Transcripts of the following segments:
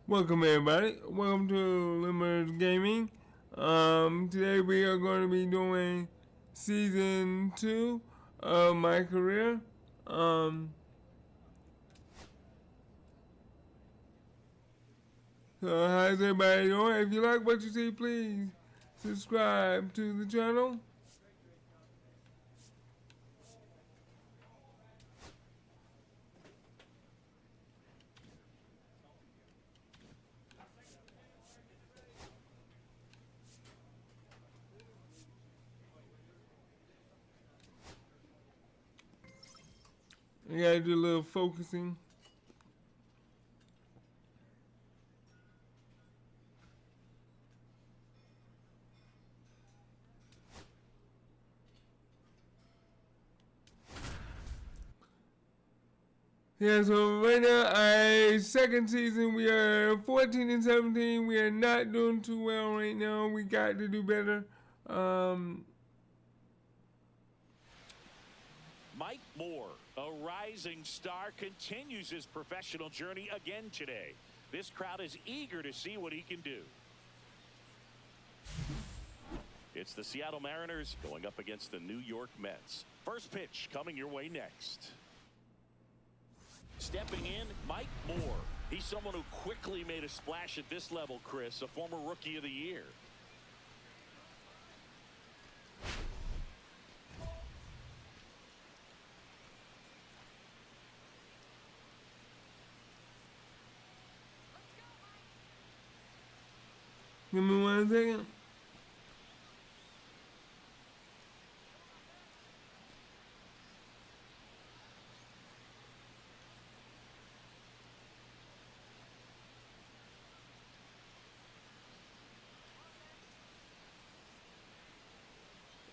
Welcome everybody. Welcome to Mlb Gaming. Today we are going to be doing season 2 of my career. So how's everybody doing? If you like what you see, please subscribe to the channel. I gotta do a little focusing. Yeah, so right now, second season, we are 14 and 17. We are not doing too well right now. We got to do better. Mike Moore, a rising star, continues his professional journey again today. This crowd is eager to see what he can do. It's the Seattle Mariners going up against the New York Mets. First pitch coming your way next. Stepping in, Mike Moore. He's someone who quickly made a splash at this level, Chris, a former Rookie of the Year. Give me 1 second.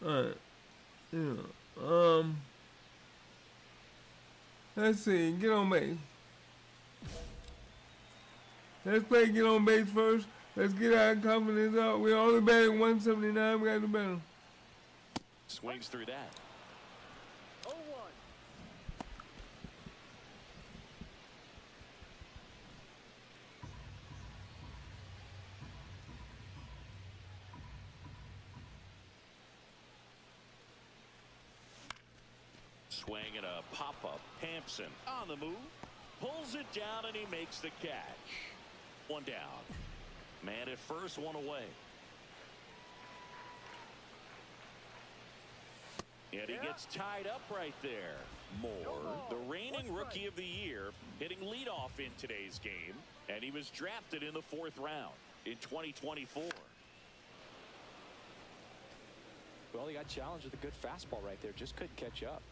Alright. Yeah. Let's see. Get on base. Let's play get on base first. Let's get our confidence up. We're only batting 179. We got to do better. Swings through that. 0-1. Swing and a pop-up. Hampson on the move. Pulls it down and he makes the catch. One down. Man at first, one away. And he gets tied up right there. Moore, the reigning Rookie of the Year, hitting leadoff in today's game. And he was drafted in the 4th round in 2024. Well, he got challenged with a good fastball right there. Just couldn't catch up.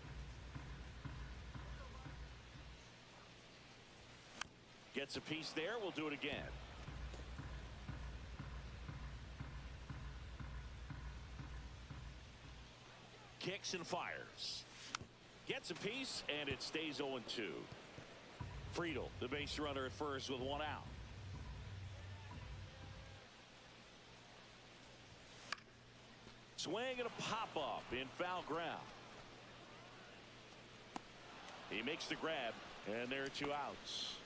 Gets a piece there. We'll do it again. Kicks and fires. Gets a piece, and it stays 0-2. Friedel, the base runner at first with 1 out. Swing and a pop-up in foul ground. He makes the grab, and there are 2 outs.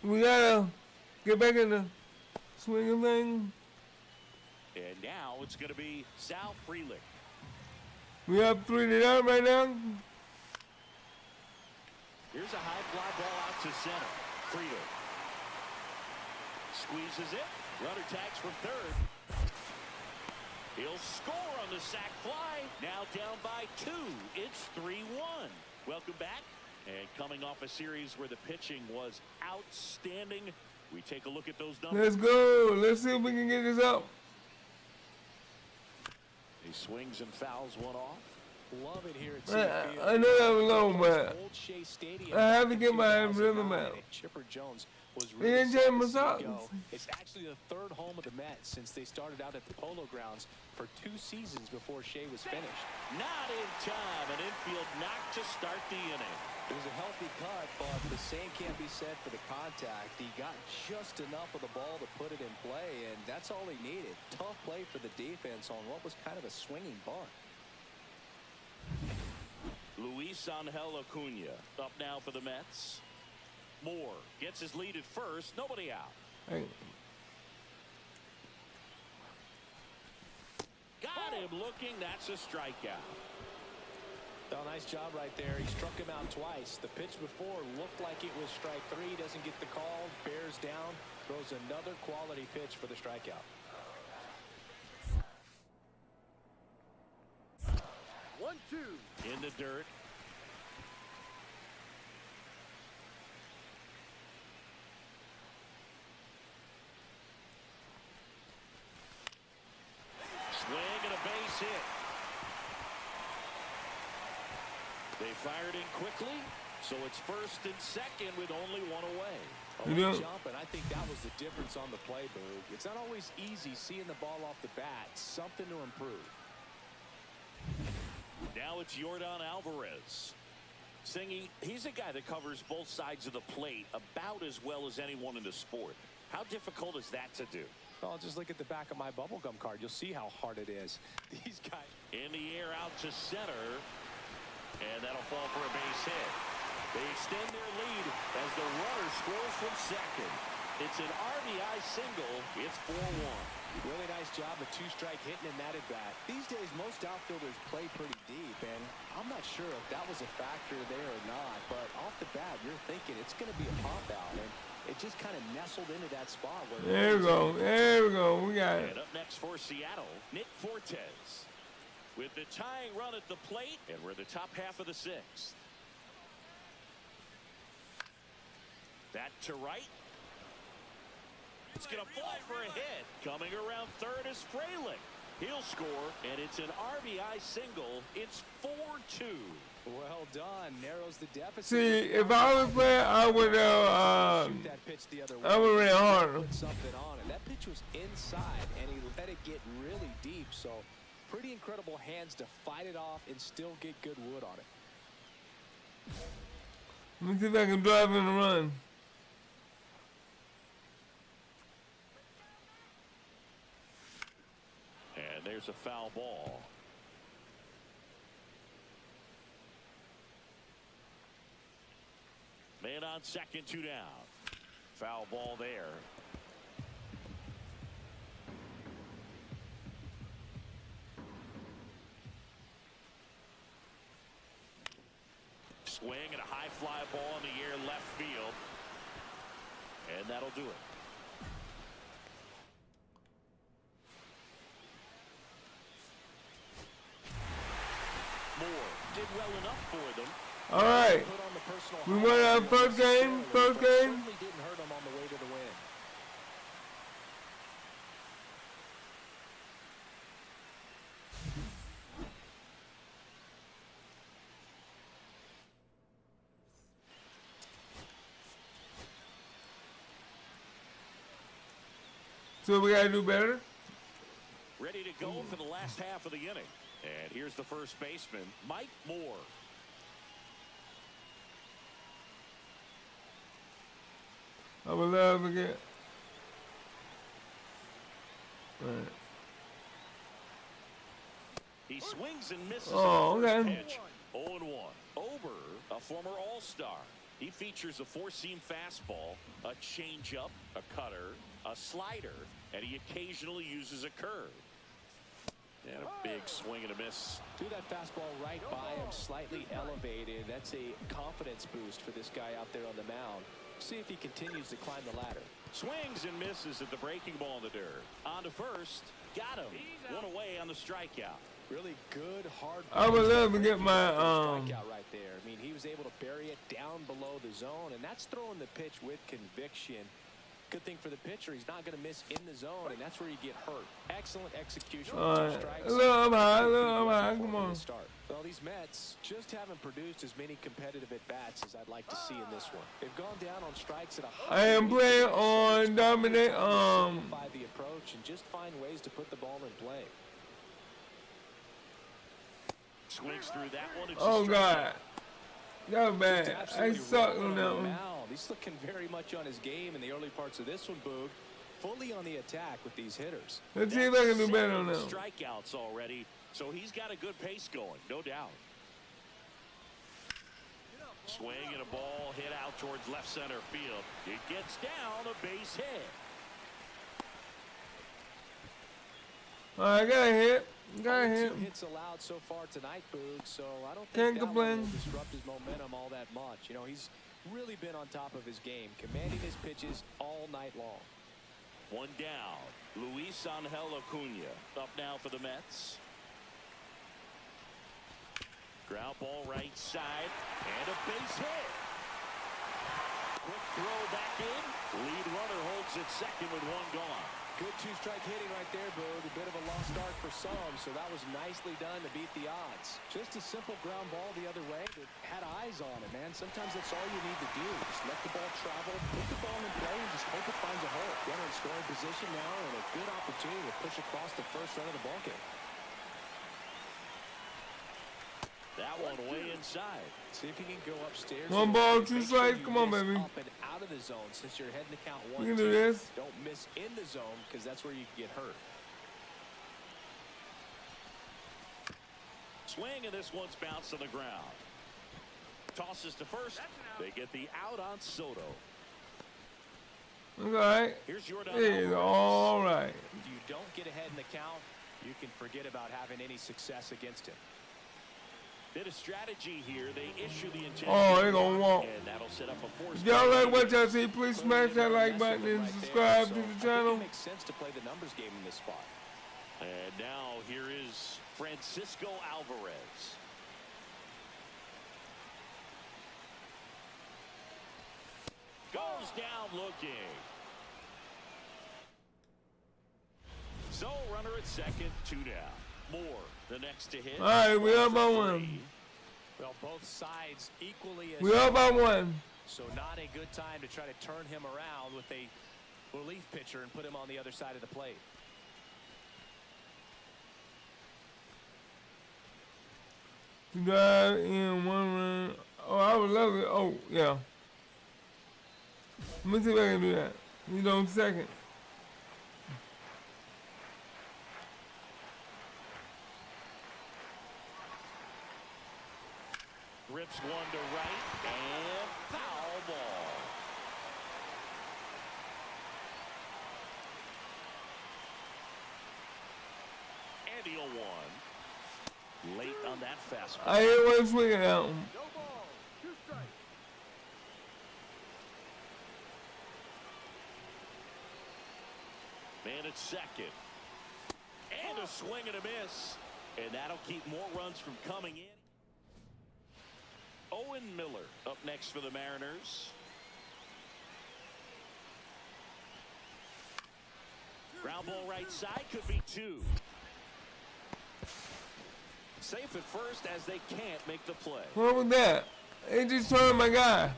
We gotta get back in the swinging thing. And now it's going to be Sal Frelick. We have 3-0 right now. Here's a high fly ball out to center. Friedel squeezes it. Runner tags from third. He'll score on the sac fly. Now down by 2. It's 3-1. Welcome back. And coming off a series where the pitching was outstanding, we take a look at those numbers. Let's go. Let's see if we can get this up. He swings and fouls one off. Love it here at Citi Field. I know that was low, but Old Shea Stadium I have to get my rhythm out. Chipper Jones was He really didn't change my set to socks. go. It's actually the 3rd home of the Mets since they started out at the Polo Grounds for 2 seasons before Shea was finished. Not in time. An infield knock to start the inning. It was a healthy cut, but the same can't be said for the contact. He got just enough of the ball to put it in play, and that's all he needed. Tough play for the defense on what was kind of a swinging bunt. Luis Angel Acuna up now for the Mets. Moore gets his lead at first. Nobody out. Hey. Got him looking. That's a strikeout. Well, nice job right there. He struck him out twice. The pitch before looked like it was strike 3. Doesn't get the call. Bears down. Throws another quality pitch for the strikeout. 1-2. In the dirt. Swing and a base hit. They fired in quickly, so it's first and second with only 1 away. Jump, and I think that was the difference on the play, Boog. It's not always easy seeing the ball off the bat. Something to improve. Now it's Yordan Alvarez. Singy, he's a guy that covers both sides of the plate about as well as anyone in the sport. How difficult is that to do? Well, just look at the back of my bubblegum card. You'll see how hard it is. These guys. In the air out to center. And that'll fall for a base hit. They extend their lead as the runner scores from second. It's an RBI single. It's 4-1. Really nice job of 2-strike hitting in that at bat. These days, most outfielders play pretty deep, and I'm not sure if that was a factor there or not. But off the bat, you're thinking it's going to be a pop out, and it just kind of nestled into that spot. Where There we go. There we go. We got it. And up next for Seattle, Nick Fortes. With the tying run at the plate, and we're the top half of the 6th. That to right. It's going to fall for a hit. Coming around third is Frelick. He'll score, and it's an RBI single. It's 4-2. Well done. Narrows the deficit. See, if I was playing, I would shoot that pitch the other way. I would ran harder. Put something on it. That pitch was inside, and he let it get really deep. So pretty incredible hands to fight it off and still get good wood on it. Let me see if I can drive in the run. And there's a foul ball. Man on second, 2 down. Foul ball there. Swing and a high fly ball in the air left field. And that'll do it. Moore did well enough for them. All right. We won our first game. First game. Certainly didn't hurt them on the way to the win. So we gotta do better. Ready to go for the last half of the inning. And here's the first baseman, Mike Moore. I would love to get. All right. He swings and misses Oh, on the first okay. pitch. 0-1. Ober, a former All-Star. He features a four-seam fastball, a changeup, a cutter, a slider, and he occasionally uses a curve. And a big swing and a miss. Threw that fastball right by him, slightly elevated. That's a confidence boost for this guy out there on the mound. See if he continues to climb the ladder. Swings and misses at the breaking ball in the dirt. On to first. Got him. One away on the strikeout. Really good, hard. I would love to get my strikeout right there. I mean, he was able to bury it down below the zone, and that's throwing the pitch with conviction. Good thing for the pitcher, he's not going to miss in the zone, and that's where you get hurt. Excellent execution. a little high, come on. Well, these Mets just haven't produced as many competitive at-bats as I'd like to see in this one. They've gone down on strikes at a high I am playing on dominate. Simplify the approach and just find ways to put the ball in play. Swings through that one. It's Oh God, that was bad. I sucked on that one. He's looking very much on his game in the early parts of this one, Boog. Fully on the attack with these hitters. Let's see if I can do better on that. Strikeouts already, so he's got a good pace going, no doubt. Swing and a ball hit out towards left center field. It gets down, a base hit. I got a hit. Got a Only hit. 2 hits allowed so far tonight, Boog, so I don't Can't think that complain. one will disrupt his momentum all that much. You know, he's really been on top of his game, commanding his pitches all night long. One down. Luis Angel Acuna up now for the Mets. Ground ball right side and a base hit. Quick throw back in. Lead runner holds at second with one gone. Good two-strike hitting right there, Boog. A bit of a lost start for some, so that was nicely done to beat the odds. Just a simple ground ball the other way that had eyes on it, man. Sometimes that's all you need to do. Just let the ball travel, put the ball in play, and just hope it finds a hole. Runner in scoring position now, and a good opportunity to push across the first run of the ball game. That one way inside. See if he can go upstairs. One ball, 2 strikes. Come on, baby. Up and out of the zone since you're heading to count 1, We can do 2. this. Don't miss in the zone because that's where you can get hurt. Swing, and this one's bounced on the ground. Tosses to first. They get the out on Soto. All right. Here's Jordan. It's all right. If you don't get ahead in the count, you can forget about having any success against him. Bit of strategy here. They issue the intent. Oh, they gonna walk. And that'll set up a force. If y'all like what y'all see, please smash that like button and subscribe to the channel. It makes sense to play the numbers game in this spot. And now here is Francisco Alvarez. Goes down looking. So runner at second, 2 down. Moore, the next to hit. All right, we up by 1. Well, both sides equally as We up by 1. so not a good time to try to turn him around with a relief pitcher and put him on the other side of the plate. Drive in 1 run. Oh, I would love it. Oh, yeah. Let me see if I can do that. You know, second. Rips one to right and foul ball. And he'll one. Late on that fastball. I hit one swinging out. No ball, 2 strikes. Man at second. And a swing and a miss. And that'll keep more runs from coming in. Owen Miller up next for the Mariners. Ground ball right side, could be 2. Safe at first as they can't make the play. What was that? He just turned my guy.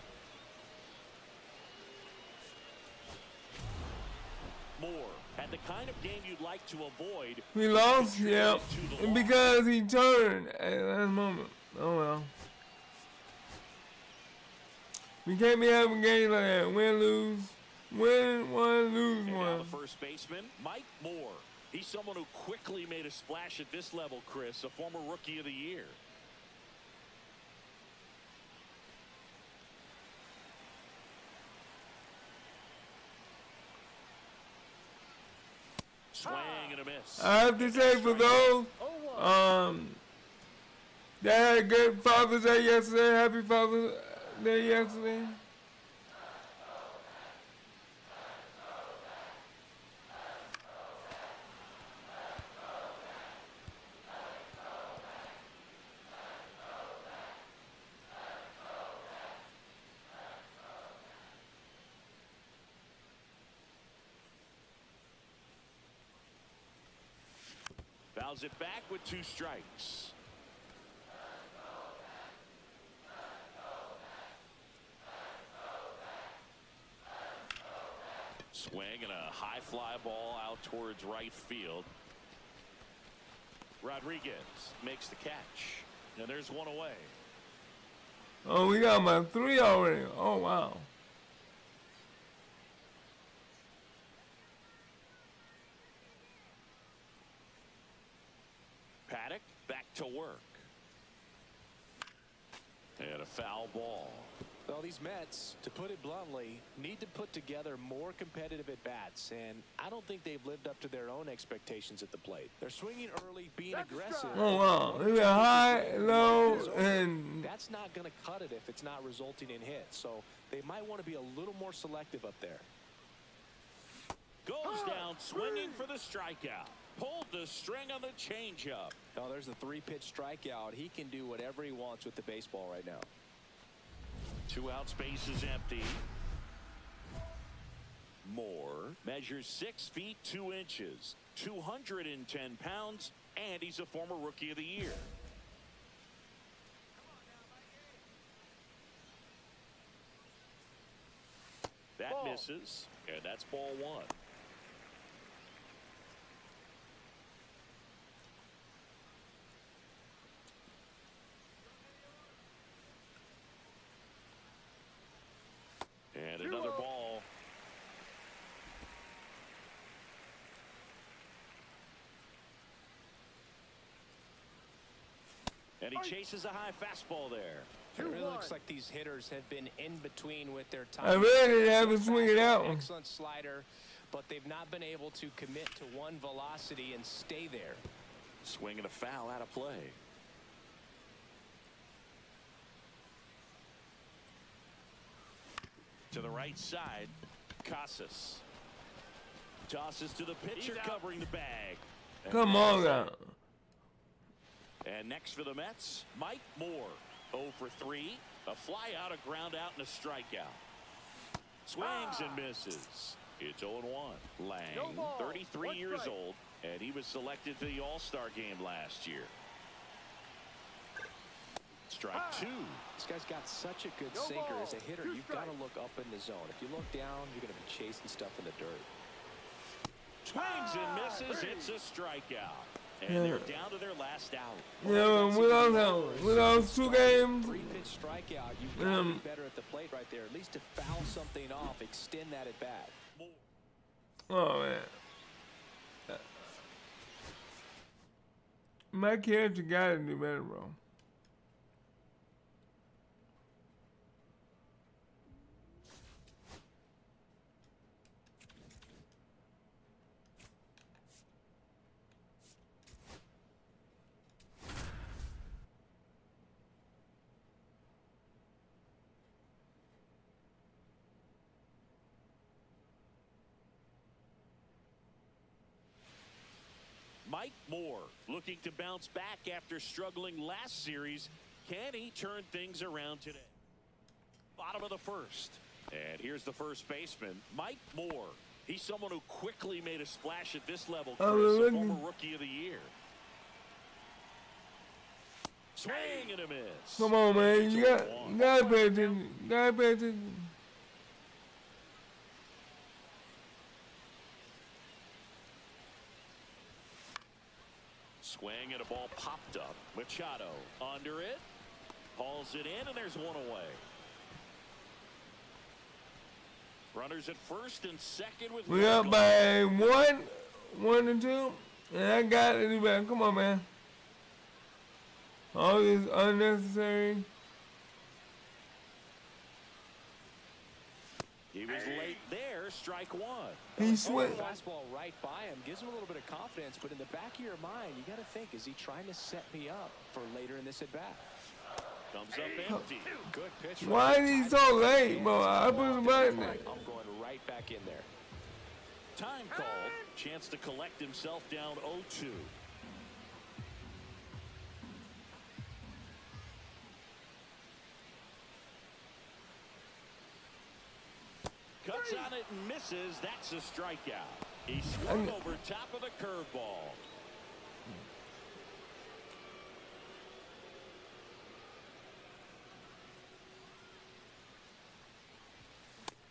Moore had the kind of game you'd like to avoid. We lost? Yeah. And because he turned at that moment. Oh well. We can't be having games like that. Win, lose. Win one, lose and one. Now the first baseman, Mike Moore. He's someone who quickly made a splash at this level, Chris, a former Rookie of the Year. Swing and a miss. I have to say for those that had a good Father's Day yesterday, happy Father's Day yesterday. Fouls it back with 2 strikes. Swing and a high fly ball out towards right field. Rodriguez makes the catch. And there's one away. Oh, we got my 3 already. Oh, wow. Paddock back to work. And a foul ball. Well, these Mets, to put it bluntly, need to put together more competitive at-bats, and I don't think they've lived up to their own expectations at the plate. They're swinging early, being aggressive. Oh, wow. We got high, low, and... That's not going to cut it if it's not resulting in hits, so they might want to be a little more selective up there. Goes down swinging for the strikeout. Pulled the string on the changeup. Oh, there's the 3-pitch strikeout. He can do whatever he wants with the baseball right now. 2 outs, base is empty. Moore measures 6 feet 2 inches, 210 pounds, and he's a former Rookie of the Year. That misses, and that's ball 1. And another ball. And he chases a high fastball there. It really looks like these hitters have been in between with their time. I really haven't swing it out. Excellent slider, but they've not been able to commit to one velocity and stay there. Swing and a foul out of play. To the right side, Casas tosses to the pitcher, covering the bag. Come on now. And next for the Mets, Mike Moore. 0 for 3, a fly out, a ground out, and a strikeout. Swings and misses. It's 0-1. Lang, 33 years old, and he was selected to the All-Star game last year. Strike 2. This guy's got such a good sinker. As a hitter, you've got to look up in the zone. If you look down, you're going to be chasing stuff in the dirt. Swings and misses. It's a strikeout. And they're down to their last out. Yeah, we lost 2 games. 3-pitch strikeout. You've got to be better at the plate right there. At least to foul something off, extend that at bat. Oh, man. My character got to do better, bro. Mike Moore looking to bounce back after struggling last series. Can he turn things around today? Bottom of the first. And here's the first baseman, Mike Moore. He's someone who quickly made a splash at this level, Chris, a former Rookie of the Year. Swing and a miss. Come on, man. You gotta pay attention. Gotta pay attention. Swing and a ball popped up. Machado under it. Hauls it in, and there's one away. Runners at first and second with. We up by 1 and 2. And I got it anyway. Come on, man. All this unnecessary. He was late there. Strike one. He switched. Fastball right by him gives him a little bit of confidence, but in the back of your mind, you got to think: is he trying to set me up for later in this at bat? Comes up empty. Good pitch. Why is he so late, bro? I put the button. I'm going right back in there. Time called. Chance to collect himself down 0-2. Cuts on it and misses. That's a strikeout. He swung over top of the curveball.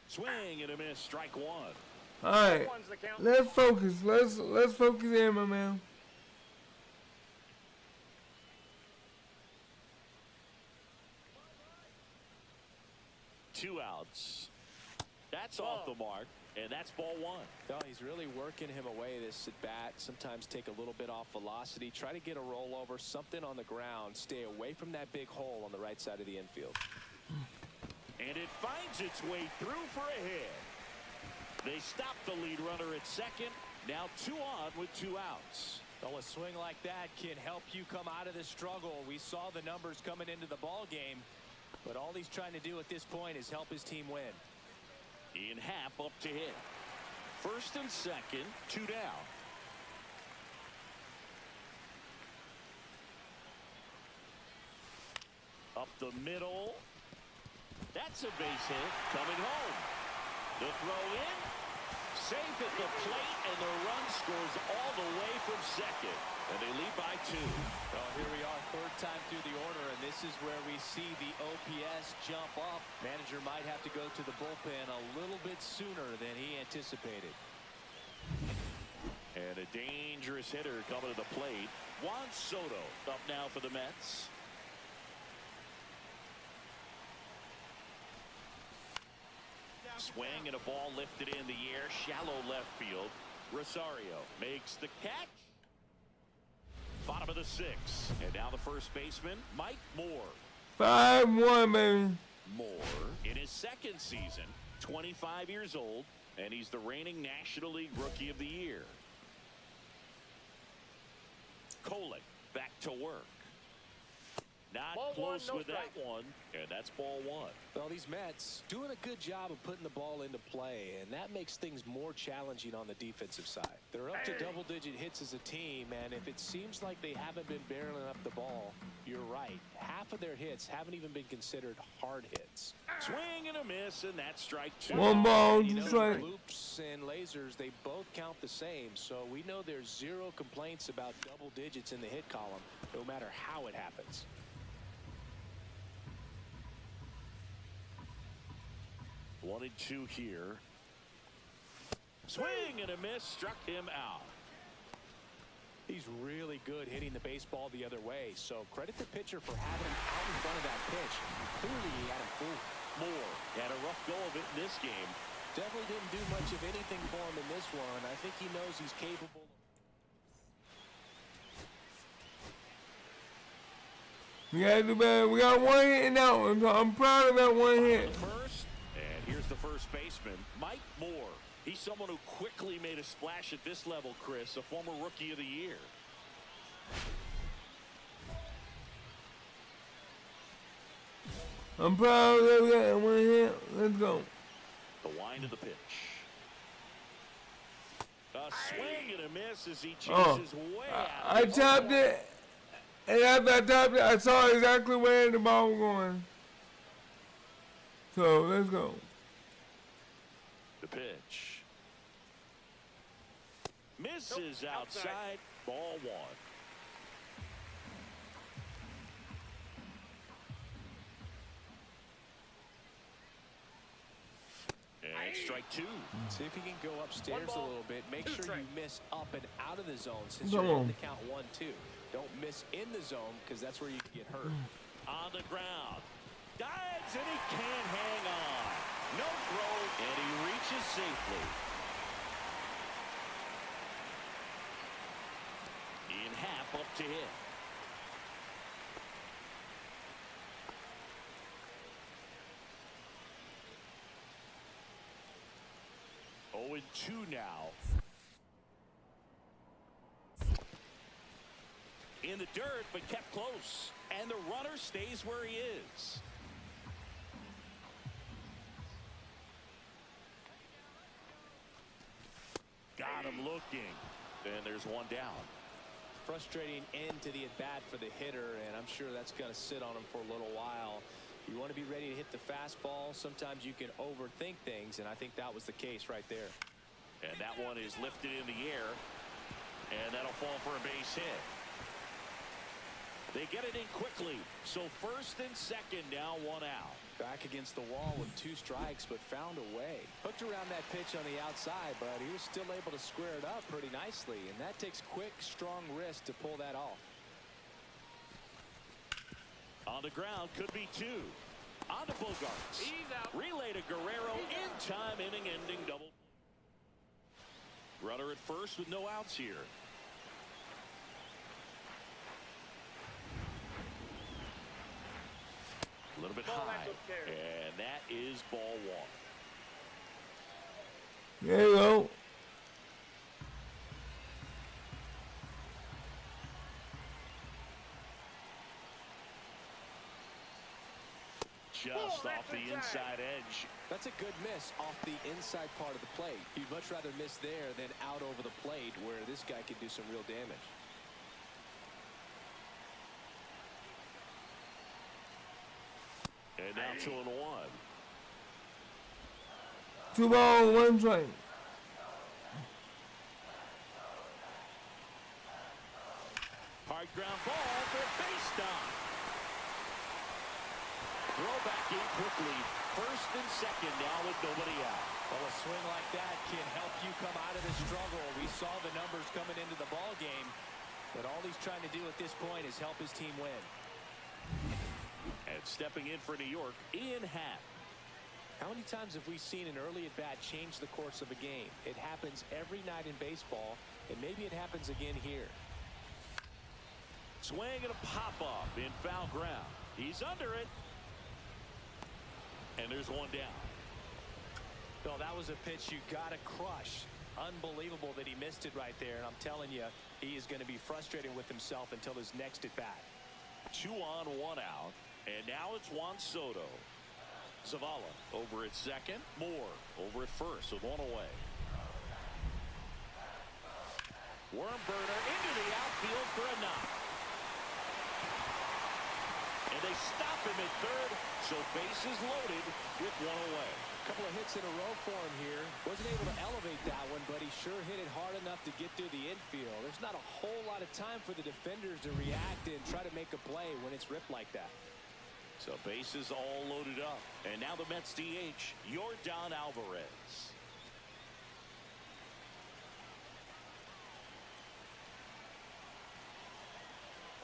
Swing and a miss. Strike one. All right, let's focus. Let's focus in, my man. Two outs. That's off the mark, and that's ball one. No, he's really working him away this at bat. Sometimes take a little bit off velocity. Try to get a rollover, something on the ground. Stay away from that big hole on the right side of the infield. And it finds its way through for a hit. They stop the lead runner at second. Now 2 on with 2 outs. Well, a swing like that can help you come out of the struggle. We saw the numbers coming into the ball game, but all he's trying to do at this point is help his team win. Ian Happ up to hit. First and second, 2 down. Up the middle. That's a base hit coming home. The throw in. Safe at the plate, and the run scores all the way from second. And they lead by 2. Well, here we are, third time through the order, and this is where we see the OPS jump up. Manager might have to go to the bullpen a little bit sooner than he anticipated. And a dangerous hitter coming to the plate. Juan Soto up now for the Mets. Swing and a ball lifted in the air, shallow left field. Rosario makes the catch. Bottom of the 6th, and now the first baseman, Mike Moore. 5-1, baby. Moore in his second season, 25 years old, and he's the reigning National League Rookie of the Year. Kolek back to work. Not Ball close one, no with strike. that one, and that's ball one. Well, these Mets doing a good job of putting the ball into play, and that makes things more challenging on the defensive side. They're up to double-digit hits as a team, and if it seems like they haven't been barreling up the ball, you're right. Half of their hits haven't even been considered hard hits. Swing and a miss, and that's strike 2. 1 ball, You know, strike. loops and lasers, they both count the same, so we know there's 0 complaints about double digits in the hit column, no matter how it happens. One and 2 here. Swing and a miss, struck him out. He's really good hitting the baseball the other way, so credit the pitcher for having him out in front of that pitch. Clearly he had him fooled. Moore had a rough go of it in this game. Definitely didn't do much of anything for him in this one. I think he knows he's capable. We gotta do better. We got 1 hit in that one, so I'm proud of that 1 hit. First, and here's the first baseman, Mike Moore. He's someone who quickly made a splash at this level, Chris, a former Rookie of the Year. I'm proud that we got 1 hit. Let's go. The wind of the pitch. A swing and a miss as he chases way out. I chopped it, And after I tapped it, I saw exactly where the ball was going. So let's go. The pitch. Misses outside. Ball one. And strike two. See if you can go upstairs a little bit. Make sure you miss up and out of the zone since Come you're on. in the count 1-2. Don't miss in the zone because that's where you can get hurt. On the ground. Dives and he can't hang on. No throw and he reaches safely. In half up to hit. Oh, and 2 now. In the dirt, but kept close. And the runner stays where he is. Got him looking. And there's one down. Frustrating end to the at-bat for the hitter, and I'm sure that's going to sit on him for a little while. You want to be ready to hit the fastball. Sometimes you can overthink things, and I think that was the case right there. And that one is lifted in the air. And that'll fall for a base hit. They get it in quickly. So first and second, now one out. Back against the wall with 2 strikes, but found a way. Hooked around that pitch on the outside, but he was still able to square it up pretty nicely. And that takes quick, strong wrist to pull that off. On the ground, could be 2. On to Bogarts. He's out. Relay to Guerrero in time, inning-ending double. Runner at first with no outs here. A little bit high, and that is ball 1. There you go. Just off the inside edge. That's a good miss off the inside part of the plate. You'd much rather miss there than out over the plate where this guy could do some real damage. And now 2-1. 2 balls, 1 strike. Hard ground ball for a base stop. Throw back in quickly. First and second now with nobody out. Well, a swing like that can help you come out of the struggle. We saw the numbers coming into the ball game, but all he's trying to do at this point is help his team win. And stepping in for New York, Ian Happ. How many times have we seen an early at-bat change the course of a game? It happens every night in baseball, and maybe it happens again here. Swing and a pop-up in foul ground. He's under it. And there's one down. No, that was a pitch you got to crush. Unbelievable that he missed it right there, and I'm telling you, he is going to be frustrated with himself until his next at-bat. 2 on, 1 out. And now it's Juan Soto. Zavala over at second. Moore over at first with 1 away. Worm burner into the outfield for a knock. And they stop him at third, so bases loaded with 1 away. A couple of hits in a row for him here. Wasn't able to elevate that one, but he sure hit it hard enough to get through the infield. There's not a whole lot of time for the defenders to react and try to make a play when it's ripped like that. So bases all loaded up. And now the Mets DH, Yordan Alvarez.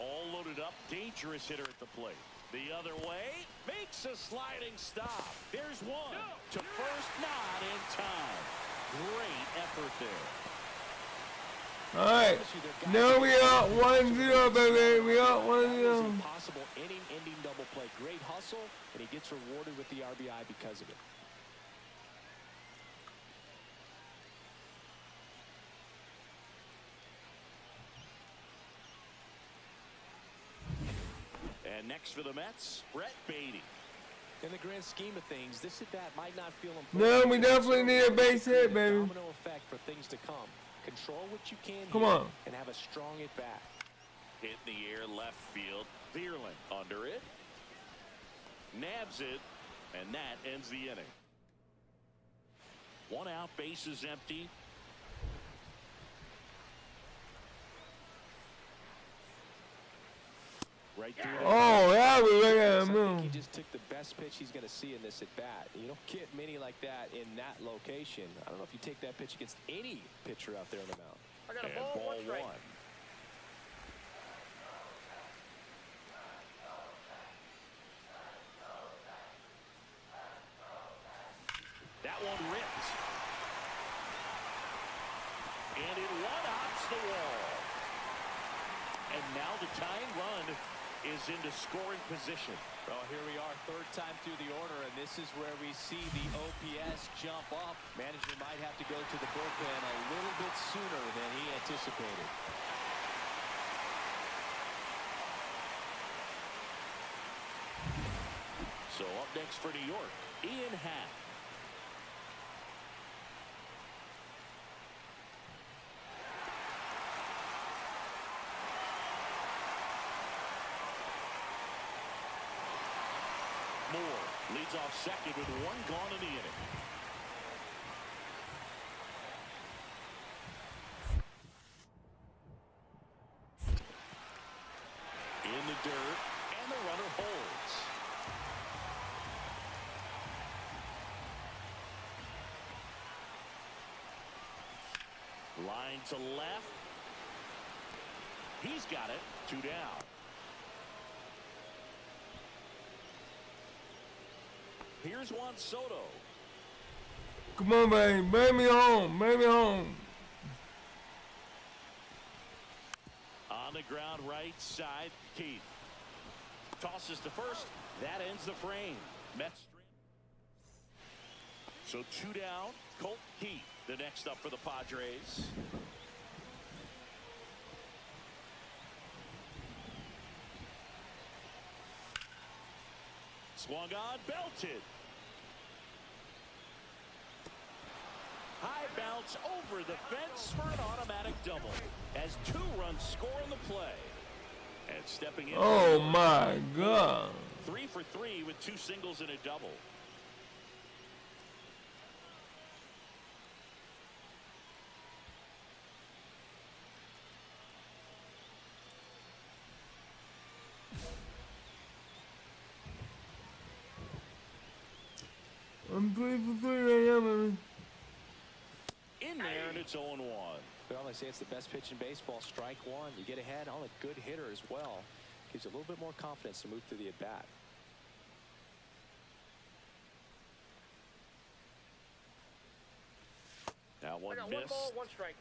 All loaded up, dangerous hitter at the plate. The other way, makes a sliding stop. There's one to first, not in time. Great effort there. All right. Now we are 1-0, baby. We are 1-0. Possible inning-ending double play. Great hustle, and he gets rewarded with the RBI because of it. And next for the Mets, Brett Beatty. In the grand scheme of things, this at-bat might not feel No, we definitely need a base hit, baby. Domino effect for things to come. Control what you can Come here on. and have a strong at-bat. Hit in the air left field. Vierling under it. Nabs it. And that ends the inning. 1 out, bases empty. Right through. Oh, yeah, we look at I think him. he just took the best pitch he's going to see in this at bat. You don't get many like that in that location. I don't know if you take that pitch against any pitcher out there on the mound. I got a And ball, ball one strike. one. That one ripped. And it one-hops the wall. And now the tying run is into scoring position. Well, here we are, third time through the order, and this is where we see the OPS jump up. Manager might have to go to the bullpen a little bit sooner than he anticipated. So up next for New York, Ian Happ. Moore leads off second with 1 gone in the inning. In the dirt, and the runner holds. Line to left. He's got it. 2 down. Here's Juan Soto. Come on, baby. Bring me home. Bring me home. On the ground, right side, Keith. Tosses to first. That ends the frame. Mets. So 2 down. Colt Keith, the next up for the Padres. Swung on, belted. High bounce over the fence for an automatic double. As 2 runs score on the play. And stepping in. Oh, my God. 3 for 3 with 2 singles and a double. I'm 3 for 3 right now, baby. In there, and it's 0-1. Well, they say it's the best pitch in baseball. Strike one. You get ahead on a good hitter as well. Gives you a little bit more confidence to move through the at-bat. Now one I got missed. 1 ball, 1 strike.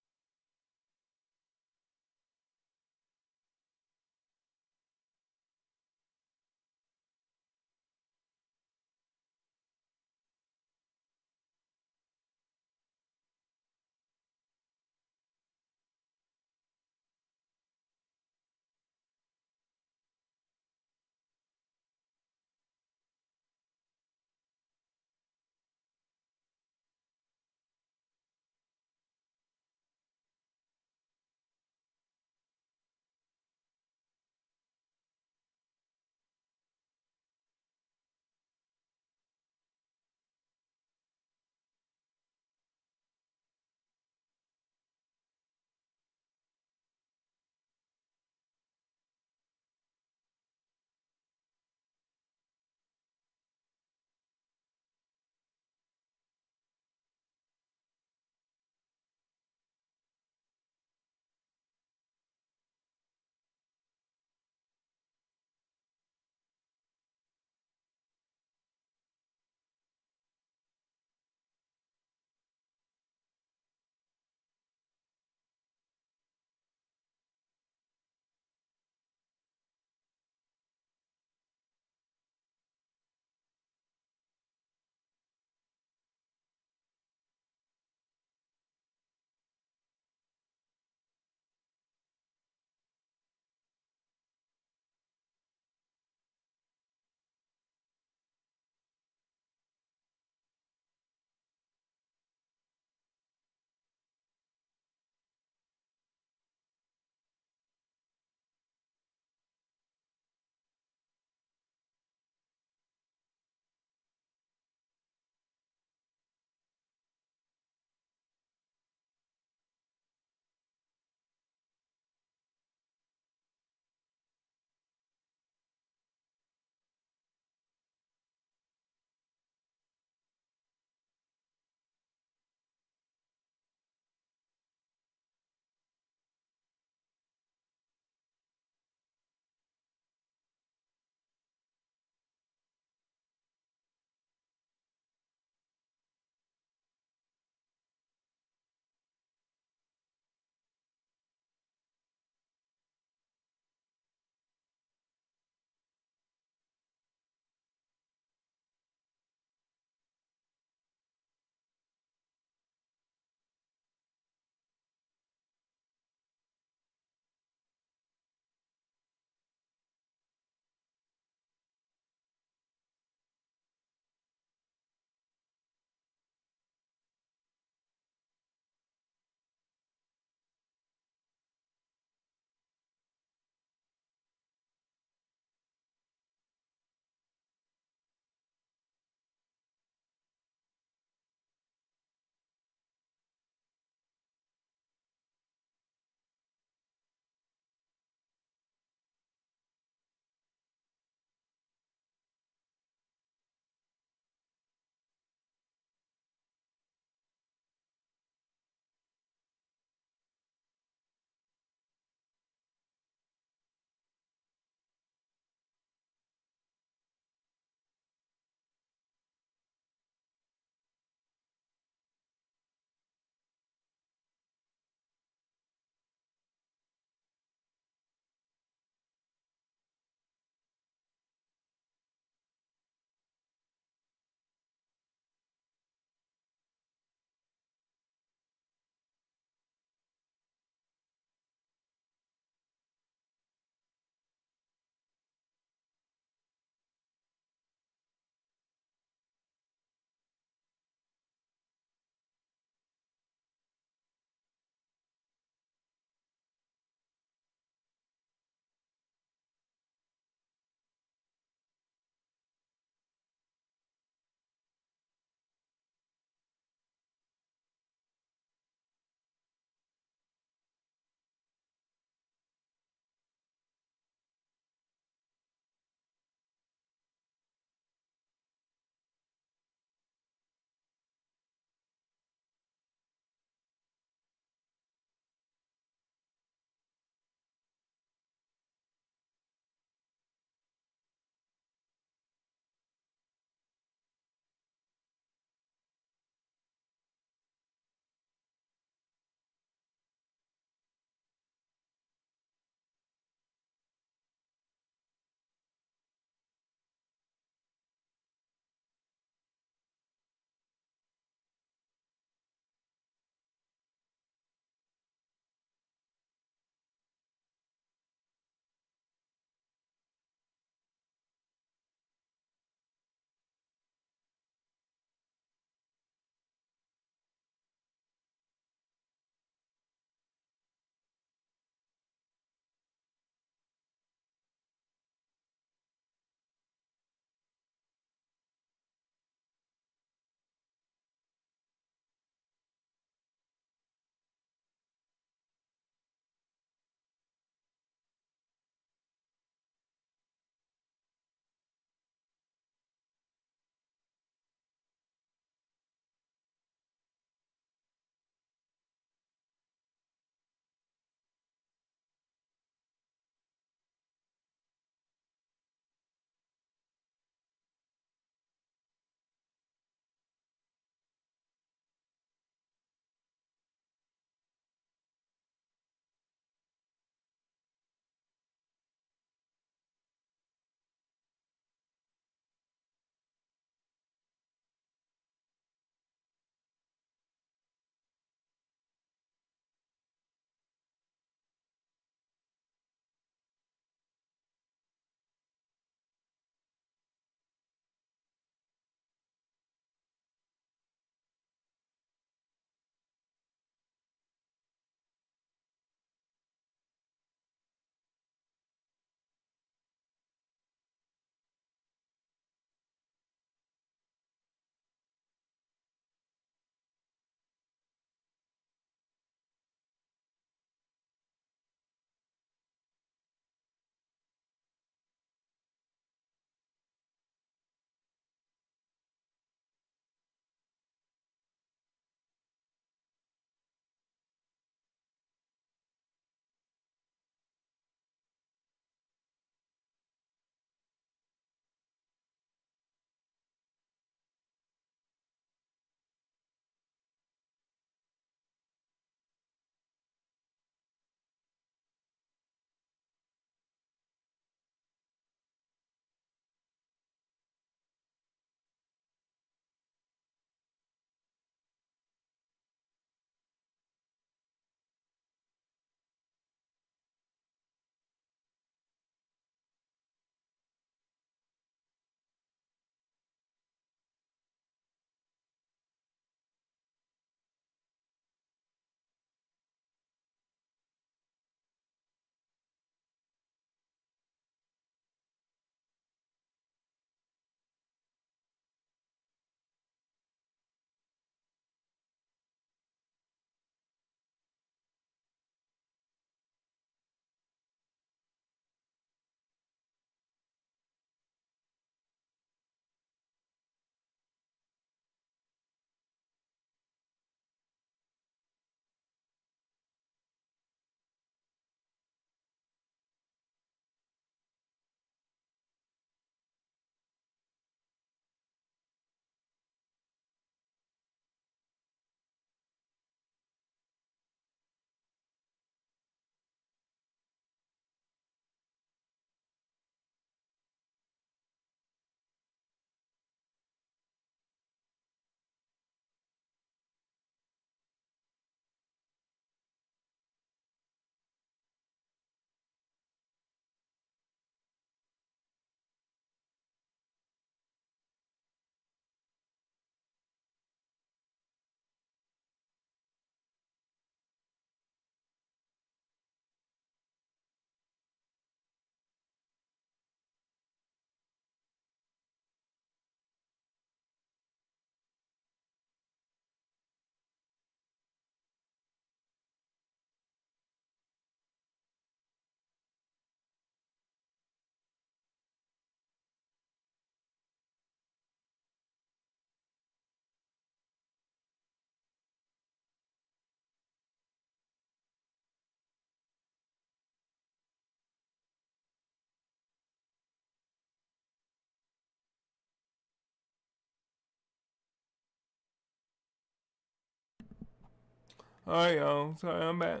Alright, y'all. Sorry, I'm back.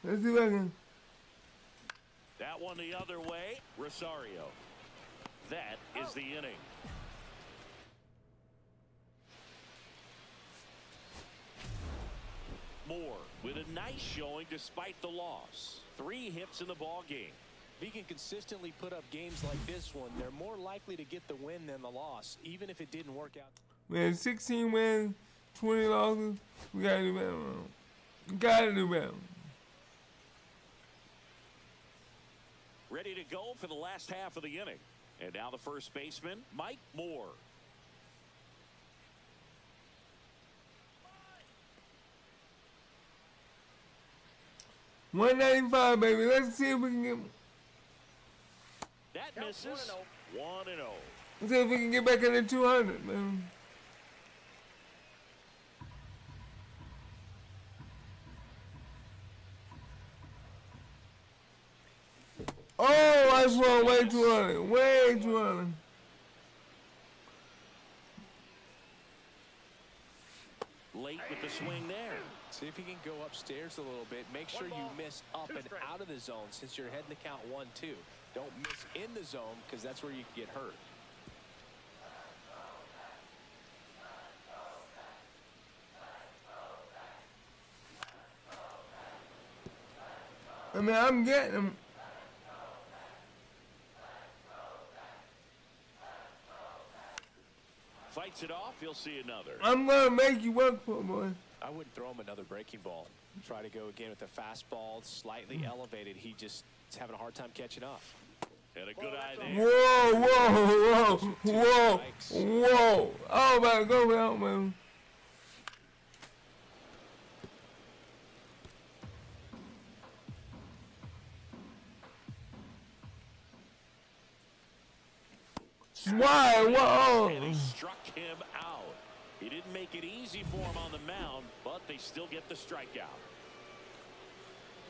Let's see if I can. That one the other way. Rosario. That is the inning. Moore with a nice showing despite the loss. 3 hits in the ball game. If he can consistently put up games like this one, they're more likely to get the win than the loss, even if it didn't work out. We had 16 wins, 20 losses. We gotta do better. We gotta do better. Ready to go for the last half of the inning. And now the first baseman, Mike Moore. $195, baby. Let's see if we can get. That misses. 1-0. Let's see if we can get back into 200, man. Oh, I swung way too early. Way too early. Late with the swing there. See if you can go upstairs a little bit. Make sure you miss up and out of the zone since you're heading to count 1-2. Don't miss in the zone because that's where you can get hurt. I mean, I'm getting them. Fights it off. You'll see another. I'm gonna make you work for it, boy. I wouldn't throw him another breaking ball. Try to go again with the fastball, slightly elevated. He just is having a hard time catching up. And a good eye there. Whoa, whoa, whoa, whoa, whoa. Oh, man, go out, man. Why? Whoa. And he struck him out. He didn't make it easy for him on the mound, but they still get the strikeout.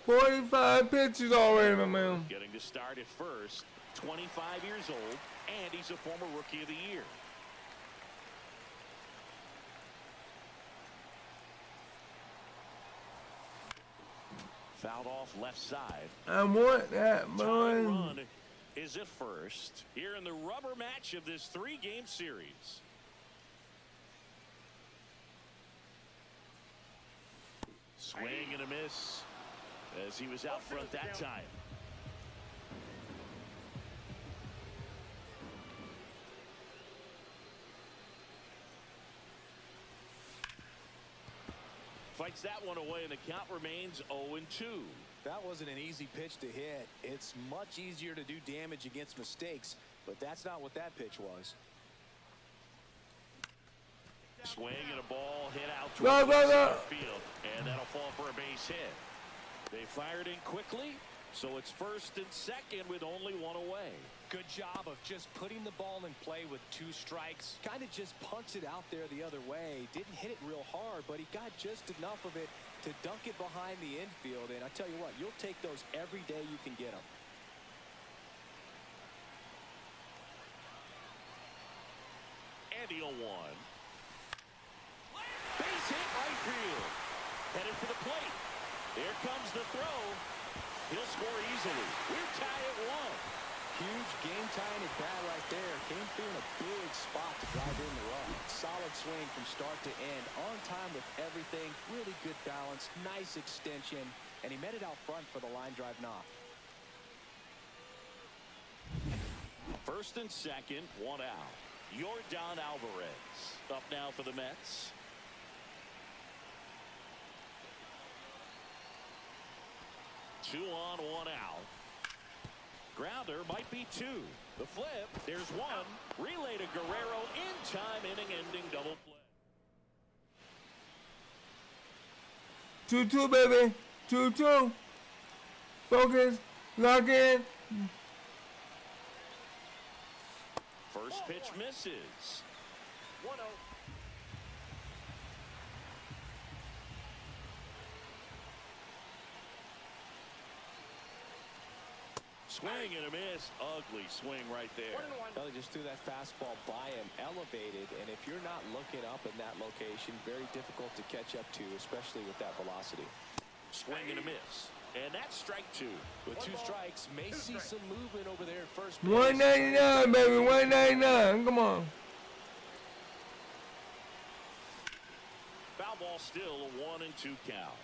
45 pitches already, my man. Getting to start at first, 25 years old, and he's a former Rookie of the Year. Fouled off left side. I want that, Tying boy. run is at first here in the rubber match of this 3-game series. Swing and a miss as he was out front that time. Fights that one away, and the count remains 0-2. That wasn't an easy pitch to hit. It's much easier to do damage against mistakes, but that's not what that pitch was. Swing and a ball hit out Go, toward go, the go. center field, and that'll fall for a base hit. They fired in quickly, so it's first and second with only one away. Good job of just putting the ball in play with 2 strikes. Kind of just punched it out there the other way. Didn't hit it real hard, but he got just enough of it to dunk it behind the infield. And I tell you what, you'll take those every day you can get them. And the 0-1. Base hit right field. Headed for the plate. Here comes the throw. He'll score easily. We're tied at 1. Huge game-tying at bat right there. Came through in a big spot to drive in the run. Solid swing from start to end. On time with everything. Really good balance. Nice extension. And he met it out front for the line drive knock. First and second, 1 out. Yordan Alvarez up now for the Mets. Two on, 1 out. Grounder might be 2. The flip, there's 1. Relay to Guerrero in time, inning-ending double play. 2-2, baby. 2-2. Focus. Lock in. First pitch misses. 1-0. Swing and a miss. Ugly swing right there. Well, they just threw that fastball by him, elevated, and if you're not looking up in that location, very difficult to catch up to, especially with that velocity. Swing and a miss. And that's strike two. With 2 strikes, may see some movement over there at first base. 199, baby, 199. Come on. Foul ball still a 1-2 count.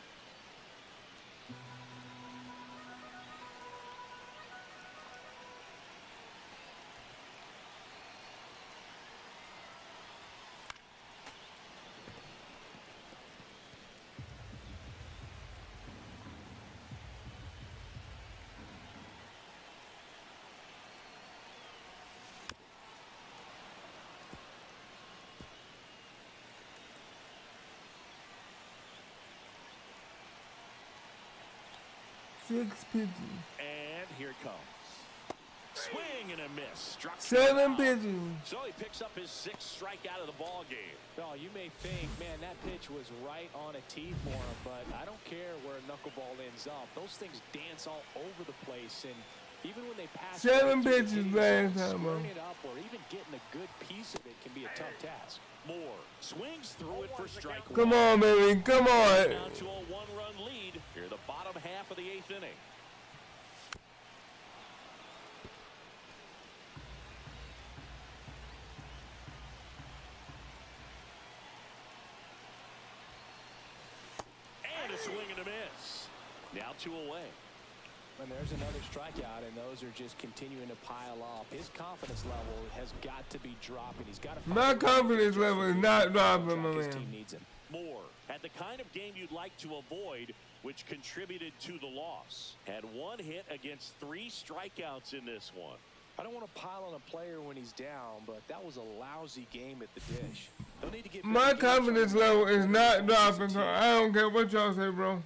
Six pitches. And here it comes. Swing and a miss. Struck 7 pitches. So he picks up his 6th strikeout of the ball game. Well, you may think, man, that pitch was right on a tee for him, but I don't care where a knuckleball ends up. Those things dance all over the place, and even when they pass 7 pitches last time, bro. squaring it up or even getting a good piece of it can be a tough task. Moore swings through it for strike 1. Come on, baby. Come on. Down to a 1-run lead here, the bottom half of the 8th inning. And a swing and a miss. Now 2 away. And there's another strikeout, and those are just continuing to pile up. His confidence level has got to be dropping. He's got to. My confidence level is not dropping, my His man. team needs him. Moore had the kind of game you'd like to avoid, which contributed to the loss. Had 1 hit against 3 strikeouts in this one. I don't want to pile on a player when he's down, but that was a lousy game at the dish. They'll need to get My confidence level is not dropping, so I don't care what y'all say, bro.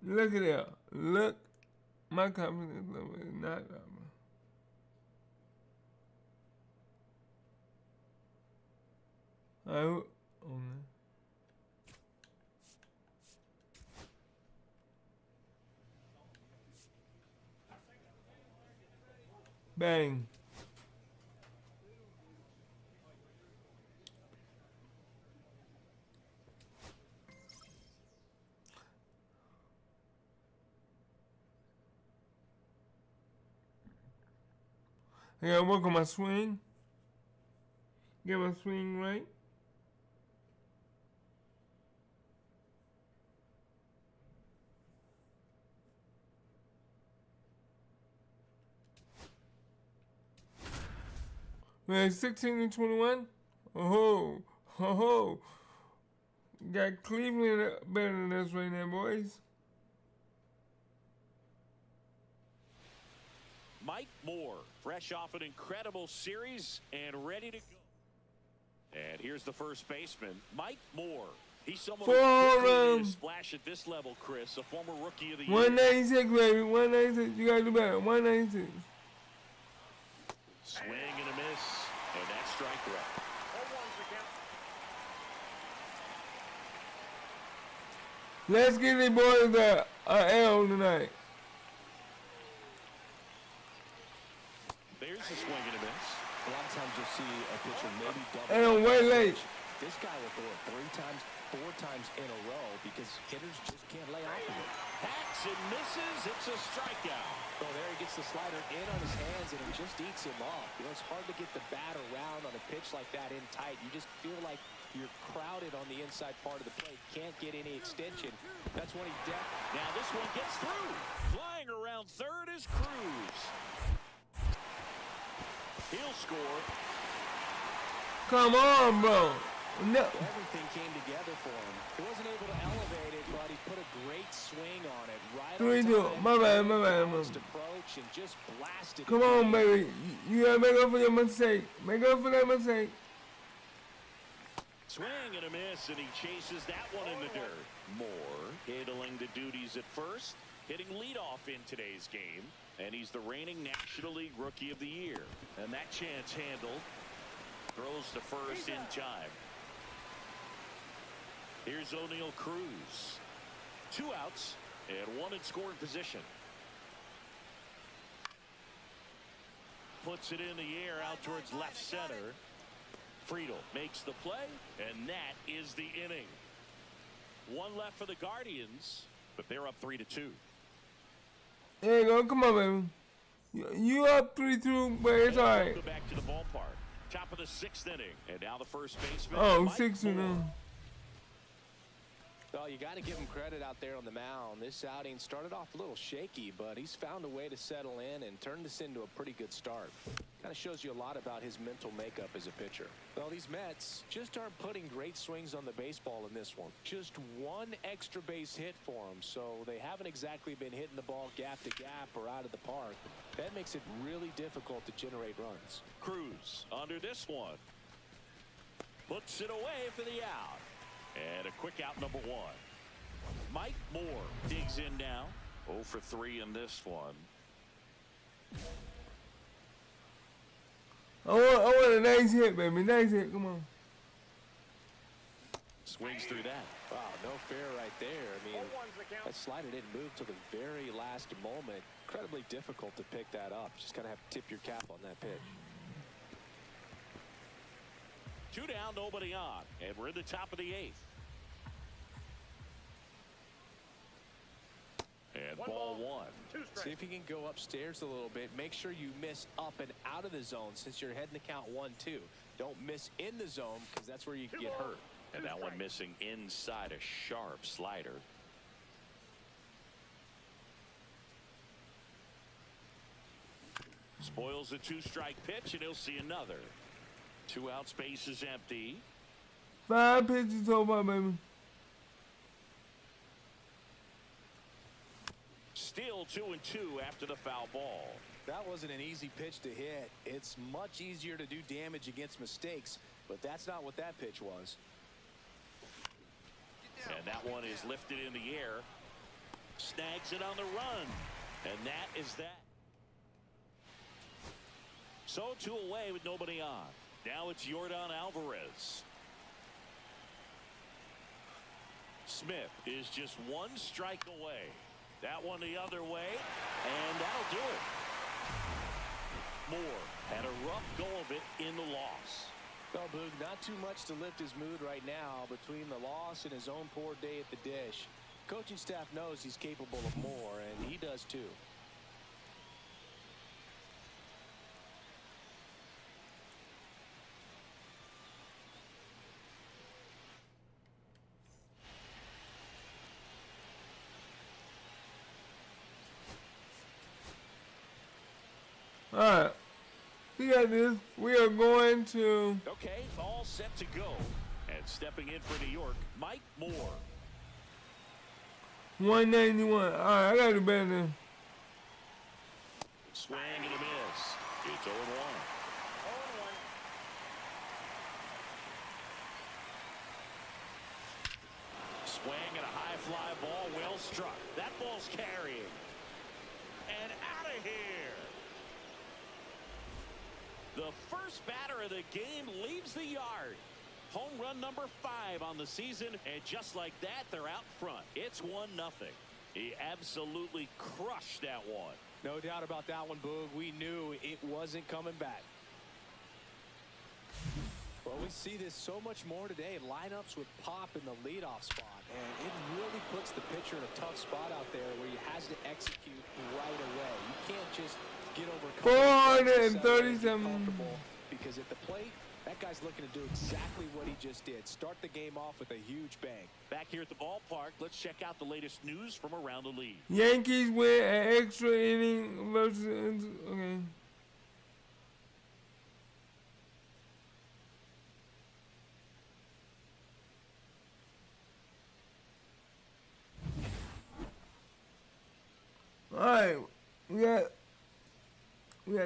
Look at that. Look. My confidence level is not dropping. Oh, man. Bang. I gotta work on my swing. Get my swing right. We're at 16-21. Oh, ho. Got Cleveland better than us right now, boys. Mike Moore, fresh off an incredible series and ready to go. And here's the first baseman, Mike Moore. He's someone who made a splash at this level, Chris, a former rookie of the year. 196, baby, 196. You gotta do better. 196. Swing and a miss, and that's strike 1. Let's give these boys a L tonight. There's a swing and a miss. A lot of times you'll see a pitcher maybe double. And way late. This guy will throw it 3 times, 4 times in a row because hitters just can't lay off of it. Hacks and misses. It's a strikeout. So there he gets the slider in on his hands, and it just eats him off. You know, it's hard to get the bat around on a pitch like that in tight. You just feel like you're crowded on the inside part of the plate. Can't get any extension. That's when he Now this one gets through. Flying around third is Cruz. He'll score. Come on, bro. No. Everything came together for him. He wasn't able to elevate it, but he put a great swing on it. Right 3-2. on time. My bad. Balanced approach and just blasted. Come on, baby. You gotta make up for your mistake. Make up for that mistake. Swing and a miss, and he chases that one in the dirt. Moore handling the duties at first, hitting leadoff in today's game, and he's the reigning National League Rookie of the Year. And that chance handled. Throws to first in time. Here's O'Neal Cruz. 2 outs and 1 in scoring position. Puts it in the air out towards left center. Friedel makes the play, and that is the inning. 1 left for the Guardians, but they're up 3-2. There you go. Come on, baby. You up 3-2, but it's all right. Go back to the ballpark. Top of the 6th inning, and now the first baseman. Oh, Mike 6-2 Moore. now. Well, you got to give him credit out there on the mound. This outing started off a little shaky, but he's found a way to settle in and turn this into a pretty good start. Kind of shows you a lot about his mental makeup as a pitcher. Well, these Mets just aren't putting great swings on the baseball in this one. Just 1 extra base hit for them, so they haven't exactly been hitting the ball gap to gap or out of the park. That makes it really difficult to generate runs. Cruz under this one. Puts it away for the out. And a quick out, number 1. Mike Moore digs in now. 0 for 3 in this one. I want a nice hit, baby. Nice hit. Come on. Swings through that. Wow, no fair right there. I mean, that slider didn't move till the very last moment. Incredibly difficult to pick that up. Just kind of have to tip your cap on that pitch. 2 down, nobody on, and we're in the top of the 8th. And ball 1. See if you can go upstairs a little bit. Make sure you miss up and out of the zone since you're heading to count 1-2. Don't miss in the zone because that's where you can get hurt. And that one missing inside a sharp slider. Spoils a 2-strike pitch, and he'll see another. 2 outs, base is empty. 5 pitches so far, baby. Still 2-2 after the foul ball. That wasn't an easy pitch to hit. It's much easier to do damage against mistakes, but that's not what that pitch was. And that one is lifted in the air. Snags it on the run. And that is that. So 2 away with nobody on. Now it's Yordan Alvarez. Smith is just 1 strike away. That one the other way, and that'll do it. Moore had a rough go of it in the loss. Well, Boog, not too much to lift his mood right now between the loss and his own poor day at the dish. Coaching staff knows he's capable of more, and he does too. All right. We got this. We are going to. Okay, all set to go. And stepping in for New York, Mike Moore. 191. All right, I got to do better than. Swing and a miss. It's 0-1. Swing and a high fly ball, well struck. That ball's carrying. And out of here. The first batter of the game leaves the yard. Home run number 5 on the season, and just like that, they're out front. It's 1-0. He absolutely crushed that one. No doubt about that one, Boog. We knew it wasn't coming back. Well, we see this so much more today. Lineups with pop in the leadoff spot, and it really puts the pitcher in a tough spot out there where he has to execute right away. You can't just get over 437. because at the plate, that guy's looking to do exactly what he just did. Start the game off with a huge bang. Back here at the ballpark, let's check out the latest news from around the league. Yankees win an extra inning versus. Okay.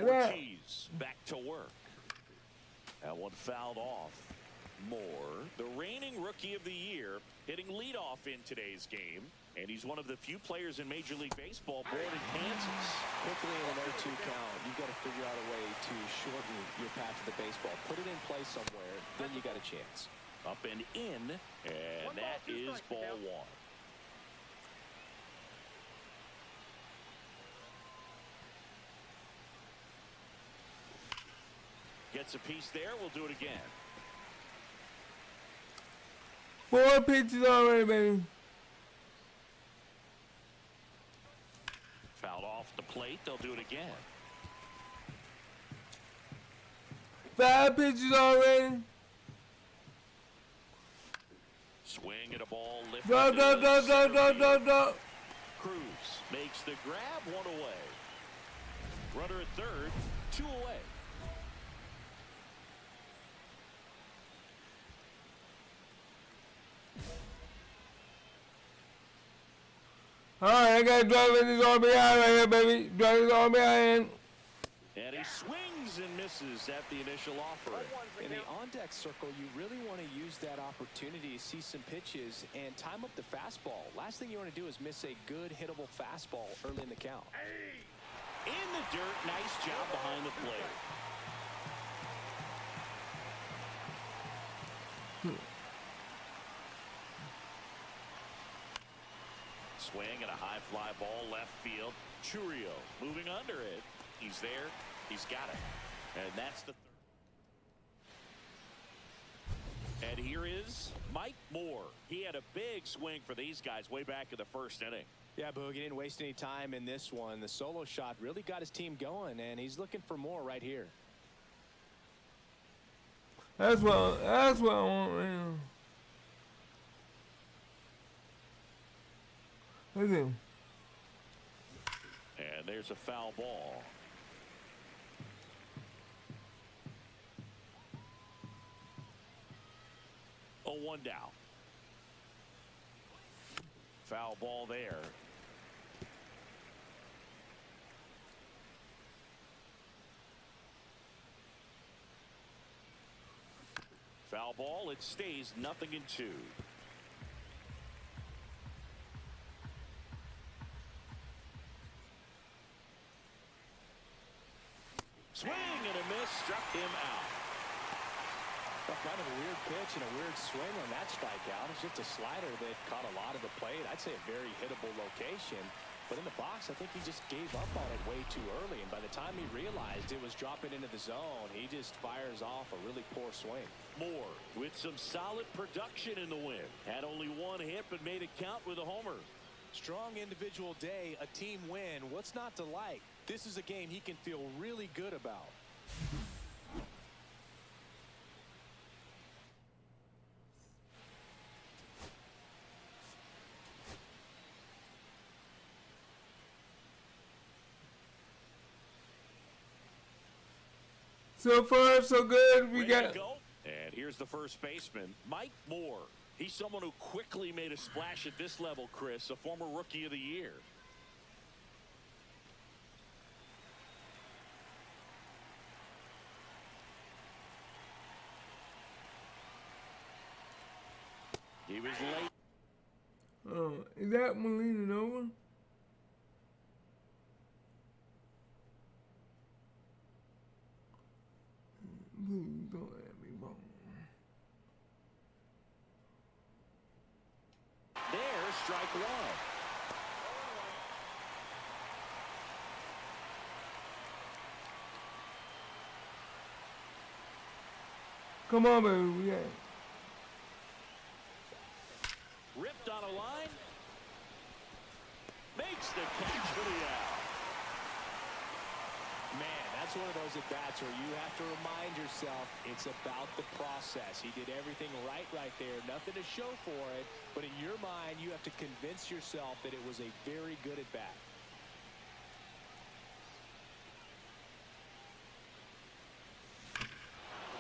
at that. Ortiz back to work. That one fouled off. Moore, the reigning Rookie of the Year, hitting leadoff in today's game. And he's one of the few players in Major League Baseball born in Kansas. Quickly in an 0-2 count, you've got to figure out a way to shorten your path to the baseball. Put it in play somewhere, then you got a chance. Up and in, and that is ball one. Gets a piece there. We'll do it again. 4 pitches already, baby. Fouled off the plate. They'll do it again. 5 pitches already. Swing at a ball lifted. Go. Cruz makes the grab, 1 away. Runner at third, 2 away. All right, I got to drive in this RBI right here, baby. Drive this RBI in. And he swings and misses at the initial offering. In the on-deck circle, you really want to use that opportunity to see some pitches and time up the fastball. Last thing you want to do is miss a good hittable fastball early in the count. In the dirt, nice job behind the plate. Swing and a high fly ball left field. Churio moving under it. He's there. He's got it. And that's the third. And here is Mike Moore. He had a big swing for these guys way back in the first inning. Yeah, Boog, he didn't waste any time in this one. The solo shot really got his team going, and he's looking for more right here. That's what I want right now. Look at him. And there's a foul ball. Oh, 1 down. Foul ball there. Foul ball. It stays 0-2. Swing and a miss, struck him out. Well, kind of a weird pitch and a weird swing on that strikeout. It's just a slider that caught a lot of the plate. I'd say a very hittable location. But in the box, I think he just gave up on it way too early. And by the time he realized it was dropping into the zone, he just fires off a really poor swing. Moore with some solid production in the win. Had only 1 hit but made it count with a homer. Strong individual day, a team win. What's not to like? This is a game he can feel really good about. So far, so good. We Ready got. to go. And here's the first baseman, Mike Moore. He's someone who quickly made a splash at this level, Chris, a former Rookie of the Year. He was late. Oh, is that one leaning over? Please don't let me wrong. There's strike 1. Come on, baby. We got it. Ripped on a line. Makes the catch for the out. Man, that's one of those at-bats where you have to remind yourself it's about the process. He did everything right there. Nothing to show for it. But in your mind, you have to convince yourself that it was a very good at-bat.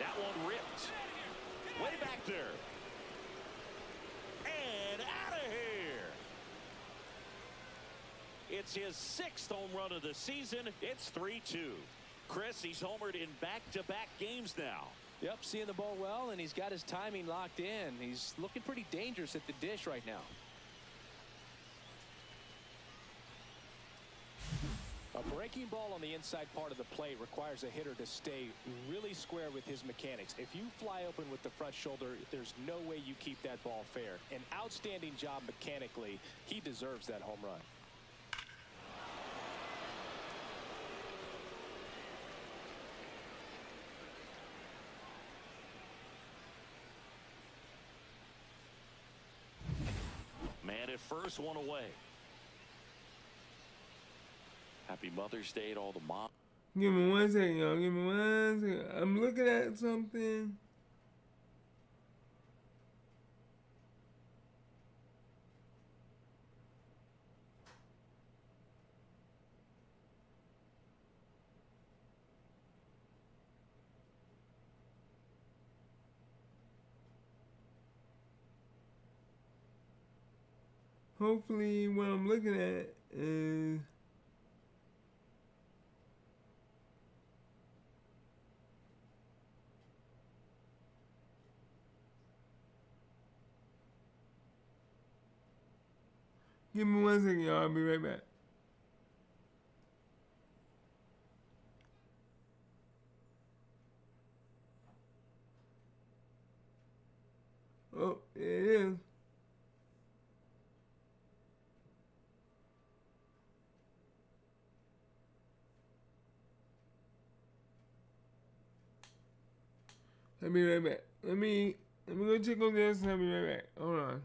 That one ripped. Way back there. And out of here. It's his 6th home run of the season. It's 3-2. Chris, he's homered in back-to-back games now. Yep, seeing the ball well, and he's got his timing locked in. He's looking pretty dangerous at the dish right now. A breaking ball on the inside part of the plate requires a hitter to stay really square with his mechanics. If you fly open with the front shoulder, there's no way you keep that ball fair. An outstanding job mechanically. He deserves that home run. Man at first, one away. Happy Mother's Day to all the moms. Give me 1 second, y'all. Give me 1 second. I'm looking at something. Hopefully what I'm looking at is give me 1 second, y'all. I'll be right back. Oh, it is. I'll be right back. Let me go check on this and I'll be right back. Hold on.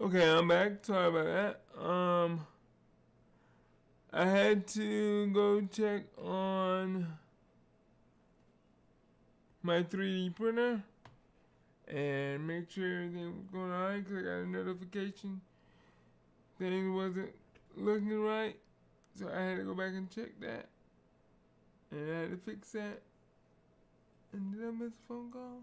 Okay, I'm back. Sorry about that. I had to go check on my 3D printer and make sure everything was going alright, because I got a notification things wasn't looking right, so I had to go back and check that, and I had to fix that. And did I miss a phone call?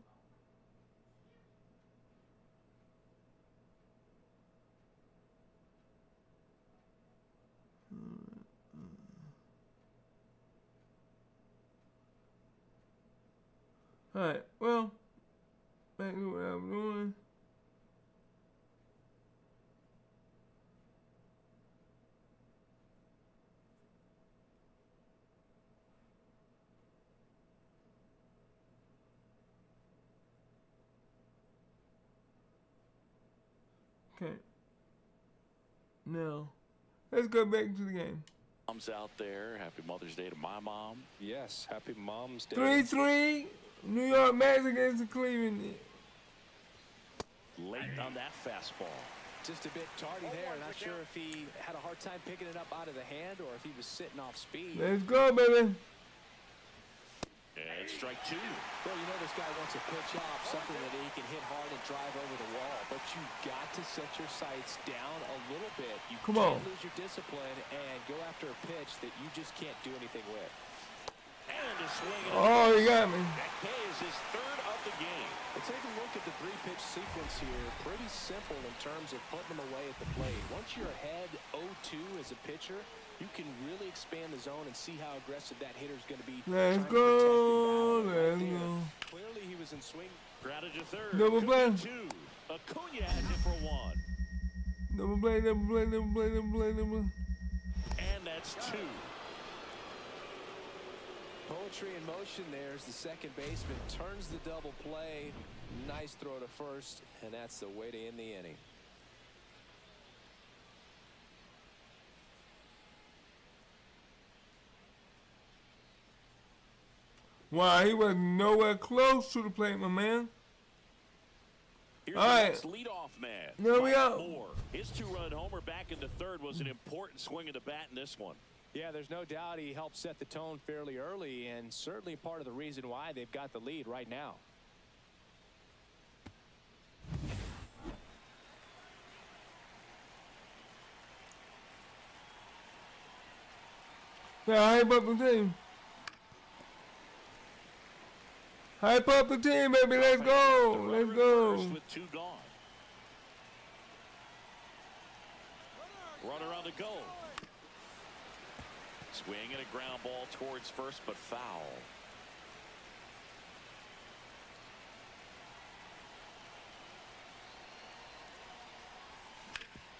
Alright, well, back to what I was doing. Okay. Now, let's go back to the game. Mom's out there. Happy Mother's Day to my mom. Yes, happy Mom's Day. 3-3, New York Mets against the Cleveland. Late on that fastball. Just a bit tardy there. Not sure if he had a hard time picking it up out of the hand or if he was sitting off speed. Let's go, baby. And strike two. Well, you know this guy wants a pitch off, something that he can hit hard and drive over the wall. But you got to set your sights down a little bit. You can't lose your discipline and go after a pitch that you just can't do anything with. And a swing. Oh, you got me. That K is his third of the game. Well, take a look at the three-pitch sequence here. Pretty simple in terms of putting them away at the plate. Once you're ahead 0-2 as a pitcher, you can really expand the zone and see how aggressive that hitter's going to be. Let's go. Let's go. Clearly, he was in swing. Grounded to third. Double play. Two. Acuna has it for one. Double play, double play, double play, double play, double play. And that's two. Poetry in motion there as the second baseman turns the double play. Nice throw to first, and that's the way to end the inning. Wow, he was nowhere close to the plate, my man. Here's all right, leadoff man. There we go. His two-run homer back into third was an important swing of the bat in this one. Yeah, there's no doubt he helped set the tone fairly early, and certainly part of the reason why they've got the lead right now. Yeah, hype up the team. Hype up the team, baby. Let's go. Let's go. With two gone. Runner on the go. Swing and a ground ball towards first, but foul.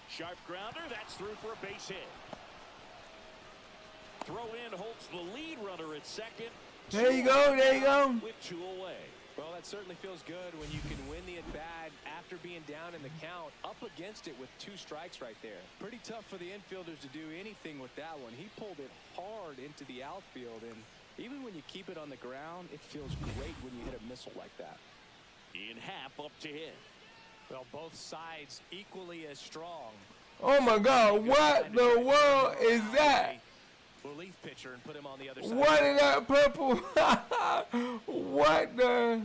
Sharp grounder. That's through for a base hit. Throw in holds the lead runner at second. There you go. There you go. With two away. Well, that certainly feels good when you can win the at-bat after being down in the count, up against it with two strikes right there. Pretty tough for the infielders to do anything with that one. He pulled it hard into the outfield, and even when you keep it on the ground, it feels great when you hit a missile like that. Ian Happ up to hit. Well, both sides equally as strong. Oh, my God. What the world is that? Relief pitcher and put him on the other side. What is that purple? What the?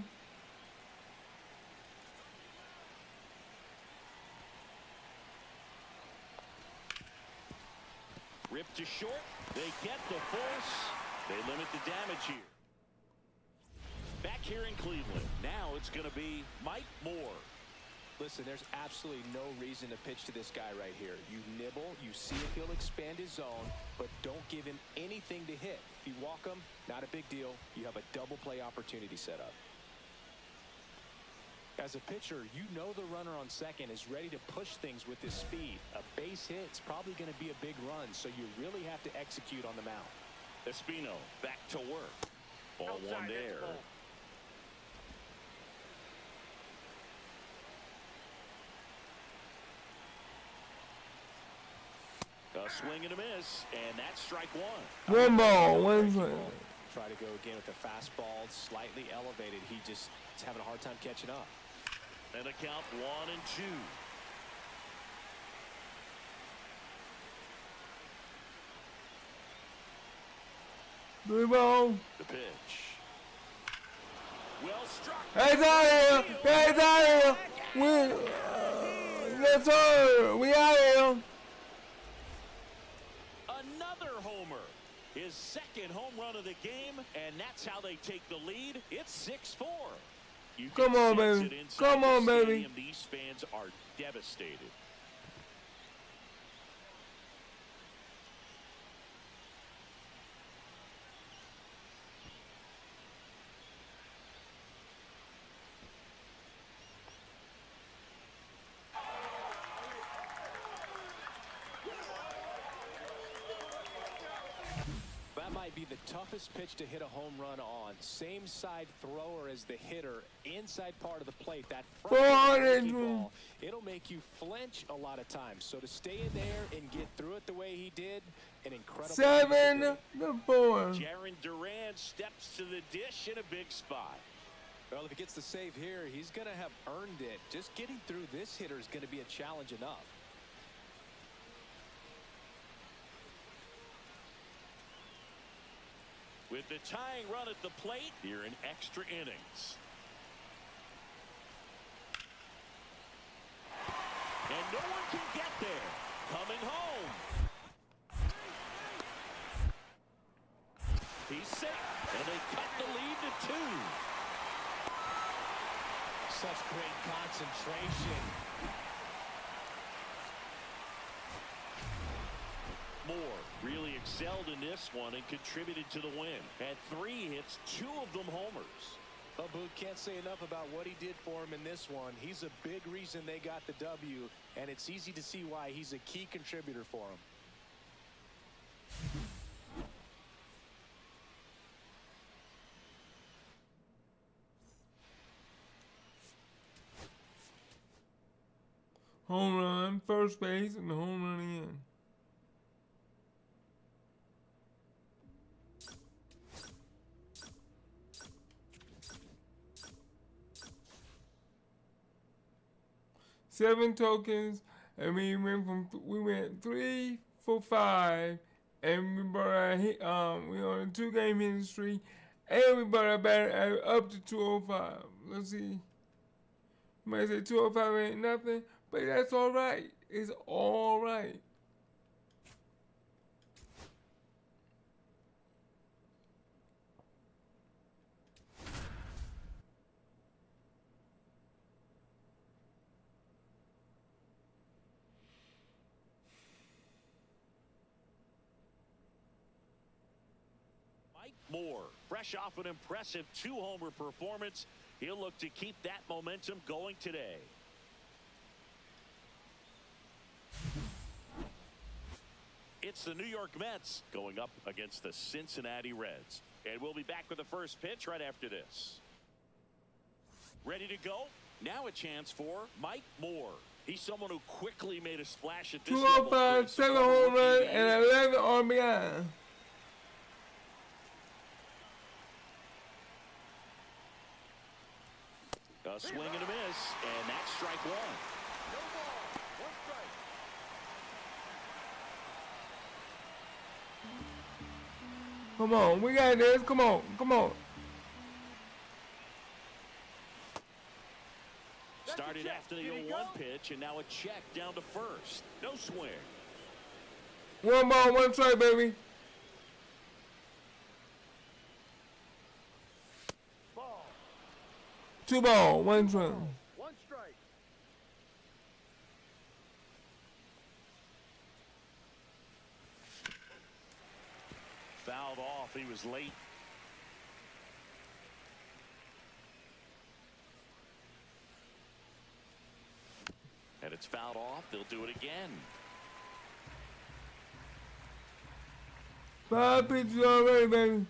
Ripped to short. They get the force. They limit the damage here. Back here in Cleveland. Now it's going to be Mike Moore. Listen, there's absolutely no reason to pitch to this guy right here. You nibble, you see if he'll expand his zone, but don't give him anything to hit. If you walk him, not a big deal. You have a double play opportunity set up. As a pitcher, you know the runner on second is ready to push things with his speed. A base hit's probably going to be a big run, so you really have to execute on the mound. Espino back to work. Ball one there. A swing and a miss, and that's strike one. One ball, one swing. Try to go again with the fastball, slightly elevated. He just is having a hard time catching up. And a count 1-2. 3 ball. The pitch. Well struck. It's out here. It's out here. Yes, sir. We out here. Another homer. His second home run of the game, and that's how they take the lead. It's 6-4. You can Come on, sense baby. it inside Come the on, baby. stadium. These fans are devastated. That might be the toughest pitch to hit a home run on. Same side thrower as the hitter, inside part of the plate. That front ball, it'll make you flinch a lot of times. So to stay in there and get through it the way he did, an incredible 7-4. Jaron Duran steps to the dish in a big spot. Well, if he gets the save here, he's going to have earned it. Just getting through this hitter is going to be a challenge enough. With the tying run at the plate here in extra innings. And no one can get there. Coming home. He's safe. And they cut the lead to 2. Such great concentration. Moore really excelled in this one and contributed to the win. Had 3 hits, 2 of them homers. Well, Boot, can't say enough about what he did for him in this one. He's a big reason they got the W, and it's easy to see why he's a key contributor for him. Home run, first base, and the home run again. Seven tokens, and we went 3 for 5, and we brought our we on a 2-game hitting streak, and we brought our batter up to 205. Let's see. You might say 205 ain't nothing, but that's all right. It's all right. Moore, fresh off an impressive 2-homer performance. He'll look to keep that momentum going today. It's the New York Mets going up against the Cincinnati Reds. And we'll be back with the first pitch right after this. Ready to go? Now a chance for Mike Moore. He's someone who quickly made a splash at this level. 205, 7 home run, and 11 RBI. A swing and a miss, and that's strike 1. No ball. 1 strike. Come on, we got this. Come on, come on. Started after the 0-1 pitch, and now a check down to first. No swing. 1 ball, 1 strike, baby. Ball. 2 ball, 1 strike. 1 strike. Fouled off. He was late. And it's fouled off. They'll do it again. 5 pitches already, baby.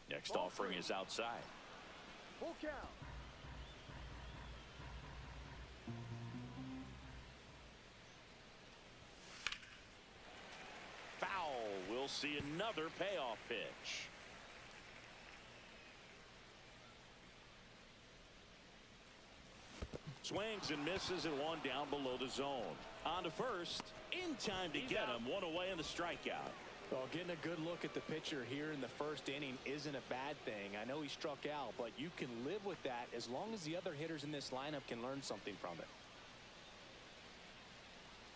Next offering is outside. Full count. Foul. We'll see another payoff pitch. Swings and misses, and 1 down below the zone. On to first. In time to get him. One away in the strikeout. Well, getting a good look at the pitcher here in the first inning isn't a bad thing. I know he struck out, but you can live with that as long as the other hitters in this lineup can learn something from it.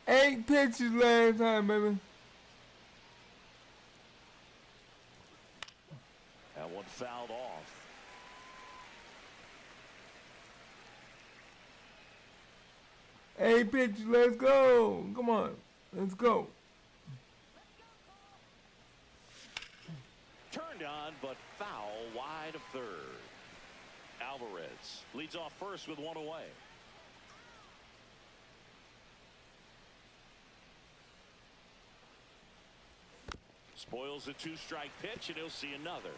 8 pitches last time, baby. That one fouled off. Eight pitches, let's go. Come on, let's go. Turned on, but foul wide of third. Alvarez leads off first with one away. Spoils a 2-strike pitch, and he'll see another.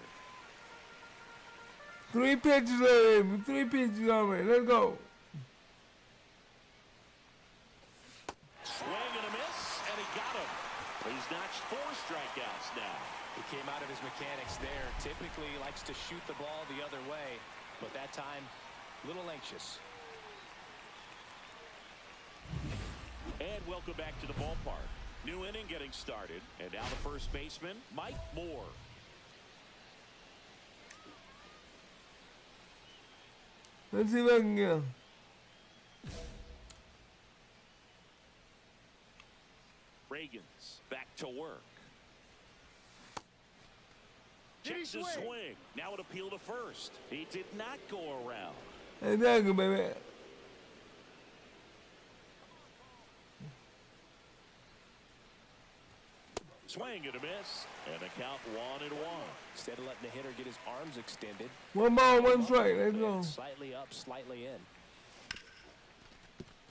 3 pitches already. 3 pitches already. Let's go. Swing and a miss, and he got him. He's notched 4 strikeouts now. He came out of his mechanics there. Typically he likes to shoot the ball the other way, but that time a little anxious. And welcome back to the ballpark. New inning getting started, and now the first baseman, Mike Moore. Let's see if I can get him. Reagan's back to work. Did he Checks his swing? swing. Now an appeal to first. He did not go around. Exactly, baby. Swing and a miss, and a count 1-1. Instead of letting the hitter get his arms extended. 1 ball, 1 strike. Let's go. Slightly up, slightly in.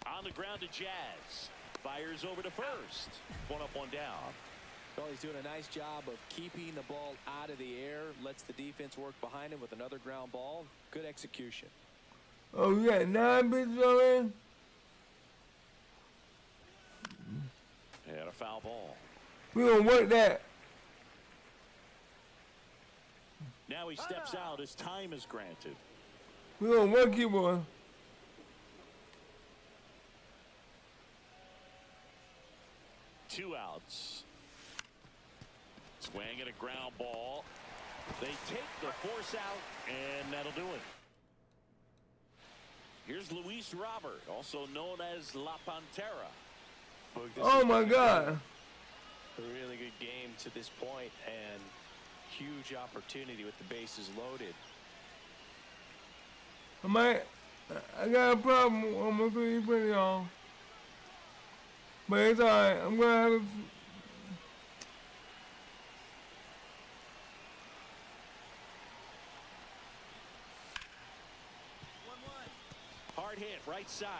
On the ground to Jazz. Fires over to first. 1 up, 1 down. Well, he's doing a nice job of keeping the ball out of the air. Lets the defense work behind him with another ground ball. Good execution. Oh, you got 9 pitches already? And a foul ball. We gonna work that. Now he steps out as time is granted. We gonna work you, boy. Two outs. Swing and a ground ball. They take the force out, and that'll do it. Here's Luis Robert, also known as La Pantera. Oh my God. A really good game to this point, and huge opportunity with the bases loaded. I got a problem on my 3D, y'all. But it's alright. I'm gonna have to. Hard hit, right side.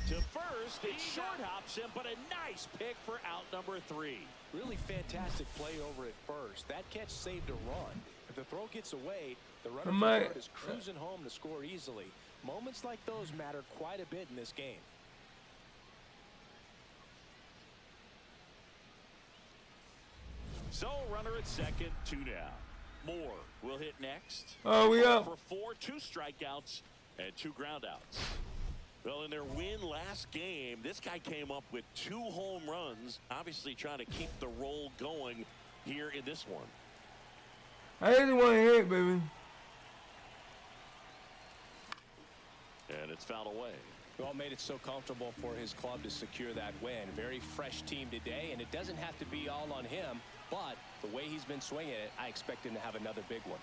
To first, it short hops him, but a nice pick for out number 3. Really fantastic play over at first. That catch saved a run. If the throw gets away, the runner from third is cruising home to score easily. Moments like those matter quite a bit in this game. So, runner at second, 2 down. Moore will hit next. Oh, we up. For 4, 2 strikeouts, and 2 groundouts. Well, in their win last game, this guy came up with 2 home runs, obviously trying to keep the roll going here in this one. I just want to hit, baby. And it's fouled away. Well, made it so comfortable for his club to secure that win. Very fresh team today, and it doesn't have to be all on him, but the way he's been swinging it, I expect him to have another big one.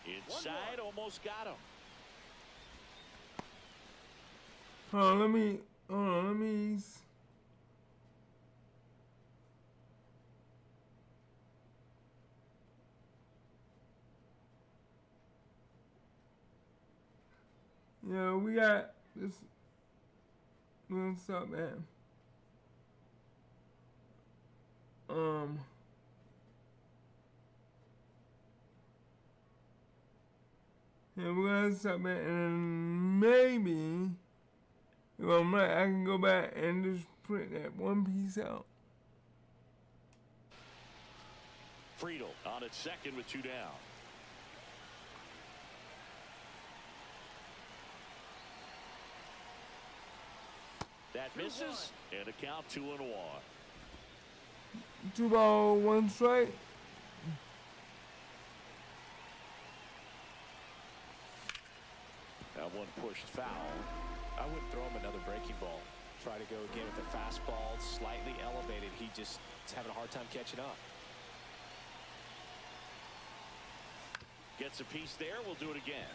Inside, almost got him. Hold on, let me. Yeah, we got this. What's up, man? Yeah, we got something, and maybe. If I'm right, I can go back and just print that one piece out. Friedel on at second with 2 down. That misses, and a count 2-1. 2 balls, 1 strike. That one pushed foul. I wouldn't throw him another breaking ball. Try to go again with the fastball, slightly elevated. He just is having a hard time catching up. Gets a piece there. We'll do it again.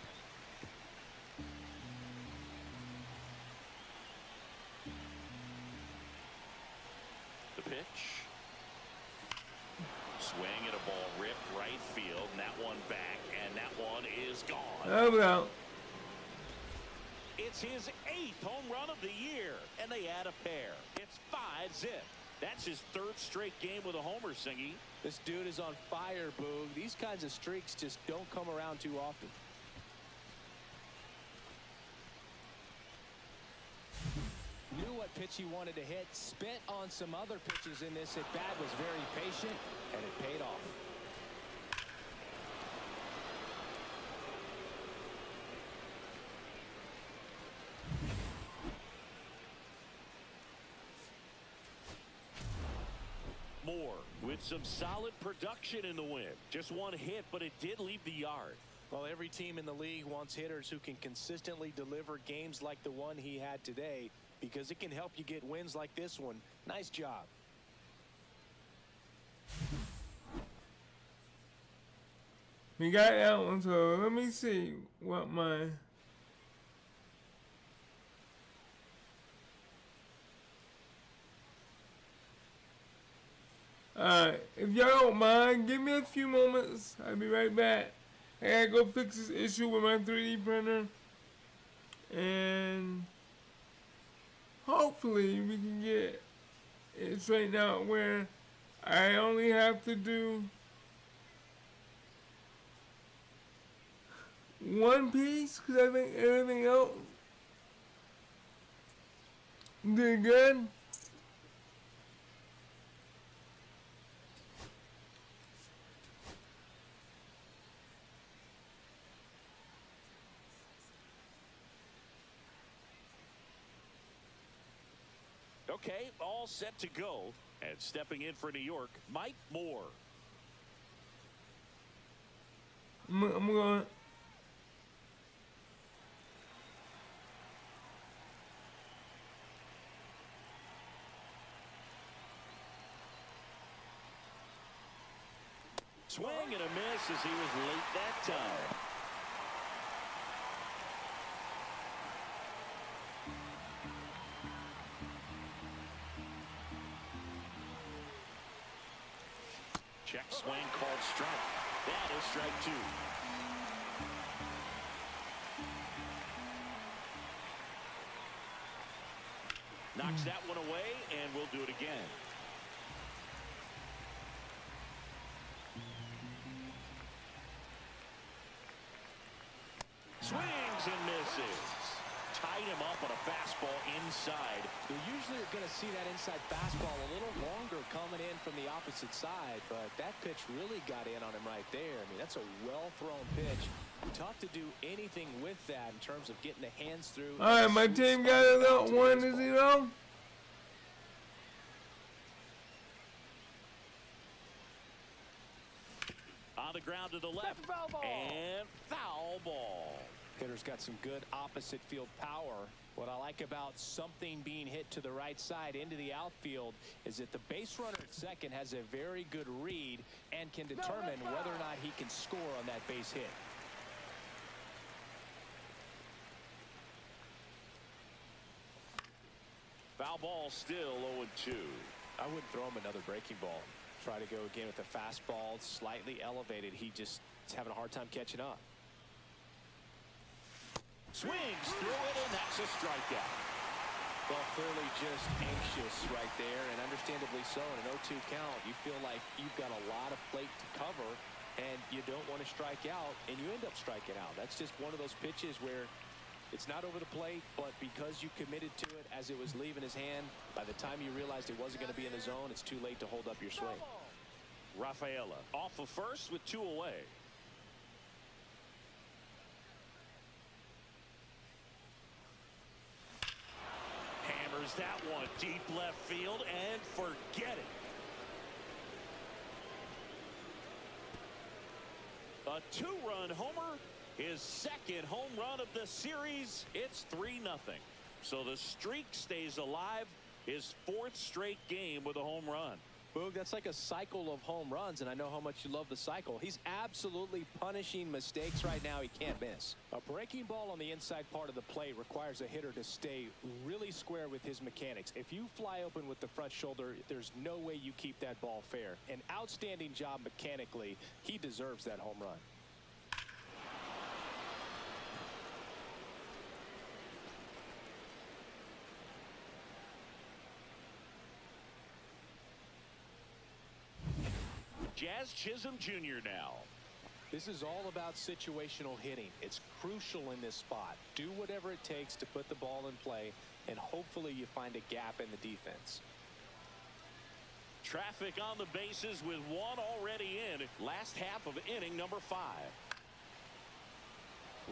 The pitch. Swing and a ball ripped right field, and that one back, and that one is gone. How about? It's his 8th home run of the year, and they add a pair. It's 5-zip. That's his 3rd straight game with a homer, Singy. This dude is on fire, Boog. These kinds of streaks just don't come around too often. Knew what pitch he wanted to hit, spent on some other pitches in this at bat, was very patient, and it paid off. Moore with some solid production in the win. Just one hit, but it did leave the yard. Well, every team in the league wants hitters who can consistently deliver games like the one he had today, because it can help you get wins like this one. Nice job. We got that one, so let me see what my if y'all don't mind, give me a few moments. I'll be right back. I gotta go fix this issue with my 3D printer, and hopefully we can get it straightened out where I only have to do one piece, because I think everything else did good. Okay, all set to go. And stepping in for New York, Mike Moore. I'm going. Swing and a miss as he was late that time. Check swing called strike. That is strike 2. Knocks that one away, and we'll do it again. Swings and misses. Tied him up on a fastball inside. You usually are going to see that inside fastball a little longer coming in from the opposite side, but that pitch really got in on him right there. I mean, that's a well-thrown pitch. Tough to do anything with that in terms of getting the hands through. All right, my team got it up 1-0. On the ground to the left, Foul ball. and foul ball. Hitter's got some good opposite field power. What I like about something being hit to the right side into the outfield is that the base runner at second has a very good read and can determine whether or not he can score on that base hit. Foul ball still 0-2. I wouldn't throw him another breaking ball. Try to go again with the fastball, slightly elevated. He just is having a hard time catching up. Swings through it, and that's a strikeout. Well, clearly just anxious right there, and understandably so. In an 0-2 count, you feel like you've got a lot of plate to cover, and you don't want to strike out, and you end up striking out. That's just one of those pitches where it's not over the plate, but because you committed to it as it was leaving his hand, by the time you realized it wasn't going to be in the zone, it's too late to hold up your swing. Rafaela off of first with 2 away. Hammers Fires that one deep left field and forget it. A two-run homer, his second home run of the series. It's 3-0. So the streak stays alive, his fourth straight game with a home run. Boog, that's like a cycle of home runs, and I know how much you love the cycle. He's absolutely punishing mistakes right now he can't miss. A breaking ball on the inside part of the plate requires a hitter to stay really square with his mechanics. If you fly open with the front shoulder, there's no way you keep that ball fair. An outstanding job mechanically. He deserves that home run. Jazz Chisholm Jr. now. This is all about situational hitting. It's crucial in this spot. Do whatever it takes to put the ball in play, and hopefully you find a gap in the defense. Traffic on the bases with one already in. Last half of inning number 5.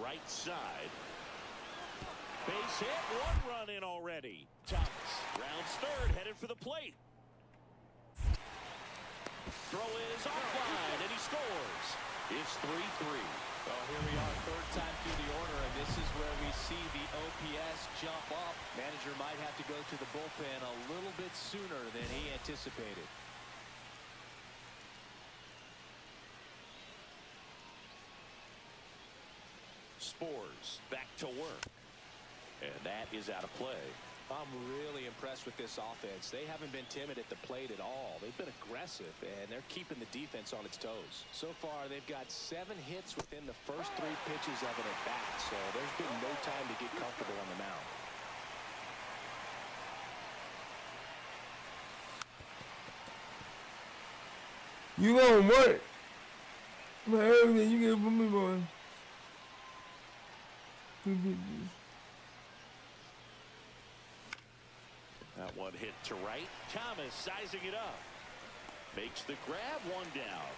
Right side. Base hit. One run in already. Thomas rounds third, headed for the plate. Throw is offline, and he scores. It's 3-3. Well, here we are, third time through the order, and this is where we see the OPS jump up. Manager might have to go to the bullpen a little bit sooner than he anticipated. Spores back to work. And that is out of play. I'm really impressed with this offense. They haven't been timid at the plate at all. They've been aggressive, and they're keeping the defense on its toes. So far, they've got 7 hits within the first 3 pitches of an at-bat, so there's been no time to get comfortable on the mound. You gonna work for everything you get from me, boy. That one hit to right. Thomas sizing it up. Makes the grab, one down.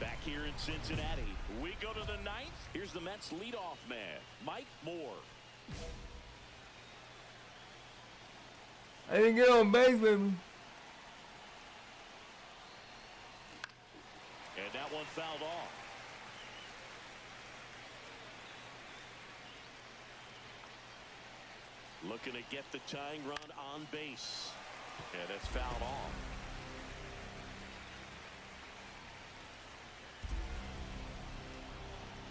Back here in Cincinnati, we go to the 9th. Here's the Mets leadoff man, Mike Moore. I didn't get on base, baby. And that one fouled off. Looking to get the tying run on base. And it's fouled off.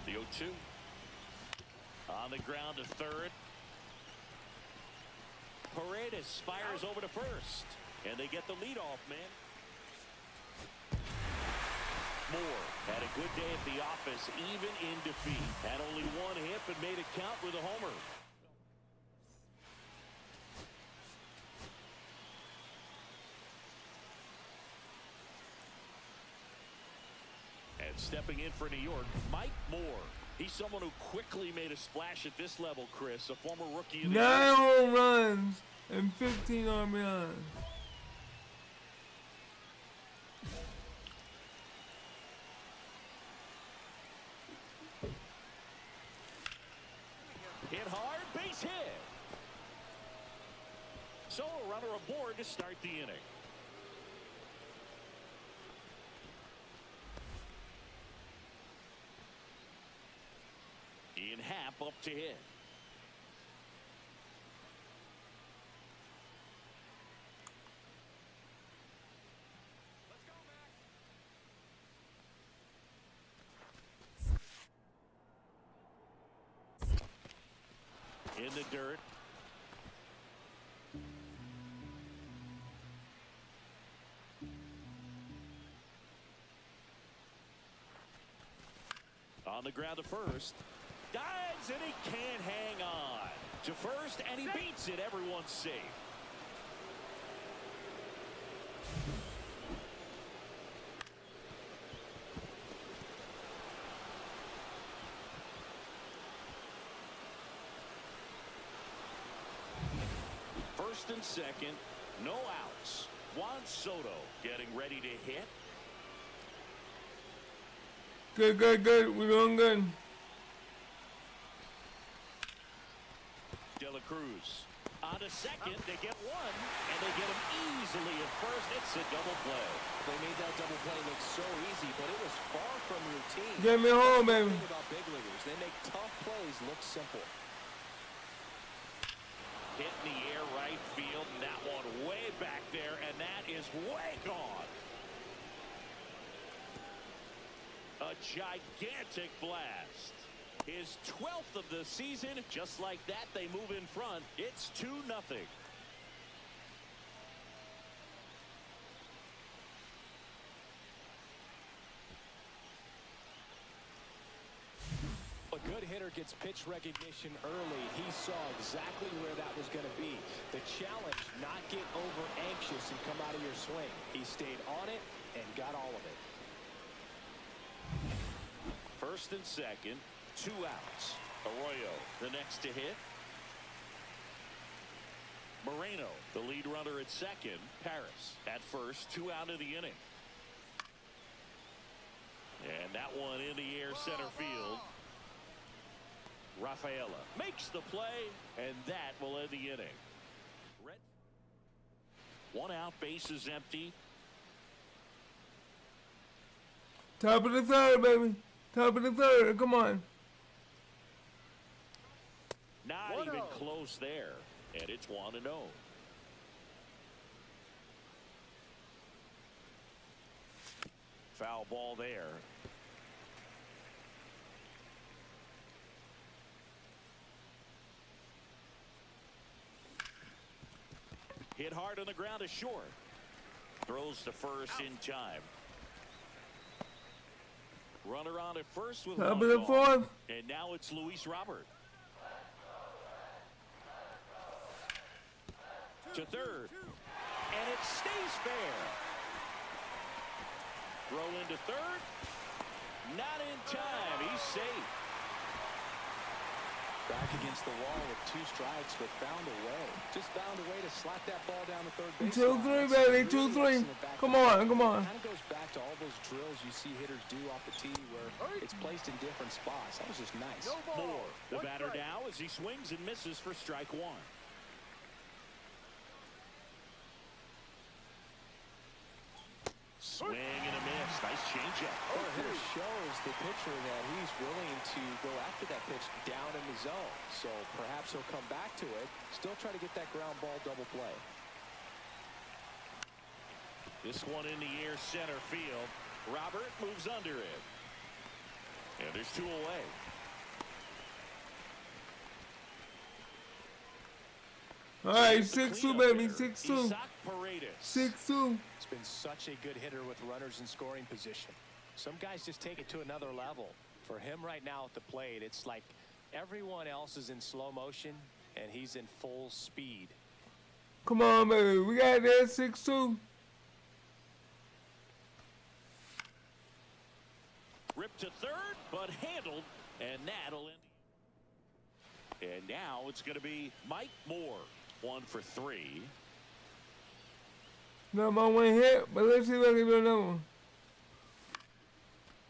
The 0-2. On the ground to third. Paredes fires over to first. And they get the leadoff man. Moore had a good day at the office, even in defeat. Had only one hit, but made it count with a homer. And stepping in for New York, Mike Moore. He's someone who quickly made a splash at this level, Chris. A former rookie of the 9 home runs and 15 RBIs. Hit hard, base hit. So a runner aboard to start the inning. Ian Happ up to hit. In the dirt. On the ground to first. Dives and he can't hang on. To first and he beats it. Everyone's safe. First and second, no outs. Juan Soto getting ready to hit. Good, good, good. We're doing good. De La Cruz On to second, they get one, and they get him easily at first. It's a double play. They made that double play look so easy, but it was far from routine. Get me home, That's the baby. thing about big leaguers. They make tough plays look simple. Hit in the air right field, and that one way back there, and that is way gone. A gigantic blast. His 12th of the season. Just like that, they move in front. It's 2-0. A good hitter gets pitch recognition early. He saw exactly where that was going to be. The challenge, not get over anxious and come out of your swing. He stayed on it and got all of it. First and second, 2 outs. Arroyo, the next to hit. Moreno, the lead runner at second. Paris at first, 2 out of the inning. And that one in the air center field. Rafaela makes the play, and that will end the inning. 1 out, bases empty. Top of the third, baby. Top of the third. Come on. Not even close there, and it's 1-0. Foul ball there. Hit hard on the ground to short. Throws to first in time. Runner on at first with Top one of the gone. fourth. And now it's Luis Robert. To third. And it stays fair. Throw into third. Not in time. He's safe. Back against the wall with 2 strikes, but found a way. Just found a way to slap that ball down the third base. 2-3, baby. 2-3. Come on, come on. It kind of goes back to all those drills you see hitters do off the tee where it's placed in different spots. That was just nice. Moore, the batter now as he swings and misses for strike 1. Swing and a miss. Nice changeup. Well, the hitter shows the pitcher that he's willing to go after that pitch down in the zone. So perhaps he'll come back to it. Still try to get that ground ball double play. This one in the air center field. Robert moves under it. And there's 2 away. All right, 6-2, baby. 6-2. 6-2. He's been such a good hitter with runners in scoring position. Some guys just take it to another level. For him right now at the plate, it's like everyone else is in slow motion and he's in full speed. Come on, baby. We got that 6-2. Ripped to third, but handled, and that'll end. And now it's going to be Mike Moore. 1 for 3. No, my one hit, but let's see if I can do another one.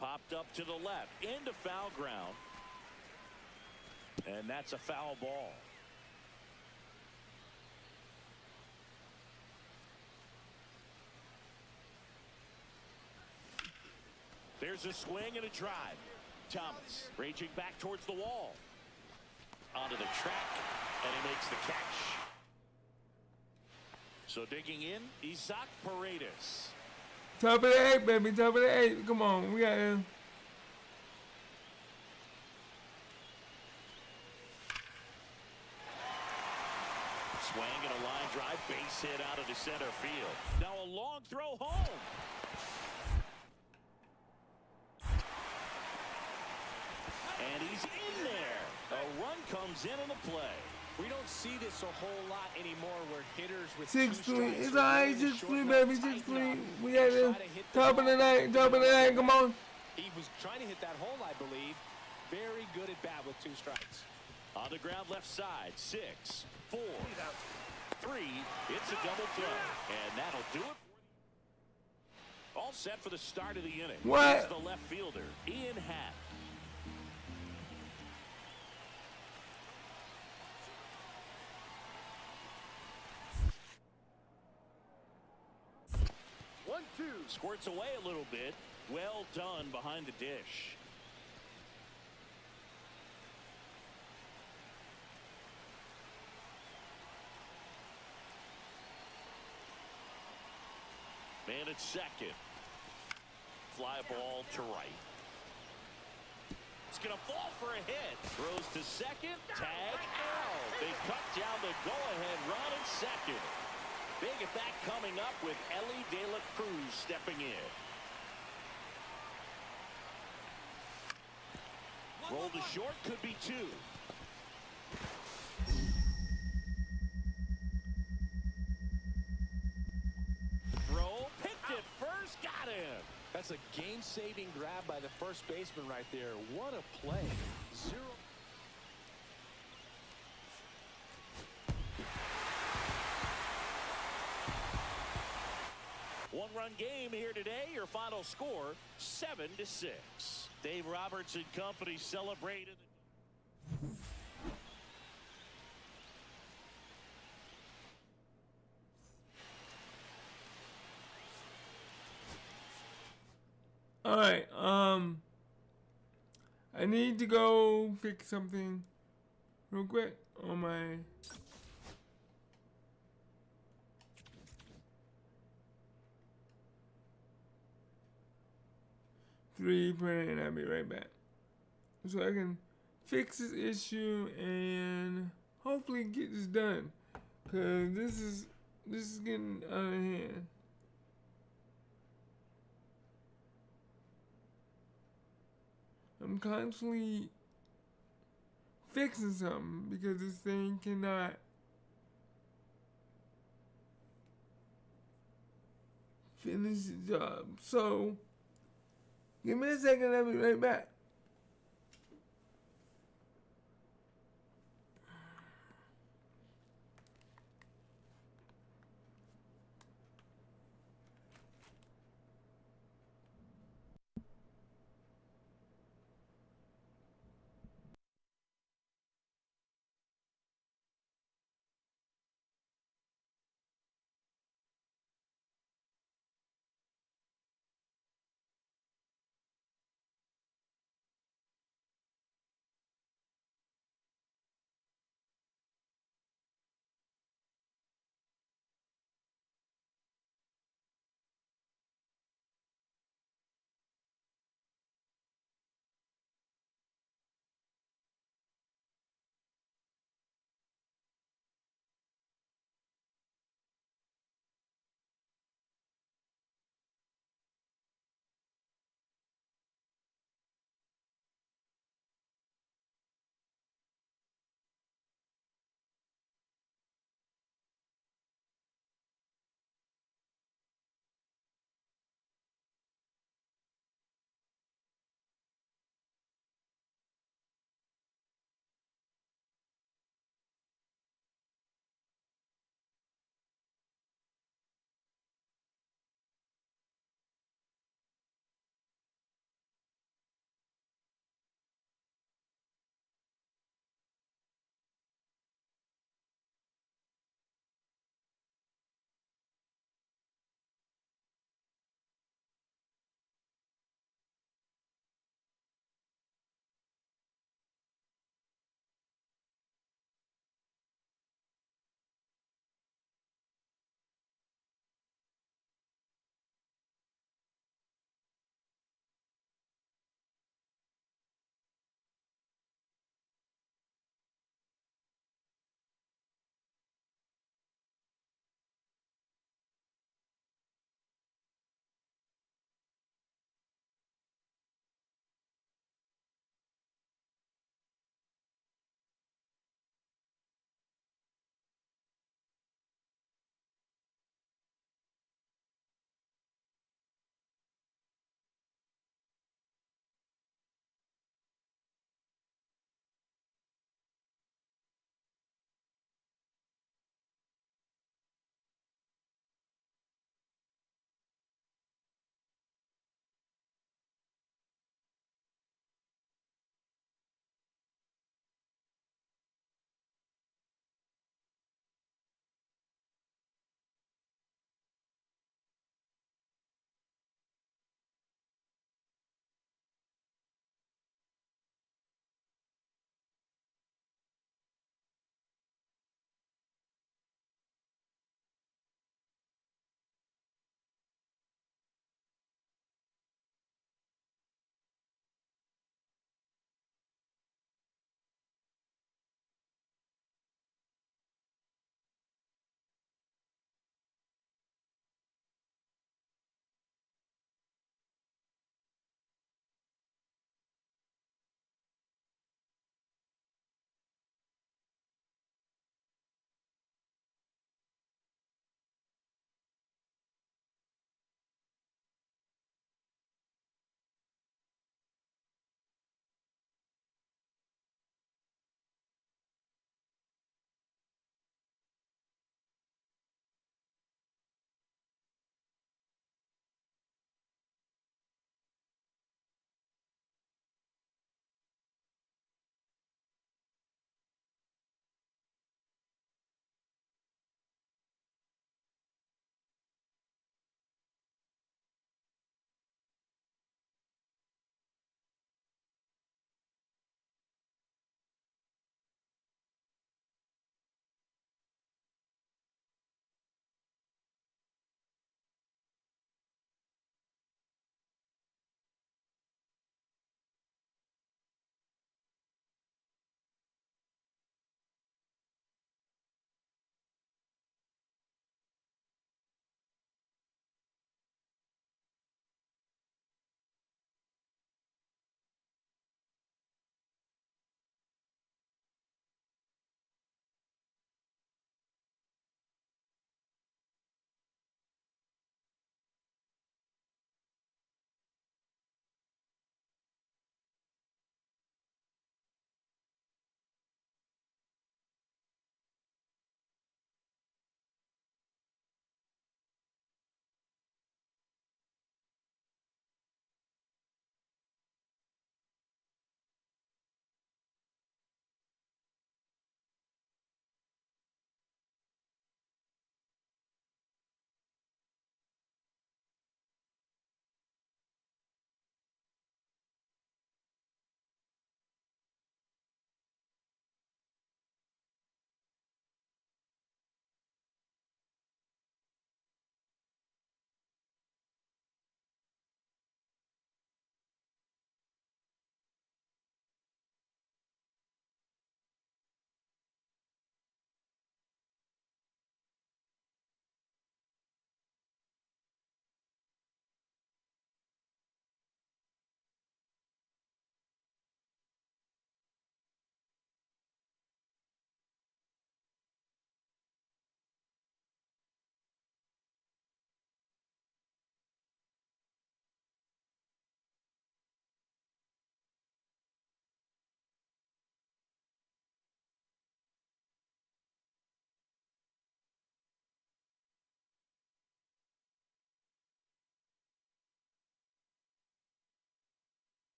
Popped up to the left, into foul ground. And that's a foul ball. There's a swing and a drive. Thomas raging back towards the wall. Onto the track, and he makes the catch. So digging in, Isaac Paredes. Top of the 8, baby. Top of the 8. Come on, we got him. Swing and a line drive, base hit out of the center field. Now a long throw home. And he's in there. A run comes in on the play. We don't see this a whole lot anymore where hitters with 6-3. It's all right. 6-3, baby. 6-3. We got him. Top of the 9. Top of the 9. Come on. He was trying to hit that hole, I believe. Very good at bat with 2 strikes. On the ground left side. 6, 4, 3. It's a double play. And that'll do it. All set for the start of the inning. What? Here's the left fielder, Ian Happ. squirts away a little bit. Well done behind the dish. Man at second. Fly ball to right. It's going to fall for a hit. Throws to second. Tag out. They cut down the go-ahead run at second. Big at that coming up with Ellie De La Cruz stepping in. Roll to short, could be two. Throw, picked it first, got him. That's a game-saving grab by the first baseman right there. What a play. 0. One-run game here today. Your final score, 7-6. Dave Roberts and company celebrated. Alright, I need to go fix something real quick on my three printer, and I'll be right back. So I can fix this issue and hopefully get this done. Cause this is getting out of hand. I'm constantly fixing something because this thing cannot finish the job. So, give me a second, I'll be right back.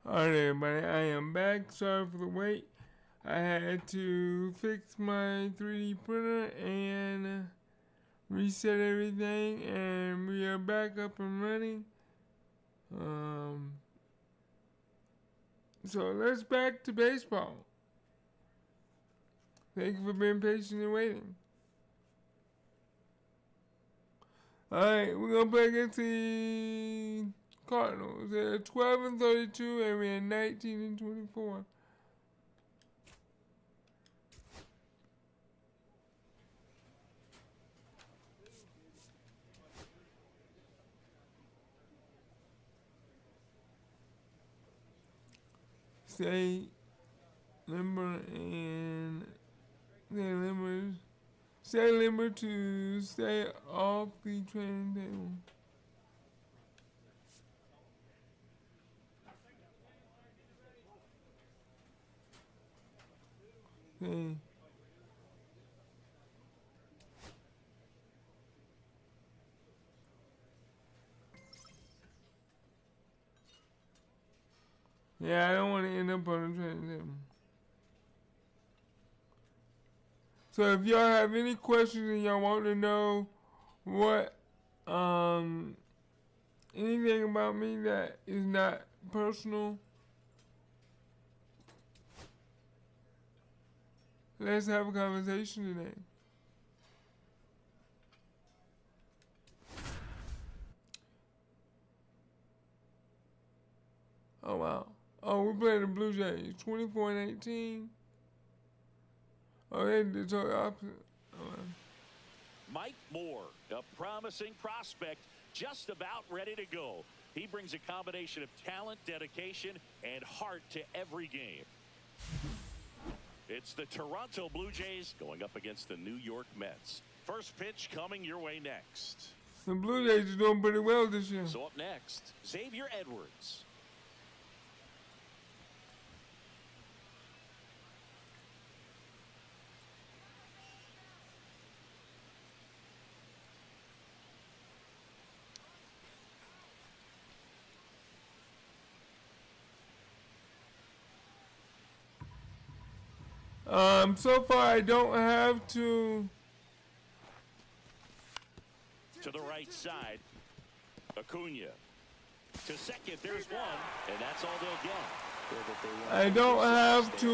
Alright, everybody, I am back. Sorry for the wait. I had to fix my 3D printer and reset everything, and we are back up and running. So let's back to baseball. Thank you for being patient and waiting. Alright, we're gonna play against the Cardinals. They're 12-32, and we're 19-24. stay limber and stay limber to stay off the training table. Okay. Yeah, I don't want to end up on the training table. So if y'all have any questions and y'all want to know what anything about me that is not personal, let's have a conversation today. Oh wow. Oh, we played the Blue Jays 24-18. Oh, they did the total opposite. Oh, wow. Mike Moore, a promising prospect, just about ready to go. He brings a combination of talent, dedication, and heart to every game. It's the Toronto Blue Jays going up against the New York Mets. First pitch coming your way next. The Blue Jays are doing pretty well this year. So up next, Xavier Edwards. So far I don't have to the right side. Acuna. To second, there's one, and that's all they'll get. I don't have to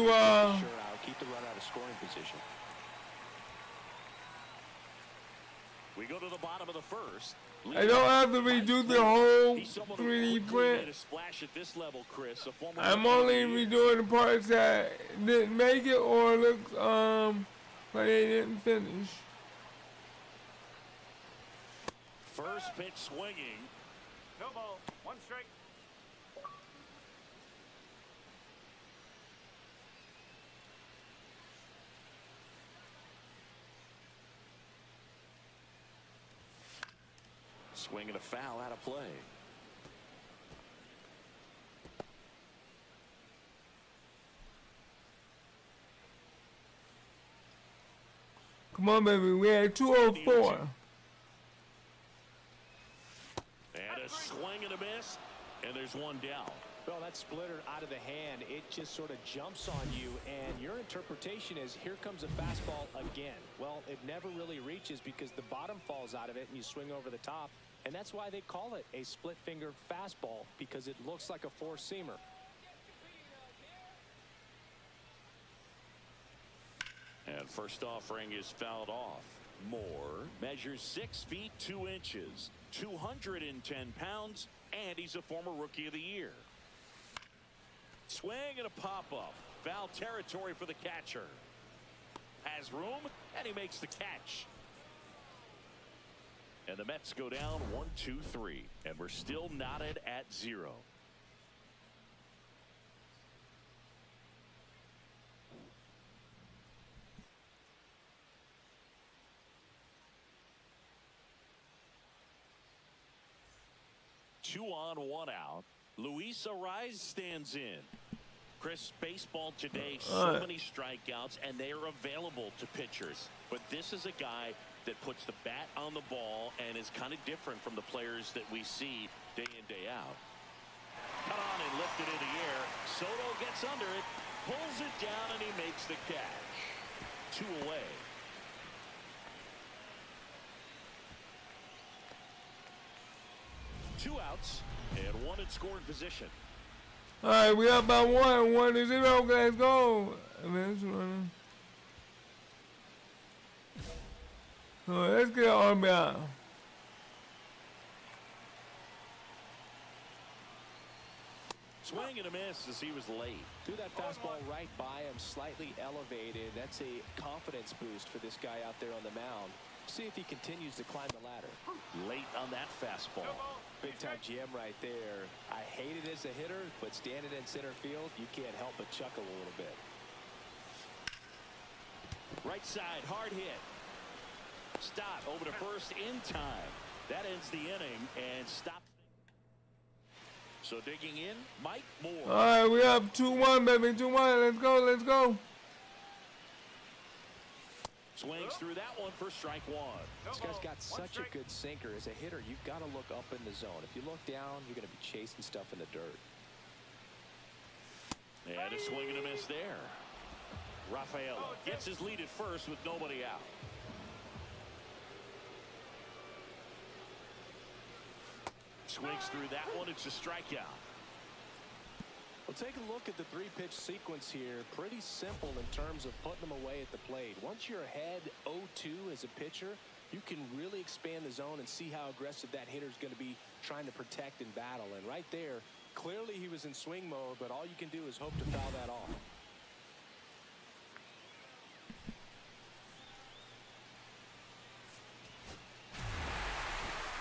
keep the run out of scoring position. We go to the bottom of the first. I don't have to redo the whole 3D print. I'm only redoing the parts that didn't make it or looks like they didn't finish. First pitch swinging. No ball. One strike. Swinging a foul out of play. Come on, baby. We had 204. And a swing and a miss. And there's one down. Well, that splitter out of the hand, it just sort of jumps on you, and your interpretation is here comes a fastball again. Well, it never really reaches because the bottom falls out of it and you swing over the top, and that's why they call it a split finger fastball, because it looks like a four-seamer. And first offering is fouled off. Moore measures 6 feet 2 inches, 210 pounds, and he's a former Rookie of the Year. Swing and a pop-up. Foul territory for the catcher. Has room, and he makes the catch. And the Mets go down 1-2-3, and we're still knotted at 0. Two on, one out. Luis Ariz stands in. Chris, baseball today, so many strikeouts, and they are available to pitchers. But this is a guy that puts the bat on the ball and is kind of different from the players that we see day in, day out. Cut on and lifted in the air. Soto gets under it, pulls it down, and he makes the catch. 2 away. Two outs and one in scoring position. All right, we up by 1-0. Let's go. So let's get on RBI. Swing and a miss as he was late. Threw that fastball right by him, slightly elevated. That's a confidence boost for this guy out there on the mound. See if he continues to climb the ladder. Late on that fastball. No ball. Big-time GM right there. I hate it as a hitter, but standing in center field, you can't help but chuckle a little bit. Right side, hard hit. Stop over to first in time. That ends the inning and stops. So digging in, Mike Moore. All right, we up 2-1, baby. 2-1. Let's go. Let's go. Swings through that one for strike one. This guy's got such a good sinker. As a hitter, you've got to look up in the zone. If you look down, you're going to be chasing stuff in the dirt. And a swing and a miss there. Rafaela gets his lead at first with nobody out. Swings through that one. It's a strikeout. Well, take a look at the three-pitch sequence here. Pretty simple in terms of putting them away at the plate. Once you're ahead 0-2 as a pitcher, you can really expand the zone and see how aggressive that hitter is going to be trying to protect and battle. And right there, clearly he was in swing mode, but all you can do is hope to foul that off.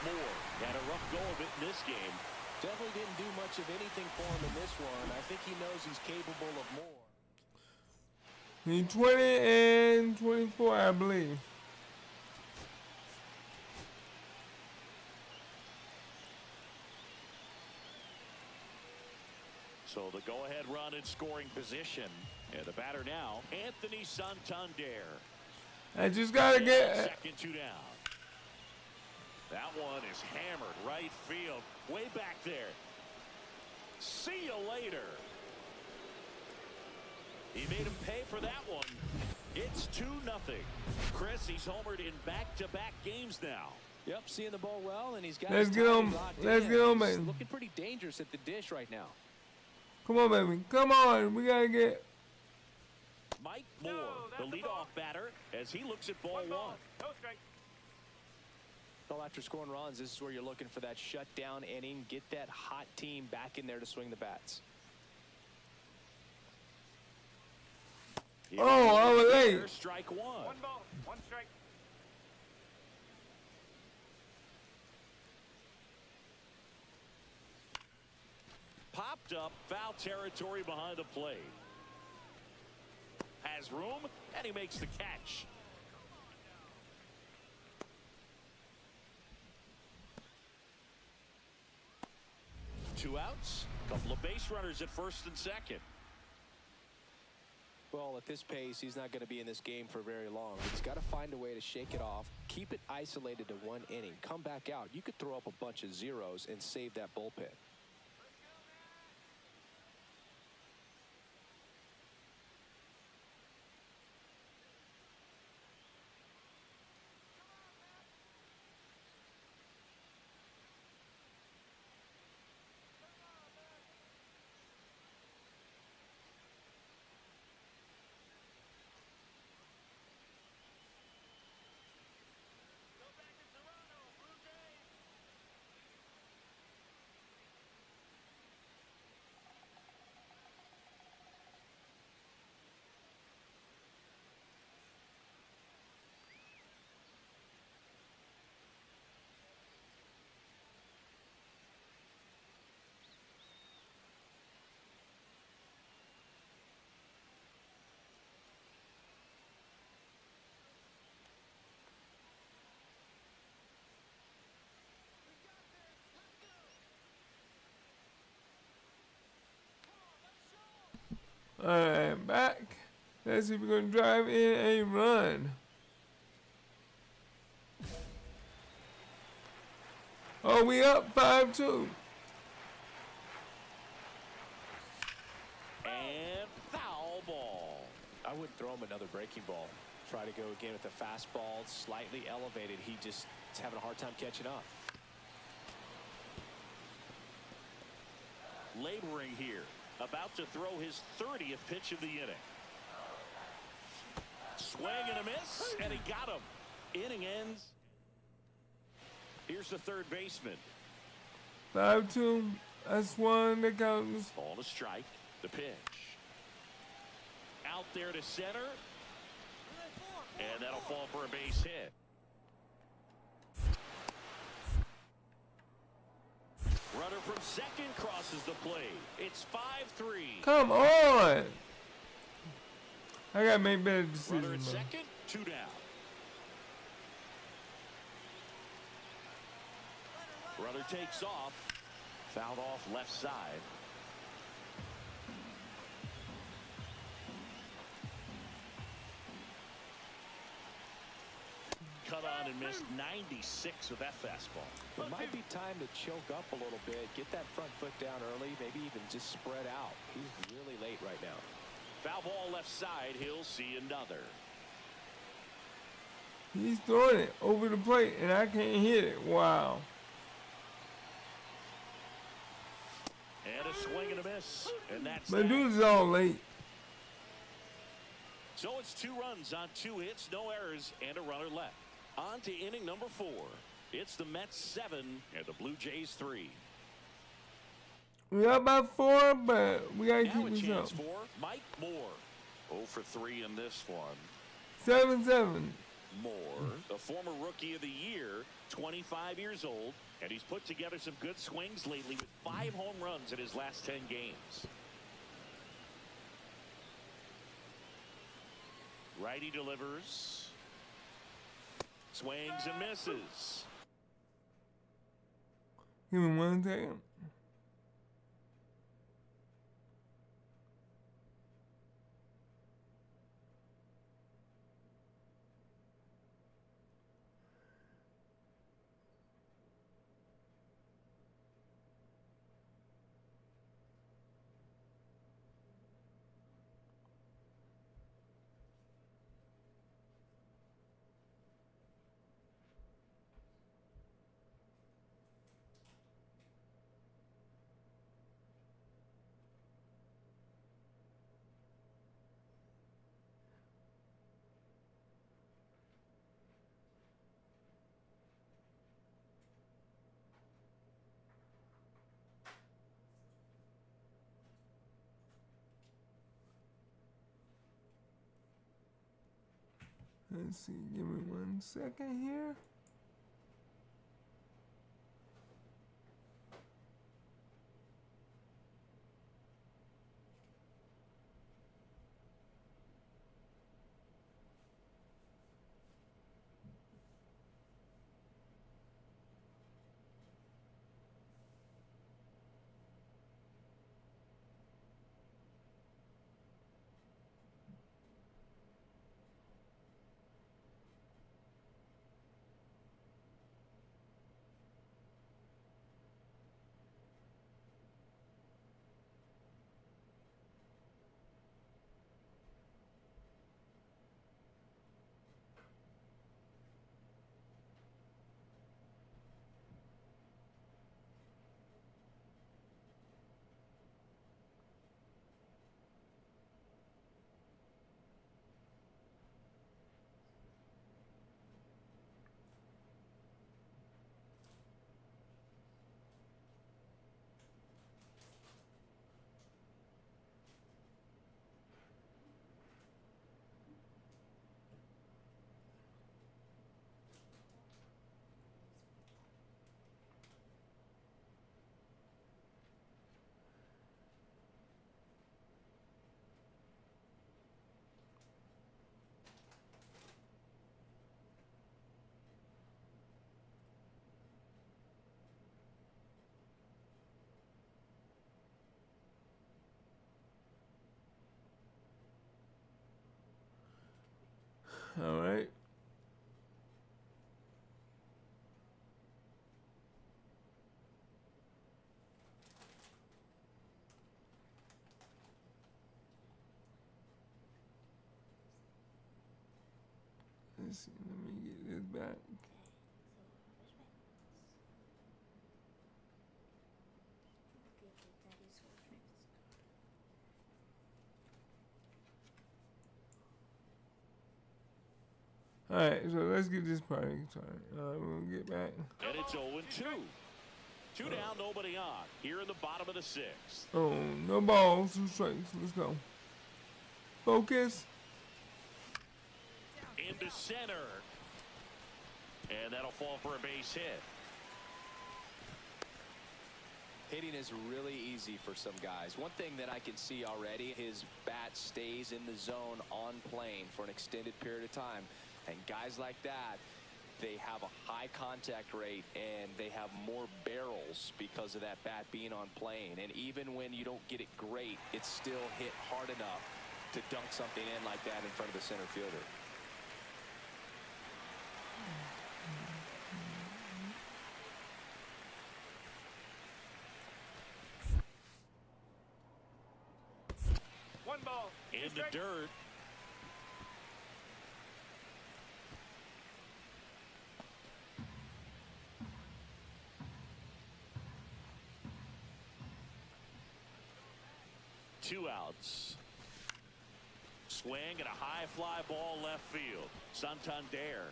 Moore had a rough go of it in this game. Definitely didn't do much of anything for him in this one. I think he knows he's capable of more. He's 20 and 24, I believe. So the go-ahead run in scoring position. And the batter now, Anthony Santander. I just got to get... Second two down. That one is hammered right field. Way back there. See you later. He made him pay for that one. It's 2-0. Chris, he's homered in back-to-back games now. Yep, seeing the ball well, and he's got Let's get on. Let's get on, man. Looking pretty dangerous at the dish right now. Come on, baby. Come on. We got to get... Mike Moore, the leadoff batter, as he looks at ball one. No strike. Well, after scoring runs, this is where you're looking for that shutdown inning. Get that hot team back in there to swing the bats. Oh, I was late. Strike one. One ball, one strike. Popped up, foul territory behind the plate. Has room, and he makes the catch. Two outs, couple of base runners at first and second. Well, at this pace, he's not going to be in this game for very long. He's got to find a way to shake it off, keep it isolated to one inning, come back out. You could throw up a bunch of zeros and save that bullpen. All right, back. Let's see if we're going to drive in a run. Oh, we up 5-2. And foul ball. I wouldn't throw him another breaking ball. Try to go again with the fastball, slightly elevated. He just is having a hard time catching up. Laboring here. About to throw his 30th pitch of the inning. Swing and a miss, and he got him. Inning ends. Here's the third baseman. 5-2. That's one that counts. Ball to strike. The pitch. Out there to center. And that'll fall for a base hit. Runner from second crosses the plate. It's 5-3. Come on. I gotta make better Runner decisions, at man. second, 2 down. Runner takes off. Fouled off left side. Cut on and missed 96 with that fastball. It might be time to choke up a little bit, get that front foot down early, maybe even just spread out. He's really late right now. Foul ball left side. He'll see another. He's throwing it over the plate, and I can't hit it. Wow. And a swing and a miss. And that's But that. dude is all late. So it's 2 runs on 2 hits, no errors, and a runner left. On to inning number 4. It's the Mets 7 and the Blue Jays 3. We up by 4, but we gotta Now keep a this chance up. for Mike Moore. 0 for 3 in this one. 7-7. Moore, the former Rookie of the Year, 25 years old, and he's put together some good swings lately with 5 home runs in his last 10 games. Righty delivers. Swings and misses. Give me 1 second. Let's see, give me 1 second here. All right. Let's see, let me get this back. All right, so let's get this party started. We're gonna get back. And it's 0-2. 2 down, nobody on. Here in the bottom of the 6th. Oh, no balls, 2 strikes. Let's go. Focus. Into center. And that'll fall for a base hit. Hitting is really easy for some guys. One thing that I can see already, his bat stays in the zone on plane for an extended period of time. And guys like that, they have a high contact rate and they have more barrels because of that bat being on plane. And even when you don't get it great, it's still hit hard enough to dunk something in like that in front of the center fielder. One ball. In the dirt. Two outs. Swing and a high fly ball left field. Santander.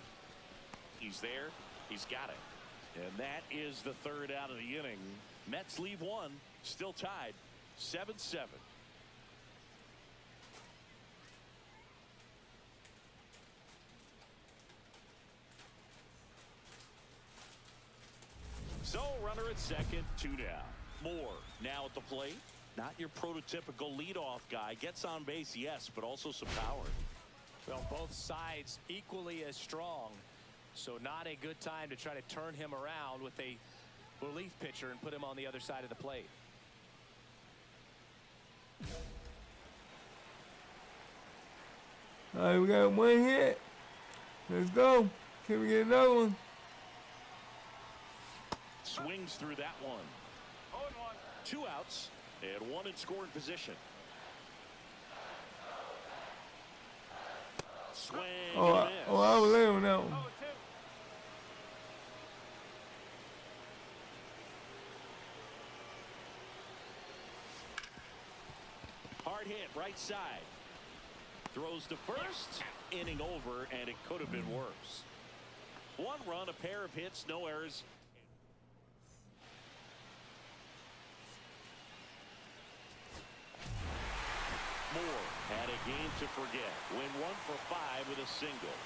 He's there. He's got it. And that is the third out of the inning. Mets leave one. Still tied. 7-7. So runner at second, 2 down. Moore now at the plate. Not your prototypical leadoff guy. Gets on base, yes, but also some power. Well, both sides equally as strong. So not a good time to try to turn him around with a relief pitcher and put him on the other side of the plate. All right, we got one hit. Let's go. Can we get another one? Swings through that one. 0-1. 2 outs and 1 in scoring position. Swing. Oh, and a miss. I was late on that one. 0-2. Hard hit right side. Throws to first. Inning over, and it could have been worse. 1 run, a pair of hits, no errors. Moore had a game to forget. Win 1 for 5 with a single.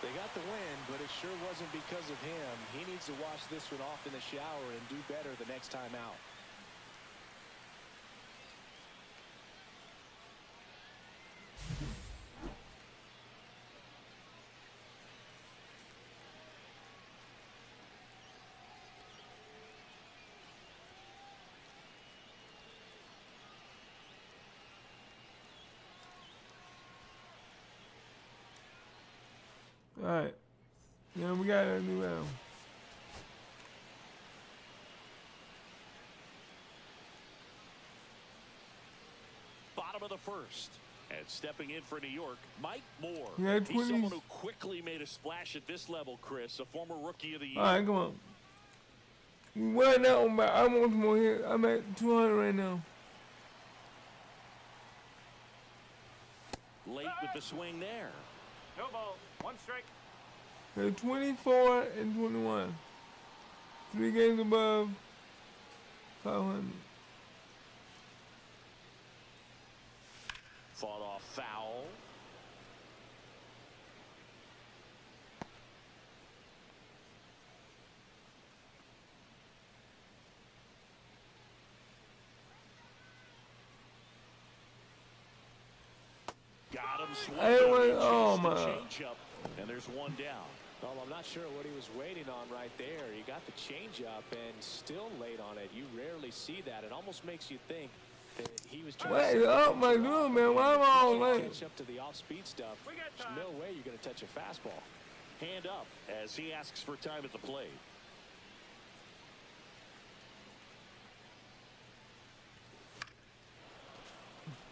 They got the win, but it sure wasn't because of him. He needs to wash this one off in the shower and do better the next time out. All right. Now we got a new round. Bottom of the first. And stepping in for New York, Mike Moore. Yeah, He's someone who quickly made a splash at this level, Chris, a former Rookie of the Year. All right, come on. We won that one, but I want more here. I'm at 200 right now. Late with the swing there. No ball. 1 strike. They're 24 and 21. 3 games above 500. Fought off foul. Got him swinging. Oh, my. Change-up, and there's 1 down. Well, I'm not sure what he was waiting on right there. He got the changeup and still late on it. You rarely see that. It almost makes you think that he was trying Wait, to oh my God, man, why am I all late? catch up to the off-speed stuff. We got There's time. no way you're going to touch a fastball. Hand up as he asks for time at the plate.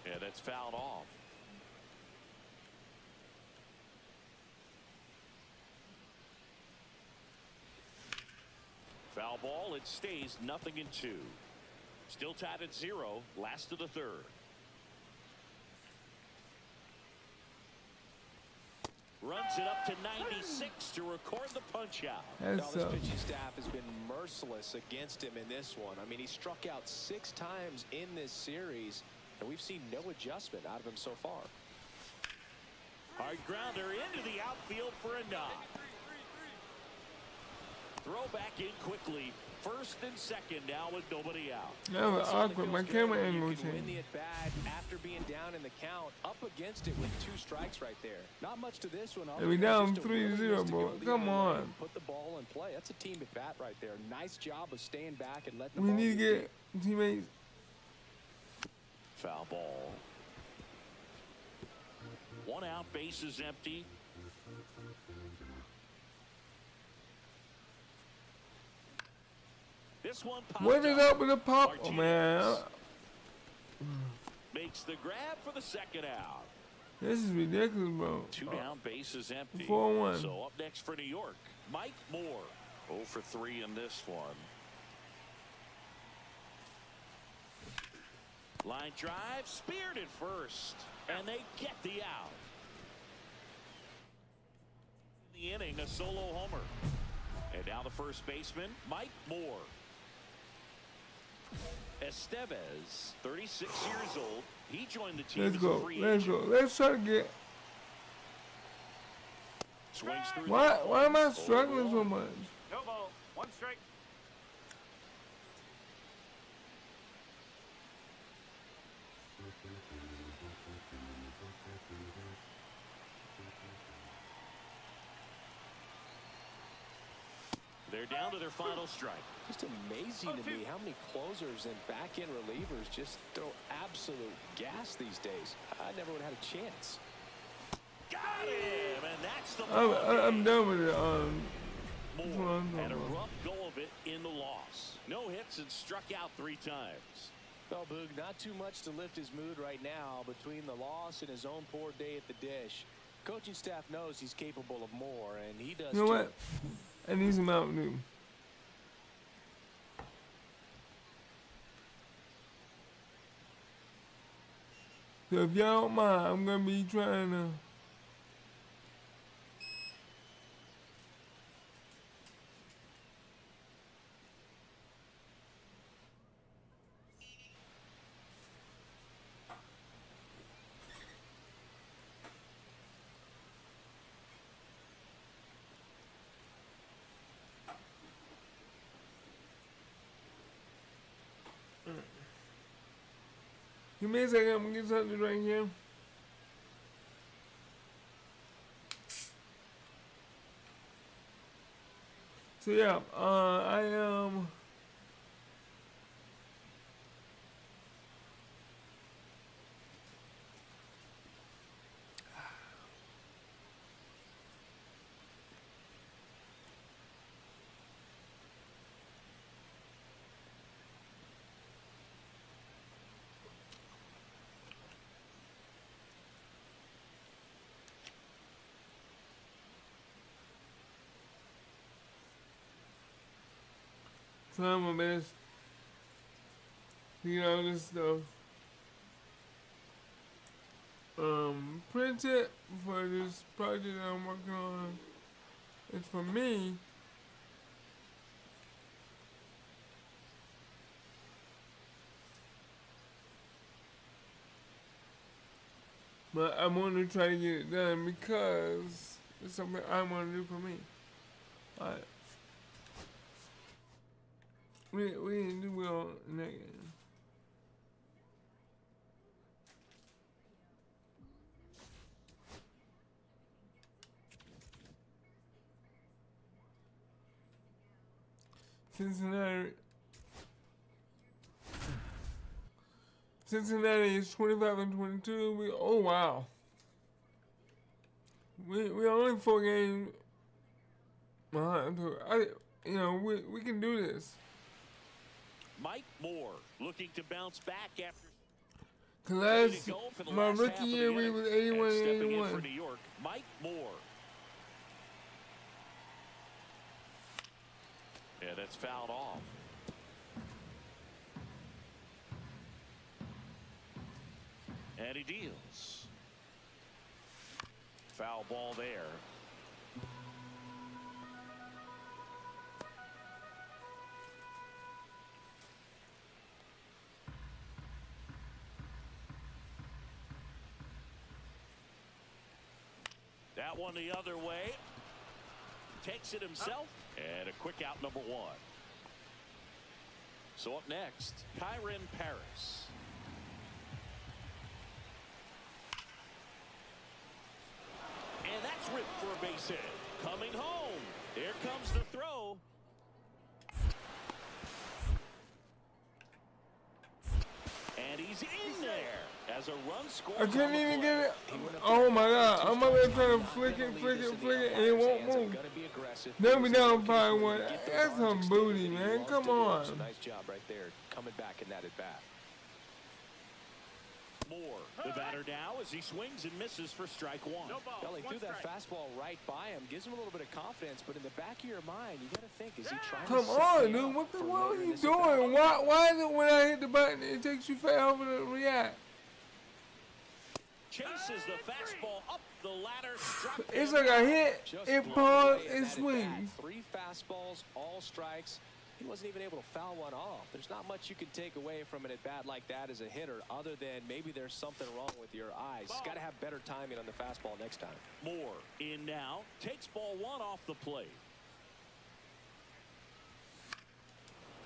Yeah, that's fouled off. Foul ball. It stays 0-2. Still tied at 0. Last of the third. Runs it up to 96 to record the punch out. Now, this pitching staff has been merciless against him in this one. I mean, he struck out 6 times in this series, and we've seen no adjustment out of him so far. Hard grounder into the outfield for a knock. Throw back in quickly. First and second now with nobody out. That was awkward. My camera angle You can win changed. the at-bat after being down in the count, up against it with 2 strikes right there. Not much to this one. And we down 3-0, bro. Come on. Put the ball in play. That's a team at-bat right there. Nice job of staying back and letting the We ball need to lead. get teammates. Foul ball. 1 out, bases empty. This one popped What is up with the pop? Oh, Martinez man. makes the grab for the second out. This is ridiculous, bro. 2 down, bases empty. 4-1. So up next for New York, Mike Moore. 0 for 3 in this one. Line drive, speared at first, and they get the out. In the inning, a solo homer. And now the first baseman, Mike Moore. Estevez, 36 years old. He joined the team Let's as go. a free Let's agent. go. Let's try to get. Swings through Why am I struggling so much? No ball. 1 strike. They're down to their final strike. Just amazing to me how many closers and back-end relievers just throw absolute gas these days. I never would have had a chance. Got him, and that's the ball I'm game. done with it. Moore I'm had a done. rough go of it in the loss. No hits and struck out 3 times. Well, Boog, not too much to lift his mood right now between the loss and his own poor day at the dish. Coaching staff knows he's capable of more, and he does You know too. what? I need some Mountain Dew. So if y'all don't mind, I'm gonna be trying to. Give me a second, I'm gonna get something right here. So yeah, I am. Trying my best to get all this stuff printed for this project that I'm working on. It's for me. But I want to try to get it done because it's something I want to do for me. Alright. We didn't do well in that game. Cincinnati is 25-22. Oh wow. We only 4 games behind. We can do this. Mike Moore looking to bounce back after. Cause my rookie year we was 81 and stepping in 81. for New York, Mike Moore. Yeah, that's fouled off. And he deals. Foul ball there. That one the other way. Takes it himself. And a quick out, number 1. So up next, Kyron Paris. And that's ripped for a base hit. Coming home. Here comes the throw. And he's in there as a run scores. I couldn't even get it. Oh my God. I'm up there trying to flick it, and it won't move. They'll be down 5-1. That's some booty, man. Come on. Nice job right there, coming back in that at bat. Moore, the batter now, as he swings and misses for strike one. No ball. Well, he threw that fastball right by him, gives him a little bit of confidence, but in the back of your mind, you got to think, is he trying Come to set on, me dude. up What the for hell are later in you this doing? at-bat? Why is it when I hit the button, it takes you forever to react? Chases the fastball up the ladder. Struck It's him. like a hit, Just it blown paused, away in it that at-bat. swings. 3 fastballs, all strikes. He wasn't even able to foul one off. There's not much you can take away from an at-bat like that as a hitter, other than maybe there's something wrong with your eyes. Got to have better timing on the fastball next time. Moore in now. Takes ball 1 off the plate.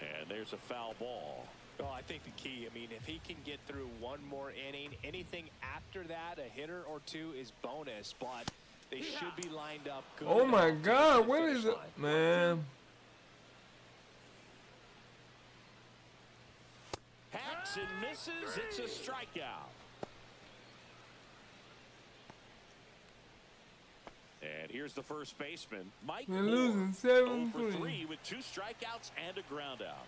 And there's a foul ball. Well, I think the key, I mean, if he can get through one more inning, anything after that, a hitter or two is bonus, but they should be lined up good. Oh my enough to God, get to the what finish is it? line. Man. Hacks and misses. It's a strikeout. And here's the first baseman, Mike We're Moore. losing 0 for 7-3. 3 with 2 strikeouts and a ground out.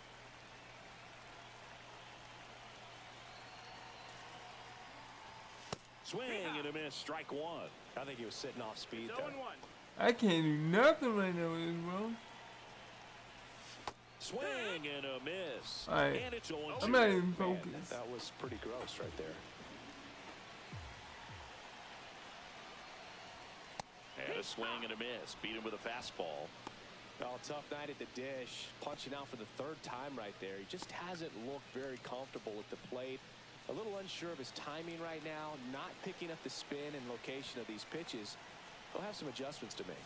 Swing and a miss, strike 1. I think he was sitting off speed It's there. 0-1. I can't do nothing right now with this, bro. Swing and a miss. All right. And it's 0-2. I'm not even Man, focused. that was pretty gross right there. And a swing and a miss. Beat him with a fastball. Well, tough night at the dish. Punching out for the 3rd time right there. He just hasn't looked very comfortable at the plate. A little unsure of his timing right now. Not picking up the spin and location of these pitches. He'll have some adjustments to make.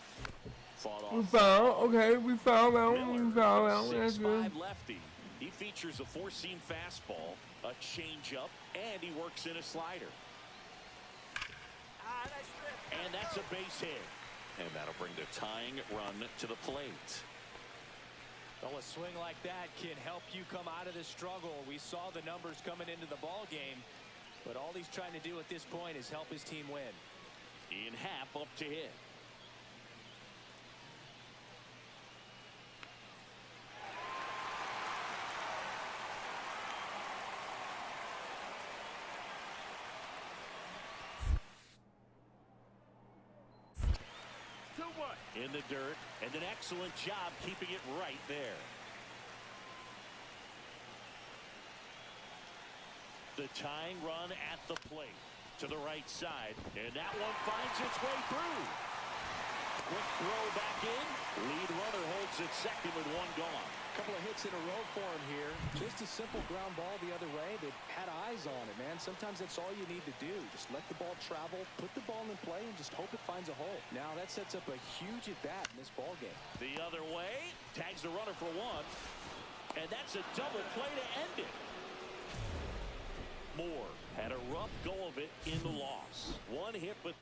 Fought We off. foul. Okay, we foul that one. Miller, We foul that a one. That's good. 6'5" lefty. He features a 4-seam fastball, a changeup, and he works in a slider. And that's a base hit. And that'll bring the tying run to the plate. Well, a swing like that can help you come out of the struggle. We saw the numbers coming into the ball game, but all he's trying to do at this point is help his team win. Ian Happ up to hit. In the dirt, and an excellent job keeping it right there. The tying run at the plate to the right side, and that one finds its way through. Quick throw back in. Lead runner holds at second with 1 gone. Couple of hits in a row for him here. Just a simple ground ball the other way. They had eyes on it, man. Sometimes that's all you need to do. Just let the ball travel, put the ball in play, and just hope it finds a hole. Now that sets up a huge at-bat in this ball game. The other way, tags the runner for 1, and that's a double play to end it. Moore had a rough go of it in the loss. 1 hit, but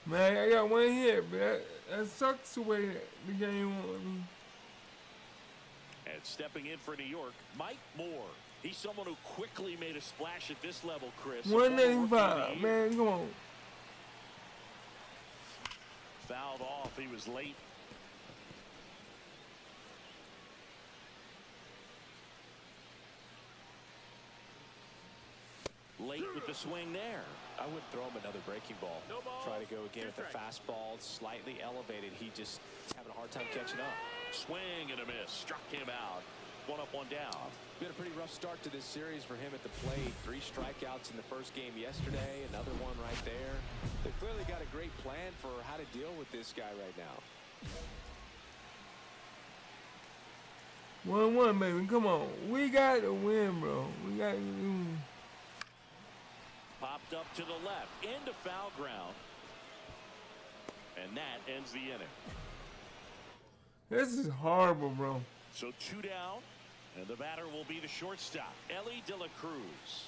Man, I got 1 hit, but that sucks the way the game went. and stepping in for New York, Mike Moore. He's someone who quickly made a splash at this level, Chris. 195, man, come on. Fouled off. He was late. Late with the swing there. I would throw him another breaking ball. No ball. Try to go again 2 with the fastball, slightly elevated. He just having a hard time catching up. Swing and a miss. Struck him out. 1 up, 1 down. Been a pretty rough start to this series for him at the plate. 3 strikeouts in the first game yesterday. Another one right there. They've clearly got a great plan for how to deal with this guy right now. 1-1, baby, come on. We got to win, bro. We got to win. Popped up to the left. Into foul ground. And that ends the inning. This is horrible, bro. So 2 down, and the batter will be the shortstop, Ellie De La Cruz.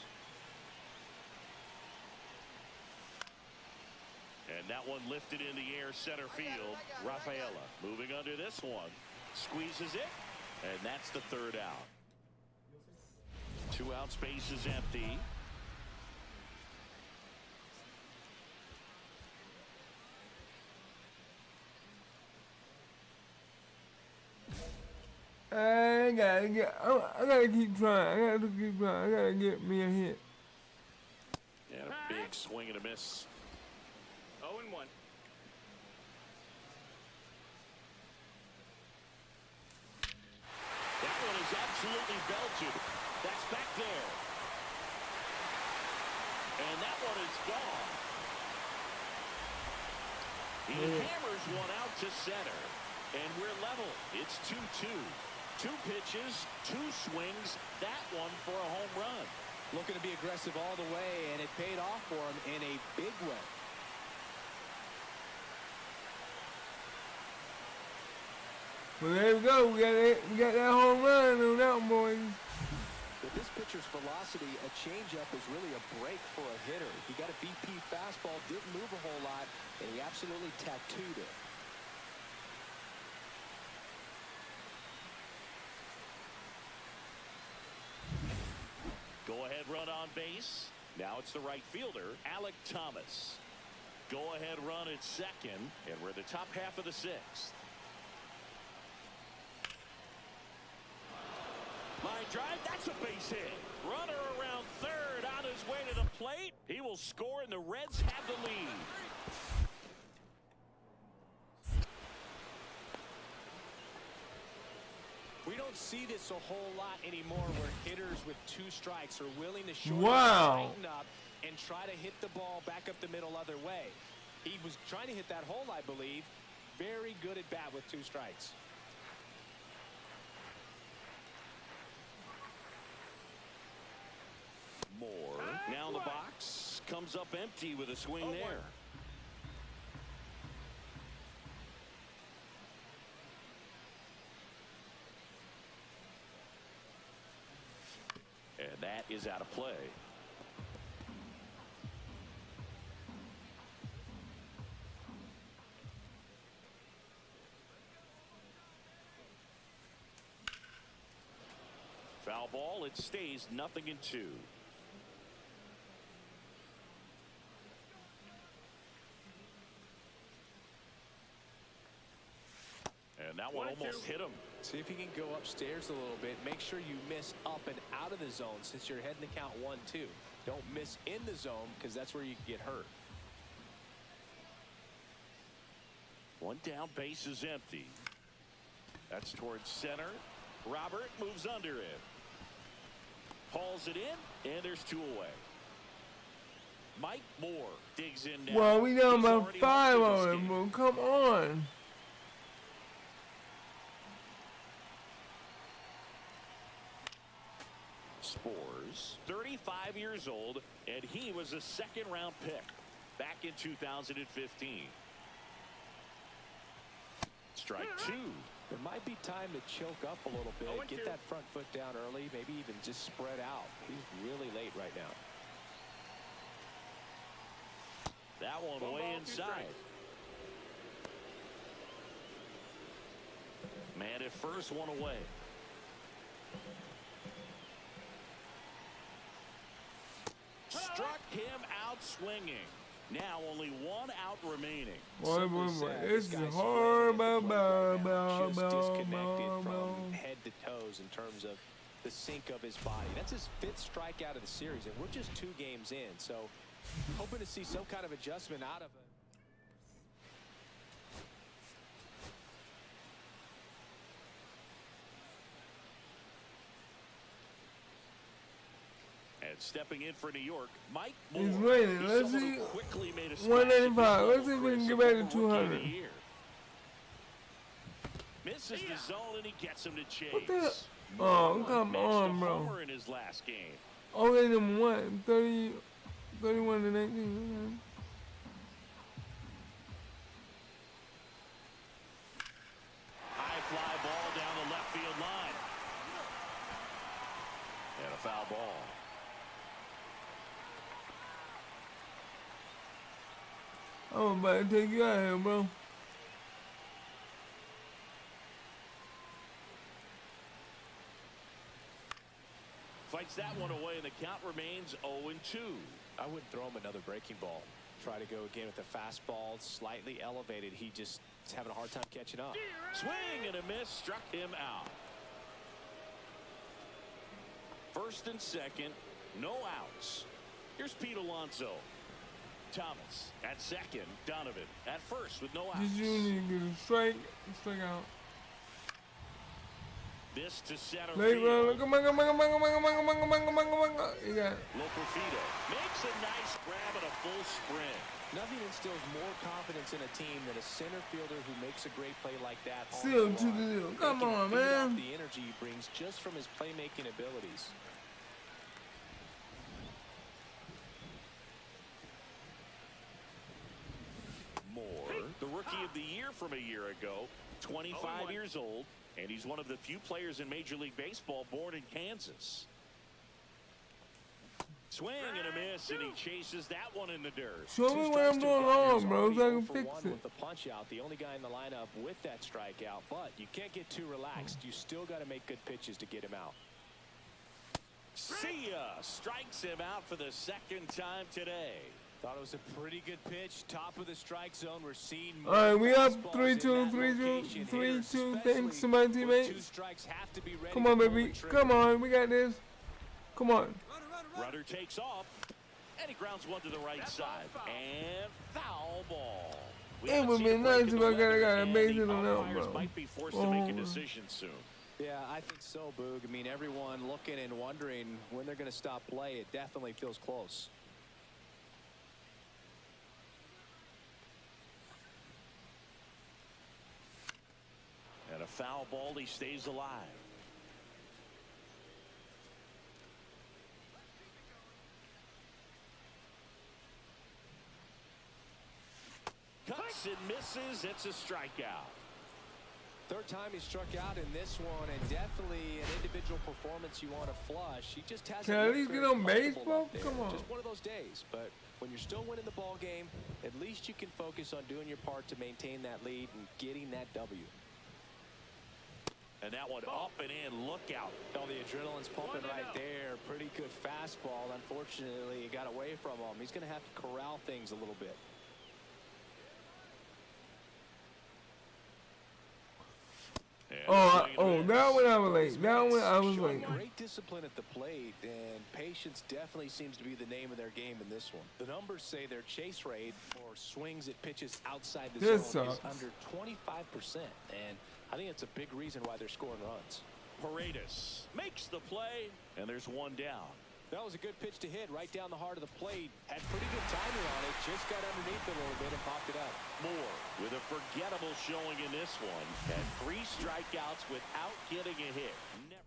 And that one lifted in the air center field. Rafaela moving under this one. Squeezes it, and that's the 3rd out. 2 outs, base is empty. I gotta keep trying. I gotta get me a hit. And a big swing and a miss. 0-1. That one is absolutely belted. That's back there. And that one is gone. He hammers one out to center. And we're level. It's 2-2. 2 pitches, 2 swings. That one for a home run. Looking to be aggressive all the way, and it paid off for him in a big way. Well, there we go. We got that home run on that one, boys. With this pitcher's velocity, a changeup is really a break for a hitter. He got a BP fastball, didn't move a whole lot, and he absolutely tattooed it. Go-ahead run on base. Now it's the right fielder, Alec Thomas. Go-ahead run at second, and we're in the top half of the 6th. Line drive, that's a base hit. Runner around 3rd on his way to the plate. He will score, and the Reds have the lead. We don't see this a whole lot anymore where hitters with 2 strikes are willing to short tighten up and try to hit the ball back up the middle other way. He was trying to hit that hole, I believe. Very good at bat with 2 strikes. Moore now in the box, comes up empty with a swing there. And that is out of play. Foul ball, it stays 0-2. And that one almost hit him. See if you can go upstairs a little bit. Make sure you miss up and out of the zone since you're heading to count 1-2. Don't miss in the zone because that's where you can get hurt. 1 down, base is empty. That's towards center. Robert moves under it. Hauls it in, and there's 2 away. Mike Moore digs in now. Well, we down about 5 on him, bro. Come on. Spores, 35 years old, and he was a 2nd-round pick back in 2015. Strike 2. There might be time to choke up a little bit, get that front foot down early, maybe even just spread out. He's really late right now. That one way inside. Man at first, 1 away. Struck him out swinging. Now only 1 out remaining. Boy, this is horrible. Just disconnected from head to toes in terms of the sink of his body. That's his 5th strikeout of the series, and we're just 2 games in. So hoping to see some kind of adjustment out of it. And stepping in for New York, Mike Moore. He's waiting. Let's see. 185. Let's see if we can get back to 200. Misses the zone and he gets him to chase. What the? Oh, come on, bro. In his last game. Okay, number 1, 30, 31 to 19. High fly foul ball. I'm about to take you out of here, bro. Fights that one away, and the count remains 0-2. I wouldn't throw him another breaking ball. Try to go again with the fastball, slightly elevated. He's having a hard time catching up. Swing and a miss, struck him out. First and second, no outs. Here's Pete Alonso. Thomas at second, Donovan at first with no outs. Just you need to get a strike out. This to center Late field. run, come on. You got Lopofito makes a nice grab and a full sprint. Nothing instills more confidence in a team than a center fielder who makes a great play like that. still 2-0. Come on, man. The energy he brings just from his playmaking abilities. Moore, the rookie of the year from a year ago, 25 years old, and he's one of the few players in Major League Baseball born in Kansas. Swing and a miss, and he chases that one in the dirt. Show me what I'm doing wrong, bro, so I can 0 for fix 1 it. with the punch out, the only guy in the lineup with that strikeout, but you can't get too relaxed. You still got to make good pitches to get him out. See ya! Strikes him out for the second time today. Thought it was a pretty good pitch. Top of the strike zone. We're seeing All right, we up fastballs 3-2, in that location. 3-2. Hitters, Thanks to my especially with 2 teammates. strikes, have to be ready Come to on, pull baby. the trigger. Come on, we got this. Come on. Runner takes off, and he grounds one to the right side. And foul ball. We It haven't would seen be a break nice in if the I got a 11th, base and hit the on that one, umpires bro. might be forced to make a Oh. decision soon. Yeah, I think so, Boog. I mean, everyone looking and wondering when they're going to stop play. It definitely feels close. And a foul ball, he stays alive. Cuts and misses. It's a strikeout. Third time he struck out in this one, and definitely an individual performance you want to flush. He just hasn't Can I at looked least very get on base, comfortable bro? up there. Come on. Just one of those days. But when you're still winning the ball game, at least you can focus on doing your part to maintain that lead and getting that W. And that one up and in. Look out. Oh, the adrenaline's pumping right there. Pretty good fastball. Unfortunately, it got away from him. He's going to have to corral things a little bit. And That one I was late. That one I was Showing late. great discipline at the plate, and patience definitely seems to be the name of their game in this one. The numbers say their chase rate for swings at pitches outside the This zone is sucks. under 25%, and I think it's a big reason why they're scoring runs. Paredes makes the play, and there's one down. That was a good pitch to hit right down the heart of the plate. Had pretty good timing on it. Just got underneath it a little bit and popped it up. Moore with a forgettable showing in this one. Had 3 strikeouts without getting a hit. Never.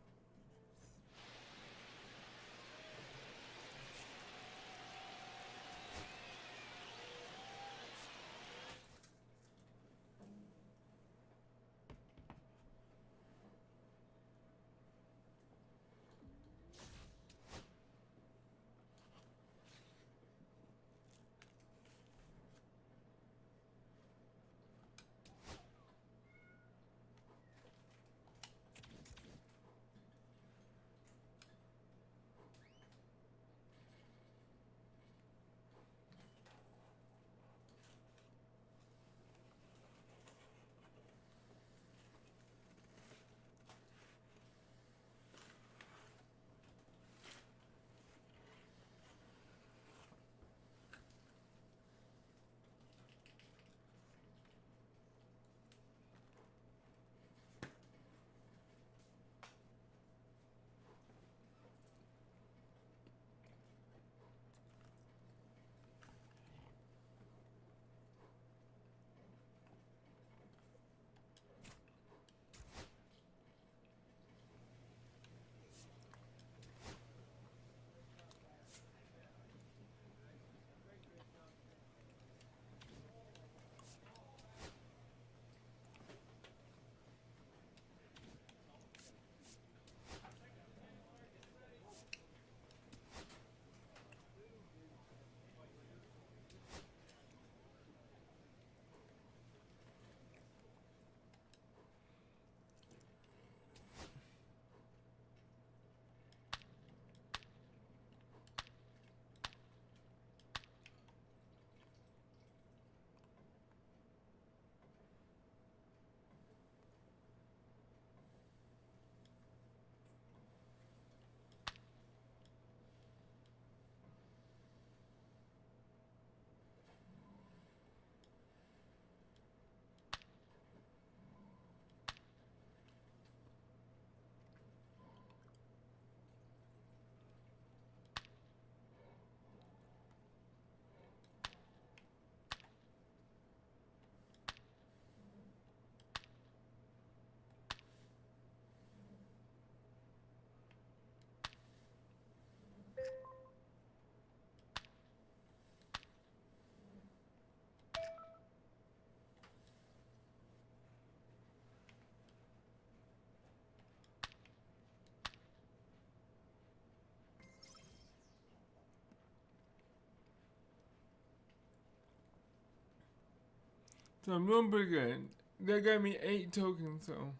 So I'm doing pretty good. They got me 8 tokens, so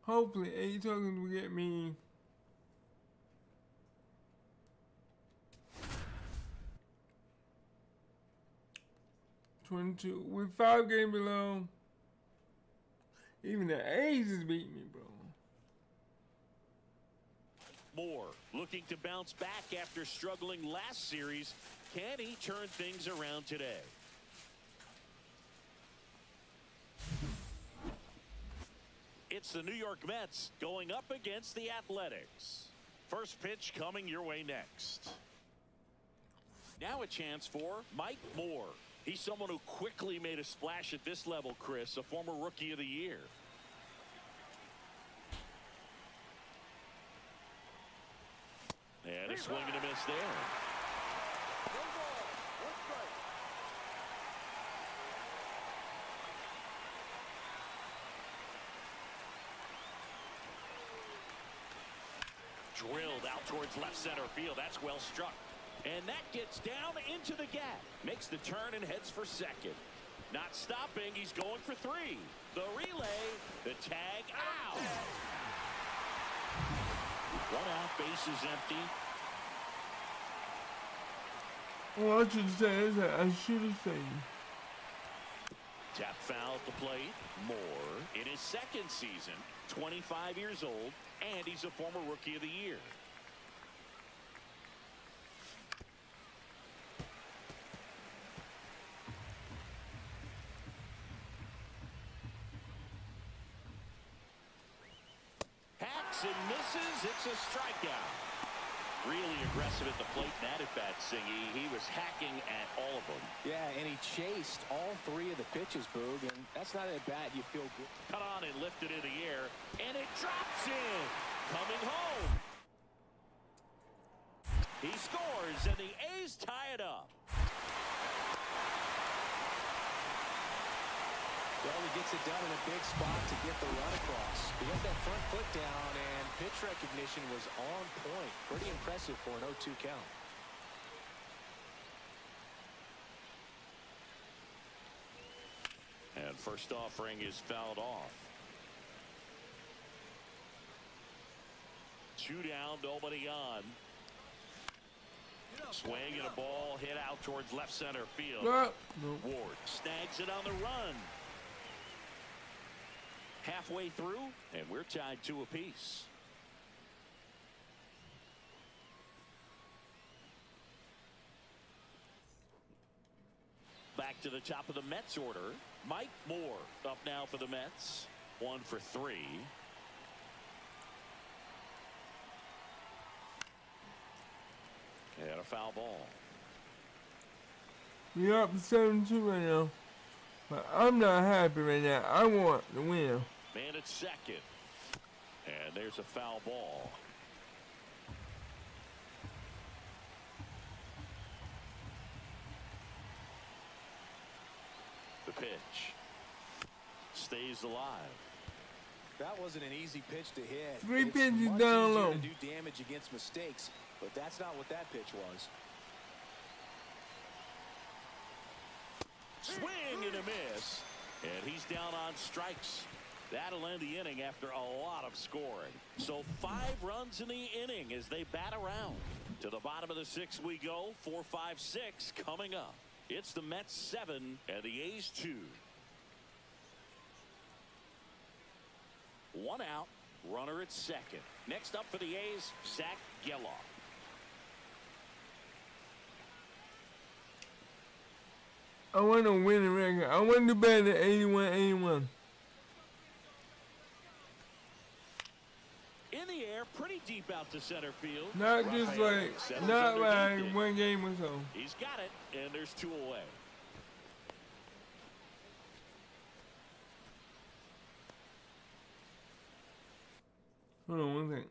hopefully 8 tokens will get me $22. We're 5 games below. Even the A's is beating me, bro. Moore looking to bounce back after struggling last series. Can he turn things around today? It's the New York Mets going up against the Athletics. First pitch coming your way next. Now a chance for Mike Moore. He's someone who quickly made a splash at this level, Chris, a former Rookie of the Year. And a swing and a miss there. Drilled out towards left center field. That's well struck. And that gets down into the gap. Makes the turn and heads for second. Not stopping. He's going for 3. The relay. The tag out. 1 out. Base is empty. Well, I should say is that I should have said. Tap foul at the plate. Moore in his second season. 25 years old. And he's a former Rookie of the Year. Hacks and misses. It's a strikeout. Really aggressive at the plate and that at bat, Singy. He was hacking at all of them. Yeah, and he chased all 3 of the pitches, Boog, and that's not at bat you feel good. Cut on and lifted in the air, and it drops in. Coming home. He scores, and the A's tie it up. Well, he gets it done in a big spot to get the run across. He got that front foot down, and pitch recognition was on point. Pretty impressive for an 0-2 count. And first offering is fouled off. 2 down, nobody on. Swing and a ball hit out towards left center field. Ward snags it on the run. Halfway through, and we're tied 2 apiece. Back to the top of the Mets order. Mike Moore up now for the Mets. 1 for 3. And a foul ball. We're up to 7-2 right now. But I'm not happy right now. I want the win. Man at second. And there's a foul ball. The pitch stays alive. That wasn't an easy pitch to hit. 3 It's pitches much down easier low. to do damage against mistakes, but that's not what that pitch was. Swing and a miss. And he's down on strikes. That'll end the inning after a lot of scoring. So 5 runs in the inning as they bat around. To the bottom of the 6th we go. 4-5-6 coming up. It's the Mets 7 and the A's 2. 1 out. Runner at second. Next up for the A's, Zach Geloff. I want to win the record. I want to do better than 81-81. In the air, pretty deep out to center field. Not just Rafael like, settles not underneath like it. 1 game or so. He's got it, and there's 2 away. Hold on 1 second.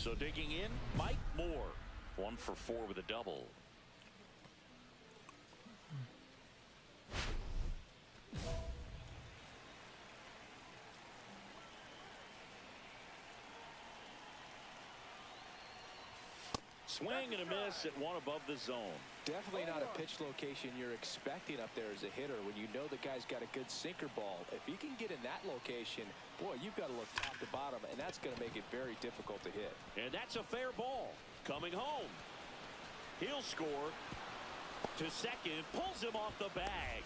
So digging in, Mike Moore. 1 for 4 with a double. Swing and a miss at 1 above the zone. Definitely not a pitch location you're expecting up there as a hitter when you know the guy's got a good sinker ball. If he can get in that location, boy, you've got to look top to bottom, and that's going to make it very difficult to hit. And that's a fair ball. Coming home. He'll score. To second, pulls him off the bag.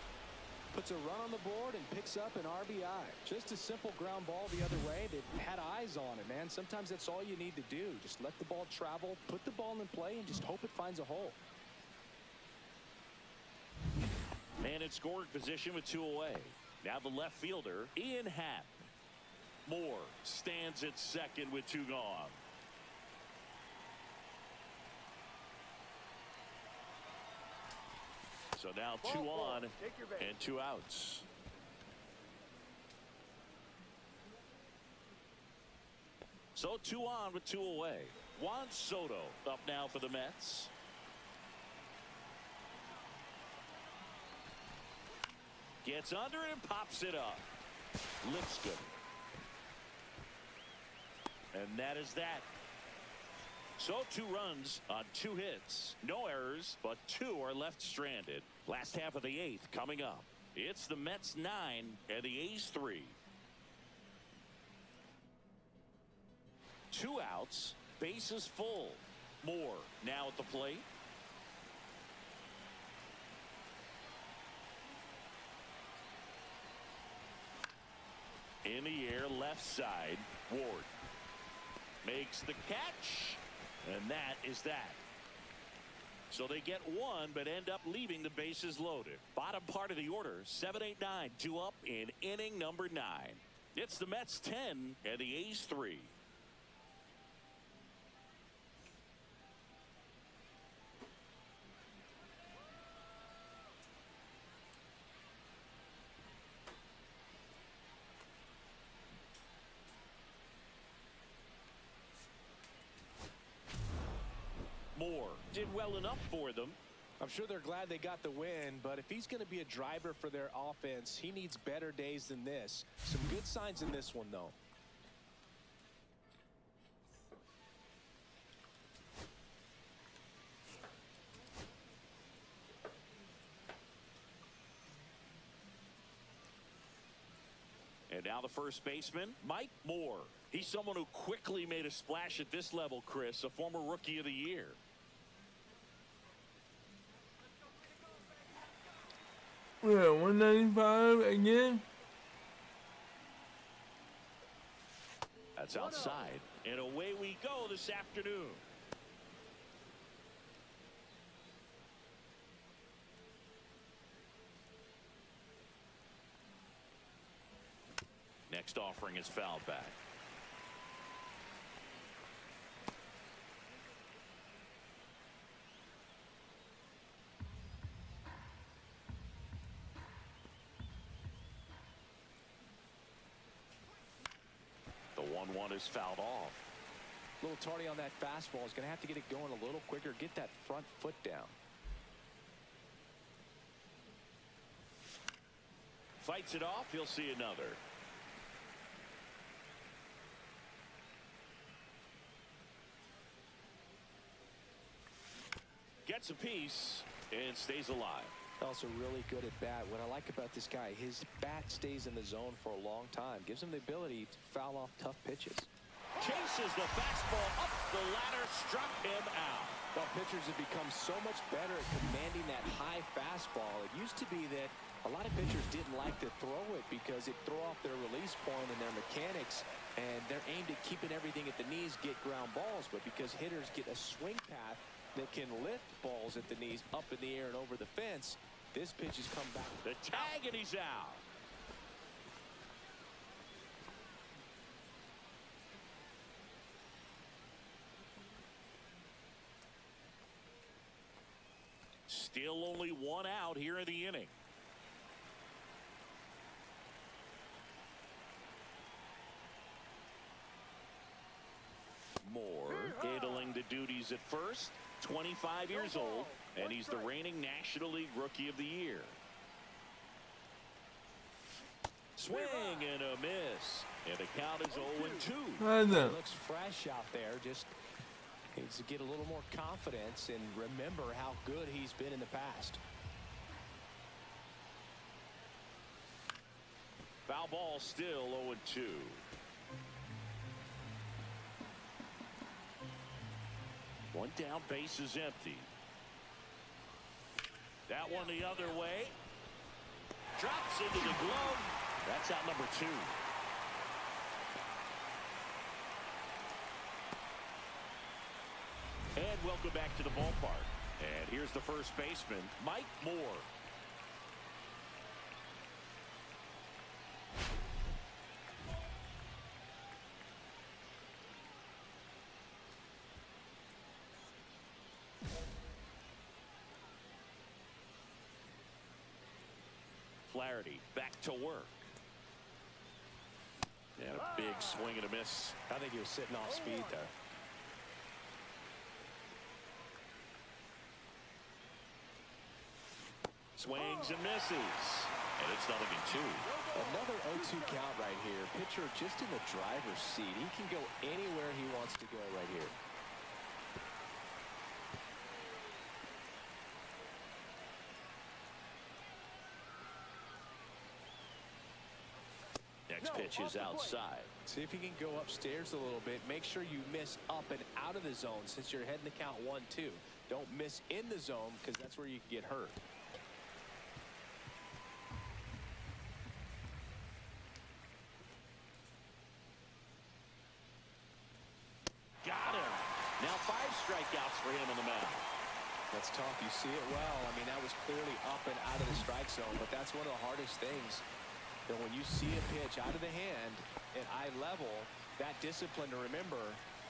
Puts a run on the board and picks up an RBI. Just a simple ground ball the other way that had eyes on it, man. Sometimes that's all you need to do. Just let the ball travel, put the ball in play, and just hope it finds a hole. Man in scoring position with 2 away. Now the left fielder, Ian Happ. Moore stands at second with 2 gone. So now 2 on and 2 outs. So 2 on with 2 away. Juan Soto up now for the Mets. Gets under it and pops it up. Lipscomb. And that is that. So 2 runs on 2 hits. No errors, but 2 are left stranded. Last half of the 8th coming up. It's the Mets 9 and the A's 3. 2 outs. Bases full. Moore now at the plate. In the air, left side. Ward makes the catch. And that is that. So they get 1 but end up leaving the bases loaded. Bottom part of the order, 7, 8, 9, 2 up in inning number 9. It's the Mets 10 and the A's 3. Moore did well enough for them. I'm sure they're glad they got the win, but if he's going to be a driver for their offense, he needs better days than this. Some good signs in this one, though. And now the first baseman, Mike Moore. He's someone who quickly made a splash at this level, Chris, a former Rookie of the Year. Yeah, 195 again. That's outside. And away we go this afternoon. Next offering is fouled back. The 1-1 is fouled off. A little tardy on that fastball. Is going to have to get it going a little quicker. Get that front foot down. Fights it off. He'll see another. Gets a piece and stays alive. Also really good at bat. What I like about this guy, his bat stays in the zone for a long time. Gives him the ability to foul off tough pitches. Chases the fastball up the ladder, struck him out. Well, pitchers have become so much better at commanding that high fastball. It used to be that a lot of pitchers didn't like to throw it because it threw off their release point and their mechanics, and they're aimed at keeping everything at the knees, get ground balls. But because hitters get a swing path that can lift balls at the knees up in the air and over the fence, this pitch has come back. The tag, and he's out. Still only 1 out here in the inning. Moore duties at first. 25 years old, and he's the reigning National League Rookie of the Year. Swing and a miss. And the count is 0-2. I know. He looks fresh out there. Just needs to get a little more confidence and remember how good he's been in the past. Foul ball, still 0-2. One down, base is empty. That one the other way. Drops into the glove. That's out number 2. And welcome back to the ballpark. And here's the first baseman, Mike Moore. Flaherty back to work. And a big swing and a miss. I think he was sitting off speed there. Swings and misses. And it's 0-2. Another 0-2 count right here. Pitcher just in the driver's seat. He can go anywhere he wants to go right here. Next pitch is outside. See if he can go upstairs a little bit. Make sure you miss up and out of the zone since you're heading the count 1-2. Don't miss in the zone because that's where you can get hurt. Got him. Now 5 strikeouts for him on the mound. That's tough. You see it well. I mean, that was clearly up and out of the strike zone, but that's one of the hardest things. And when you see a pitch out of the hand at eye level, that discipline to remember,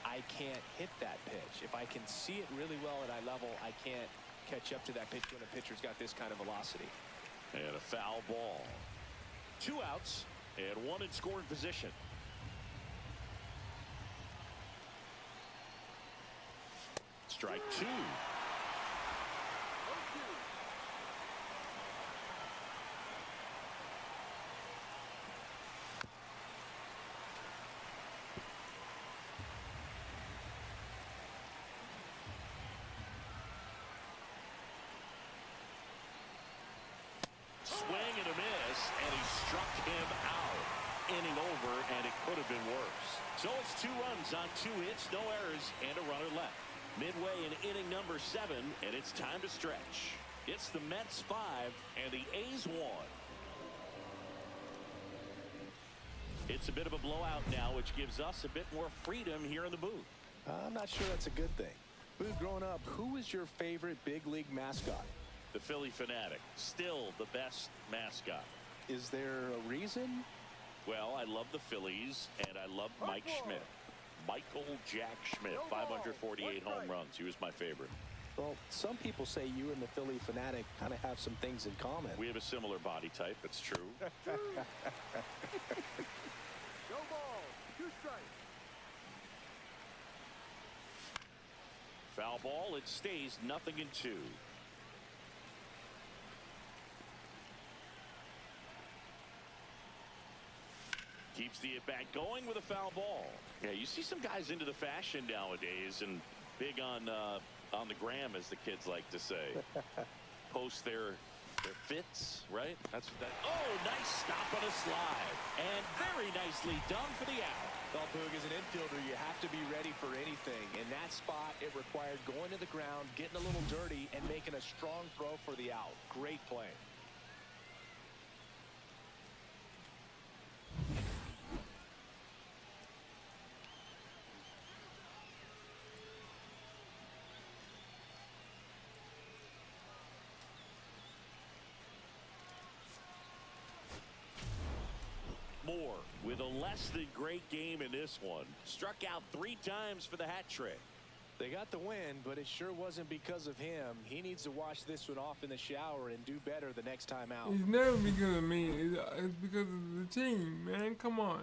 I can't hit that pitch. If I can see it really well at eye level, I can't catch up to that pitch when a pitcher's got this kind of velocity. And a foul ball. 2 outs and 1 in scoring position. Strike 2. Swing and a miss, and he struck him out. Inning over, and it could have been worse. So it's 2 runs on 2 hits, no errors, and a runner left. Midway in inning number 7, and it's time to stretch. It's the Mets 5 and the A's 1. It's a bit of a blowout now, which gives us a bit more freedom here in the booth. I'm not sure that's a good thing. Boo, growing up, who was your favorite big league mascot? The Philly Fanatic, still the best mascot. Is there a reason? Well, I love the Phillies, and I love Mike Schmidt. Michael Jack Schmidt, 548 home runs. He was my favorite. Well, some people say you and the Philly Fanatic kind of have some things in common. We have a similar body type. It's true. Go ball. 2 strikes. Foul ball. It stays 0-2. Keeps the at-bat going with a foul ball. Yeah, you see some guys into the fashion nowadays and big on the gram, as the kids like to say. Post their fits, right? That's that. Oh, nice stop on a slide. And very nicely done for the out. Well, Boog, as an infielder, you have to be ready for anything. In that spot, it required going to the ground, getting a little dirty, and making a strong throw for the out. Great play. Moore with a less than great game in this one. Struck out 3 times for the hat trick. They got the win, but it sure wasn't because of him. He needs to wash this one off in the shower and do better the next time out. It's never because of me. It's because of the team, man. Come on.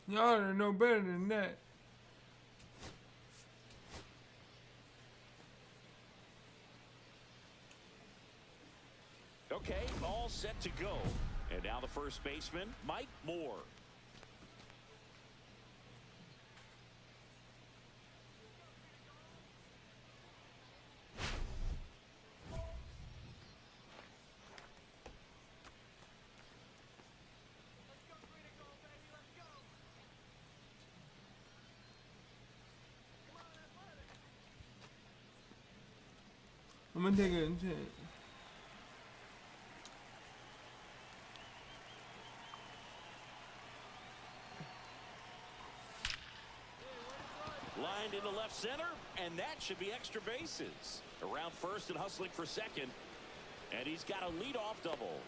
Y'all ought to know better than that. Okay, all set to go. And now the first baseman, Mike Moore. I'm gonna take a chance. Lined into left center, and that should be extra bases. Around first and hustling for second. And he's got a leadoff double.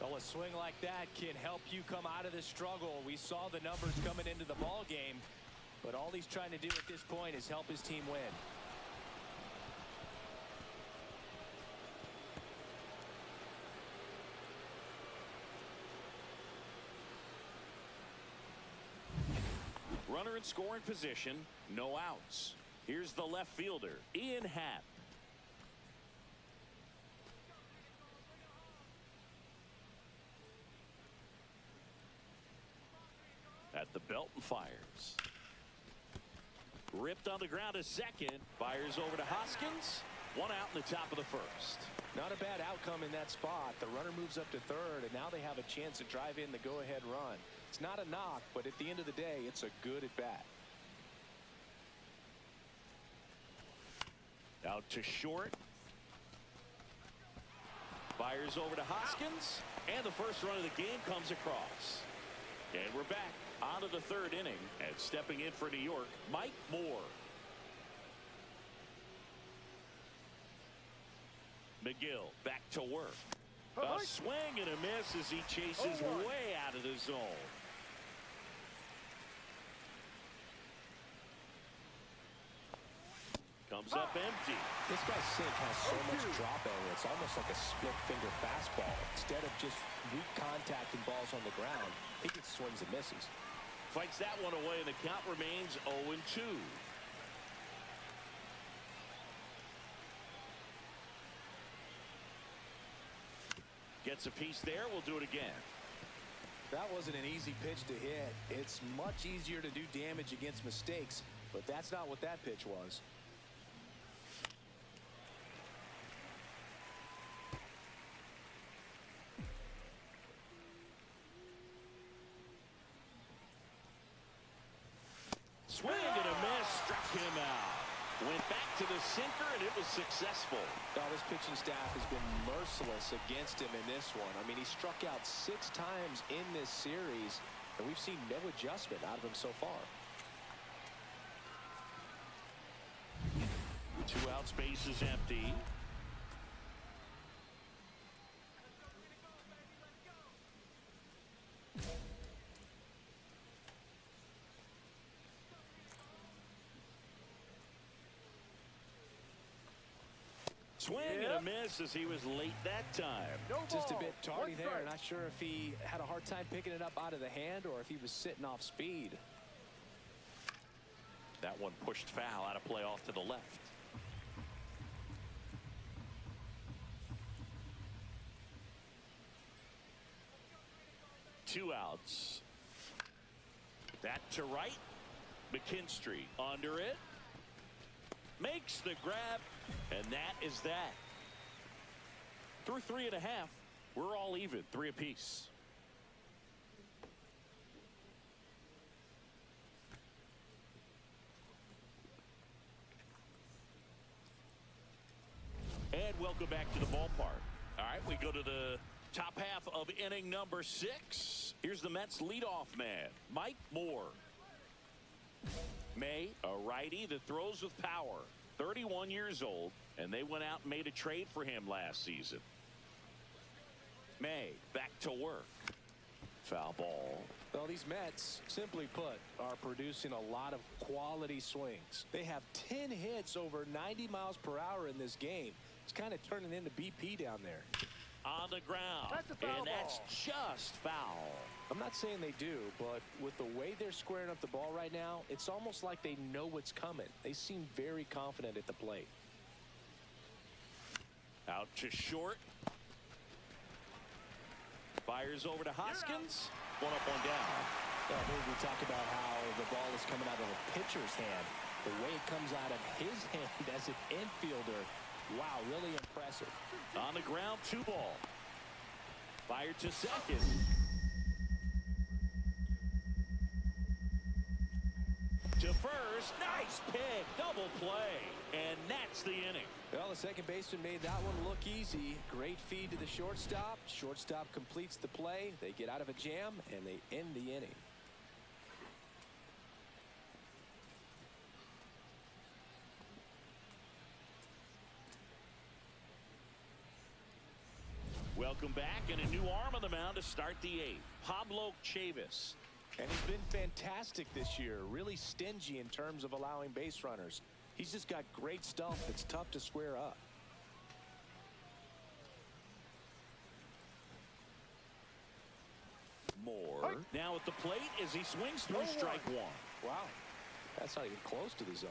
Well, a swing like that can help you come out of this struggle. We saw the numbers coming into the ball game, but all he's trying to do at this point is help his team win. Runner in scoring position, no outs. Here's the left fielder, Ian Happ. At the belt and fires. Ripped on the ground to second. Fires over to Hoskins. One out in the top of the first. Not a bad outcome in that spot. The runner moves up to third, and now they have a chance to drive in the go-ahead run. It's not a knock, but at the end of the day, it's a good at-bat. Out to short. Fires over to Hoskins. And the first run of the game comes across. And we're back onto the third inning. And stepping in for New York, Mike Moore. McGill back to work. A swing and a miss as he chases way out of the zone. Comes up empty. This guy's sink has so much drop angle. It's almost like a split finger fastball. Instead of just weak contact and balls on the ground, he gets swings and misses. Fights that one away, and the count remains 0-2. Gets a piece there. We'll do it again. That wasn't an easy pitch to hit. It's much easier to do damage against mistakes, but that's not what that pitch was. Swing and a miss, struck him out. Went back to the sinker, and it was successful. Now, this pitching staff has been merciless against him in this one. I mean, he struck out 6 times in this series, and we've seen no adjustment out of him so far. 2 outs, base is empty. Swing and a miss as he was late that time. Just a bit tardy there. Not sure if he had a hard time picking it up out of the hand or if he was sitting off speed. That one pushed foul, out of play off to the left. Two outs. That to right. McKinstry under it. Makes the grab, and that is that. Through 3.5, we're all even, 3 apiece. And welcome back to the ballpark. All right, we go to the top half of inning number 6. Here's the Mets leadoff man, Mike Moore. May, a righty that throws with power, 31 years old, and they went out and made a trade for him last season. May, back to work. Foul ball. Well, these Mets, simply put, are producing a lot of quality swings. They have 10 hits over 90 miles per hour in this game. It's kind of turning into BP down there. On the ground, and that's just foul. I'm not saying they do, but with the way they're squaring up the ball right now, it's almost like they know what's coming. They seem very confident at the plate. Out to short. Fires over to Hoskins. One up, one down. Well, here we talk about how the ball is coming out of a pitcher's hand. The way it comes out of his hand as an infielder. Wow, really impressive. On the ground, 2 ball. Fired to second. To first. Nice pick. Double play. And that's the inning. Well, the second baseman made that one look easy. Great feed to the shortstop. Shortstop completes the play. They get out of a jam, and they end the inning. Welcome back, and a new arm on the mound to start the 8th. Pablo Chavis. And he's been fantastic this year. Really stingy in terms of allowing base runners. He's just got great stuff that's tough to square up. Moore. Now at the plate as he swings through strike 1. Wow. That's not even close to the zone.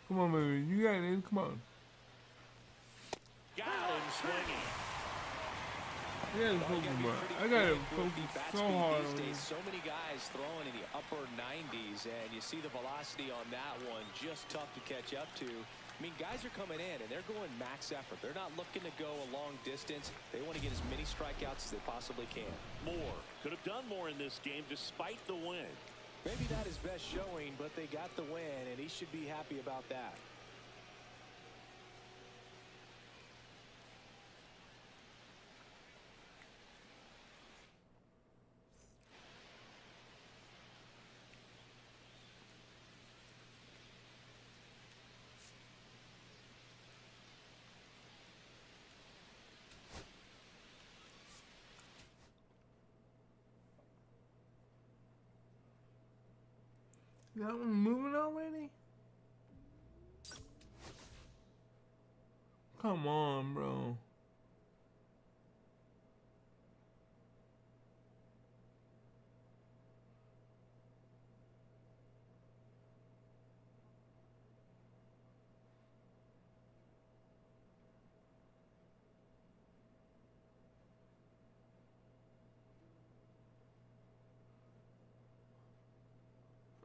Come on, baby. You got it. Come on. Got him swinging. I gotta focus so hard on this. So many guys throwing in the upper 90s, and you see the velocity on that one just tough to catch up to. I mean, guys are coming in, and they're going max effort. They're not looking to go a long distance. They want to get as many strikeouts as they possibly can. Moore could have done more in this game despite the win. Maybe not his best showing, but they got the win, and he should be happy about that. That one moving already? Come on, bro.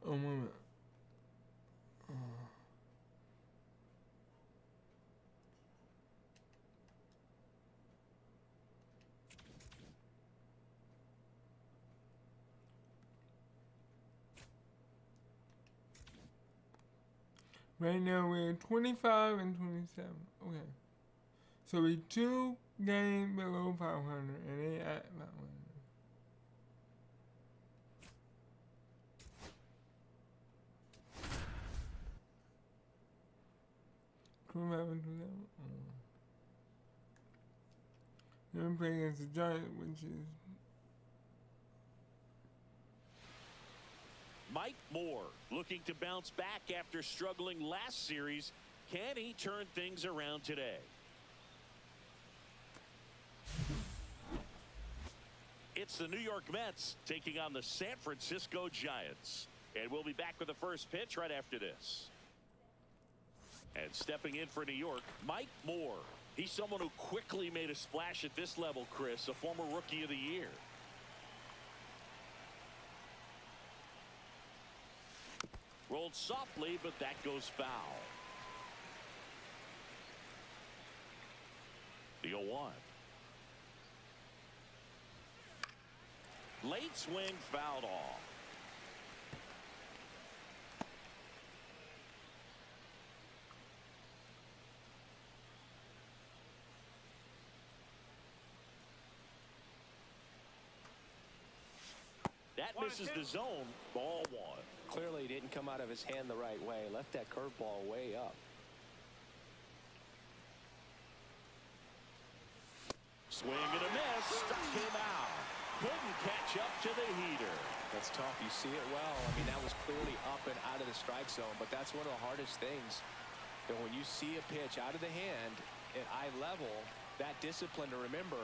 Oh, wait a minute. Right now we're 25 and 27. Okay. So we 2 games below 500 and they at 500. They're playing against the Giants, which is Mike Moore looking to bounce back after struggling last series. Can he turn things around today? It's the New York Mets taking on the San Francisco Giants. And we'll be back with the first pitch right after this. And stepping in for New York, Mike Moore. He's someone who quickly made a splash at this level, Chris, a former Rookie of the Year. Rolled softly, but that goes foul. The 0-1. Late swing fouled off. That misses the zone. Ball 1. Clearly he didn't come out of his hand the right way. Left that curveball way up. Swing and a miss. Struck him out. Couldn't catch up to the heater. That's tough. You see it well. I mean, that was clearly up and out of the strike zone, but that's one of the hardest things. That when you see a pitch out of the hand at eye level, that discipline to remember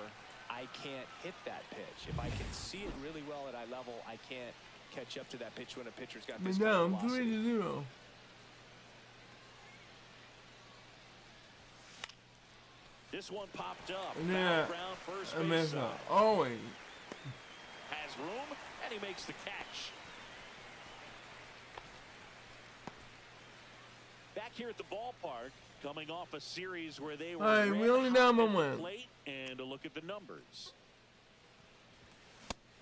I can't hit that pitch. If I can see it really well at eye level, I can't catch up to that pitch when a pitcher's got this kind of Down velocity. 3-0. This one popped up. Yeah, Ground first I base mess side. up. Always. Has room, and he makes the catch. Back here at the ballpark, coming off a series where they were All right, we red only hot down by at the one. plate, and a look at the numbers.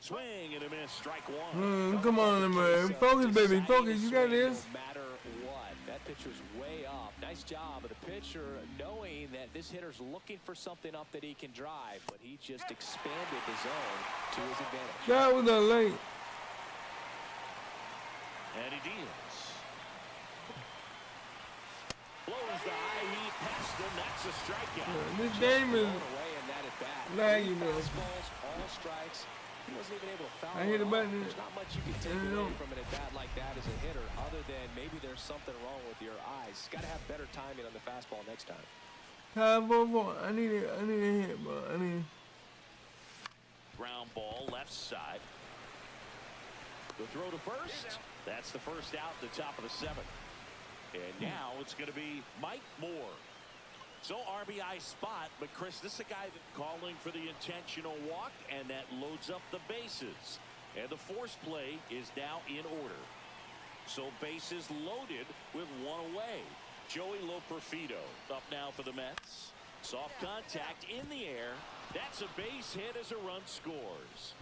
Swing and a miss, strike one. Come on, man. Focus, baby. Focus. You got this. No matter what, that pitcher's way up. Nice job of the pitcher knowing that this hitter's looking for something up that he can drive, but he just expanded the zone to his advantage. That was a late. And he deals. Blows the high heat past him. That's a strikeout. This game is Blown away in that at bat. lagging, man. Fastballs, all strikes. He wasn't even able to foul I hit it the off. button. There's not much you can take away from an at bat like that as a hitter, other than maybe there's something wrong with your eyes. Got to have better timing on the fastball next time. Time for four. I need a hit, bro. I need. Ground ball left side. The throw to first. That's the first out at the top of the seventh. And now it's going to be Mike Moore. So RBI spot, but Chris, this is a guy that's calling for the intentional walk, and that loads up the bases. And the force play is now in order. So bases loaded with one away. Joey Loperfido up now for the Mets. Soft contact in the air. That's a base hit as a run scores.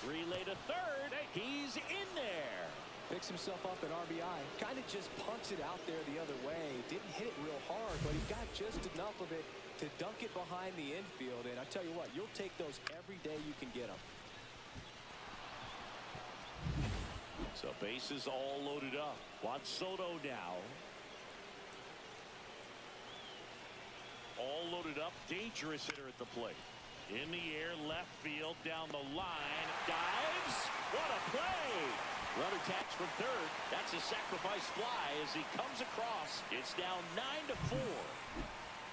Relay to third. He's in there. Picks himself up at RBI. Kind of just punts it out there the other way. Didn't hit it real hard, but he got just enough of it to dunk it behind the infield. And I tell you what, you'll take those every day you can get them. So bases all loaded up. Juan Soto now. All loaded up. Dangerous hitter at the plate. In the air, left field, down the line. Dives. What a play. Runner tags from third. That's a sacrifice fly as he comes across. It's down 9-4.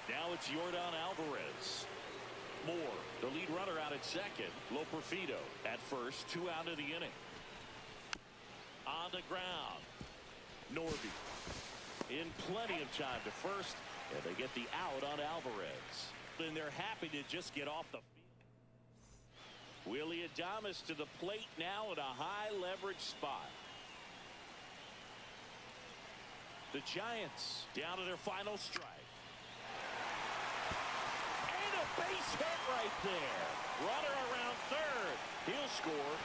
Now it's Yordan Alvarez. Moore, the lead runner, out at second. Loperfido at first. 2 out of the inning. On the ground. Norby in plenty of time to first. And they get the out on Alvarez. And they're happy to just get off the field. Willie Adames to the plate now at a high leverage spot. The Giants down to their final strike. And a base hit right there. Runner around third. He'll score.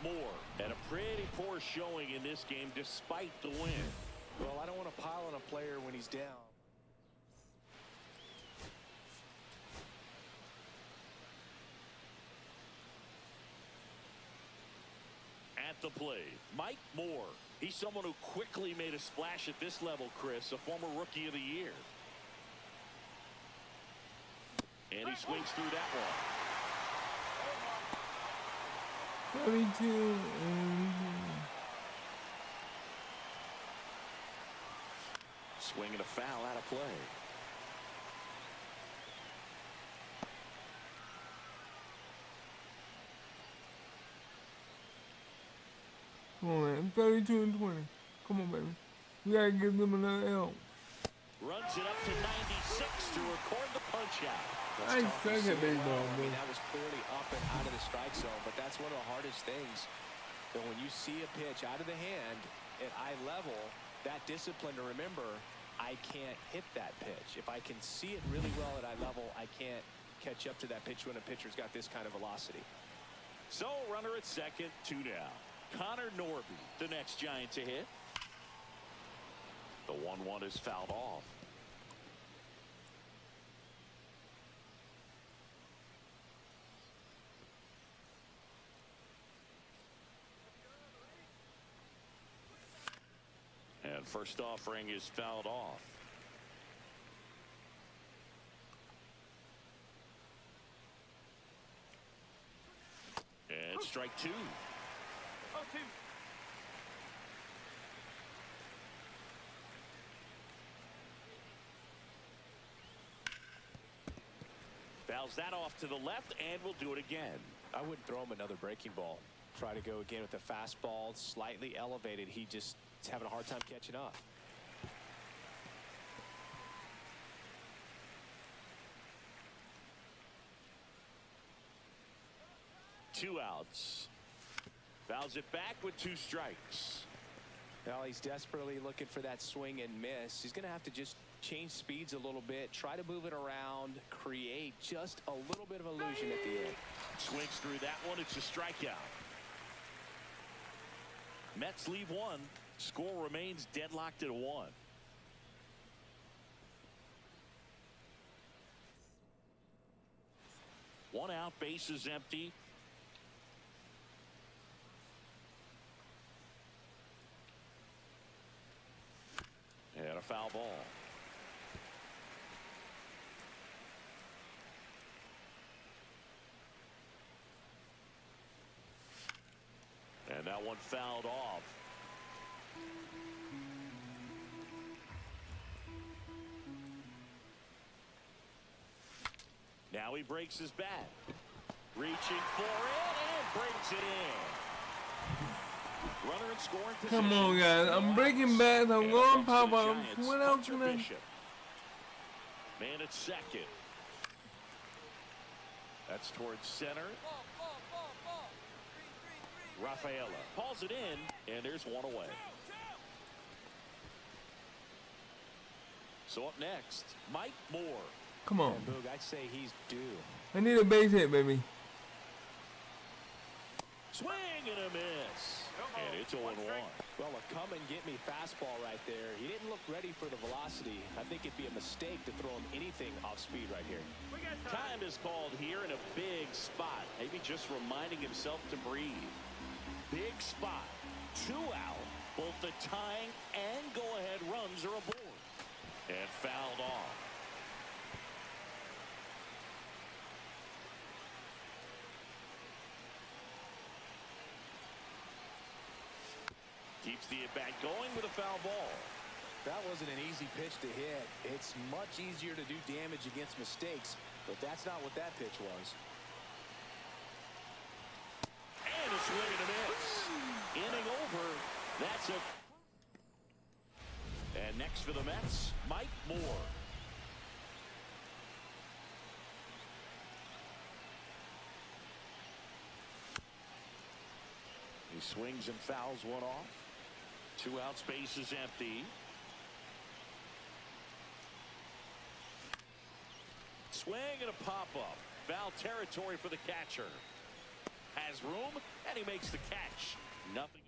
Moore had a pretty poor showing in this game despite the win. Well, I don't want to pile on a player when he's down. At the plate, Mike Moore. He's someone who quickly made a splash at this level, Chris, a former Rookie of the Year. And he swings through that one. 32. Swinging a foul out of play. Come on, man. 32-20. Come on, baby. We gotta give them another L. Runs it up to 96 to record the punch out. I suck at baseball, I mean, man. that was clearly up and out of the strike zone, but that's one of the hardest things. That when you see a pitch out of the hand at eye level, that discipline to remember, I can't hit that pitch. If I can see it really well at eye level, I can't catch up to that pitch when a pitcher's got this kind of velocity. So runner at second, 2 down. Connor Norby, the next Giant to hit. The 1-1 is fouled off. And first offering is fouled off. And strike 2. 2. Fouls that off to the left, and we'll do it again. I wouldn't throw him another breaking ball. Try to go again with the fastball, slightly elevated. He just is having a hard time catching up. Two outs. Fouls it back with 2 strikes. Now he's desperately looking for that swing and miss. He's going to have to just change speeds a little bit, try to move it around, create just a little bit of illusion at the end. Swings through that one. It's a strikeout. Mets leave 1. Score remains deadlocked at 1. One out, bases empty. And a foul ball. And that one fouled off. Now he breaks his bat. Reaching for it and brings it in. Runner in scoring position. Come on, guys. I'm breaking bad. I'm going pop up. What else can I? Man at second. That's towards center. Rafaela hauls it in, and there's one away. So up next, Mike Moore. Come on. And Boog, I'd say he's due. I need a base hit, baby. Swing and a miss. And it's 0-1. Well, a come and get me fastball right there. He didn't look ready for the velocity. I think it'd be a mistake to throw him anything off speed right here. Time is called here in a big spot. Maybe just reminding himself to breathe. Big spot. 2 out. Both the tying and go-ahead runs are aboard. And fouled off. Keeps the at-bat going with a foul ball. That wasn't an easy pitch to hit. It's much easier to do damage against mistakes, but that's not what that pitch was. And a swing and a miss. Inning over. That's it. And next for the Mets, Mike Moore. He swings and fouls one off. 2 outs, base is empty. Swing and a pop-up. Foul territory for the catcher. Has room, and he makes the catch. Nothing.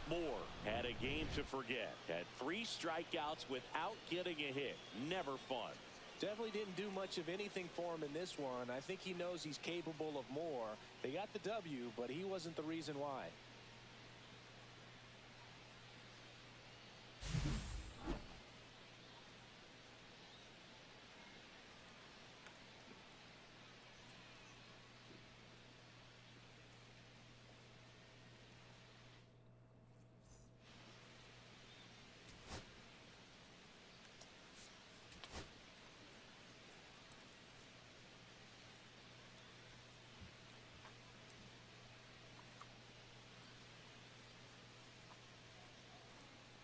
Moore had a game to forget. Had 3 strikeouts without getting a hit. Never fun. Definitely didn't do much of anything for him in this one. I think he knows he's capable of more. They got the W, but he wasn't the reason why.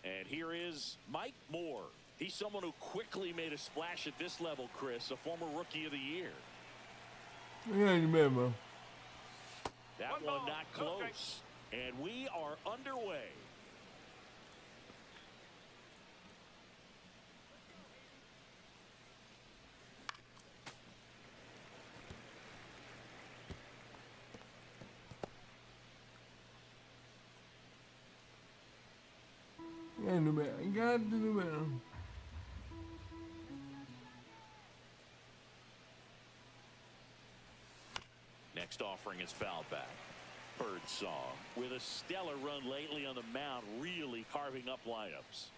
And here is Mike Moore. He's someone who quickly made a splash at this level, Chris, a former Rookie of the Year. Yeah, you better, bro. That one not close. And we are underway. Yeah, do better. I got to do better. Next offering is fouled back. Birdsong with a stellar run lately on the mound, really carving up lineups.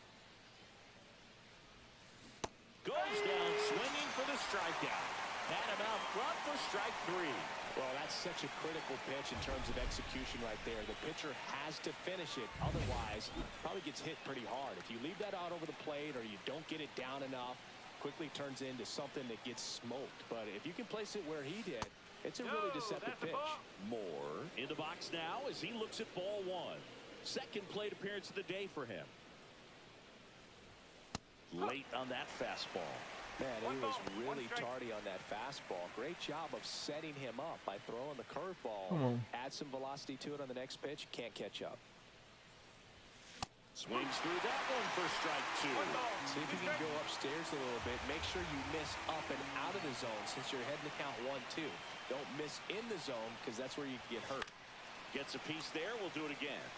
Goes down swinging for the strikeout. Had him out front for strike 3. Well, that's such a critical pitch in terms of execution right there. The pitcher has to finish it. Otherwise, probably gets hit pretty hard. If you leave that out over the plate or you don't get it down enough, quickly turns into something that gets smoked. But if you can place it where he did, it's a really deceptive pitch. Moore in the box now as he looks at ball 1. Second plate appearance of the day for him. Late on that fastball. Man, he was really tardy on that fastball. Great job of setting him up by throwing the curveball. Add some velocity to it on the next pitch. Can't catch up. Swings through that one for strike 2. See if you can go upstairs a little bit. Make sure you miss up and out of the zone since you're heading to count 1-2. Don't miss in the zone because that's where you can get hurt. Gets a piece there. We'll do it again.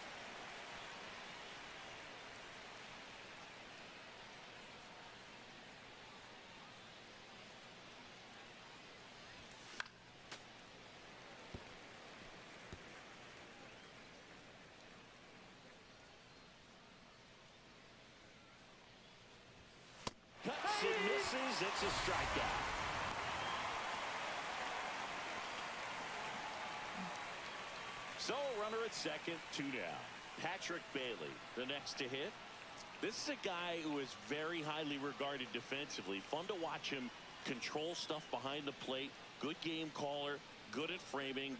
Cuts and misses. It's a strikeout. So runner at second, 2 down. Patrick Bailey, the next to hit. This is a guy who is very highly regarded defensively. Fun to watch him control stuff behind the plate. Good game caller, good at framing.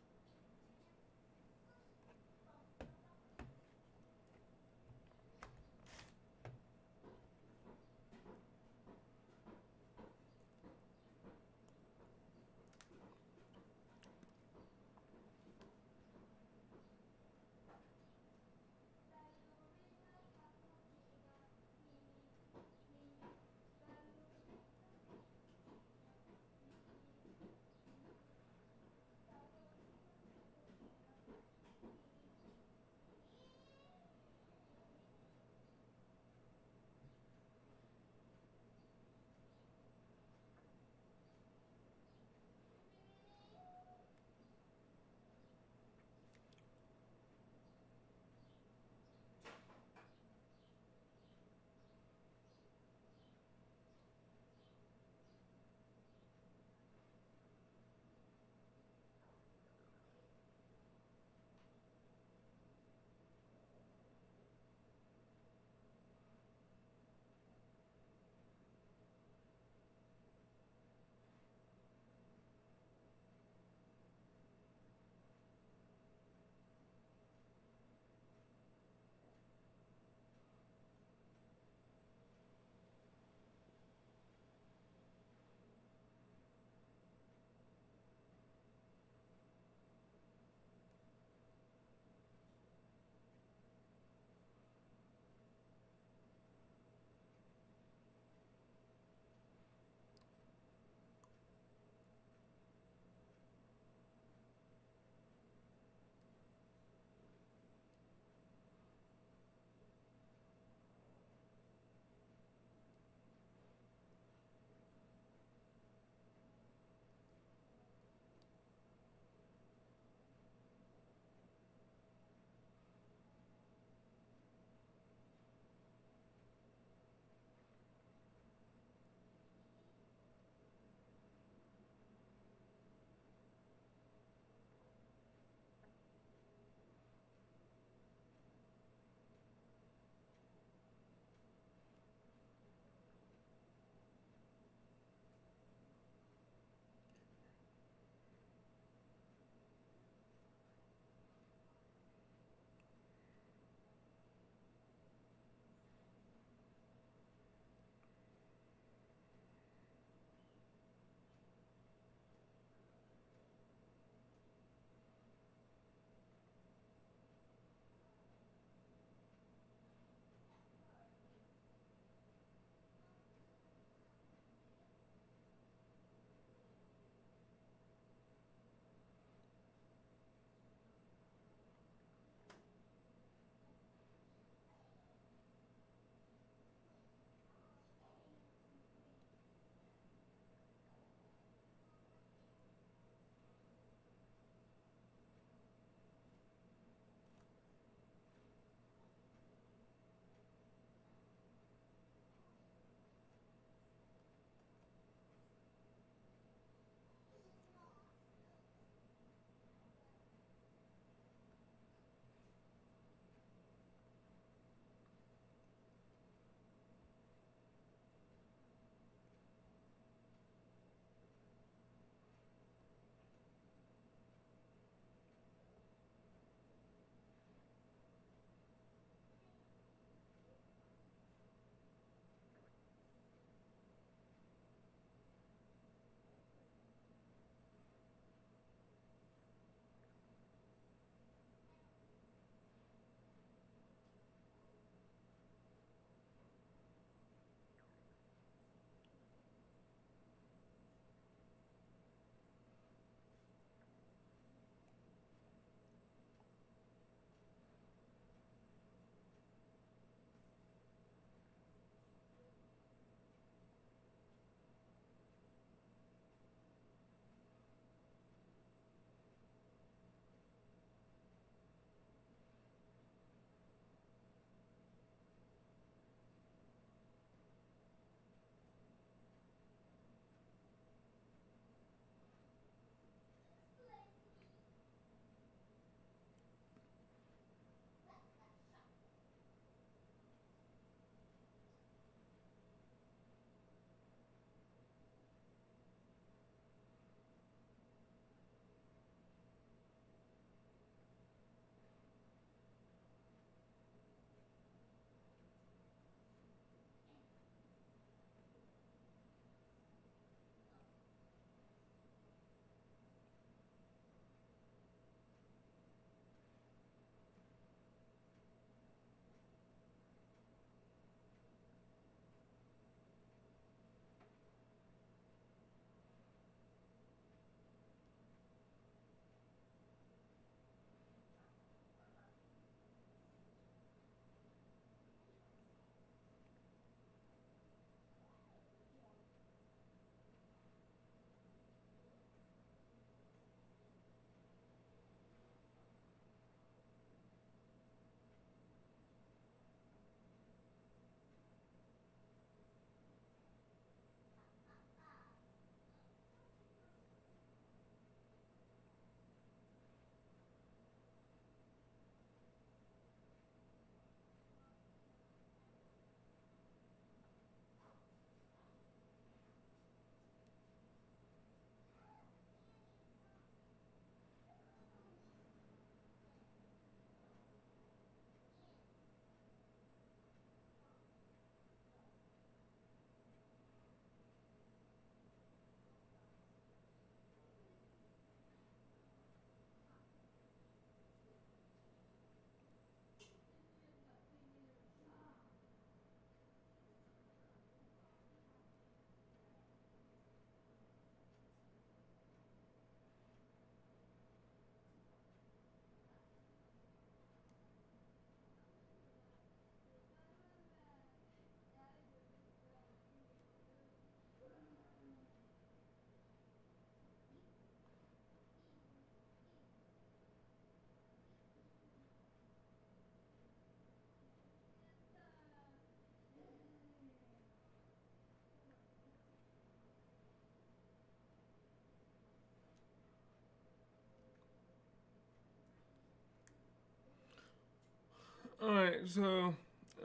Alright, so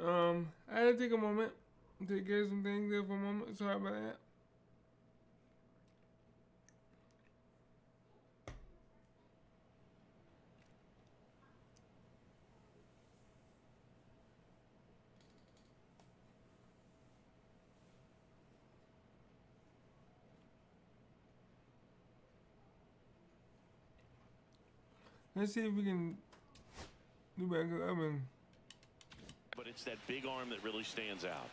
I had to take a moment to get some things there for a moment. Sorry about that. Let's see if we can do better, because I've been... But it's that big arm that really stands out.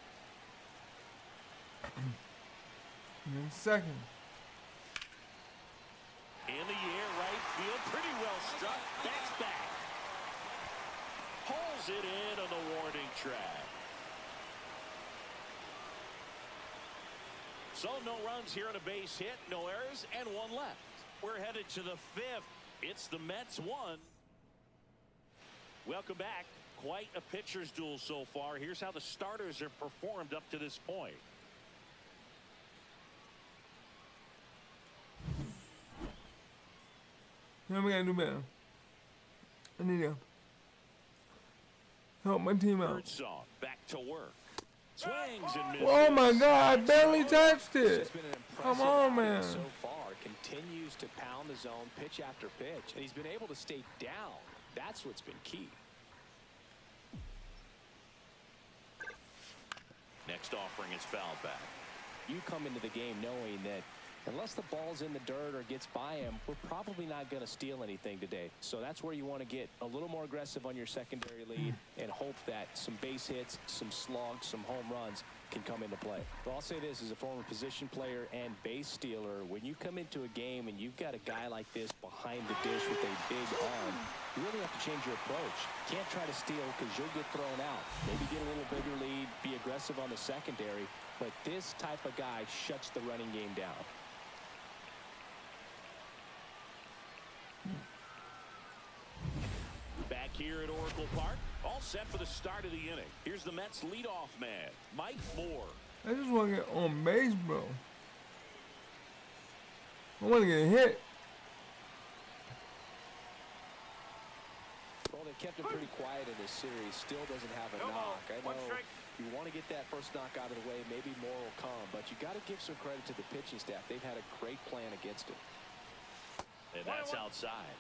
And then second. In the air, right field, pretty well struck. That's back. Pulls it in on the warning track. So no runs here on a base hit, no errors, and one left. We're headed to the fifth. It's the Mets 1. Welcome back. Quite a pitcher's duel so far. Here's how the starters have performed up to this point. Now we gotta do better. I need to help my team out. Birdsong back to work. Swings and misses. Oh my God, I barely touched it. It's been an Come impressive on, outing man. so far. Continues to pound the zone pitch after pitch, and he's been able to stay down. That's what's been key. Next offering is fouled back. You come into the game knowing that unless the ball's in the dirt or gets by him, we're probably not going to steal anything today. So that's where you want to get a little more aggressive on your secondary lead and hope that some base hits, some slugs, some home runs can come into play. Well, I'll say this as a former position player and base stealer, when you come into a game and you've got a guy like this behind the dish with a big arm, you really have to change your approach. Can't try to steal because you'll get thrown out. Maybe get a little bigger lead, be aggressive on the secondary, but this type of guy shuts the running game down. Back here at Oracle Park, all set for the start of the inning. Here's the Mets leadoff man, Mike Moore. I just want to get on base, bro. I want to get hit. Well, they kept him pretty quiet in this series. Still doesn't have a knock. I know you want to get that first knock out of the way. Maybe more will come, but you got to give some credit to the pitching staff. They've had a great plan against him. And that's outside.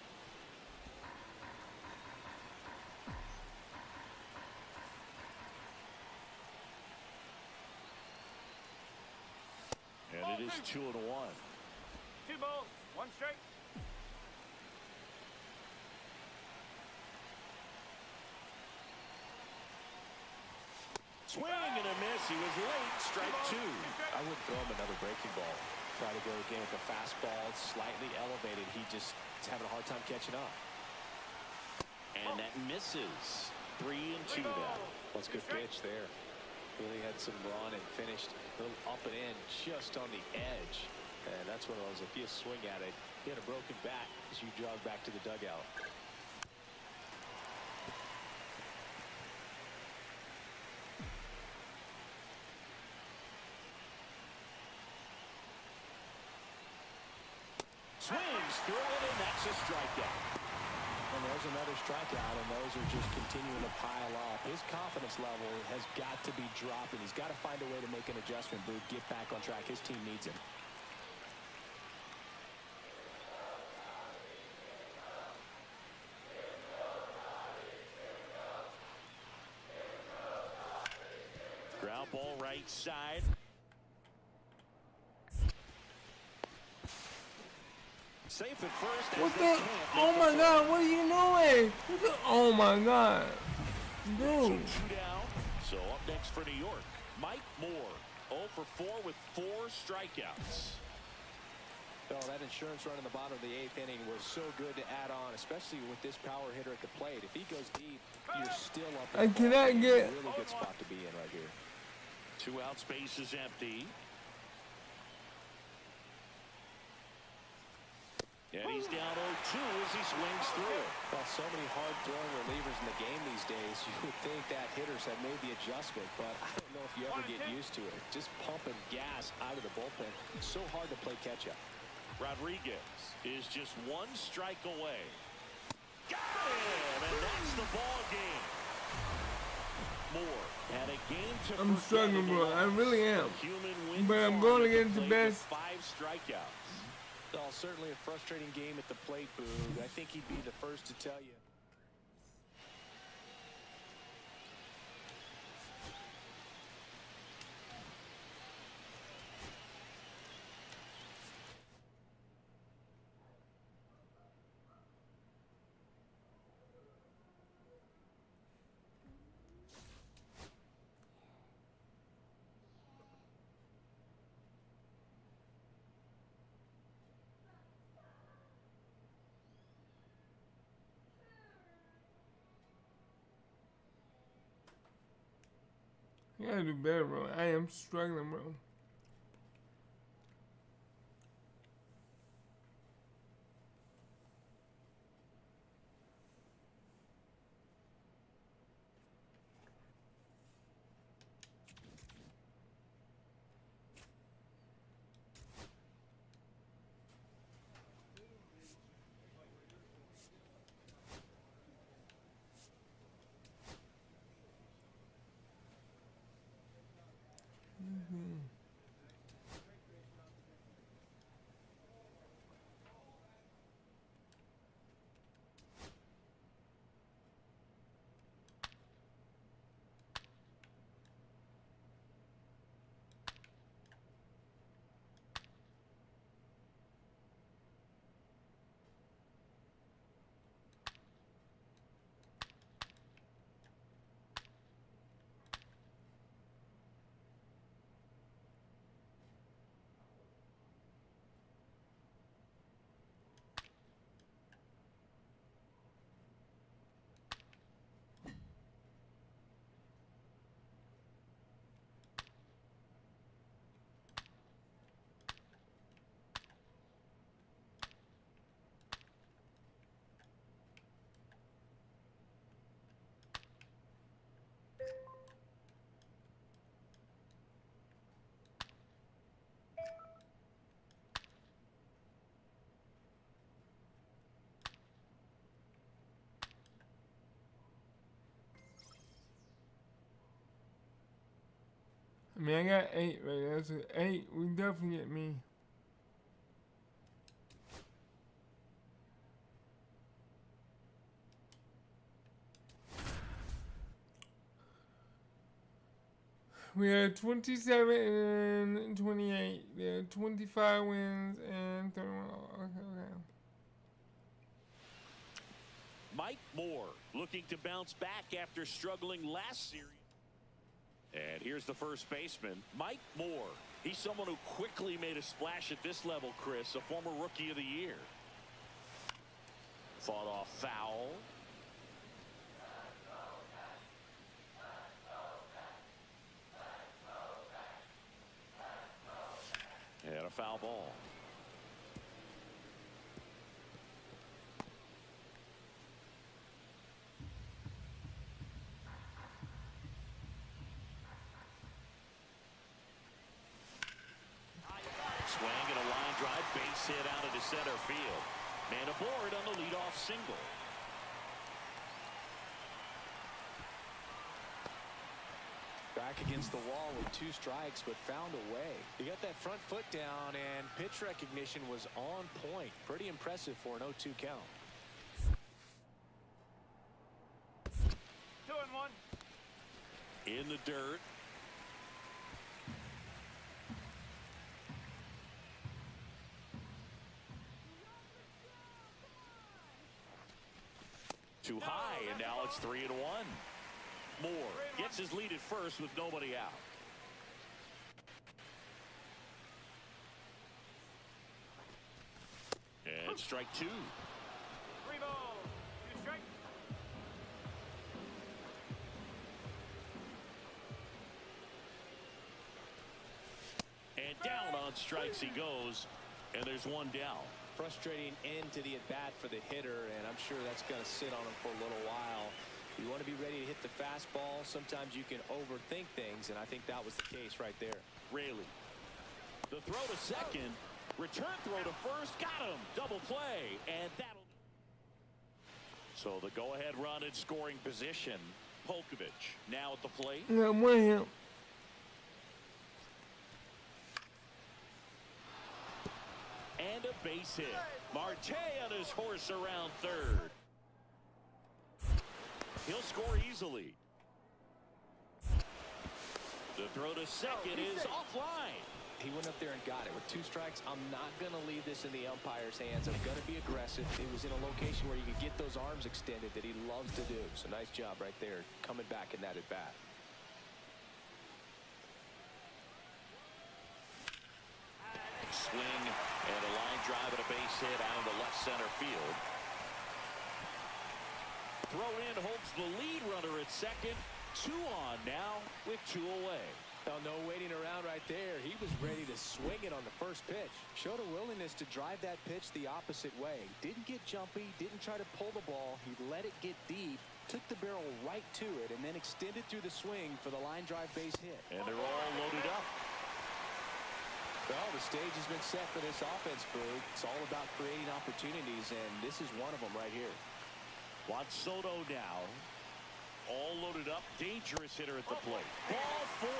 And it is 2-1. 2 balls, 1 strike. Swing and a miss. He was late. Strike 2. I wouldn't throw him another breaking ball. Try to go again with a fastball. It's slightly elevated. He just is having a hard time catching up. And that misses. 3-2 now. What's a good pitch there. Really had some run and finished a little up and in just on the edge. And that's one of those, if you swing at it, he had a broken bat as you jog back to the dugout. Swings through it, and that's a strikeout. And there's another strikeout, and those are just continuing to pile up. His confidence level has got to be dropping. He's got to find a way to make an adjustment, Boo. Get back on track. His team needs him. Ground ball right side. Safe at first. What the? Oh my God, what are you doing? Oh my God. Dude. 2 down. So up next for New York, Mike Moore. 0 for 4 with 4 strikeouts. Oh, that insurance run in the bottom of the 8th inning was so good to add on, especially with this power hitter at the plate. If he goes deep, you're still up. I cannot get. Really good spot to be in right here. 2 out, space is empty. And he's down 0-2 as he swings through. Well, so many hard-throwing relievers in the game these days, you would think that hitters have made the adjustment, but I don't know if you ever get used to it. Just pumping gas out of the bullpen. It's so hard to play catch-up. Rodriguez is just 1 strike away. Got him, and that's the ball game. Moore had a game to I'm forget struggling, in the bro. I loss. really am. Human win But I'm farm going at the against the plate best. with 5 strikeouts. Well, certainly a frustrating game at the plate, Boog. I think he'd be the first to tell you. I gotta do better, bro. I am struggling, bro. I mean, I got 8 right there. So 8 will definitely get me. We are 27 and 28. There are 25 wins and 31. Okay. Mike Moore looking to bounce back after struggling last series. And here's the first baseman, Mike Moore. He's someone who quickly made a splash at this level, Chris, a former Rookie of the Year. Fought off foul. And a foul ball. Swing and a line drive, base hit out into center field. Man aboard on the leadoff single. Back against the wall with 2 strikes, but found a way. He got that front foot down, and pitch recognition was on point. Pretty impressive for an 0-2 count. 2-1. In the dirt. Too high, and now it's 3-1. Moore gets his lead at first with nobody out. And strike 2. 3 balls, 2 strikes. And down on strikes he goes, and there's 1 down. Frustrating end to the at-bat for the hitter, and I'm sure that's going to sit on him for a little while. You want to be ready to hit the fastball. Sometimes you can overthink things, and I think that was the case right there. Raley. The throw to second. Return throw to first. Got him. Double play. And that'll. So the go-ahead run in scoring position. Polkovich now at the plate. Yeah, William. And a base hit. Marte on his horse around third. He'll score easily. The throw to second is offline. He went up there and got it. With 2 strikes, I'm not going to leave this in the umpire's hands. I'm going to be aggressive. It was in a location where you could get those arms extended that he loves to do. So nice job right there, coming back in that at-bat. Swing and a line drive and a base hit out of the left center field. Throw in holds the lead runner at second. 2 on now with 2 away. Oh, no waiting around right there. He was ready to swing it on the first pitch. Showed a willingness to drive that pitch the opposite way. Didn't get jumpy, didn't try to pull the ball. He let it get deep, took the barrel right to it, and then extended through the swing for the line drive base hit. And they're all loaded up. Well, the stage has been set for this offense, Boog. It's all about creating opportunities, and this is one of them right here. Juan Soto now. All loaded up. Dangerous hitter at the plate. Ball 4,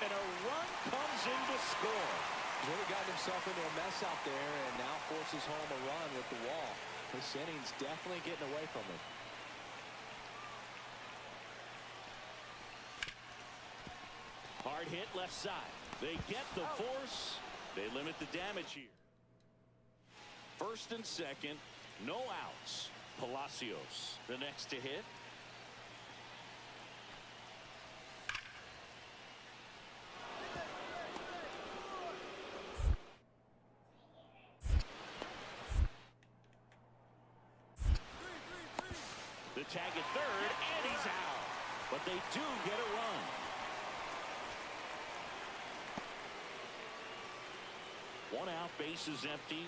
and a run comes in to score. He's really gotten himself into a mess out there and now forces home a run with the wall. This inning's definitely getting away from him. Hard hit left side. They get the force. They limit the damage here. First and second, no outs. Palacios the next to hit. The tag at third, and he's out. But they do get a run. One out, base is empty.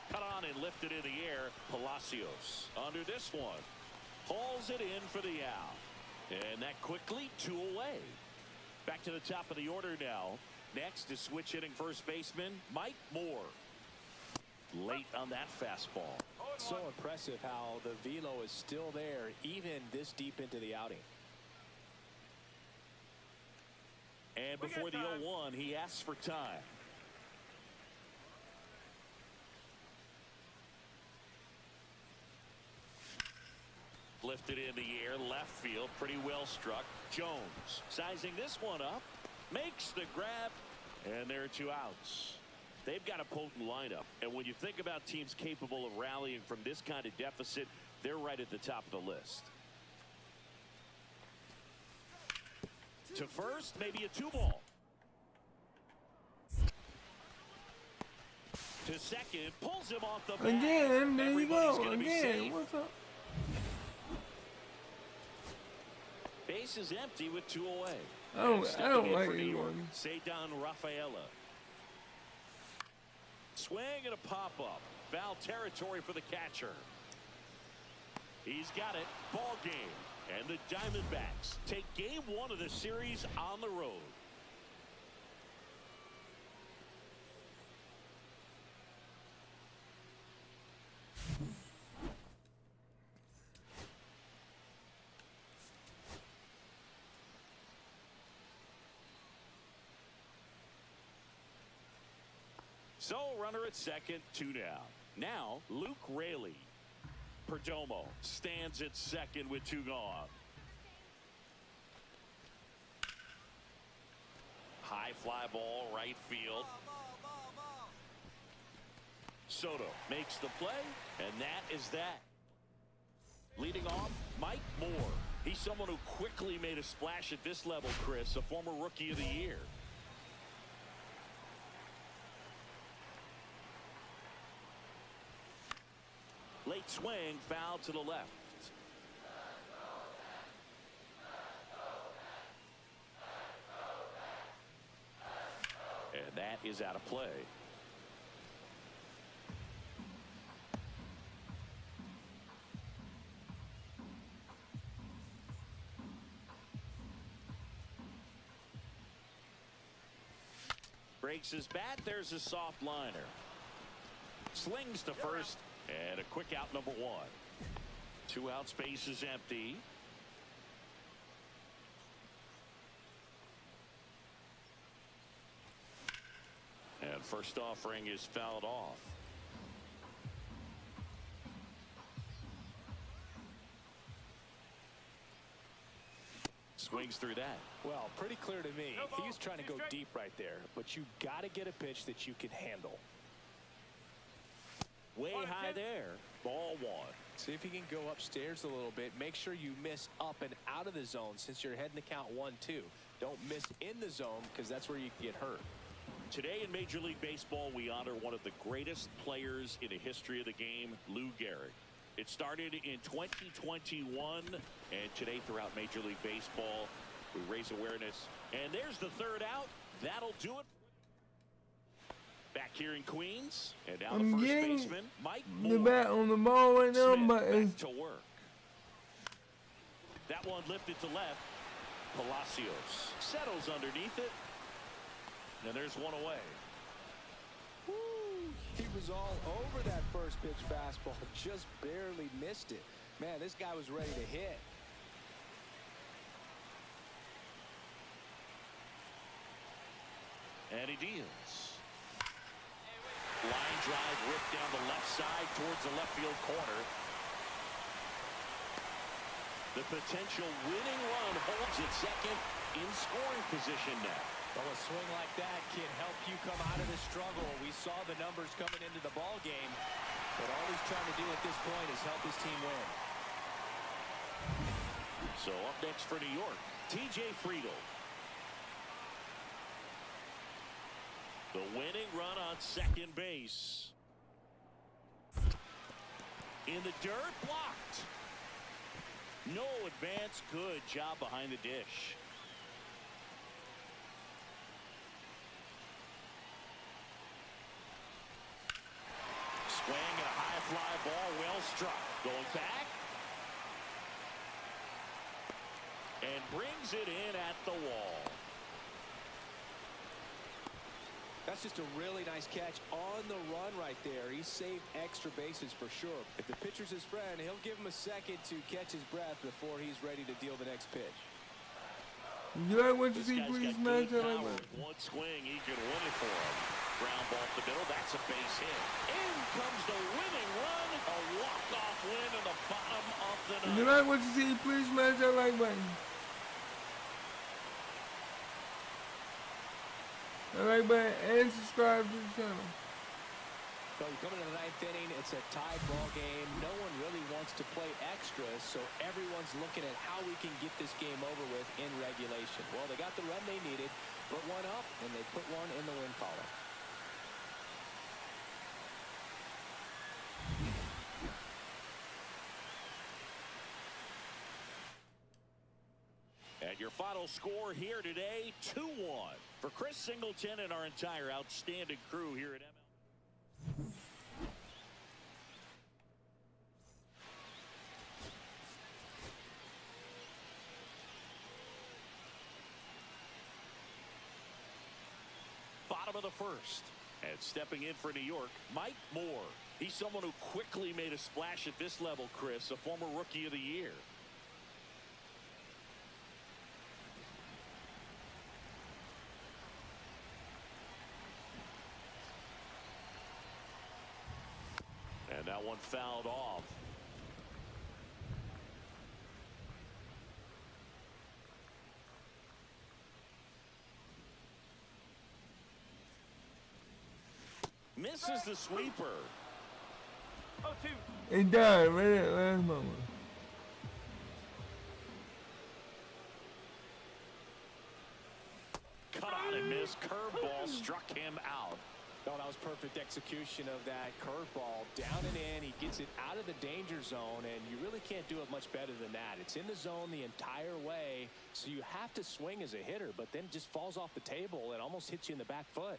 Cut on and lifted in the air. Palacios under this one. Hauls it in for the out. And that quickly 2 away. Back to the top of the order now. Next is switch hitting first baseman Mike Moore. Late on that fastball. So impressive how the velo is still there even this deep into the outing. And before the 0-1, he asks for time. Lifted in the air, left field, pretty well struck. Jones sizing this one up, makes the grab, and there are 2 outs. They've got a potent lineup, and when you think about teams capable of rallying from this kind of deficit, they're right at the top of the list. To first, maybe a 2-ball. To second, pulls him off the bat. Again, there you Everybody's go. gonna be Again, safe. what's up? Base is empty with 2 away. I don't Stepping in like for New York, anyone. Cedar Rafaela. Swing and a pop-up. Foul territory for the catcher. He's got it. Ball game. And the Diamondbacks take game 1 of the series on the road. So runner at second, 2 down. Now Luke Raley. Perdomo stands at second with 2 gone. High fly ball right field. Soto makes the play, and that is that. Leading off, Mike Moore. He's someone who quickly made a splash at this level, Chris, a former Rookie of the Year. Late swing, foul to the left. And that is out of play. Breaks his bat. There's a soft liner. Slings to first. And a quick out, number one. 2 out, space is empty. And first offering is fouled off. Swings through that. Well, pretty clear to me. No ball, He was trying to go 2 strikes. deep right there, but you got to get a pitch that you can handle. Way high there. Ball 1. See if you can go upstairs a little bit. Make sure you miss up and out of the zone since you're heading to count 1-2. Don't miss in the zone because that's where you can get hurt. Today in Major League Baseball, we honor one of the greatest players in the history of the game, Lou Gehrig. It started in 2021, and today throughout Major League Baseball, we raise awareness. And there's the third out. That'll do it. Back here in Queens, and now the I'm first getting baseman, Mike the Moore. bat on the ball right now, Smith but it's back to work. That one lifted to left. Palacios settles underneath it, and there's one away. Woo! He was all over that first pitch fastball, just barely missed it. Man, this guy was ready to hit. And he deals. Line drive ripped down the left side towards the left field corner. The potential winning run holds it second in scoring position now. Well, a swing like that can help you come out of this struggle. We saw the numbers coming into the ball game, but all he's trying to do at this point is help his team win. So up next for New York, T.J. Friedl. The winning run on second base. In the dirt, blocked. No advance. Good job behind the dish. Swing and a high fly ball, well struck. Going back. And brings it in at the wall. That's just a really nice catch on the run right there. He saved extra bases for sure. If the pitcher's his friend, he'll give him a second to catch his breath before he's ready to deal the next pitch. you like what you This see, guy's please, got man. good I like power. that. One swing, he can win it for him. Ground ball to the middle. That's a base hit. In comes the winning run. A walk-off win in the bottom of the If you ninth. like what you see, please smash that like button. I like button and subscribe to the channel. So you come into the ninth inning, it's a tied ball game. No one really wants to play extras, so everyone's looking at how we can get this game over with in regulation. Well, they got the run they needed, put one up, and they put one in the win column. And your final score here today, 2-1. For Chris Singleton and our entire outstanding crew here at ML. Bottom of the first. And stepping in for New York, Mike Moore. He's someone who quickly made a splash at this level, Chris, a former Rookie of the Year. And that one fouled off. Misses the sweeper. 0-2. It died right at last moment. Cut on and miss. Curveball struck him out. No, that was perfect execution of that curveball. Down and in, he gets it out of the danger zone, and you really can't do it much better than that. It's in the zone the entire way, so you have to swing as a hitter, but then it just falls off the table and almost hits you in the back foot.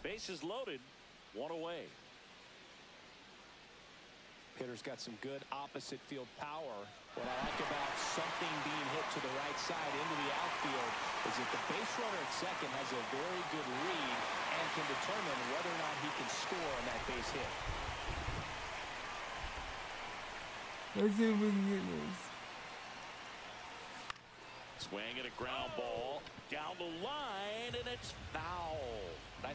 Bases loaded. One away. Hitter's got some good opposite field power. What I like about something being hit to the right side into the outfield is that the base runner at second has a very good read and can determine whether or not he can score on that base hit. Let's see if we can get this. Swing and a ground ball down the line, and it's foul.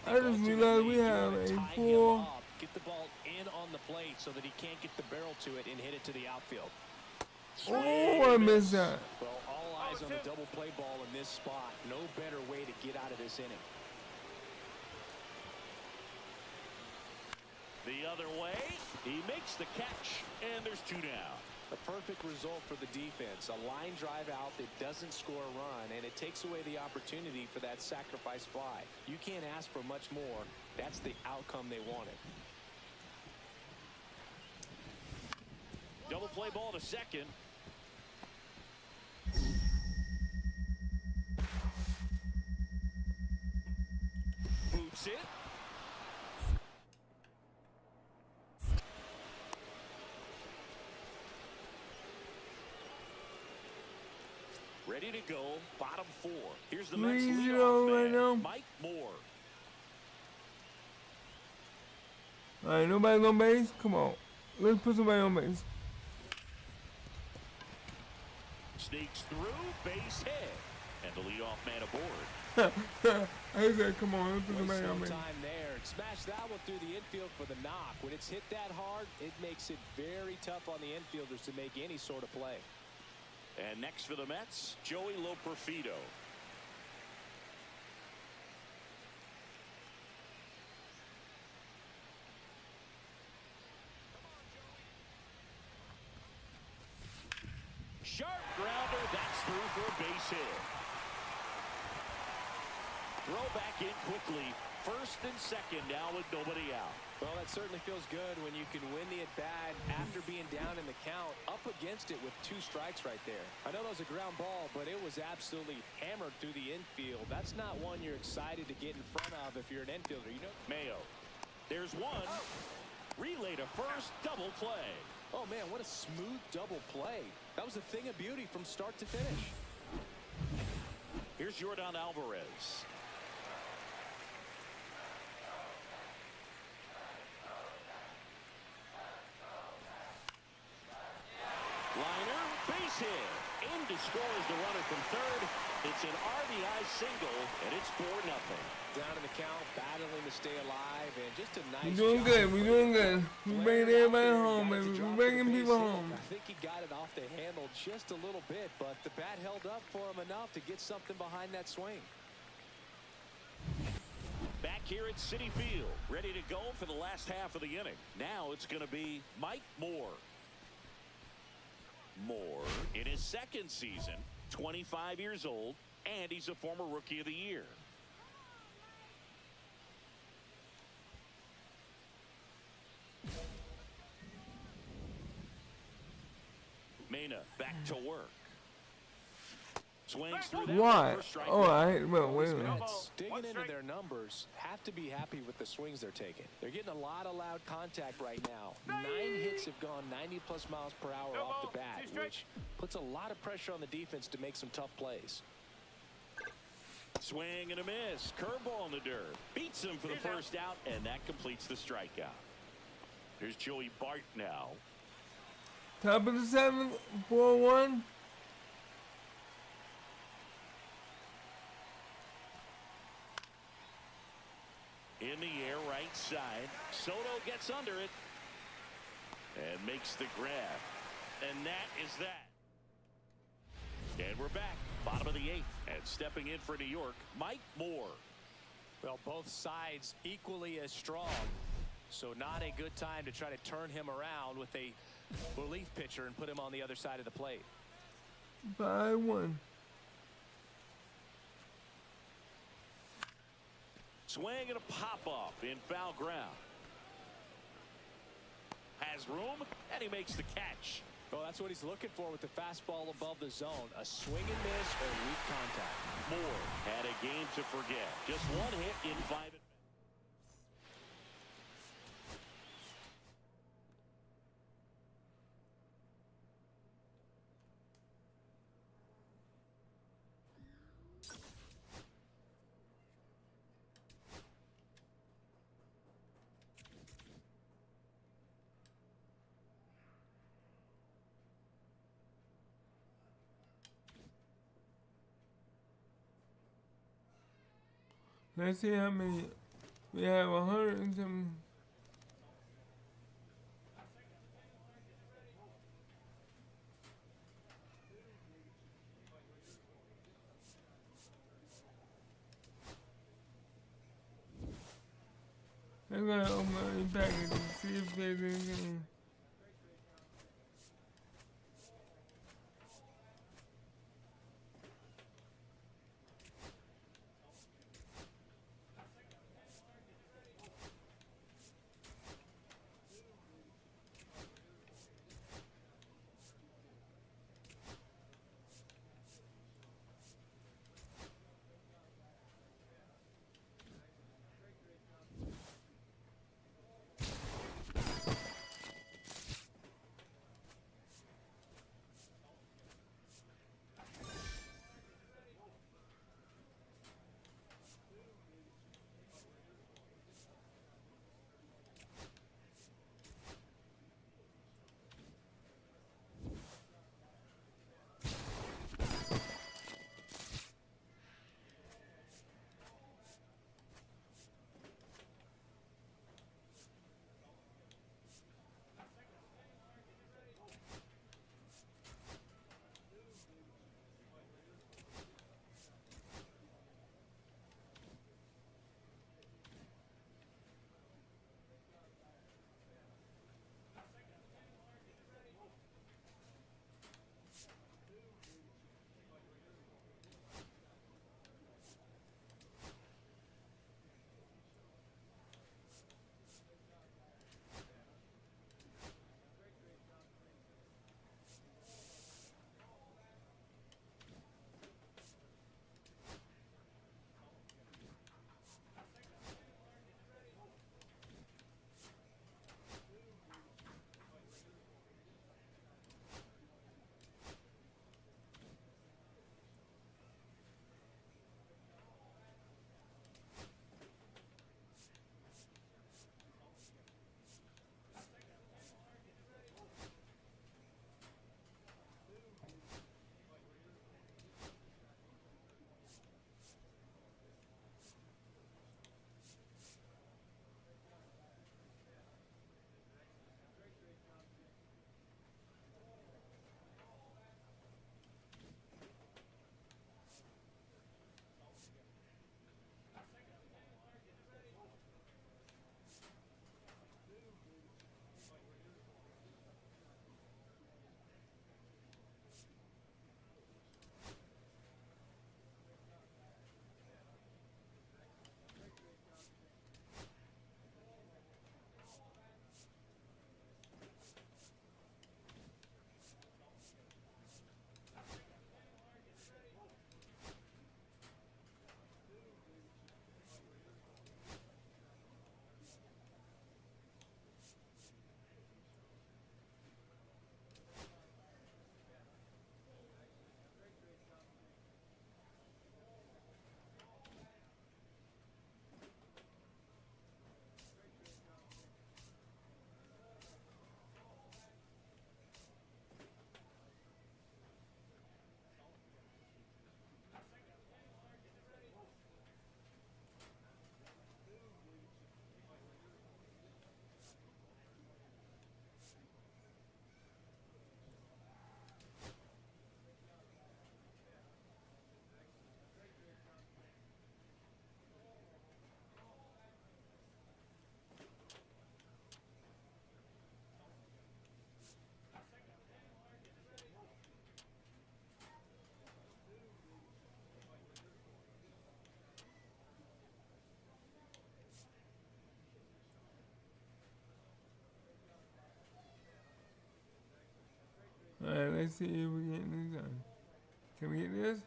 I just realized we have a full. Get the ball in on the plate so that he can't get the barrel to it and hit it to the outfield. Oh, I missed that. Well, all eyes on the double play ball in this spot. No better way to get out of this inning. The other way, he makes the catch, and there's 2 down. A perfect result for the defense. A line drive out that doesn't score a run, and it takes away the opportunity for that sacrifice fly. You can't ask for much more. That's the outcome they wanted. Double play ball to second. Boots it. Ready to go. Bottom 4. Here's the Mets 3-0 leadoff right man, now. Mike Moore. All right, nobody on base. Come on, let's put somebody on base. Sneaks through, base hit, and the leadoff man aboard. I said, come on, let's put somebody on base. Time there. Smash that one through the infield for the knock. When it's hit that hard, it makes it very tough on the infielders to make any sort of play. And next for the Mets, Joey Loperfido. Sharp grounder, that's through for a base hit. Throw back in quickly. First and second now with nobody out. Well, that certainly feels good when you can win the at-bat after being down in the count, up against it with 2 strikes right there. I know that was a ground ball, but it was absolutely hammered through the infield. That's not one you're excited to get in front of if you're an infielder. You know, Mayo. There's one. Relay to first, double play. Oh, man, what a smooth double play. That was a thing of beauty from start to finish. Here's Yordan Alvarez. Liner, base hit. In to score is the runner from third. It's an RBI single, and it's 4-0. Down in the count, battling to stay alive, and just a nice We're doing job. good. We're doing good. We're bringing everybody home, baby. We're bringing people home. I think he got it off the handle just a little bit, but the bat held up for him enough to get something behind that swing. Back here at Citi Field, ready to go for the last half of the inning. Now it's going to be Mike Moore. Moore in his second season, 25 years old, and he's a former Rookie of the Year. Mena back to work. Swings through that Why? first strike. Oh, well, wait a minute. Mets, digging into their numbers, have to be happy with the swings they're taking. They're getting a lot of loud contact right now. 9 hits have gone 90+ miles per hour off the bat, which puts a lot of pressure on the defense to make some tough plays. Swing and a miss. Curveball in the dirt. Beats him for the first out, and that completes the strikeout. Here's Joey Bart now. Top of the 7th, 4-1. In the air, right side. Soto gets under it and makes the grab. And that is that. And we're back. Bottom of the 8th. And stepping in for New York, Mike Moore. Well, both sides equally as strong. So not a good time to try to turn him around with a relief pitcher and put him on the other side of the plate. 5-1. Swing and a pop-up in foul ground. Has room, and he makes the catch. Well, that's what he's looking for with the fastball above the zone. A swing and miss or weak contact. Moore had a game to forget. Just 1 hit in 5 at-bats. Let's see how many. We have 100 and some. I'm gonna open my package and see if there's anything. Alright, let's see if we get this done. Can we get this?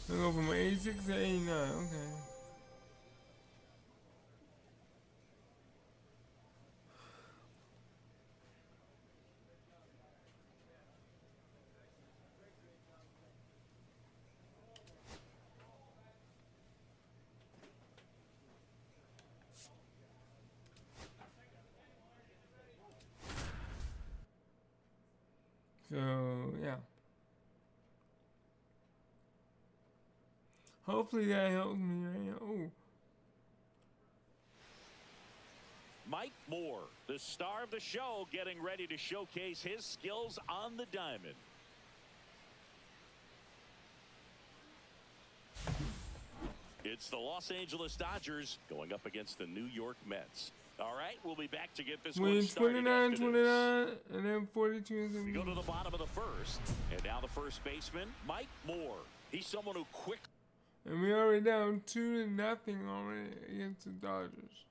We go from 86 to 89, okay. Hopefully that helps me right now. Ooh. Mike Moore, the star of the show, getting ready to showcase his skills on the diamond. It's the Los Angeles Dodgers going up against the New York Mets. All right, we'll be back to get this one started. 29-29, and then 42. We go to the bottom of the first, and now the first baseman, Mike Moore. He's someone who quick. And we already down 2-0 already against the Dodgers.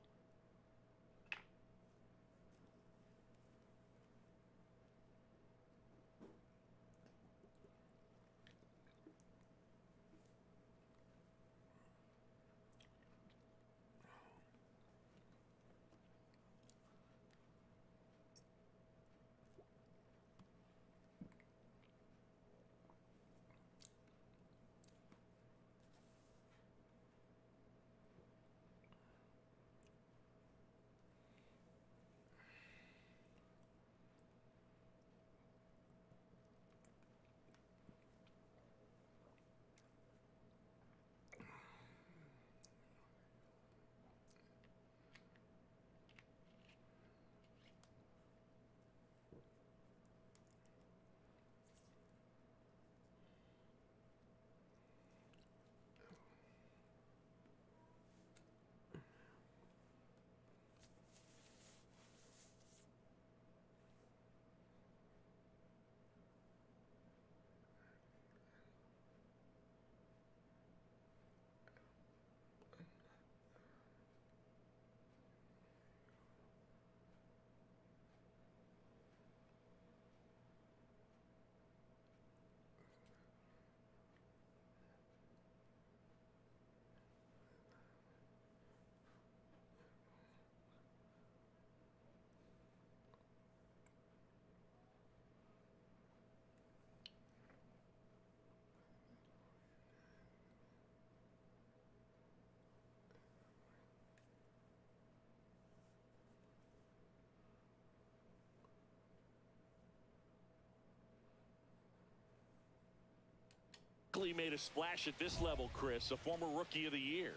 Made a splash at this level, Chris, a former Rookie of the Year.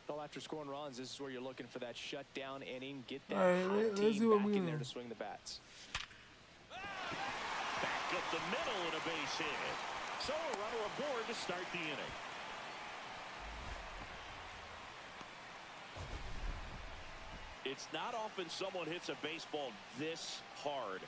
Well, after scoring runs, this is where you're looking for that shutdown inning. Get that let's see team what back we in got. there to swing the bats. Back up the middle and a base hit. So a runner aboard to start the inning. It's not often someone hits a baseball this hard.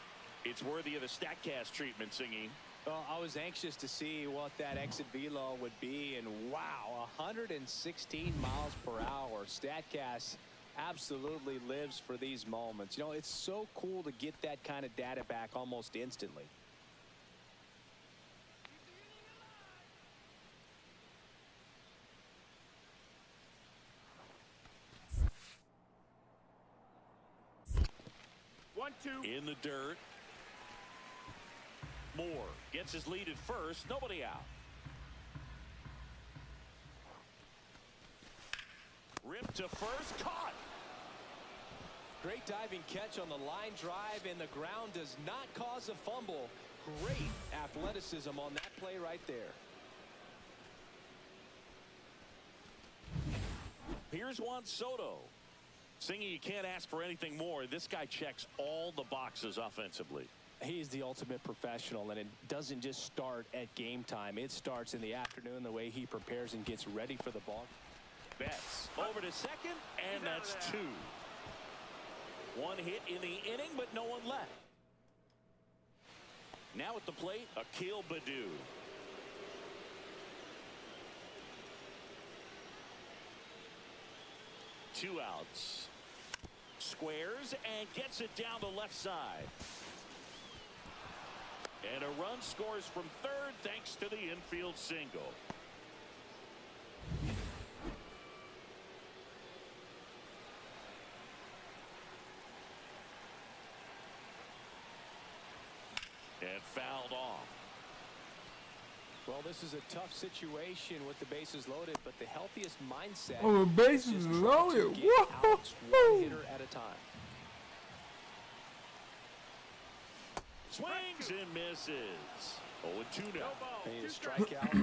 It's worthy of the StatCast treatment, Singing. Well, I was anxious to see what that exit velo would be, and wow, 116 miles per hour. StatCast absolutely lives for these moments. You know, it's so cool to get that kind of data back almost instantly. In the dirt. Moore gets his lead at first. Nobody out. Ripped to first. Caught. Great diving catch on the line drive, and the ground does not cause a fumble. Great athleticism on that play right there. Here's Juan Soto. Singing, you can't ask for anything more. This guy checks all the boxes offensively. He's the ultimate professional, and it doesn't just start at game time. It starts in the afternoon, the way he prepares and gets ready for the ball. Betts over to second, and that's two. One hit in the inning, but no one left. Now at the plate, Akil Baddoo. Two outs. Squares and gets it down the left side. And a run scores from third thanks to the infield single. And fouled off. Well, this is a tough situation with the bases loaded, but the healthiest mindset. Oh, the bases is just loaded. trying to get outs one hitter at a time. Swings and misses. 0-2 No now. balls. They need a 2 strikes. strikeout. You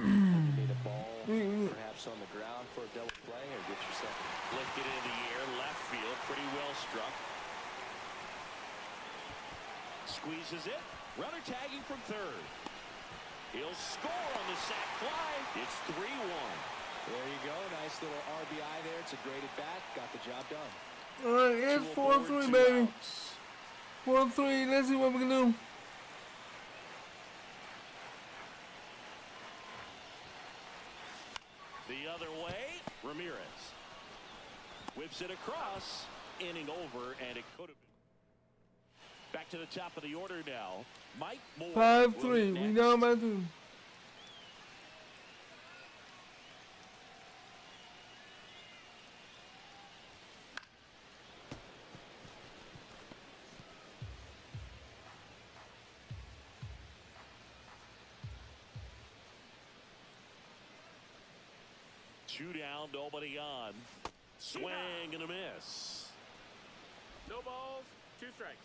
need a ball perhaps on the ground for a double play, or get yourself Lifted in the air, left field, pretty well struck. Squeezes it. Runner tagging from third. He'll score on the sac fly. It's 3-1. There you go. Nice little RBI there. It's a great at bat. Got the job done. All right, it's 4-3, baby. 4-3. Let's see what we can do. The other way, Ramirez whips it across, inning over, and it could have been. Back to the top of the order now. Mike Moore. 5-3. We down by 2. Two down, nobody on. Swing and a miss. No balls. 2 strikes.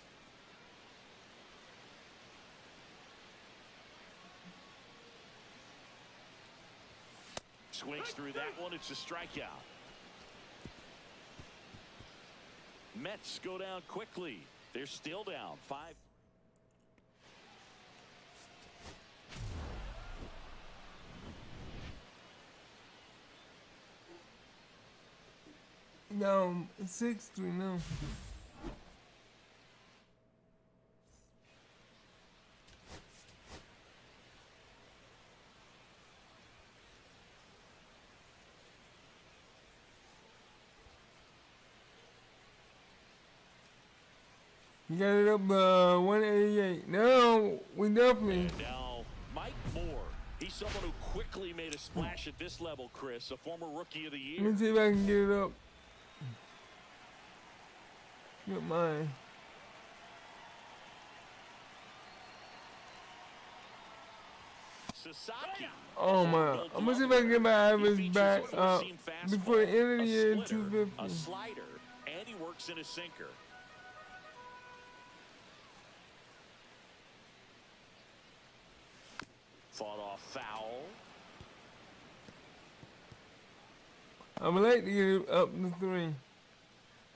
Swings through that one. It's a strikeout. Mets go down quickly. They're still down 5. Down 6-3 now. You got it up 188. Now we definitely. And now Mike Moore. He's someone who quickly made a splash at this level, Chris. A former Rookie of the Year. Let me see if I can get it up. Get mine. Sasaki. Oh my! I'm gonna see if I can get my average back up before the end of the year. A 250. slider, and he works in a sinker. Fought off foul. I would like to get it up to 3.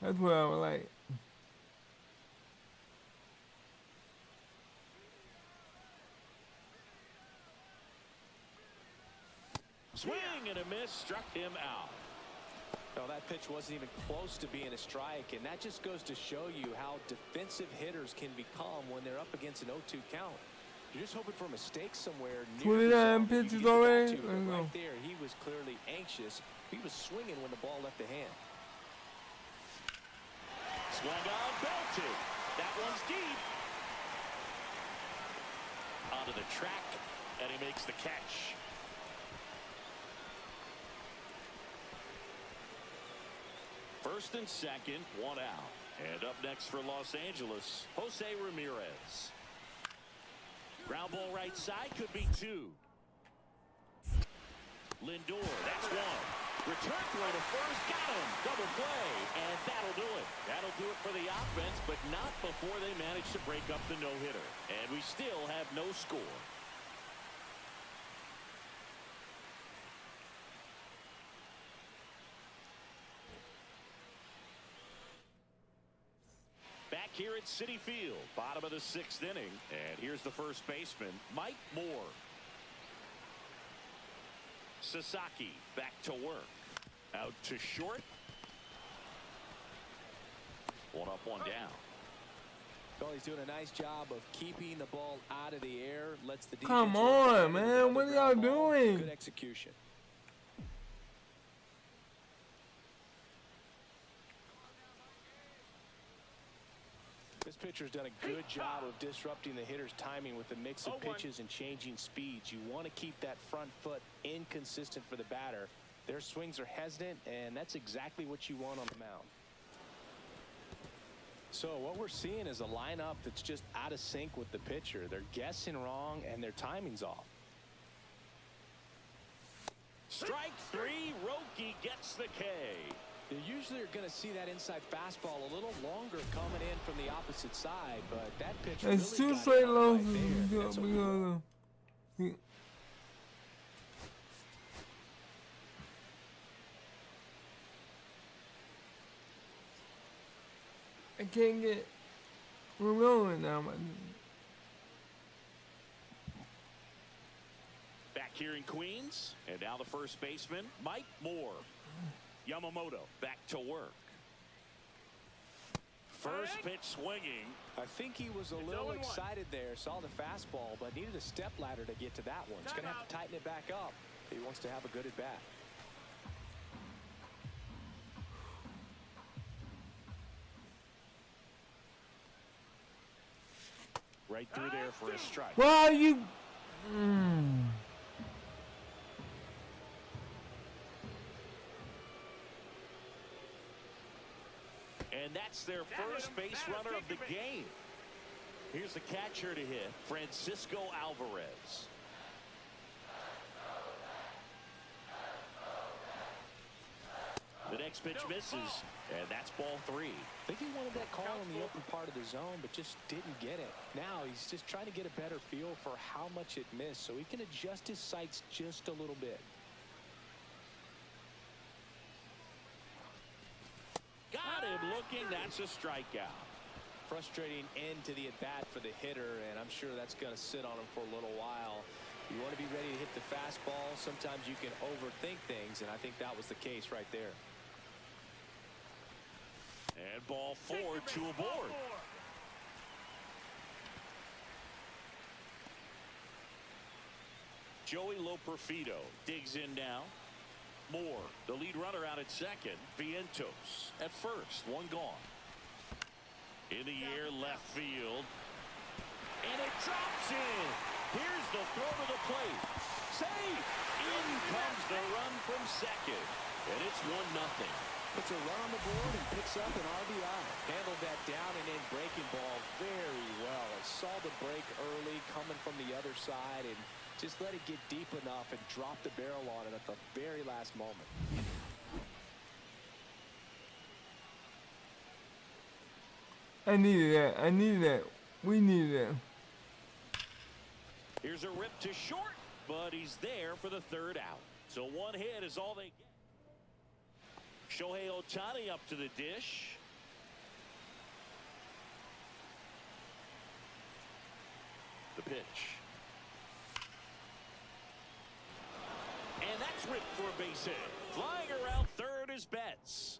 That's what I would like. Swing and a miss, struck him out. No, that pitch wasn't even close to being a strike, and that just goes to show you how defensive hitters can become when they're up against an 0-2 count. You're just hoping for a mistake somewhere. 29 pitches already. Right there, he was clearly anxious. He was swinging when the ball left the hand. Swung on, belted. That one's deep. Onto the track, and he makes the catch. First and second, 1 out. And up next for Los Angeles, Jose Ramirez. Ground ball right side, could be 2. Lindor, that's 1. Return throw to first, got him. Double play, and that'll do it. That'll do it for the offense, but not before they manage to break up the no-hitter. And we still have no score. Back here at Citi Field, bottom of the 6th inning. And here's the first baseman, Mike Moore. Sasaki back to work. Out to short. 1 up, 1 down. Well, he's doing a nice job of keeping the ball out of the air. Lets the defense Come on, man. What are y'all doing? Good execution. This pitcher's done a good job of disrupting the hitter's timing with a mix of pitches and changing speeds. You want to keep that front foot inconsistent for the batter. Their swings are hesitant, and that's exactly what you want on the mound. So what we're seeing is a lineup that's just out of sync with the pitcher. They're guessing wrong, and their timing's off. Strike 3, Roki gets the K. You usually are going to see that inside fastball a little longer coming in from the opposite side, but that pitch It's really 2 got straight it out losses right there. That's a I can't get rolling now. Back here in Queens, and now the first baseman, Mike Moore. Yamamoto back to work. First pitch swinging. I think he was a little excited there, saw the fastball, but needed a step ladder to get to that one. He's going to have to tighten it back up if he wants to have a good at bat. Right through there for a strike. Why are you? And that's their first base runner of the game. Here's the catcher to hit, Francisco Alvarez. The next pitch misses, and that's ball 3. I think he wanted that call in the open part of the zone, but just didn't get it. Now he's just trying to get a better feel for how much it missed so he can adjust his sights just a little bit. Got him looking. That's a strikeout. Frustrating end to the at-bat for the hitter, and I'm sure that's going to sit on him for a little while. You want to be ready to hit the fastball. Sometimes you can overthink things, and I think that was the case right there. And ball 4, 2 aboard. Joey Loperfido digs in now. Moore, the lead runner, out at second. Vientos at first, 1 gone. In the air, left field. And it drops in. Here's the throw to the plate. Safe. In comes the run from second. And it's 1-0. Puts a run on the board and picks up an RBI. Handled that down and in breaking ball very well. I saw the break early coming from the other side and just let it get deep enough and drop the barrel on it at the very last moment. I needed that. I needed that. We needed that. Here's a rip to short, but he's there for the 3rd out. So 1 hit is all they get. Shohei Ohtani up to the dish. The pitch. And that's ripped for a base hit. Flying around third is Betts.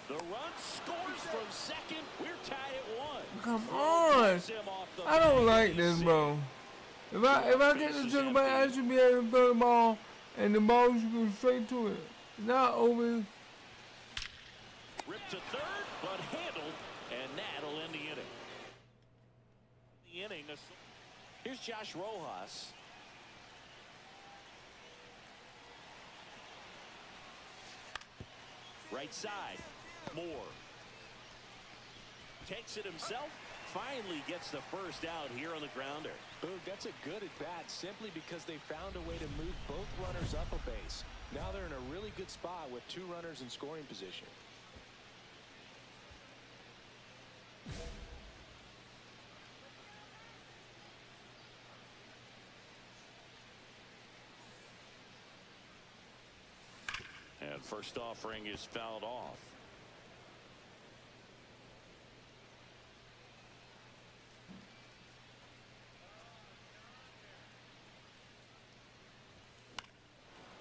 The run scores from second. We're tied at 1. Come on. I don't like this, bro. If I get the trigger back, I should be able to throw the ball, and the ball should go straight to it. Not over. Ripped to third, but handled, and that'll end the inning. Here's Josh Rojas. Right side, Moore. Takes it himself. Finally gets the first out here on the grounder. Boog, that's a good at bat simply because they found a way to move both runners up a base. Now they're in a really good spot with 2 runners in scoring position. And first offering is fouled off.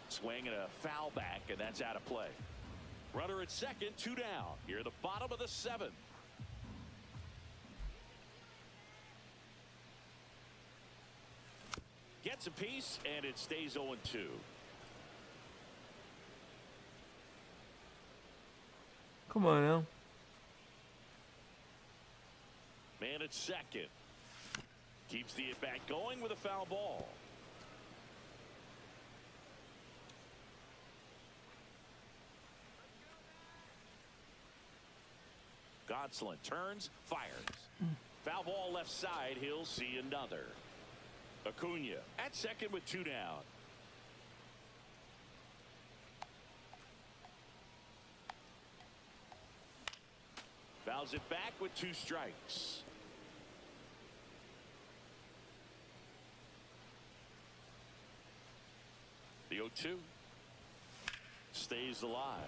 Swing and a foul back, and that's out of play. Runner at second, 2 down. Here at the bottom of the 7th. Gets a piece, and it stays 0-2. Come on now. Man at second. Keeps the at-bat going with a foul ball. Gonsolin turns, fires. Foul ball left side. He'll see another. Acuna at second with 2 down. Fouls it back with 2 strikes. The 0-2 stays alive.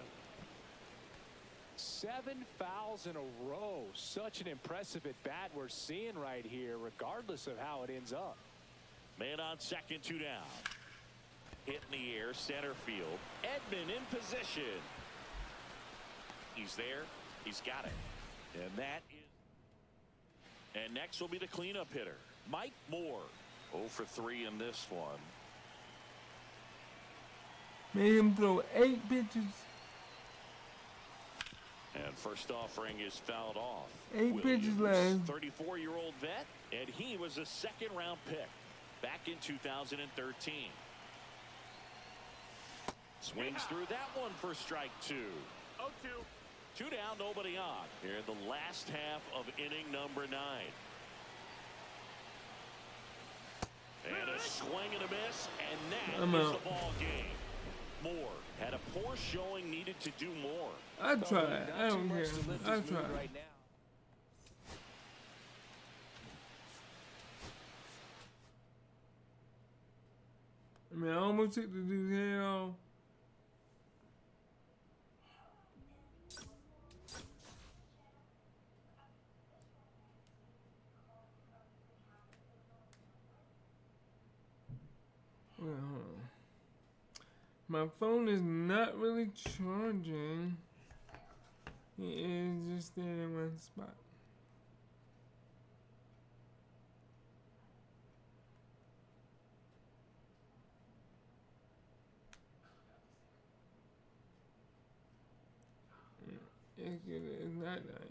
7 fouls in a row. Such an impressive at bat we're seeing right here, regardless of how it ends up. Man on second, 2 down. Hit in the air, center field. Edman in position. He's there. He's got it. And that is. And next will be the cleanup hitter, Mike Moore. 0 for 3 in this one. Made him throw 8 pitches. And first offering is fouled off. 8 pitches left. 34-year-old vet, and he was a second-round pick back in 2013. Swings through that one for strike 2. 0-2. 2 down, nobody on. Here in the last half of inning number 9. And a swing and a miss, and that is the ball game. Moore had a poor showing, needed to do more. I tried. I don't care. I tried. Right now. I mean, I almost took the dude's head off. Well, hold on. My phone is not really charging. It is just staying in one spot. It's not dying.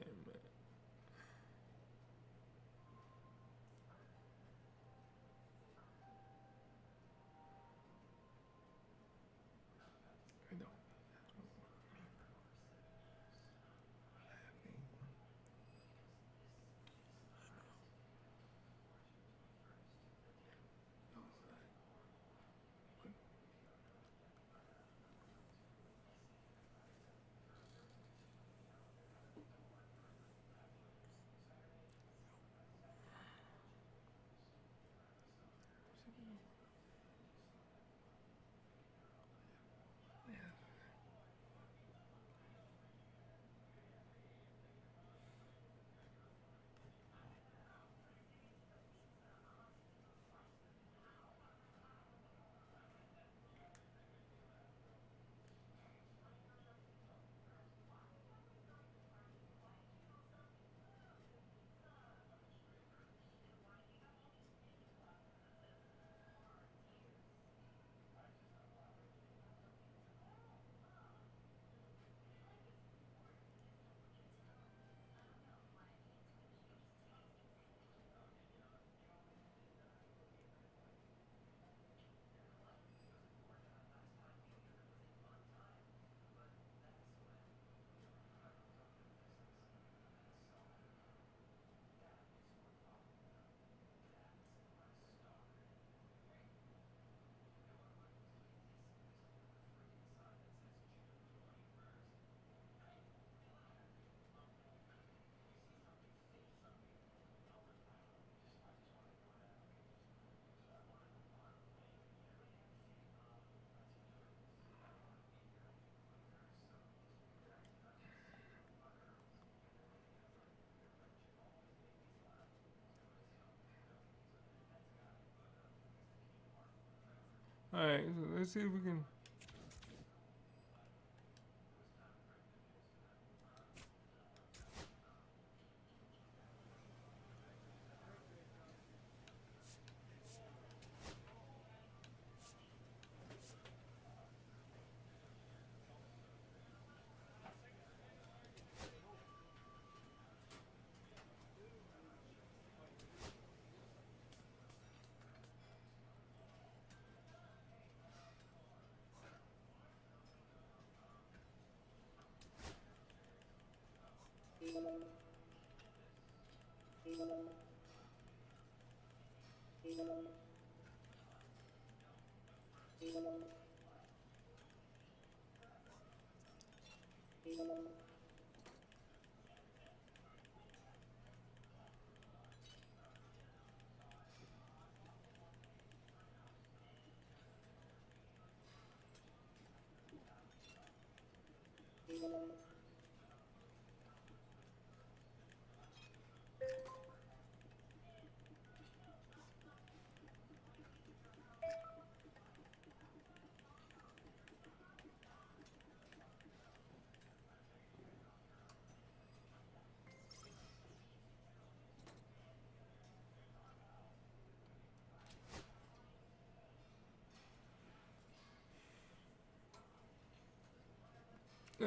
Alright, so let's see if we can.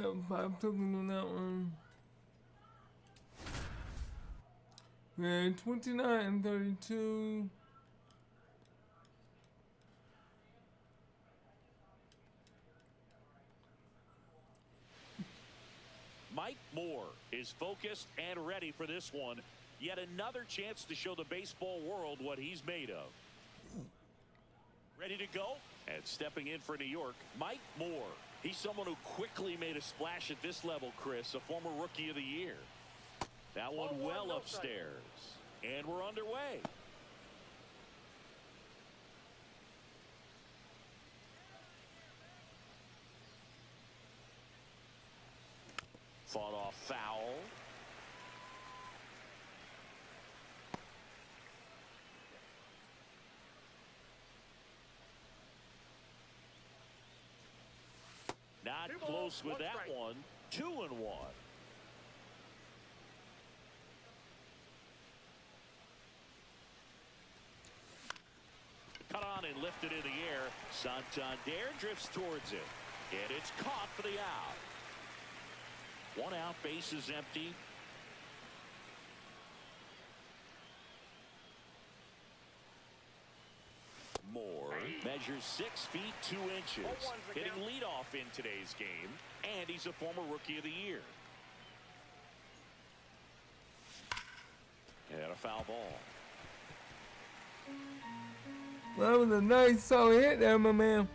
Got 5 tokens on that one. Yeah, 29 and 32. Mike Moore is focused and ready for this one. Yet another chance to show the baseball world what he's made of. Ready to go? And stepping in for New York, Mike Moore. He's someone who quickly made a splash at this level, Chris, a former Rookie of the Year. That one well upstairs. And we're underway. Fought off foul. Not close with that one. 2-1. Cut on and lifted in the air. Santander drifts towards it. And it's caught for the out. 1 out, base is empty. Moore measures 6 feet 2 inches. Hitting leadoff in today's game. And he's a former Rookie of the Year. And a foul ball. That was a nice solid hit there, my man.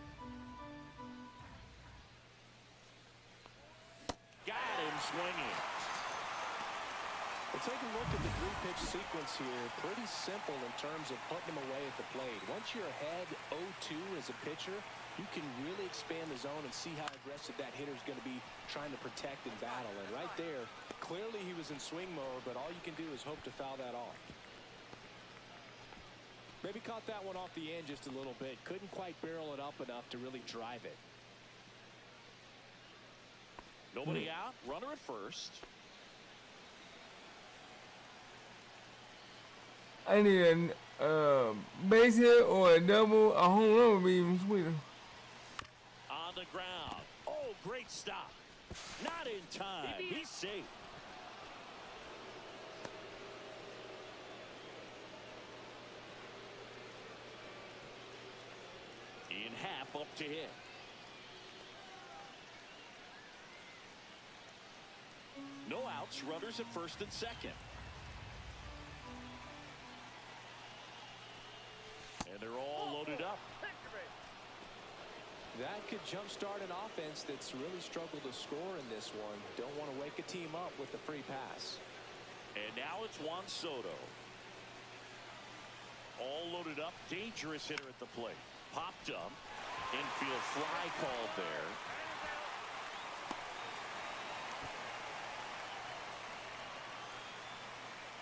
Got him swinging. Well, take a look at the 3-pitch sequence here. Pretty simple in terms of putting him away at the plate. Once you're ahead 0-2 as a pitcher, you can really expand the zone and see how aggressive that hitter's going to be trying to protect and battle. And right there, clearly he was in swing mode, but all you can do is hope to foul that off. Maybe caught that one off the end just a little bit. Couldn't quite barrel it up enough to really drive it. Nobody out. Runner at first. I need a base hit or a double. A home run would be even sweeter. On the ground. Oh, great stop. Not in time. He's safe. In half up to hit. No outs. Runners at first and second. And they're all loaded up. That could jumpstart an offense that's really struggled to score in this one. Don't want to wake a team up with the free pass. And now it's Juan Soto. All loaded up. Dangerous hitter at the plate. Popped up. Infield fly called there.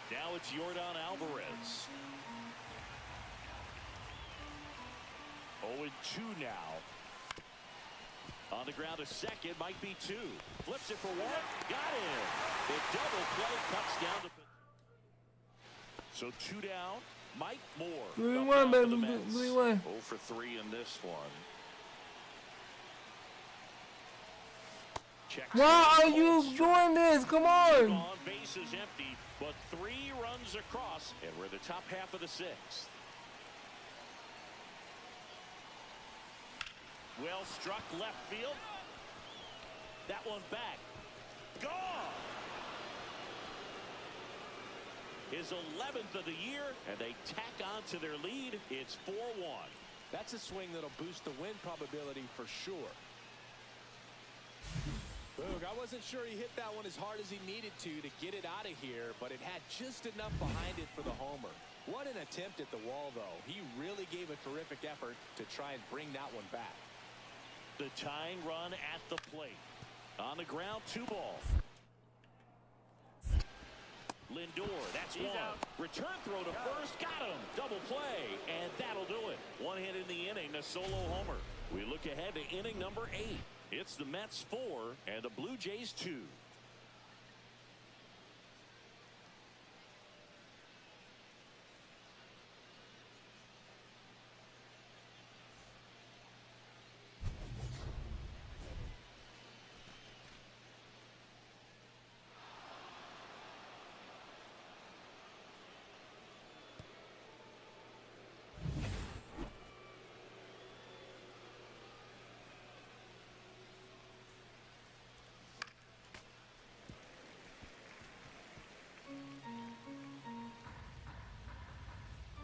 Now it's Yordan Alvarez. 0-2 now. On the ground to second, might be 2. Flips it for 1. Got him. The double play cuts down to. So 2 down. Mike Moore. 3-1, baby. 3-1. 0 for 3 in this one. Checks. Why are you doing this? Come on. On base is empty, but 3 runs across, and we're in the top half of the 6th. Well struck left field. That one back. Gone. His 11th of the year, and they tack on to their lead. It's 4-1. That's a swing that'll boost the win probability for sure. Boog, I wasn't sure he hit that one as hard as he needed to get it out of here, but it had just enough behind it for the homer. What an attempt at the wall, though. He really gave a terrific effort to try and bring that one back. The tying run at the plate. On the ground, 2 balls. Lindor, that's 1. Return throw to first, got him. Double play, and that'll do it. 1 hit in the inning, a solo homer. We look ahead to inning number 8. It's the Mets 4 and the Blue Jays 2.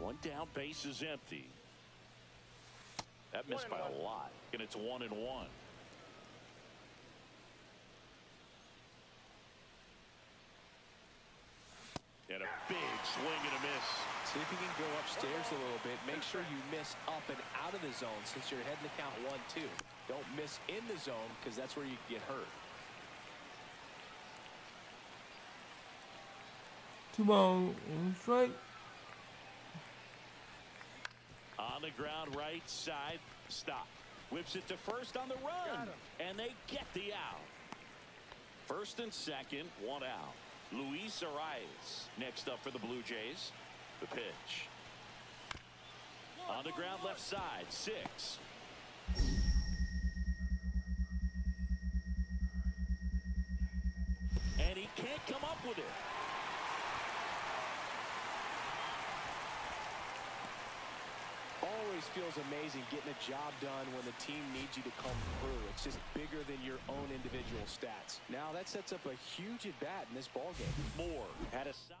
One down, base is empty. That missed by a lot, and it's 1-1. And a big swing and a miss. See if you can go upstairs a little bit. Make sure you miss up and out of the zone since you're heading to count 1-2. Don't miss in the zone because that's where you can get hurt. 2 balls and strike. On the ground, right side, stop. Whips it to first on the run, and they get the out. First and second, 1 out. Luis Arias next up for the Blue Jays. The pitch. On the ground, left side, 6. And he can't come up with it. Always feels amazing getting a job done when the team needs you to come through. It's just bigger than your own individual stats. Now that sets up a huge at-bat in this ballgame. Moore had a solid.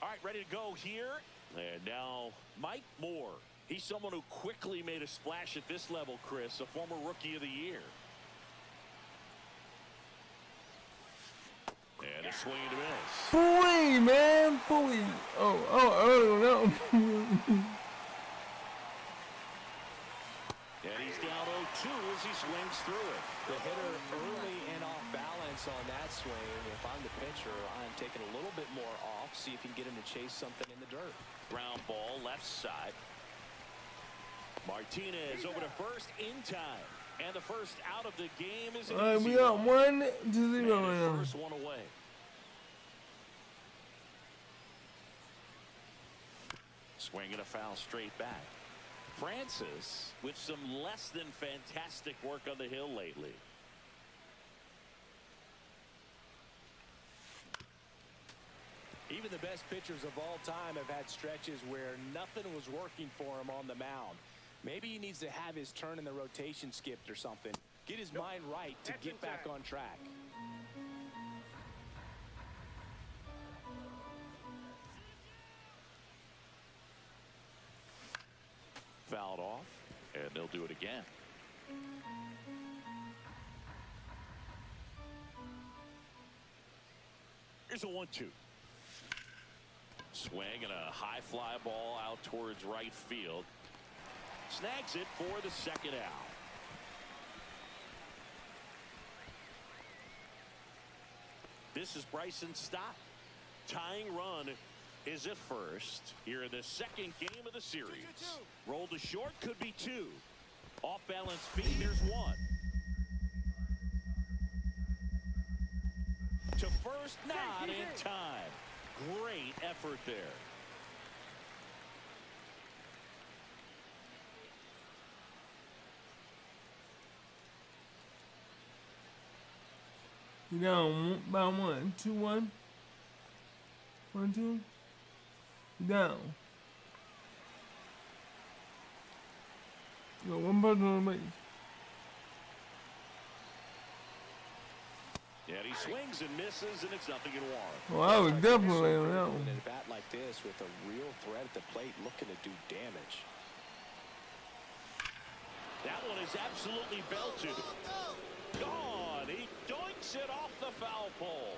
All right, ready to go here. And now Mike Moore. He's someone who quickly made a splash at this level, Chris, a former Rookie of the Year. And a swing and a miss. Fully, man, fully. Oh, I don't know. And he's down 0-2 as he swings through it. The hitter early and off balance on that swing. If I'm the pitcher, I'm taking a little bit more off, see if you can get him to chase something in the dirt. Ground ball, left side. Martinez over to first in time. And the first out of the game is an easy we got one. 1-0 And right now. first one away. Swinging a foul straight back. Francis with some less than fantastic work on the hill lately. Even the best pitchers of all time have had stretches where nothing was working for him on the mound. Maybe he needs to have his turn in the rotation skipped or something. Get his mind right to get back on track. Fouled off, and they'll do it again. Here's a 1-2. Swing and a high fly ball out towards right field. Snags it for the second out. This is Bryson Stott. Tying run is at first here in the second game of the series. Roll to short, could be 2. Off balance feet, there's 1. To first, not in time. Great effort there. You down by 1, 2-1. 1-2. Down. You got 1 person on the base. Yeah, he swings and misses, and it's 0-1. Well, I was definitely on that one. In a bat like this with a real threat at the plate looking to do damage. That one is absolutely belted. Gone. He doinks it off the foul pole.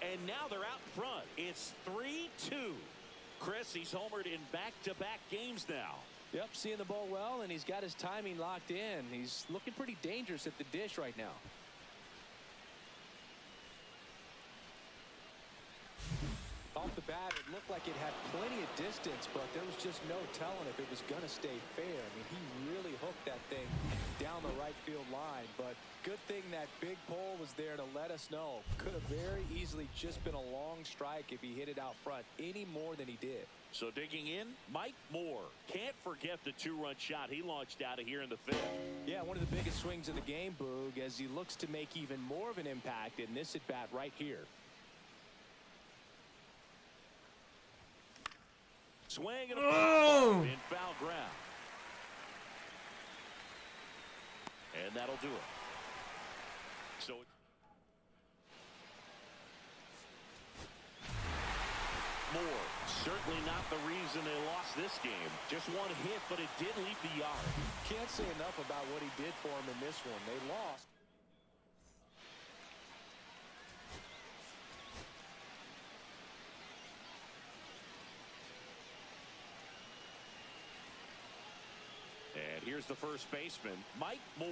And now they're out in front. It's 3-2. Chris, he's homered in back-to-back games now. Yep, seeing the ball well, and he's got his timing locked in. He's looking pretty dangerous at the dish right now. Off the bat, it looked like it had plenty of distance, but there was just no telling if it was going to stay fair. I mean, he really hooked that thing down the right field line, but good thing that big pole was there to let us know. Could have very easily just been a long strike if he hit it out front any more than he did. So digging in, Mike Moore. Can't forget the 2-run shot he launched out of here in the 5th. Yeah, one of the biggest swings of the game, Boog, as he looks to make even more of an impact in this at-bat right here. Swing and a in foul ground. And that'll do it. Certainly not the reason they lost this game. Just one hit, but it did leave the yard. Can't say enough about what he did for him in this one. They lost. And here's the first baseman, Mike Moore.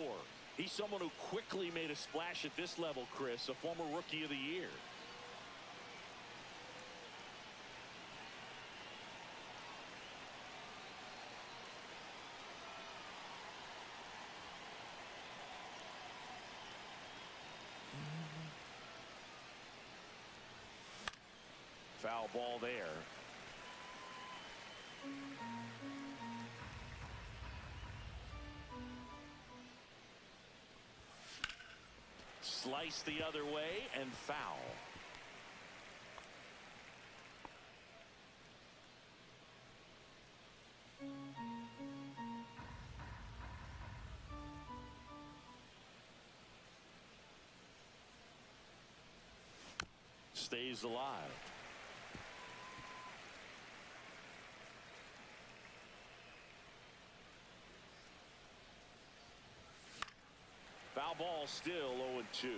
He's someone who quickly made a splash at this level, Chris, a former Rookie of the Year. Foul ball there. Slice the other way and foul. Stays alive. Foul ball, still 0-2.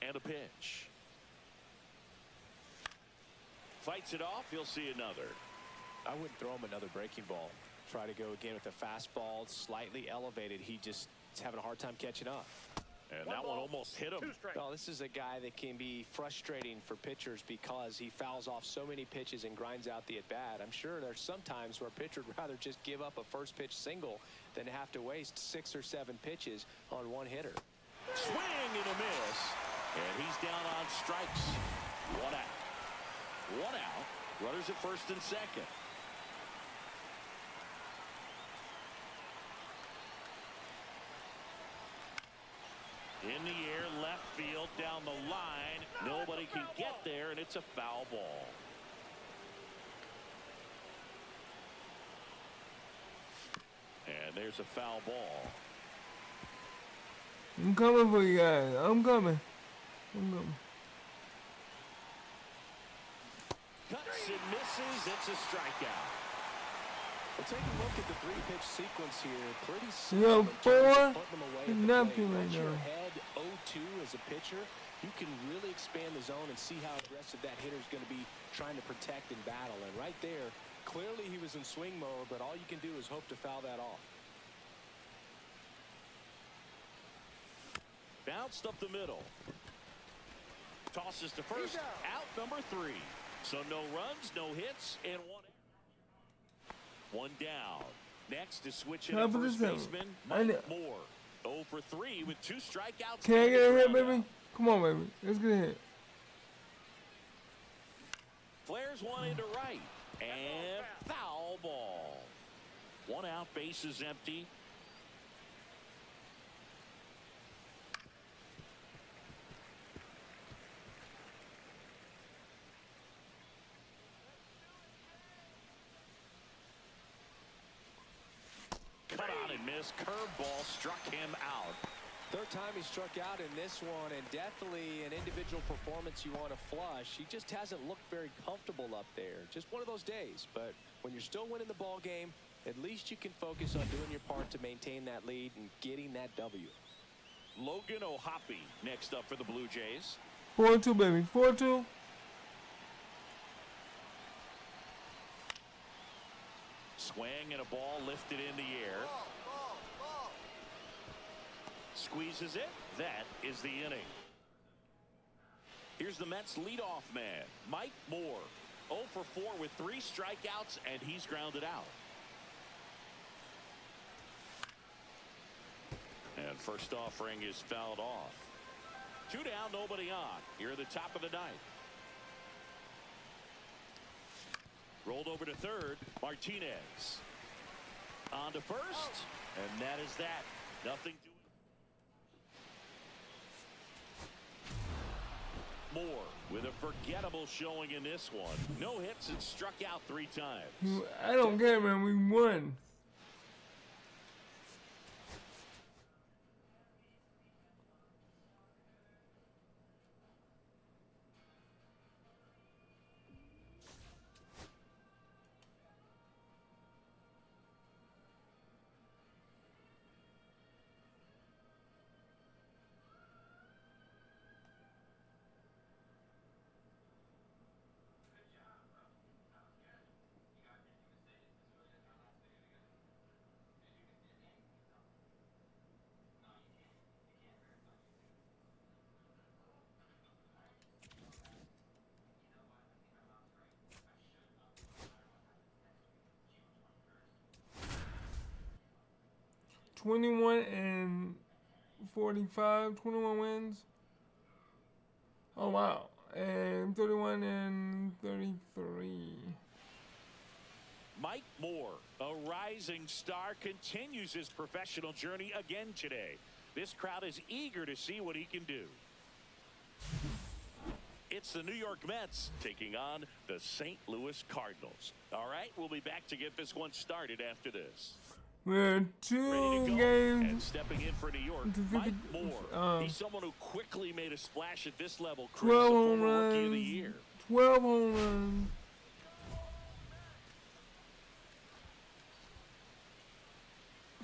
And a pitch. Fights it off. He'll see another. I wouldn't throw him another breaking ball. Try to go again with the fastball, slightly elevated. He just is having a hard time catching up. And that one almost hit him. Well, this is a guy that can be frustrating for pitchers because he fouls off so many pitches and grinds out the at-bat. I'm sure there's some times where a pitcher would rather just give up a first pitch single than have to waste 6 or 7 pitches on one hitter. Swing and a miss. And he's down on strikes. 1 out. 1 out. Runners at first and second. In the air, left field, down the line. Nobody can get there, and it's a foul ball. And there's a foul ball. I'm coming for you guys. I'm coming. Cuts and misses. It's a strikeout. Well, take a look at the 3-pitch sequence here. Pretty You simple. got 4 and nothing right Once now. you're ahead 0-2 as a pitcher, you can really expand the zone and see how aggressive that hitter is going to be trying to protect and battle. And right there, clearly he was in swing mode, but all you can do is hope to foul that off. Bounced up the middle. Tosses to first. Out number 3. So no runs, no hits, and 1 down. Next is switching to first baseman Mike Moore. 0 for 3 with 2 strikeouts. Can I get a hit, baby? Come on, baby. Let's get a hit. Flares one into right. And foul ball. 1 out, base is empty. Cut on and miss. Curveball struck him out. Third time he struck out in this one, and definitely an individual performance you want to flush. He just hasn't looked very comfortable up there. Just one of those days. But when you're still winning the ball game, at least you can focus on doing your part to maintain that lead and getting that W. Logan O'Hoppe next up for the Blue Jays. 4-2, baby. 4-2. Swing and a ball lifted in the air. Squeezes it. That is the inning. Here's the Mets leadoff man, Mike Moore. 0 for 4 with 3 strikeouts, and he's grounded out. And first offering is fouled off. 2 down, nobody on. Here at the top of the 9th. Rolled over to third, Martinez. On to first, and that is that. Nothing doing. Moore with a forgettable showing in this one. No hits and struck out 3 times. I don't care, man. We won. 21-45, 21 wins. Oh wow, and 31-33. Mike Moore, a rising star, continues his professional journey again today. This crowd is eager to see what he can do. It's the New York Mets taking on the St. Louis Cardinals. All right, we'll be back to get this one started after this. We're two games. And stepping in for New York, Mike Moore. He's someone who quickly made a splash at this level. 12 home Rookie of the runs. year. 12 home runs.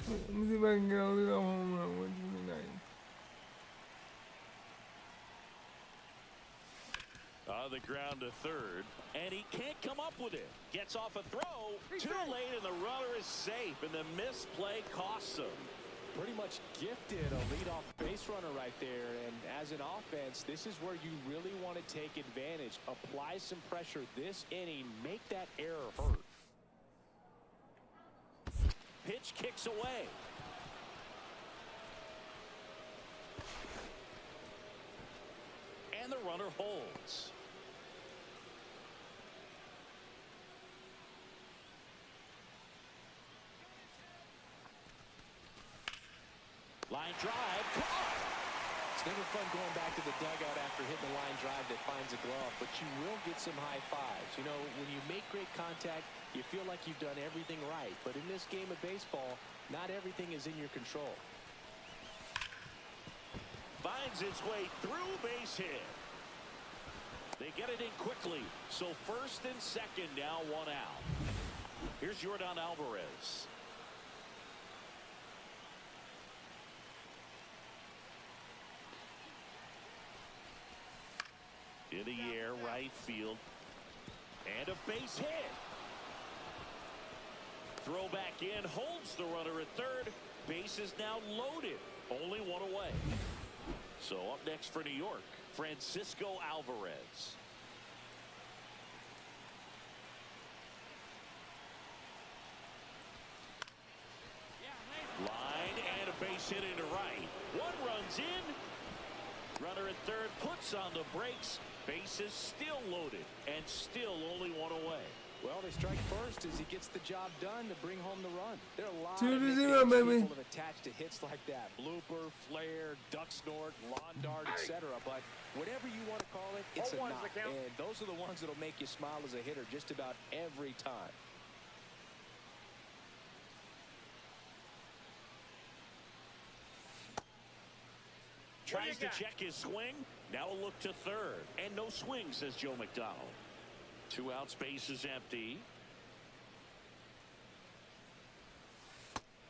Let me see if I can get a little home run, which would be nice. On the ground to third, and he can't come up with it. Gets off a throw, too late, and the runner is safe, and the misplay costs him. Pretty much gifted a leadoff base runner right there, and as an offense, this is where you really want to take advantage. Apply some pressure this inning, make that error hurt. Pitch kicks away. And the runner holds. Line drive, caught. It's never fun going back to the dugout after hitting a line drive that finds a glove, but you will get some high fives. You know, when you make great contact, you feel like you've done everything right. But in this game of baseball, not everything is in your control. Finds its way through, base hit. They get it in quickly. So first and second, now one out. Here's Yordan Alvarez. In the air, right field. And a base hit. Throw back in, holds the runner at third. Base is now loaded. Only one away. So up next for New York, Francisco Alvarez. Line and a base hit into right. One runs in. Runner at third puts on the brakes. Base is still loaded and still only one away. Well, they strike first as he gets the job done to bring home the run. There are a lot 2-0, of baby. people have attached to hits like that. Blooper, flare, duck snort, lawn dart, etc. But whatever you want to call it, it's a knock. And those are the ones that'll make you smile as a hitter just about every time. Tries to check his swing. Now a look to third. And no swing, says Joe McDonald. 2 outs, base is empty.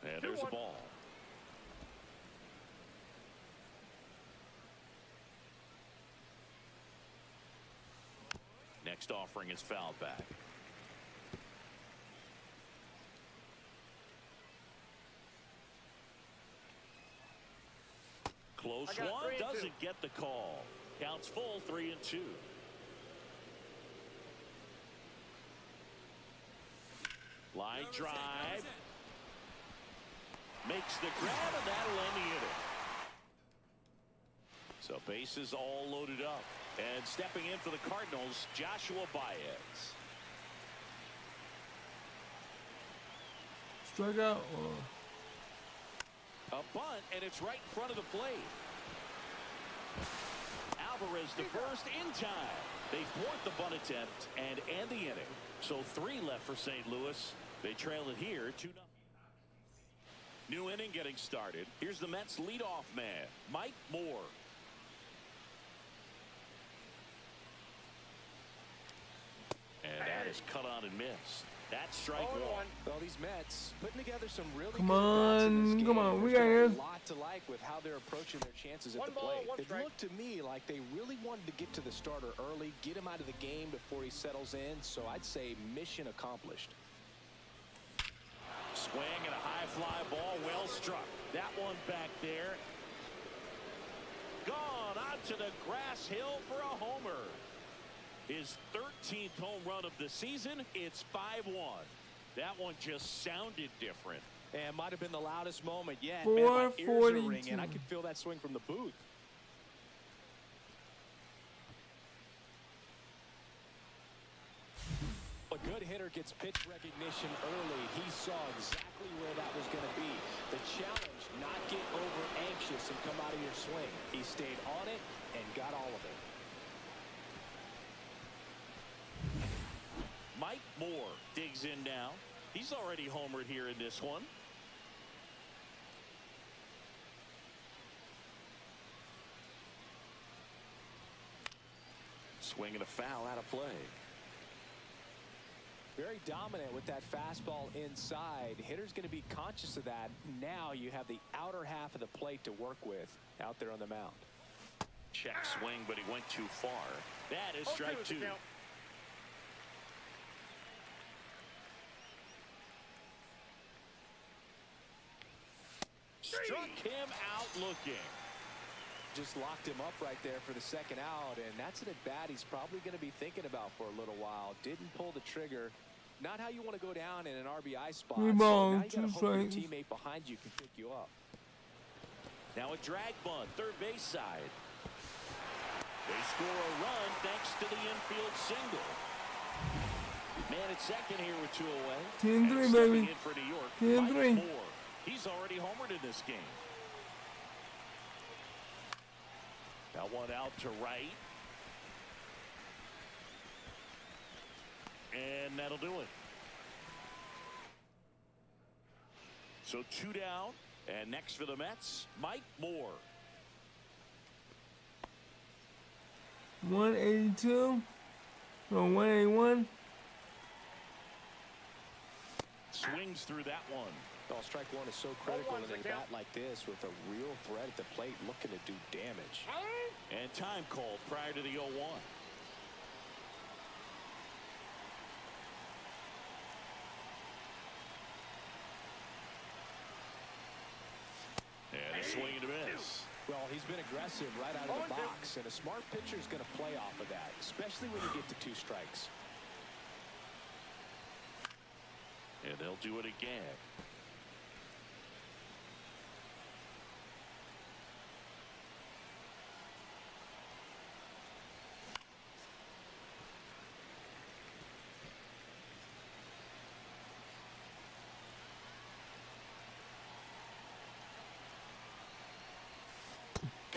And there's a ball. Next offering is fouled back. Close one, doesn't get the call. Counts full, 3-2. Line drive. Makes the grab, and that'll end the inning. So bases all loaded up. And stepping in for the Cardinals, Joshua Baez. Strikeout. A bunt, and it's right in front of the plate. Alvarez to first in time. They thwart the bunt attempt and end the inning. So 3 left for St. Louis. They trail it here 2-0. New inning getting started. Here's the Mets leadoff man, Mike Moore. And that is cut on and missed. That's strike one. Well, these Mets putting together some really Come good bats in this game. on, come on, we There's got a this. lot to like with how they're approaching their chances at One the ball, plate. one It strike. looked to me like they really wanted to get to the starter early, get him out of the game before he settles in. So I'd say mission accomplished. Swing and a high fly ball, well struck. That one back there. Gone onto the grass hill for a homer. His 13th home run of the season. It's 5-1. That one just sounded different. And might have been the loudest moment yet. Man, my ears are ringing. I could feel that swing from the booth. A good hitter gets pitch recognition early. He saw exactly where that was going to be. The challenge, not get over anxious and come out of your swing. He stayed on it and got all of it. Mike Moore digs in now. He's already homered here in this one. Swing and a foul out of play. Very dominant with that fastball inside. Hitter's going to be conscious of that. Now you have the outer half of the plate to work with out there on the mound. Check swing, but he went too far. That is strike two. Struck him out looking. Just locked him up right there for the second out, and that's an at-bat he's probably going to be thinking about for a little while. Didn't pull the trigger. Not how you want to go down in an RBI spot. So now you got to hope your teammate behind you can pick you up. Now a drag bunt, third base side. They score a run thanks to the infield single. Man at second here with 2 away. 10-3, baby. In for New York, 10-3. Moore. He's already homered in this game. That one out to right. And that'll do it. So 2 down. And next for the Mets, Mike Moore. 182. No, 181. Swings through that one. Well, strike one is so critical in a bat like this with a real threat at the plate looking to do damage. And time called prior to the 0-1. And a swing and a miss. Well, he's been aggressive right out of the box, and a smart pitcher is going to play off of that, especially when you get to 2 strikes. And they'll do it again.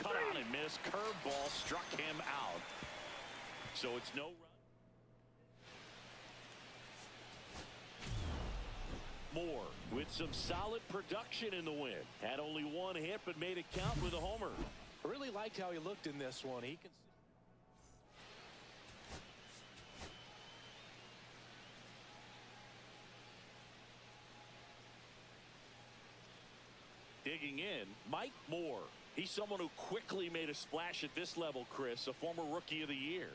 Cut out and missed. Curveball struck him out. So it's no run. Moore with some solid production in the win. Had only 1 hit but made it count with a homer. I really liked how he looked in this one. He can. Digging in, Mike Moore. He's someone who quickly made a splash at this level, Chris, a former Rookie of the Year.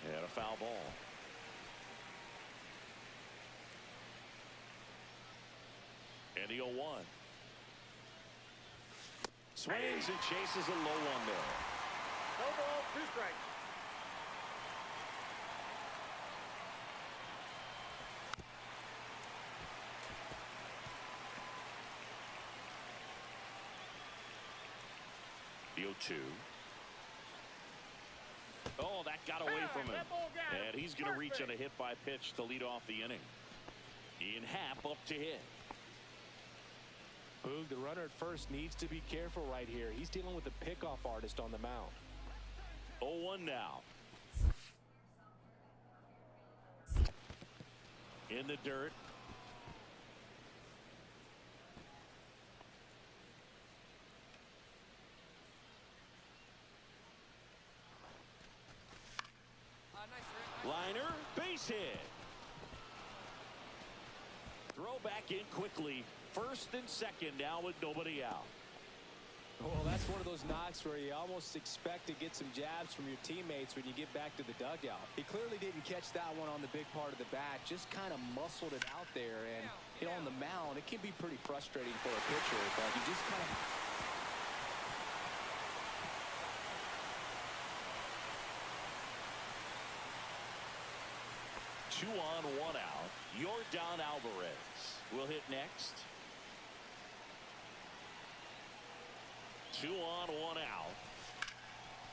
And a foul ball. And the 0-1. Swings and chases a low one there. No ball, 2 strikes. The 0-2. Oh, that got away from him. And he's going to reach on a hit by pitch to lead off the inning. Ian Happ up to hit. Boog, the runner at first needs to be careful right here. He's dealing with a pickoff artist on the mound. 0-1 now. In the dirt. Liner, base hit. Throw back in quickly. First and second now with nobody out. Well, that's one of those knocks where you almost expect to get some jabs from your teammates when you get back to the dugout. He clearly didn't catch that one on the big part of the bat, just kind of muscled it out there. And, you know, on the mound, it can be pretty frustrating for a pitcher, but you just kind of... 2 on, 1 out. Yordan Alvarez will hit next. 2 on, 1 out.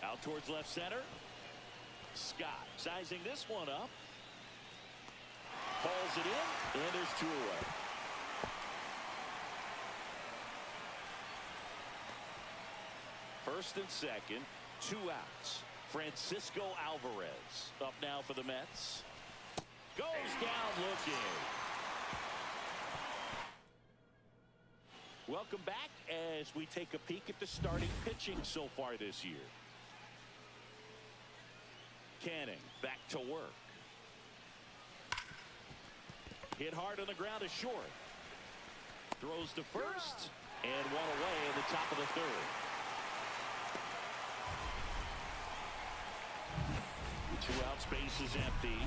Out towards left center. Scott sizing this one up. Pulls it in, and there's 2 away. First and second, 2 outs. Francisco Alvarez up now for the Mets. Goes down looking. Welcome back as we take a peek at the starting pitching so far this year. Canning back to work. Hit hard on the ground is short. Throws to first and 1 away in the top of the 3rd. 2 outs, base is empty.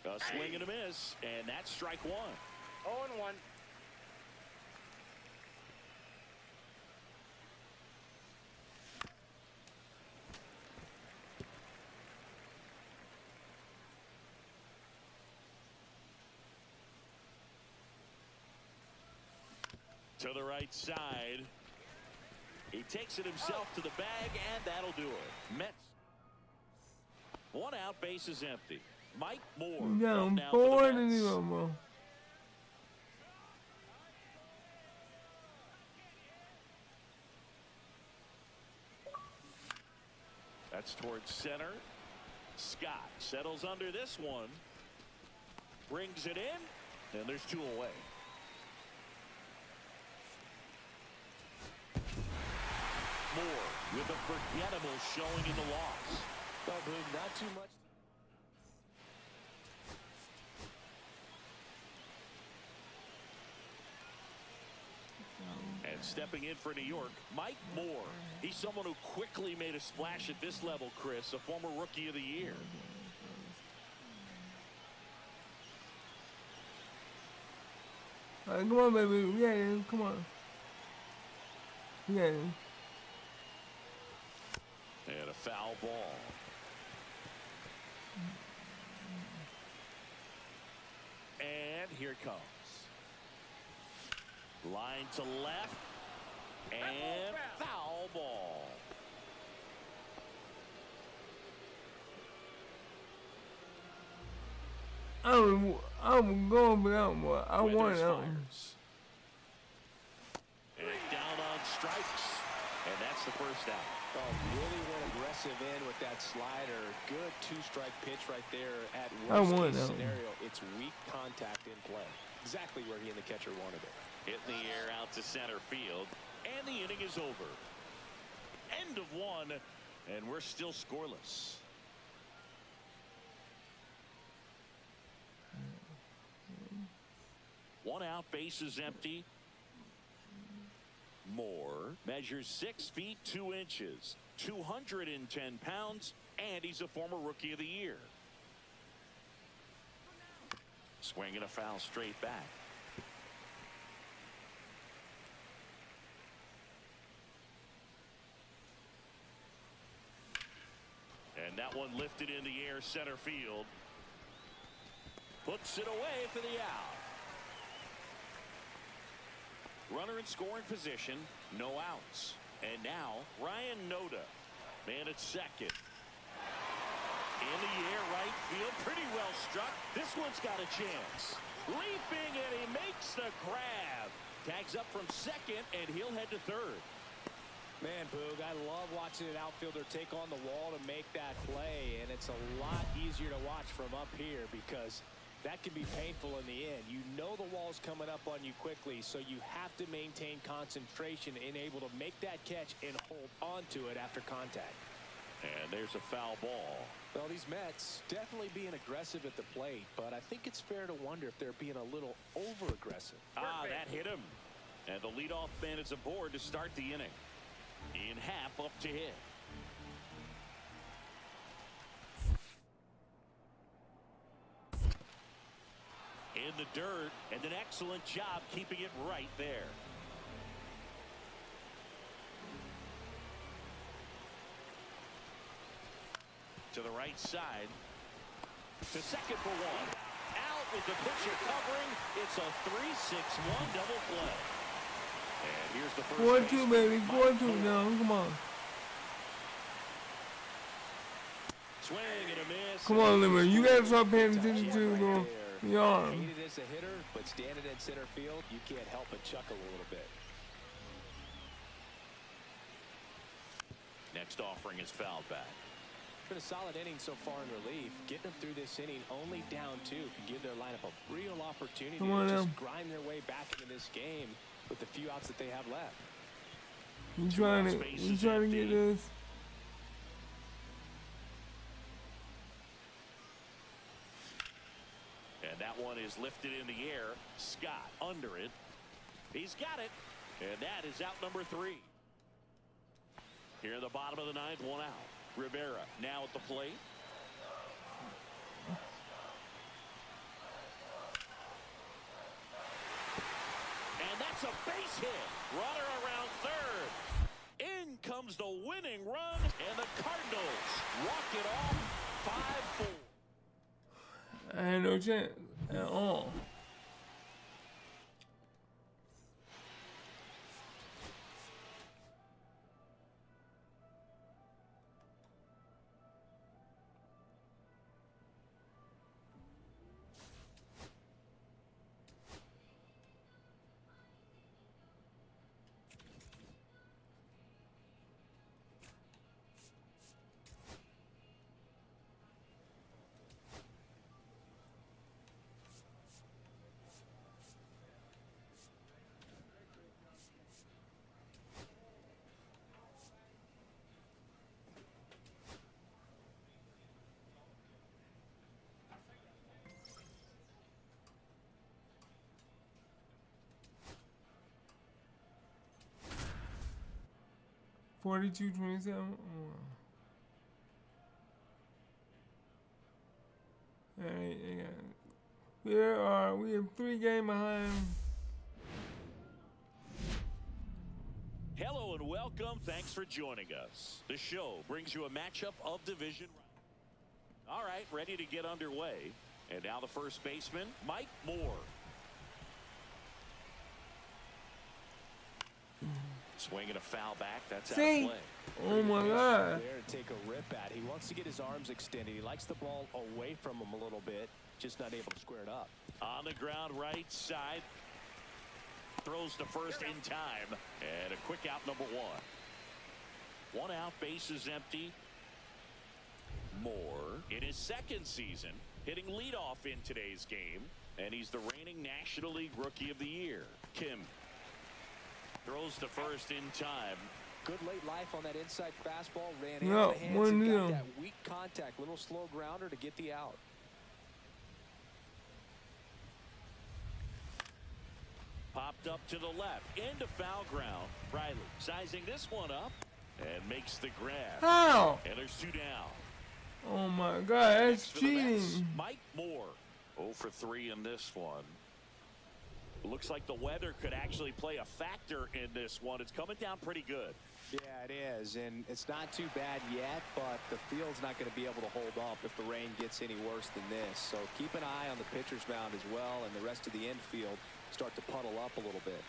A swing and a miss, and that's strike 1. 0-1. To the right side. He takes it himself to the bag, and that'll do it. Mets. 1 out, base is empty. Mike Moore. Down now for 4 the to Mets. 0, bro. That's towards center. Scott settles under this one. Brings it in, and there's 2 away. Moore with a forgettable showing in the loss. Well, Boog, not too much. And stepping in for New York, Mike Moore. He's someone who quickly made a splash at this level, Chris, a former Rookie of the Year. All right, come on, baby. Yeah, come on. Yeah. And a foul ball. And here it comes. Line to left. And foul ball. I'm going without more. I want Withers it. fires. And down on strikes. And that's the first out. Oh, really went aggressive in with that slider. Good 2-strike pitch right there. At I want worst case that one. scenario, it's weak contact in play. Exactly where he and the catcher wanted it. Hit in the air out to center field. And the inning is over. End of 1. And we're still scoreless. One out, base is empty. Moore measures 6 feet 2 inches, 210 pounds, and he's a former Rookie of the Year. Swinging a foul straight back. And that one lifted in the air center field. Puts it away for the out. Runner in scoring position, no outs. And now Ryan Noda, man at second. In the air right field, pretty well struck. This one's got a chance. Leaping, and he makes the grab. Tags up from second, and he'll head to third. Man, Boog, I love watching an outfielder take on the wall to make that play, and it's a lot easier to watch from up here because that can be painful in the end. You know the wall's coming up on you quickly, so you have to maintain concentration and able to make that catch and hold on to it after contact. And there's a foul ball. Well, these Mets definitely being aggressive at the plate, but I think it's fair to wonder if they're being a little over-aggressive. Ah, that hit him. And the leadoff man is aboard to start the inning. In half up to hit. in the dirt, and an excellent job keeping it right there. To the right side. To second for one. Out with the pitcher covering. It's a 3-6-1 double play. And here's the first 4-2, baby. 4-2 now. Come on. Swing and a miss. Come on, Limmer. You gotta start paying attention to the arm. Hated as a hitter, but standing in center field, you can't help but chuckle a little bit. Next offering is fouled back. Been a solid inning so far in relief. Getting them through this inning only down 2 can give their lineup a real opportunity to just grind their way back into this game with the few outs that they have left. We trying to get this. And that one is lifted in the air. Scott under it. He's got it. And that is out number 3. Here in the bottom of the 9th, 1 out. Rivera now at the plate. And that's a base hit. Runner around third. In comes the winning run, and the Cardinals walk it off 5-4. I had no chance at all. $42-27. Alright, we have 3 games behind. Hello and welcome. Thanks for joining us. The show brings you a matchup of division. All right, ready to get underway. And now the first baseman, Mike Moore. Swinging a foul back. That's out of play. Oh my God. There to take a rip at. He wants to get his arms extended. He likes the ball away from him a little bit. Just not able to square it up. On the ground right side. Throws to first in time. And a quick out number 1. 1 out, bases empty. Moore in his 2nd season hitting leadoff in today's game. And he's the reigning National League Rookie of the Year. Kim throws to first in time. Good late life on that inside fastball. Ran out of the hands and got that weak contact. Little slow grounder to get the out. Popped up to the left. Into foul ground. Riley sizing this one up. And makes the grab. How? And there's 2 down. Oh my God, that's cheating. Mike Moore. 0 for 3 in this one. Looks like the weather could actually play a factor in this one. It's coming down pretty good. Yeah, it is, and it's not too bad yet, but the field's not going to be able to hold up if the rain gets any worse than this. So keep an eye on the pitcher's mound as well, and the rest of the infield start to puddle up a little bit.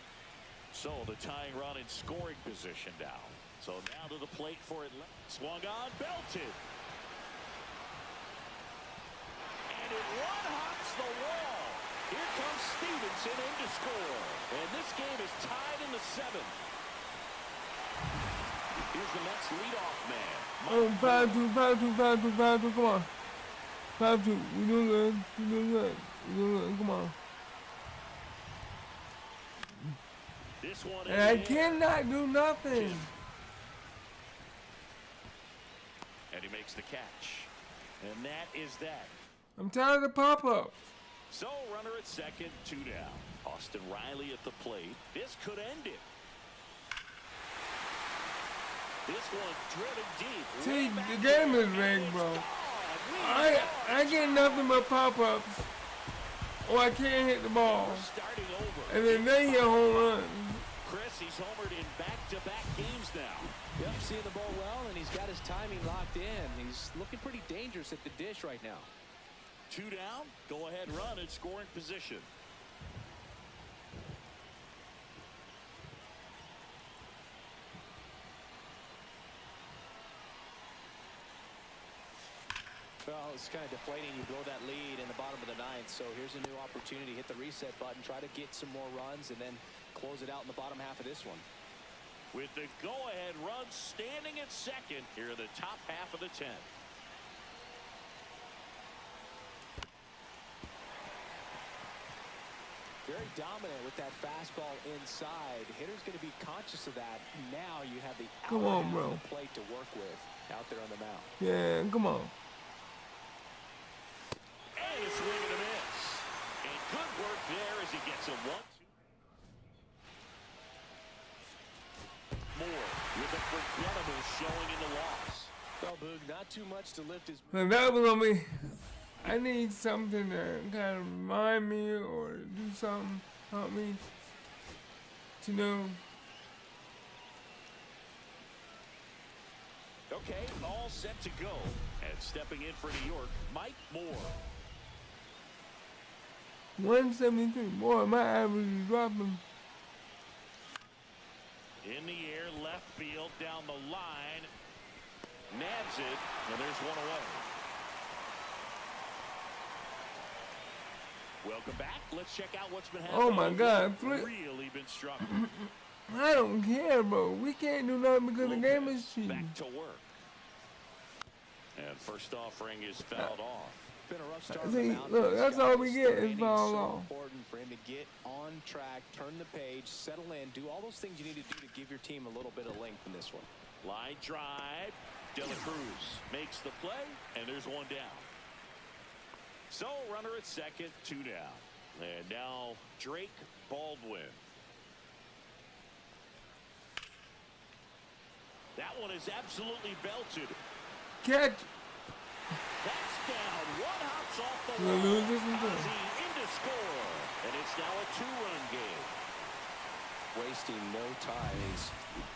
So the tying run in scoring position now. So now to the plate for it. Swung on, belted. And it one-hops the wall. Here comes Stevenson in to score. And this game is tied in the 7th. Here's the Mets leadoff man. Oh, 5-2, 5-2, 5-2, 5-2, come on. 5-2, we doing good, we doing good, we doing good, come on. This one And I cannot do nothing. And he makes the catch. And that is that. I'm tired of the pop-up. So runner at second, 2 down. Austin Riley at the plate. This could end it. This one driven deep. See, the game is rigged, bro. I get nothing but pop-ups. or I can't hit the ball. We're starting over. And then they hit home run. Chris, he's homered in back-to-back games now. Yep, seeing the ball well, and he's got his timing locked in. He's looking pretty dangerous at the dish right now. 2 down, go ahead run in scoring position. Well, it's kind of deflating. You blow that lead in the bottom of the ninth, so here's a new opportunity. Hit the reset button, try to get some more runs, and then close it out in the bottom half of this one. With the go-ahead run standing at second here in the top half of the 10th. Very dominant with that fastball inside. The hitter's going to be conscious of that. Now you have the Come on, bro. plate to work with out there on the mound. Yeah, come on. And a swing and a miss. And good work there as he gets a 1-2. Moore with a forgettable showing in the loss. Well, Boog, not too much to lift his... And that was gonna be. I need something to kind of remind me or do something, help me to know. Okay, all set to go. And stepping in for New York, Mike Moore. 173. Boy, my average is dropping. In the air, left field, down the line. Nabs it, and there's one away. Welcome back. Let's check out what's been happening. Oh my God! Really been struggling. I don't care, bro. We can't do nothing because the game is cheating. Back to work. And first offering is fouled off. Been a rough start. See, look, that's all we get is foul so off. Important for him to get on track, turn the page, settle in, do all those things you need to do to give your team a little bit of length in this one. Line drive. De La Cruz makes the play, and there's one down. So runner at second, 2 down. And now Drake Baldwin. That one is absolutely belted. Catch. That's down. One hops off the We'll wall. lose this one, too. Ozzie in to score. And it's now a 2-run game. Wasting no time. He's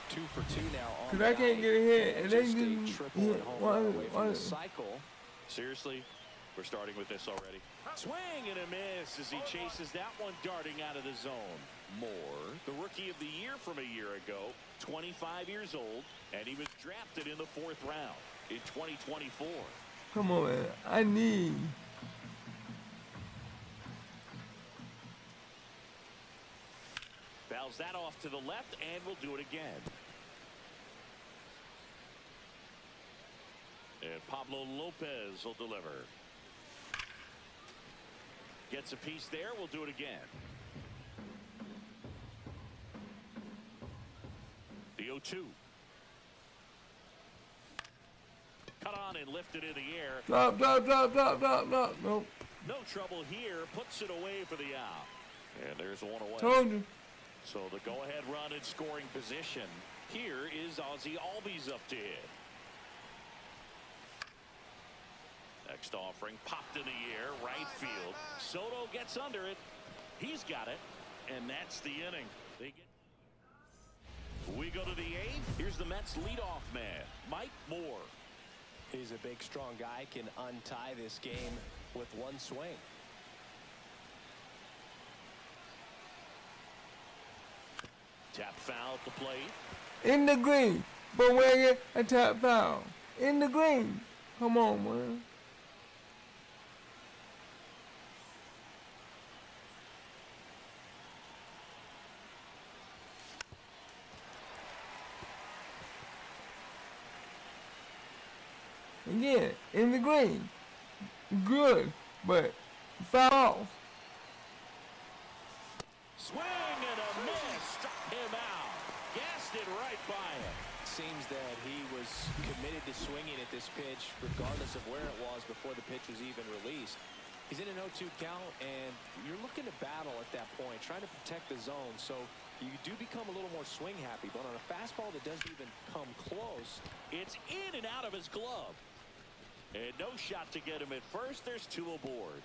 2 for 2 now on Cause I can't get a hit, and they didn't triple hit and home run away from one. the cycle. Seriously? We're starting with this already. Swing and a miss as he chases that one darting out of the zone. Moore, the rookie of the year from a year ago, 25 years old, and he was drafted in the 4th round in 2024. Come on, man. I need. Fouls that off to the left, and we'll do it again. And Pablo Lopez will deliver. Gets a piece there. We'll do it again. The 0-2. Cut on and lifted in the air. Drop. Nope. No trouble here. Puts it away for the out. And there's one away. Told you. So the go-ahead run in scoring position. Here is Ozzie Albies up to hit. Next offering popped in the air, right field. Soto gets under it. He's got it, and that's the inning. We go to the 8th. Here's the Mets leadoff man, Mike Moore. He's a big, strong guy. Can untie this game with one swing. Tap foul at the plate. In the green. But where you a tap foul? In the green. Come on, man. Again, in the green. Good, but foul off. Swing and a miss. Struck him out. Gassed it right by him. Seems that he was committed to swinging at this pitch regardless of where it was before the pitch was even released. He's in an 0-2 count, and you're looking to battle at that point, trying to protect the zone. So you do become a little more swing happy, but on a fastball that doesn't even come close, it's in and out of his glove. And no shot to get him at first. There's 2 aboard.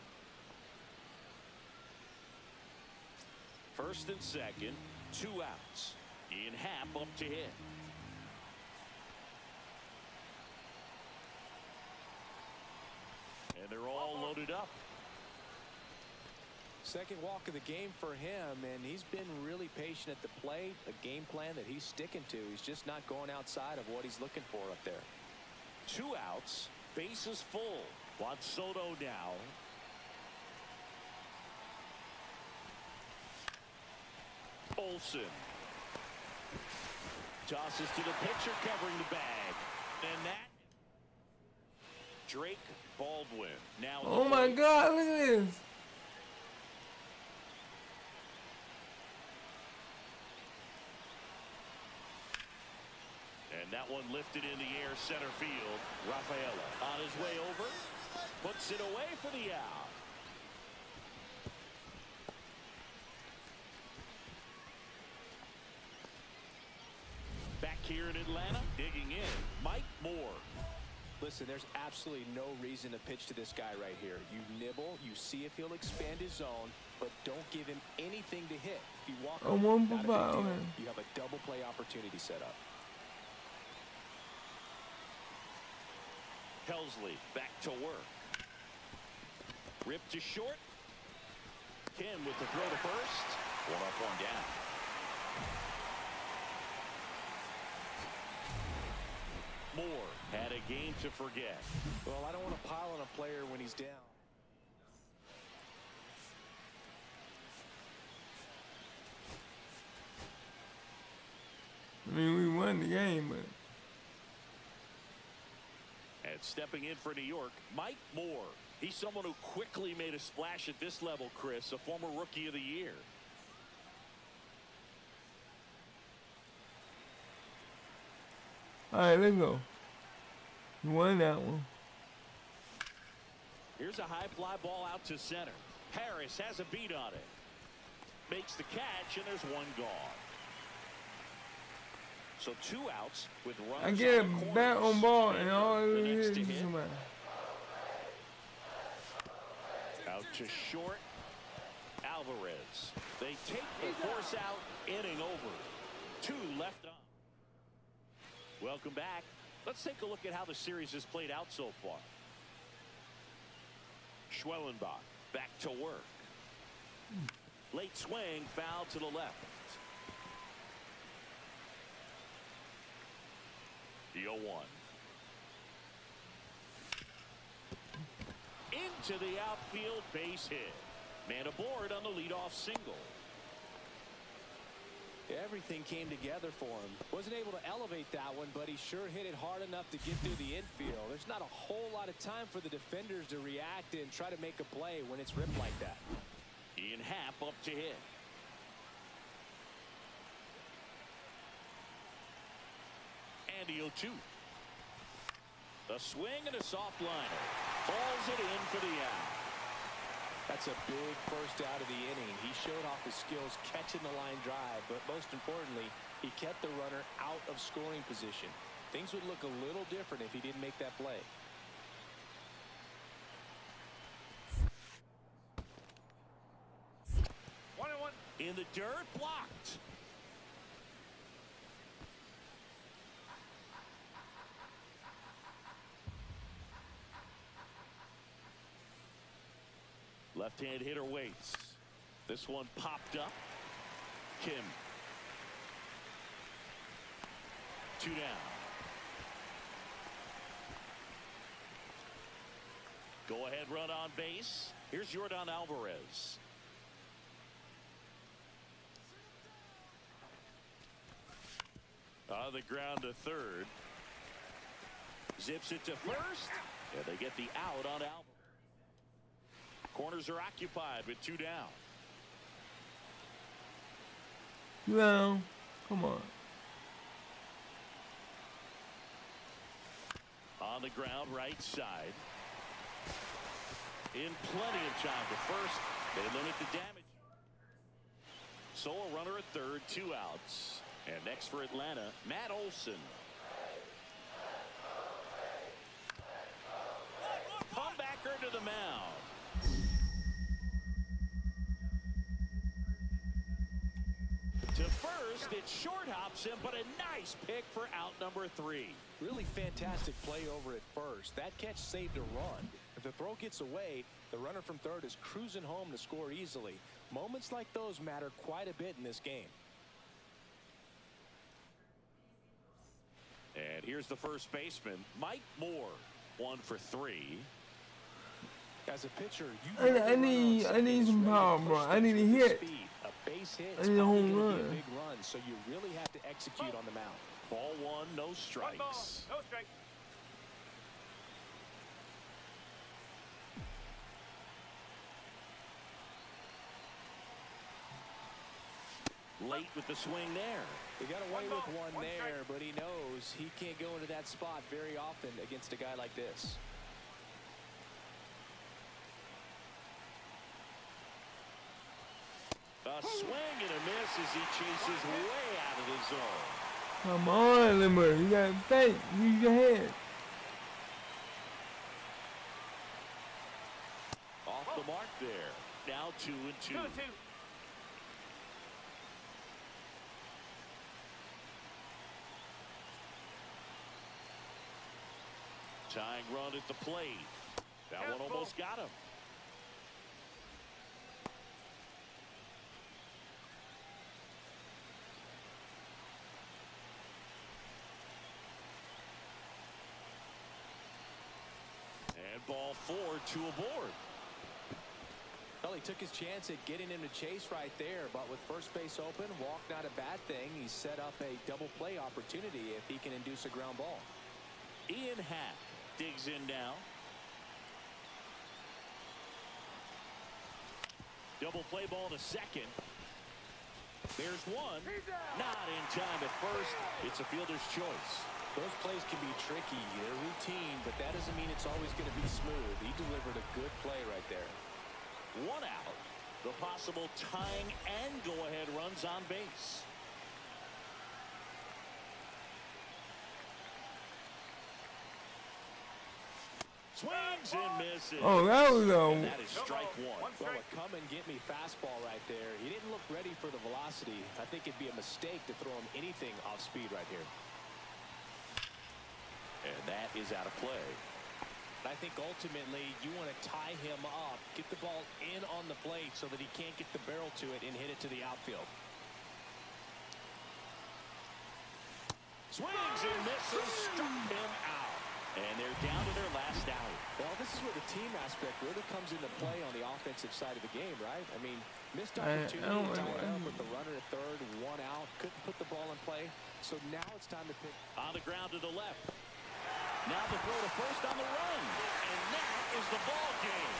First and second, 2 outs. Ian Happ up to hit. And they're all loaded up. Second walk of the game for him, and he's been really patient at the plate. A game plan that he's sticking to. He's just not going outside of what he's looking for up there. 2 outs, bases full. Juan Soto now. Olsen tosses to the pitcher covering the bag, and that Drake Baldwin now. Oh my God, look at this. And that one lifted in the air, center field. Rafaela on his way over, puts it away for the out. Back here in Atlanta, digging in, Mike Moore. Listen, there's absolutely no reason to pitch to this guy right here. You nibble, you see if he'll expand his zone, but don't give him anything to hit. If you walk Oh, up, one not a for big five, deal. okay. You have a double play opportunity set up. Helsley back to work. Ripped to short. Kim with the throw to first. One up, one down. Moore had a game to forget. Well, I don't want to pile on a player when he's down. I mean, we won the game, but And stepping in for New York, Mike Moore. He's someone who quickly made a splash at this level, Chris, a former Rookie of the Year. all right, let's go. You won that one. Here's a high fly ball out to center. Harris has a beat on it. Makes the catch, and there's one gone. So 2 outs with runners I get a on the bat corners. on ball and all The it next is to is hit. somebody. Out to short. Alvarez. They take the force out, inning over. 2 left on. Welcome back. Let's take a look at how the series has played out so far. Schwellenbach back to work. Late swing, foul to the left. The 0-1. Into the outfield, base hit. Man aboard on the leadoff single. Everything came together for him. Wasn't able to elevate that one, but he sure hit it hard enough to get through the infield. There's not a whole lot of time for the defenders to react and try to make a play when it's ripped like that. Ian Happ up to hit. And the 0-2. A swing and a soft liner. Balls it in for the out. That's a big first out of the inning. He showed off his skills catching the line drive, but most importantly, he kept the runner out of scoring position. Things would look a little different if he didn't make that play. One and one. In the dirt, blocked. Left-hand hitter waits. This one popped up. Kim. 2 down. Go ahead run on base. Here's Yordan Alvarez. On the ground to third. Zips it to first. And they get the out on Alvarez. Corners are occupied with 2 down. No, come on. On the ground, right side. In plenty of time to first. They limit the damage. So a runner at third, 2 outs. And next for Atlanta, Matt Olson. Comebacker to the mound. To first, it short hops him, but a nice pick for out number 3. Really fantastic play over at first. That catch saved a run. If the throw gets away, the runner from third is cruising home to score easily. Moments like those matter quite a bit in this game. And here's the first baseman, Mike Moore, 1 for 3. As a pitcher, I need some power, bro. I need a hit. A base hit. I need a home run. A big run, so you really have to execute on the mound. Ball 1, no One strikes. ball, no strike. Late with the swing there. He got away One with ball, one one there, strike. but he knows he can't go into that spot very often against a guy like this. A swing and a miss as he chases way out of the zone. Come on, Limmer. You gotta think. Use your head. Off the mark there. Now 2 and 2. 2-2. Tying run at the plate. That one almost got him. And ball 4, 2 aboard. Well, he took his chance at getting him to chase right there, but with first base open, walk not a bad thing. He set up a double play opportunity if he can induce a ground ball. Ian Happ digs in now. Double play ball to second. There's one. Not in time at first. It's a fielder's choice. Those plays can be tricky. They're routine, but that doesn't mean it's always going to be smooth. He delivered a good play right there. 1 out. The possible tying and go-ahead runs on base. Swings and misses. Oh, that was And that is strike 1. Well, a come and get me fastball right there. He didn't look ready for the velocity. I think it'd be a mistake to throw him anything off speed right here. And that is out of play. I think ultimately you want to tie him up, get the ball in on the plate so that he can't get the barrel to it and hit it to the outfield. Swings and misses, struck him out. And they're down to their last out. Well, this is where the team aspect really comes into play on the offensive side of the game, right? I mean, missed opportunity to tie it up with the runner at third, 1 out, couldn't put the ball in play. So now it's time to pick. On the ground to the left. Now the throw to first on the run. And that is the ball game.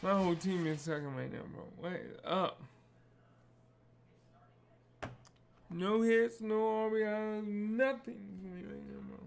My whole team is sucking right now, bro. Wait up. No hits, no RBIs, nothing for me right now, bro.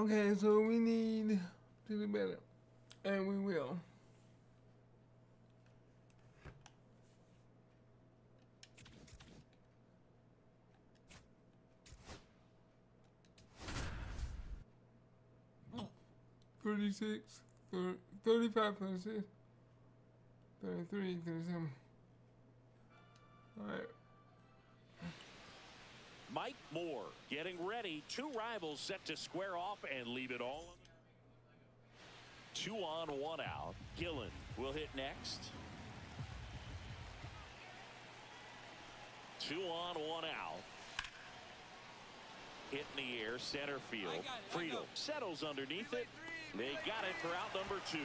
Okay, so we need to do better. And we will. $36, 35 plus 6, 33, 37. All right. Mike Moore getting ready. Two rivals set to square off and leave it all. 2 on, 1 out. Gillen will hit next. 2 on, 1 out. Hit in the air, center field. Friedel settles underneath it. They got it for out number 2.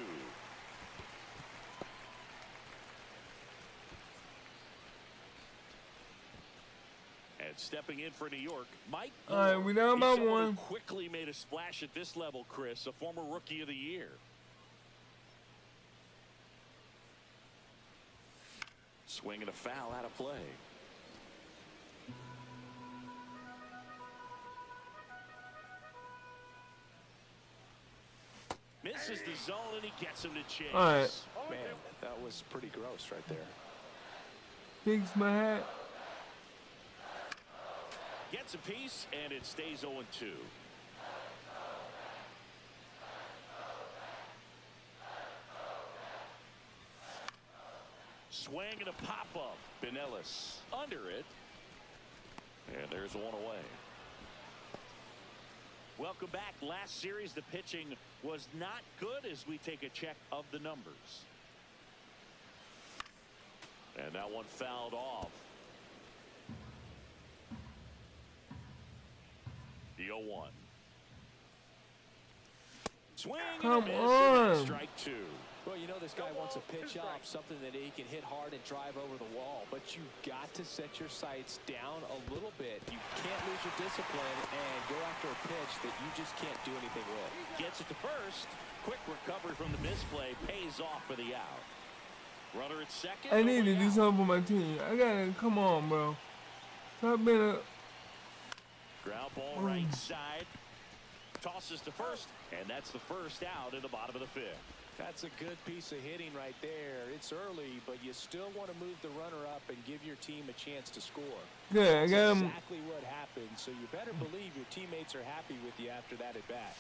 And stepping in for New York, Mike Moore. All right, we down by He's 1. Quickly made a splash at this level, Chris, a former Rookie of the Year. Swing and a foul out of play. Misses the zone and he gets him to chase. All right. Man, that was pretty gross right there. Fix my hat. Gets a piece and it stays 0-2. Swing and a pop-up. Pinellas under it. And there's 1 away. Welcome back. Last series, the pitching was not good as we take a check of the numbers. And that one fouled off. The 0-1. Swing Come and a miss, on. and strike 2. Well, you know this guy wants a pitch up, something that he can hit hard and drive over the wall. But you've got to set your sights down a little bit. You can't lose your discipline and go after a pitch that you just can't do anything with. Gets it to first. Quick recovery from the misplay. Pays off for the out. Runner at second. I need to nobody do out. something for my team. I gotta, come on, bro. Stop being a. Ground ball right side. Tosses to first. And that's the first out in the bottom of the 5th. That's a good piece of hitting right there. It's early, but you still want to move the runner up and give your team a chance to score. Good, I got That's him. exactly what happened, so you better believe your teammates are happy with you after that at bat.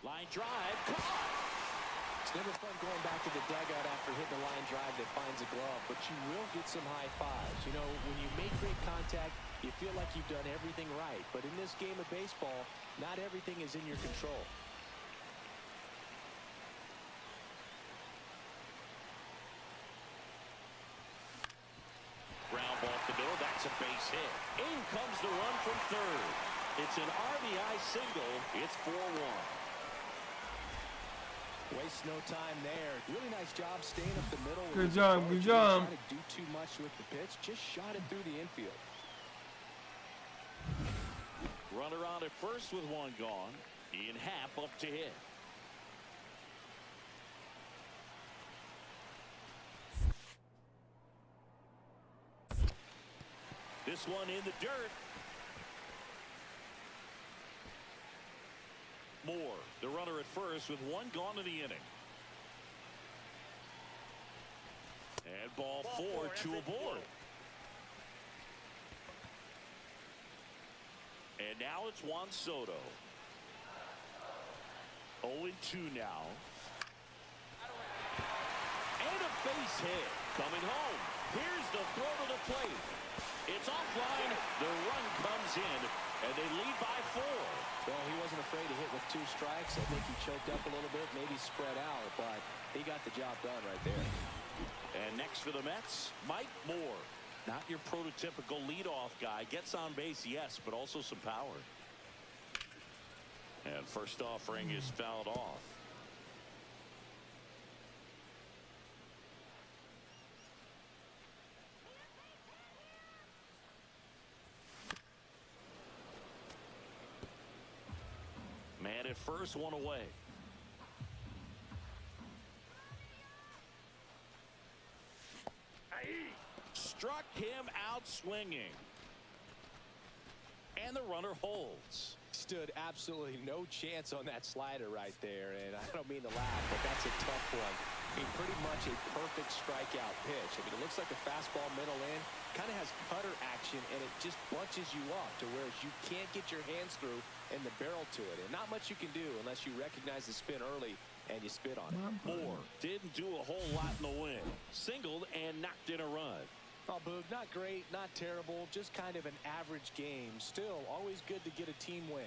Line drive. Caught. It's never fun going back to the dugout after hitting a line drive that finds a glove, but you will get some high fives. You know, when you make great contact, you feel like you've done everything right. But in this game of baseball, not everything is in your control. Ground ball up the middle. That's a base hit. In comes the run from third. It's an RBI single. It's 4-1. Waste no time there. Really nice job staying up the middle. Good job, good job. Didn't try to do too much with the pitch. Just shot it through the infield. Runner on at first with 1 gone. Ian Happ up to hit. This one in the dirt. Moore, the runner at first with 1 gone in the inning. And ball 4, 2 aboard. And now it's Juan Soto. 0-2 now. And a base hit coming home. Here's the throw to the plate. It's offline. The run comes in, and they lead by 4. Well, he wasn't afraid to hit with 2 strikes. I think he choked up a little bit, maybe spread out, but he got the job done right there. And next for the Mets, Mike Moore. Not your prototypical leadoff guy. Gets on base, yes, but also some power. And first offering is fouled off. Man at first, 1 away. Struck him out swinging. And the runner holds. stood absolutely no chance on that slider right there, and I don't mean to laugh, but that's a tough one. I mean, pretty much a perfect strikeout pitch. I mean, it looks like a fastball middle in, kind of has cutter action, and it just bunches you up to where you can't get your hands through and the barrel to it. And not much you can do unless you recognize the spin early and you spit on it. Moore didn't do a whole lot in the win. Singled and knocked in a run. Oh, Boog, not great, not terrible, just kind of an average game. Still, always good to get a team win.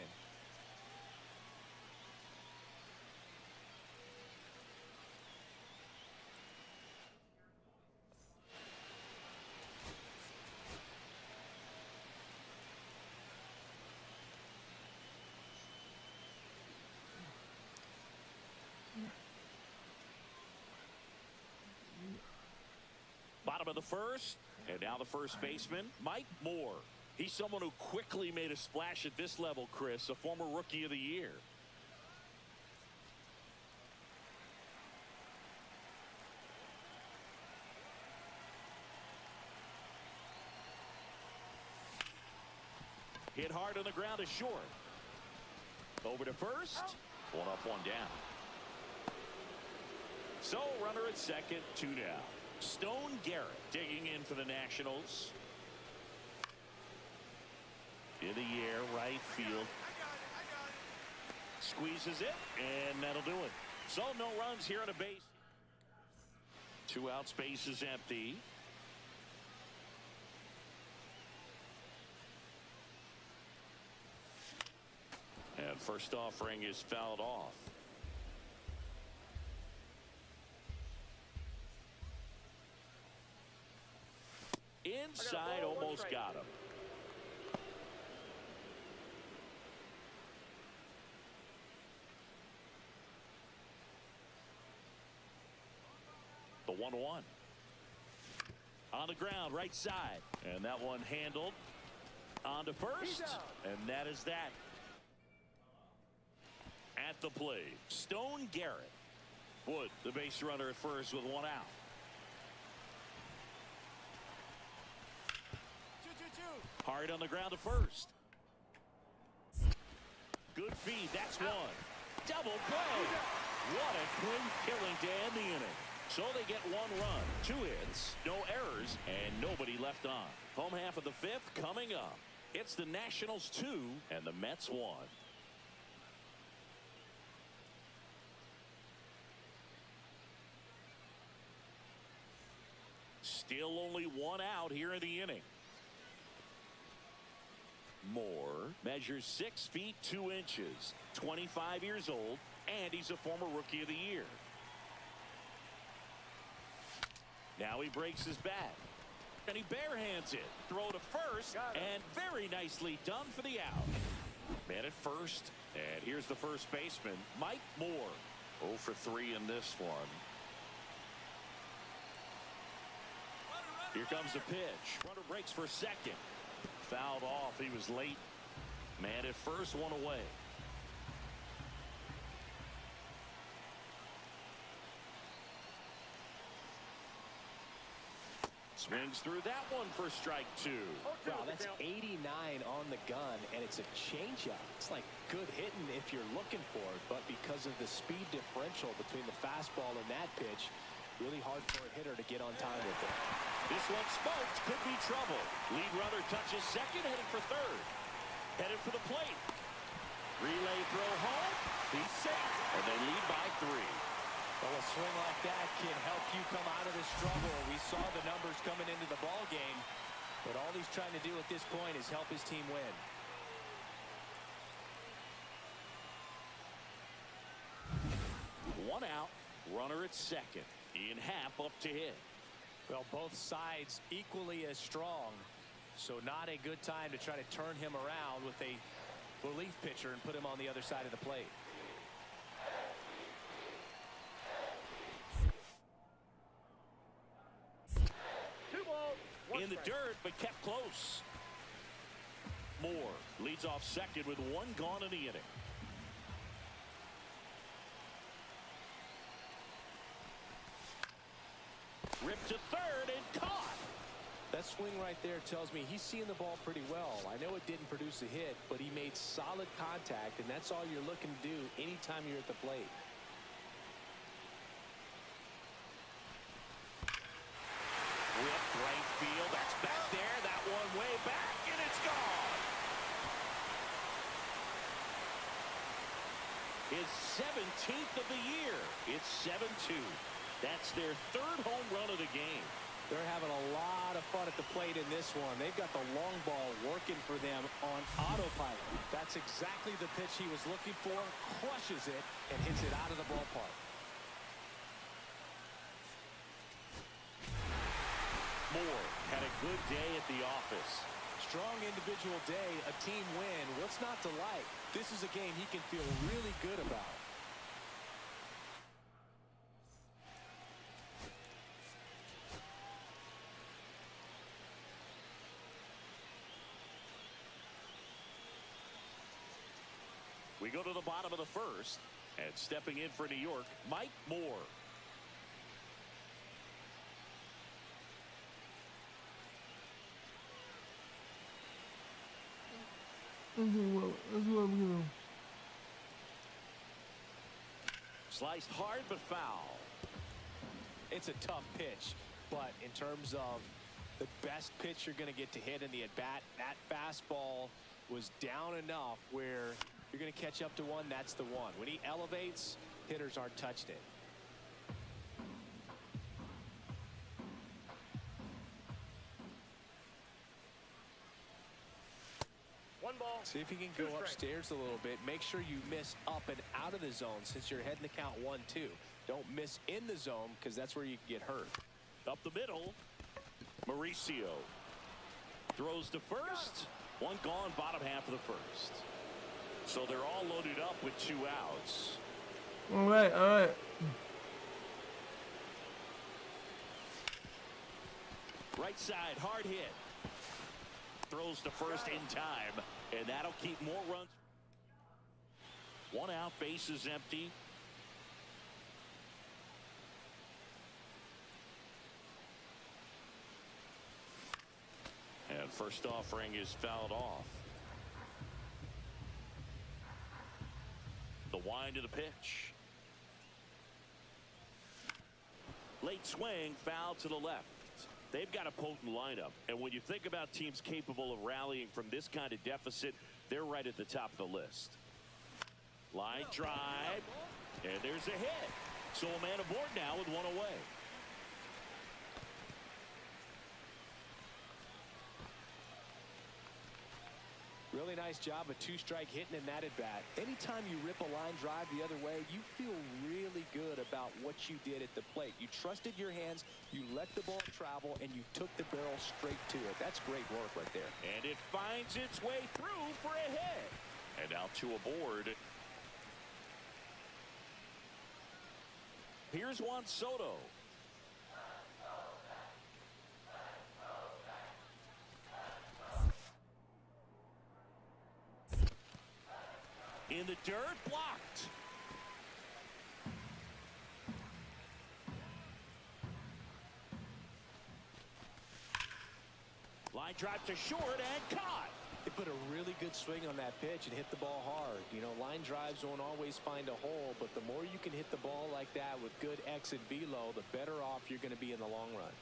Bottom of the first, and now the first baseman, Mike Moore. He's someone who quickly made a splash at this level, Chris, a former Rookie of the Year. Hit hard on the ground to short. Over to first. One up, one down. So, runner at second, 2 down. Stone Garrett digging in for the Nationals. In the air, right field. Squeezes it, and that'll do it. So no runs here on a base. 2 outs, base is empty. And first offering is fouled off. Inside, almost got him. The 1-1. On the ground, right side. And that one handled. On to first. And that is that. At the plate, Stone Garrett. Wood, the base runner at first with 1 out. Hard on the ground to first. Good feed. That's one. Double play. What a clean killing to end the inning. So they get 1 run, 2 hits, no errors, and nobody left on. Home half of the 5th coming up. It's the Nationals 2 and the Mets 1. Still only 1 out here in the inning. Moore measures 6 feet 2 inches, 25 years old, and he's a former Rookie of the Year. Now he breaks his bat, and he barehands it. Throw to first, and very nicely done for the out. Man at first, and here's the first baseman, Mike Moore. 0 for 3 in this one. Here comes the pitch. Runner breaks for second. Fouled off. He was late. Man at first, 1 away. Swings through that one for strike 2. Wow, that's 89 on the gun, and it's a changeup. It's like good hitting if you're looking for it, but because of the speed differential between the fastball and that pitch, really hard for a hitter to get on time with it. This one smoked, could be trouble. Lead runner touches second, headed for third. Headed for the plate. Relay throw home. He's safe, and they lead by 3. Well, a swing like that can help you come out of the struggle. We saw the numbers coming into the ball game, but all he's trying to do at this point is help his team win. One out, runner at second. Ian Happ up to hit. Well, both sides equally as strong, so not a good time to try to turn him around with a relief pitcher and put him on the other side of the plate. In the dirt, but kept close. Moore leads off second with 1 gone in the inning. Ripped to third and caught. That swing right there tells me he's seeing the ball pretty well. I know it didn't produce a hit, but he made solid contact, and that's all you're looking to do anytime you're at the plate. Ripped right field. That's back there. That one way back, and it's gone. His 17th of the year. It's 7-2. That's their third home run of the game. They're having a lot of fun at the plate in this one. They've got the long ball working for them on autopilot. That's exactly the pitch he was looking for. Crushes it and hits it out of the ballpark. Moore had a good day at the office. Strong individual day, a team win. What's not to like? This is a game he can feel really good about. We go to the bottom of the first, and stepping in for New York, Mike Moore. That's what I'm doing. Sliced hard but foul. It's a tough pitch, but in terms of the best pitch you're going to get to hit in the at-bat, that fastball was down enough where you're going to catch up to one. That's the one. When he elevates, hitters aren't touched it. One ball. See if he can go upstairs a little bit. Make sure you miss up and out of the zone since you're heading to count 1-2. Don't miss in the zone because that's where you can get hurt. Up the middle, Mauricio throws to first. One gone, bottom half of the first. So they're all loaded up with 2 outs. All right, all right. Right side, hard hit. Throws to first in time, and that'll keep more runs. 1 out, base is empty. And first offering is fouled off. The wind of the pitch. Late swing, foul to the left. They've got a potent lineup, and when you think about teams capable of rallying from this kind of deficit, they're right at the top of the list. Line drive, and there's a hit. So a man aboard now with 1 away. Really nice job of 2-strike hitting in that at bat. Anytime you rip a line drive the other way, you feel really good about what you did at the plate. You trusted your hands, you let the ball travel, and you took the barrel straight to it. That's great work right there. And it finds its way through for a hit. And now 2 aboard. Here's Juan Soto. In the dirt, blocked. Line drive to short and caught. They put a really good swing on that pitch and hit the ball hard. You know, line drives won't always find a hole, but the more you can hit the ball like that with good exit velo, the better off you're going to be in the long run.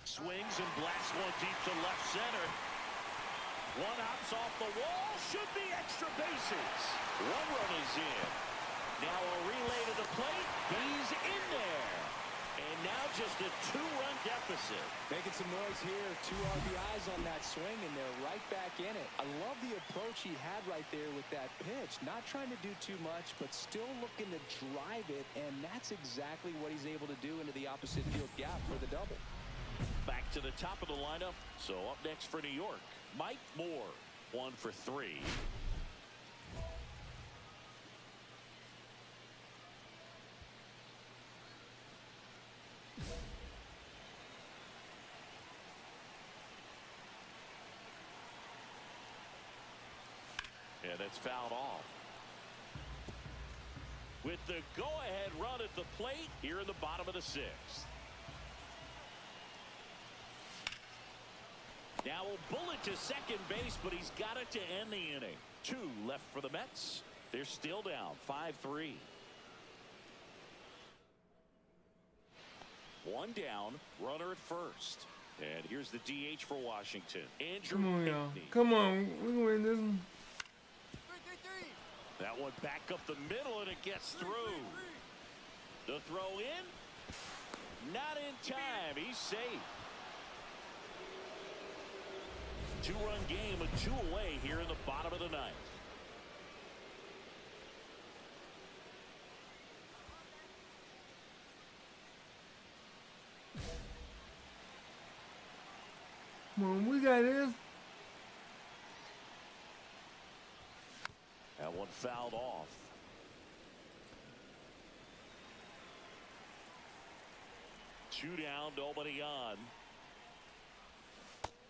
Swings and blasts one deep to left center. One hops off the wall, should be extra bases. 1 run is in. Now a relay to the plate. He's in there. And now just a 2-run deficit. Making some noise here. 2 RBIs on that swing, and they're right back in it. I love the approach he had right there with that pitch. Not trying to do too much, but still looking to drive it, and that's exactly what he's able to do into the opposite field gap for the double. Back to the top of the lineup. So up next for New York, Mike Moore, 1 for 3. And it's fouled off. With the go-ahead run at the plate here in the bottom of the 6th. Now a bullet to second base, but he's got it to end the inning. 2 left for the Mets. They're still down 5-3. 1 down, runner at first. And here's the DH for Washington. Andrew Come on, y'all. Pinckney. Come on. We can win this one. That one back up the middle, and it gets through. The throw in. Not in time. He's safe. 2-run game with 2 away here in the bottom of the 9th. Come on, we got this. That one fouled off. Two down, nobody on.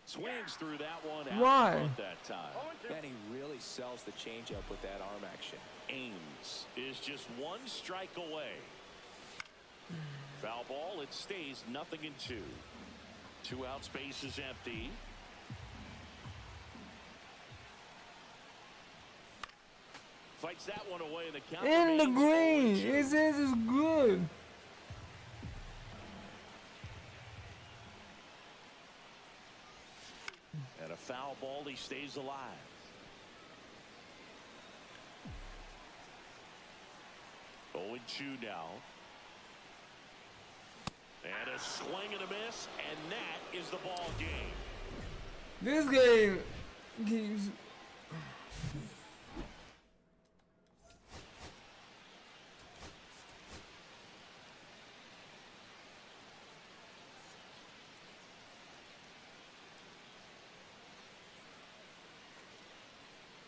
Swings through that one out Why? front that time. And he really sells the changeup with that arm action. Ames is just 1 strike away. Foul ball, it stays 0-2. 2 out, space is empty. Fights that one away. The count In the remains green. 0-2. It says it's good. And a foul ball, he stays alive. Oh, 0-2 now. And a swing and a miss, and that is the ball game. This game keeps.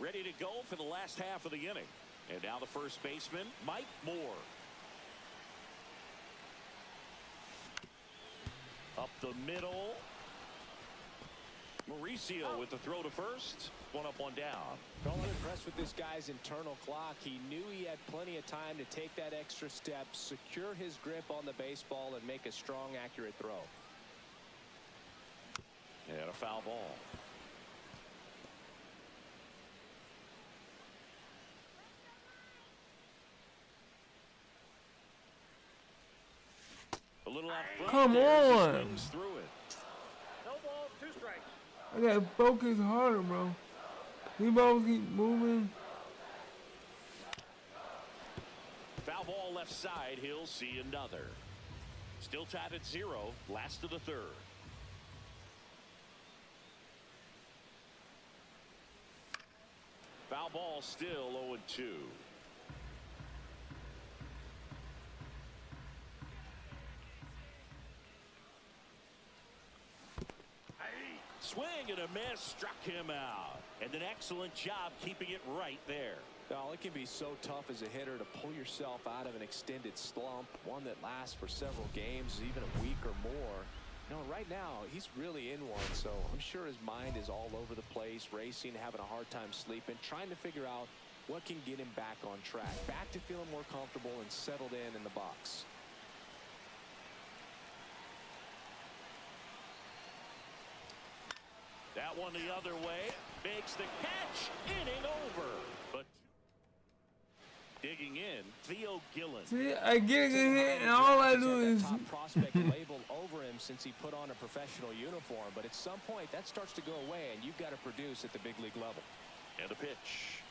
Ready to go for the last half of the inning. And now the first baseman, Mike Moore. Up the middle. Mauricio with the throw to first. 1 up, 1 down. Well, I'm impressed with this guy's internal clock. He knew he had plenty of time to take that extra step, secure his grip on the baseball, and make a strong, accurate throw. And a foul ball. A little out front. Come there, on. he swings through it. No balls, 2 strikes. I gotta focus harder, bro. We both keep moving. Foul ball left side. He'll see another. Still tied at 0. Last of the 3rd. Foul ball still 0-2. Swing and a miss, struck him out. And an excellent job keeping it right there. Well, it can be so tough as a hitter to pull yourself out of an extended slump, one that lasts for several games, even a week or more. You know, right now, he's really in one, so I'm sure his mind is all over the place, racing, having a hard time sleeping, trying to figure out what can get him back on track, back to feeling more comfortable and settled in the box. That one the other way, makes the catch, inning over. But digging in, Theo Gillen. See, I get a good hit, and all I do is. Top prospect label over him since he put on a professional uniform, but at some point that starts to go away, and you've got to produce at the big league level. And a pitch.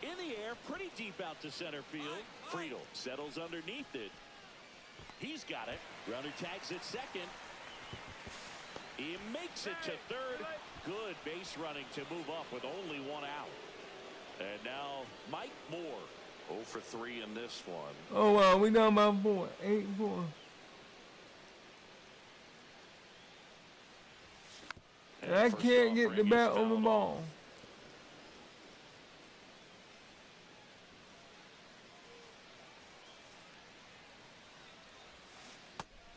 In the air, pretty deep out to center field. Friedel settles underneath it. He's got it. Runner tags at second. He makes it to 3rd. Good base running to move up with only 1 out. And now Mike Moore. 0 for 3 in this one. Oh, wow, we down by 4. 8-4. And I first can't get the offering bat is over the fouled ball. off.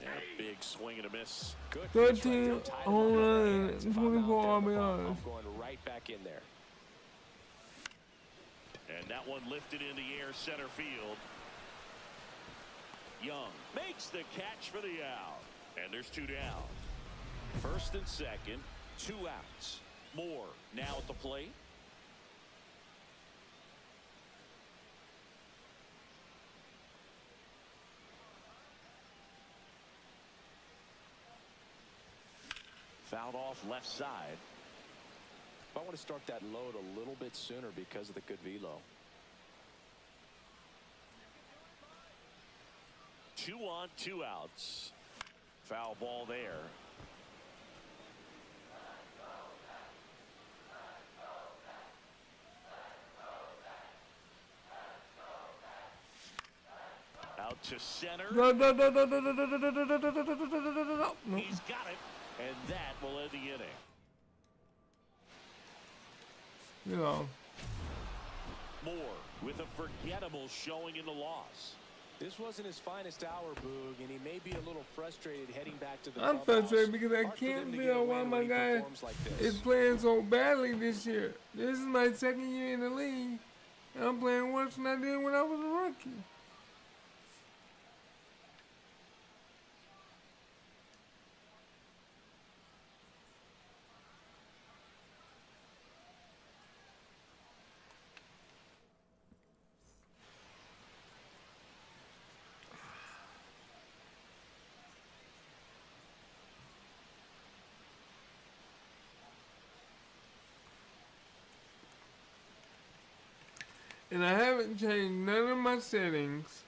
And a big swing and a miss. Good 13 pitch right there, tied him home up in the runs, hands. If I'm 24 out there, RBIs. I'm going right back in there. And that one lifted in the air center field. Young makes the catch for the out. And there's 2 down. First and second, 2 outs. Moore now at the plate. Fouled off left side. I want to start that load a little bit sooner because of the good velo. 2 on, 2 outs. Foul ball there. Out to center. He's got it, and that will end the inning. You know. Moore with a forgettable showing in the loss. This wasn't his finest hour, Boog, and he may be a little frustrated heading back to the I'm frustrated because I can't figure out why my guy is playing so badly this year. This is my second year in the league, and I'm playing worse than I did when I was a rookie. And I haven't changed none of my settings.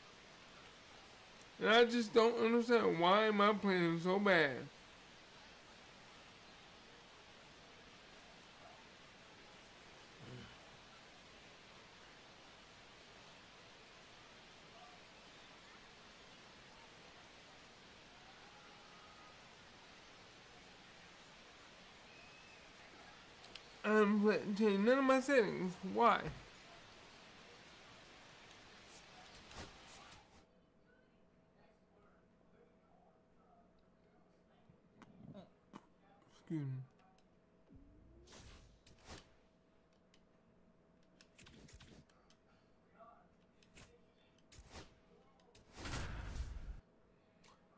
And I just don't understand why am I playing so bad. I haven't changed none of my settings. Why? Excuse me.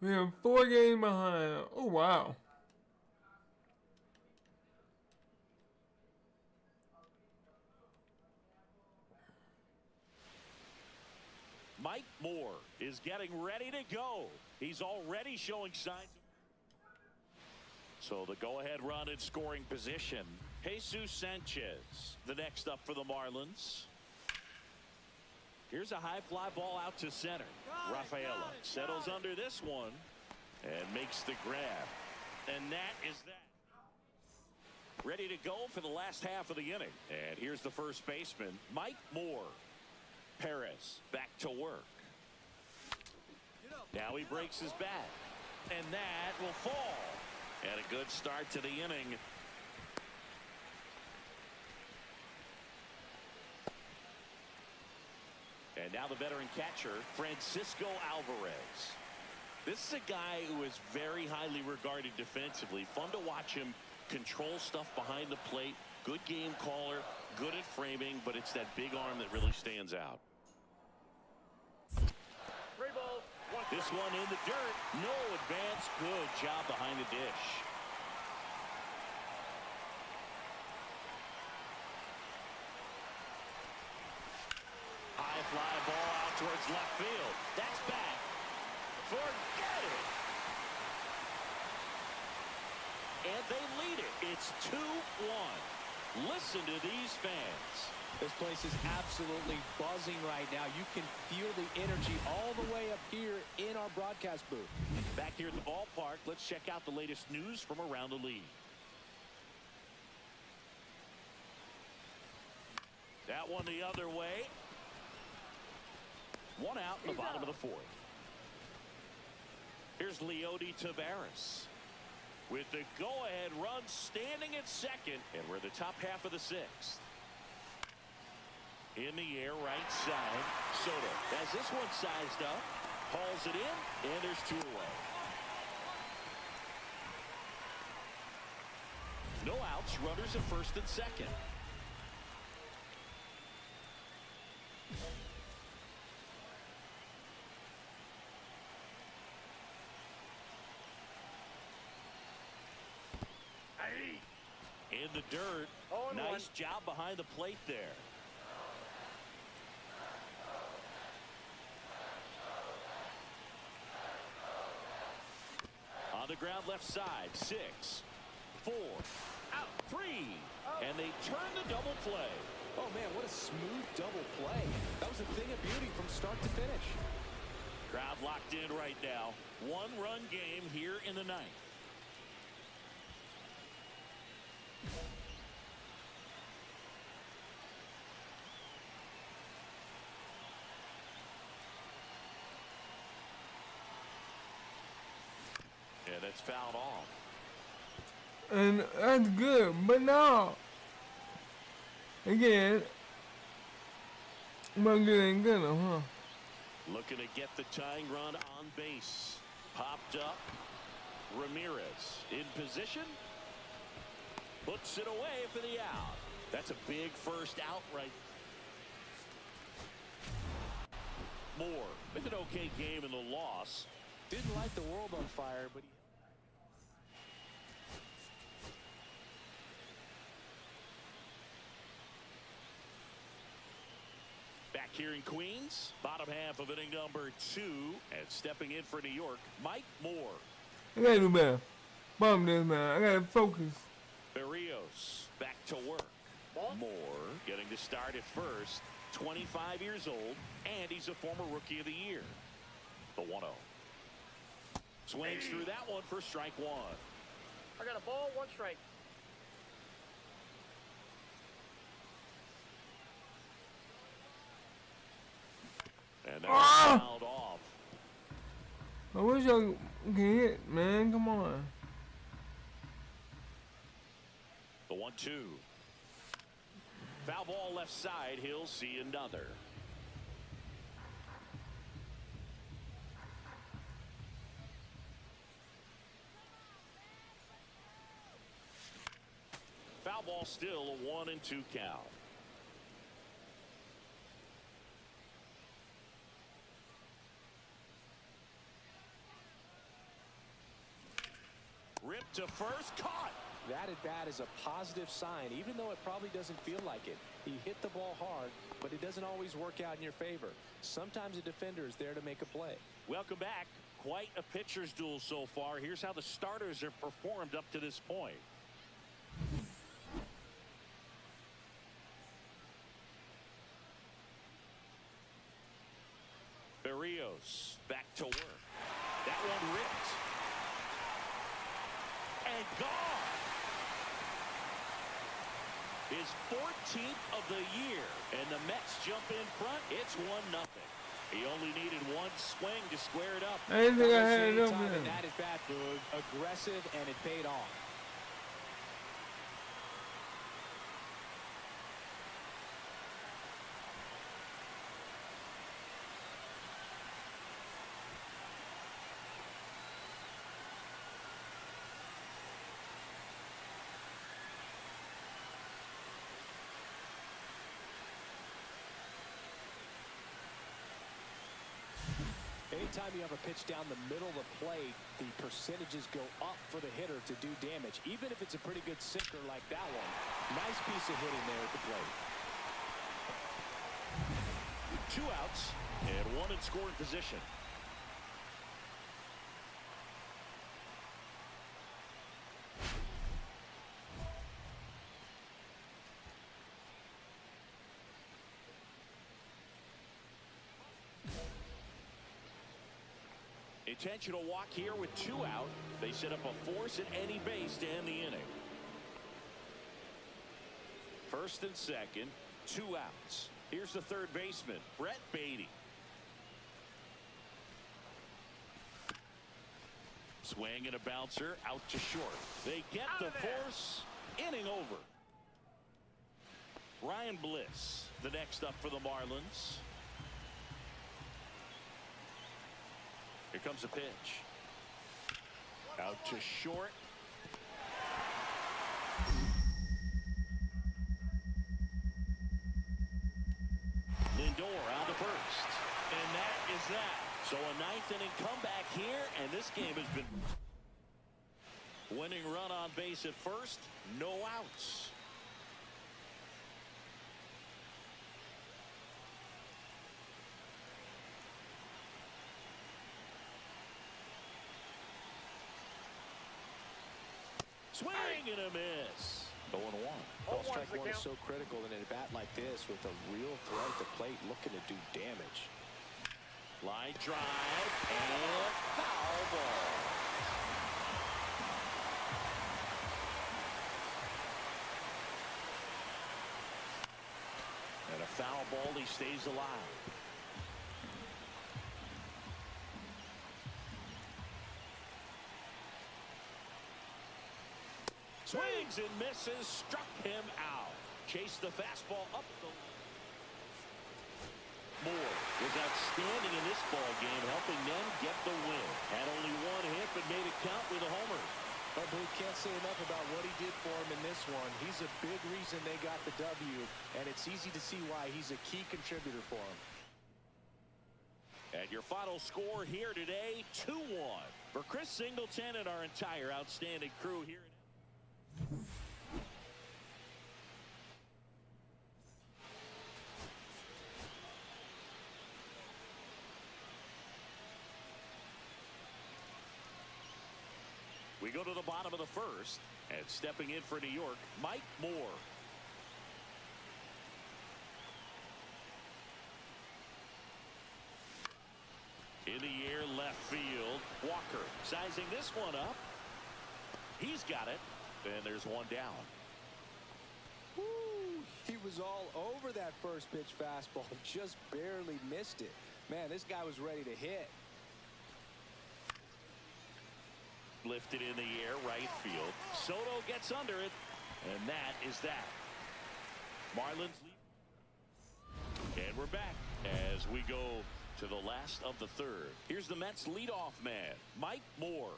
We have 4 games behind. Oh, wow. Mike Moore is getting ready to go. He's already showing signs. So the go-ahead run in scoring position. Jesus Sanchez, the next up for the Marlins. Here's a high fly ball out to center. Rafaela settles under this one and makes the grab. And that is that. Ready to go for the last half of the inning. And here's the first baseman, Mike Moore. Perez back to work. Now he breaks his bat. And that will fall. And a good start to the inning. And now the veteran catcher, Francisco Alvarez. This is a guy who is very highly regarded defensively. Fun to watch him control stuff behind the plate. Good game caller, good at framing, but it's that big arm that really stands out. 3 balls, 1 strike. This one in the dirt. No advance. Good job behind the dish. High fly ball out towards left field. That's back. Forget it. And they lead it. It's 2-1. Listen to these fans. This place is absolutely buzzing right now. You can feel the energy all the way up here in our broadcast booth. Back here at the ballpark, let's check out the latest news from around the league. That one the other way. 1 out in the bottom of the 4th. Here's Leody Taveras with the go-ahead run standing at second, and we're the top half of the 6th. In the air, right side. Soto has this one sized up, hauls it in, and there's 2 away. No outs, runners at first and second. in the dirt. Nice job behind the plate there. On the ground left side, 6, 4, out, 3, and they turn the double play. Oh, man, what a smooth double play. That was a thing of beauty from start to finish. Crowd locked in right now. One-run game here in the ninth. Yeah, that's fouled off. And that's good, but now, again, but good ain't good enough, huh? Looking to get the tying run on base. Popped up. Ramirez in position. Puts it away for the out. That's a big first out right. Moore with an okay game in the loss. Didn't light the world on fire, but he... Back here in Queens, bottom half of inning number 2, and stepping in for New York, Mike Moore. I gotta do better. Bum this, man. I gotta focus. Barrios back to work. Moore getting to start at first, 25 years old, and he's a former Rookie of the Year. The 1-0. Swings through that one for strike 1. I got a ball, 1 strike. And that's fouled off. I wish y'all could hit, man. Come on. The 1-2. Foul ball left side. He'll see another. Foul ball still a 1-2 count. Ripped to first, caught. That at bat is a positive sign, even though it probably doesn't feel like it. He hit the ball hard, but it doesn't always work out in your favor. Sometimes a defender is there to make a play. Welcome back. Quite a pitcher's duel so far. Here's how the starters have performed up to this point. Barrios back to work. That one ripped. And gone. His 14th of the year. And the Mets jump in front. It's 1-0. He only needed one swing to square it up. I didn't think I had it over Time there. in that at bat, Boog. Aggressive, and it paid off. Anytime you have a pitch down the middle of the plate, the percentages go up for the hitter to do damage, even if it's a pretty good sinker like that one. Nice piece of hitting there at the plate. 2 outs and 1 in scoring position. Intentional walk here with 2 out. They set up a force at any base to end the inning. First and second, 2 outs. Here's the third baseman, Brett Beatty. Swing and a bouncer out to short. They get the force. Inning over. Ryan Bliss, the next up for the Marlins. Here comes a pitch. Out to short. Lindor on to first. And that is that. So a 9th inning comeback here, and this game has been... Winning run on base at first. No outs. Swing and a miss. 0-1. Well, strike one is so critical in a bat like this with a real threat at the plate looking to do damage. Line drive and foul ball. And a foul ball, he stays alive. Swings and misses, struck him out. Chased the fastball up the. Moore was outstanding in this ball game, helping them get the win. Had only one hit, but made it count with a homer. But Blue can't say enough about what he did for him in this one. He's a big reason they got the W, and it's easy to see why he's a key contributor for him. And your final score here today, 2-1. For Chris Singleton and our entire outstanding crew here. We go to the bottom of the first, and stepping in for New York, Mike Moore. In the air, left field. Walker sizing this one up. He's got it, and there's one down. Woo! He was all over that first pitch fastball, just barely missed it. Man, this guy was ready to hit. Lifted in the air, right field. Soto gets under it, and that is that. Marlins lead. And we're back as we go to the last of the third. Here's the Mets leadoff man, Mike Moore.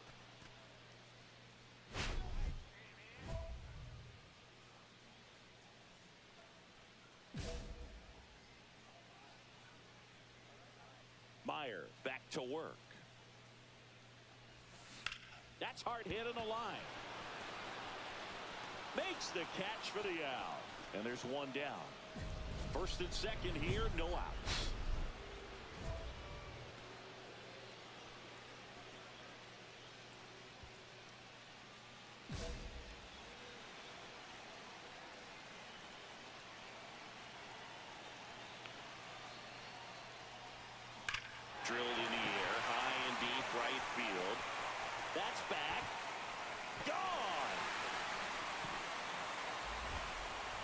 Meyer back to work. That's hard hit on the line. Makes the catch for the out. And there's one down. First and second here, no outs. Drilled in the air, high and deep right field. That's back. Gone.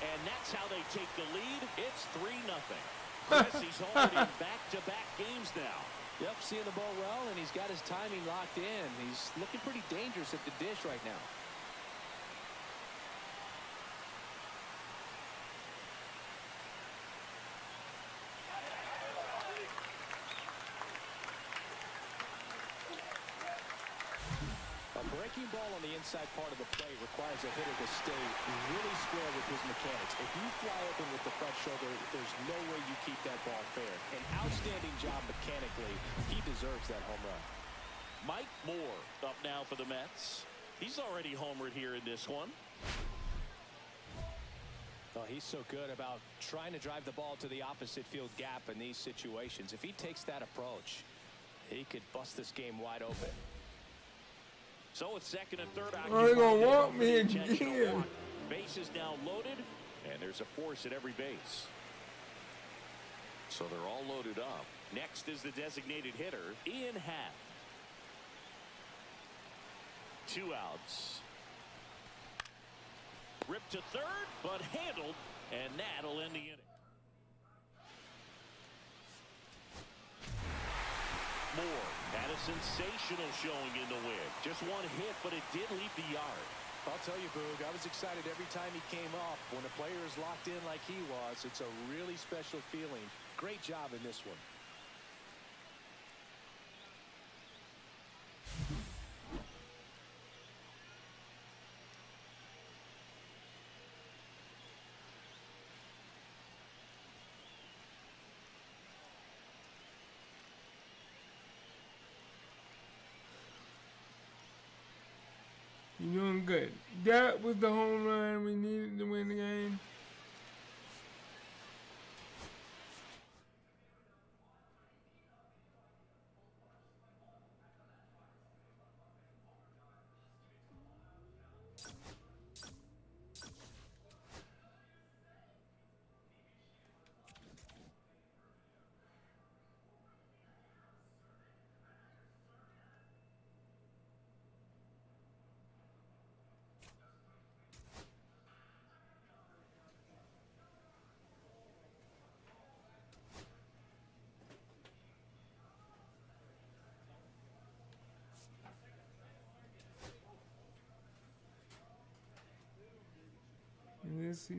And that's how they take the lead. It's 3-0. Chris, he's already in back-to-back games now. Yep, seeing the ball well, and he's got his timing locked in. He's looking pretty dangerous at the dish right now. Breaking ball on the inside part of the plate requires a hitter to stay really square with his mechanics. If you fly open with the front shoulder, there's no way you keep that ball fair. An outstanding job mechanically. He deserves that home run. Mike Moore up now for the Mets. He's already homered here in this one. Oh, he's so good about trying to drive the ball to the opposite field gap in these situations. If he takes that approach, he could bust this game wide open. So it's second and third. They're gonna walk me again. Base is now loaded, and there's a force at every base. So they're all loaded up. Next is the designated hitter, Ian Happ. 2 outs. Ripped to third, but handled, and that'll end the inning. Moore had a sensational showing in the win. Just one hit, but it did leap the yard. I'll tell you, Boog, I was excited every time he came up. When a player is locked in like he was, it's a really special feeling. Great job in this one. You Okay, that was the home run we needed to win the game. Let's see.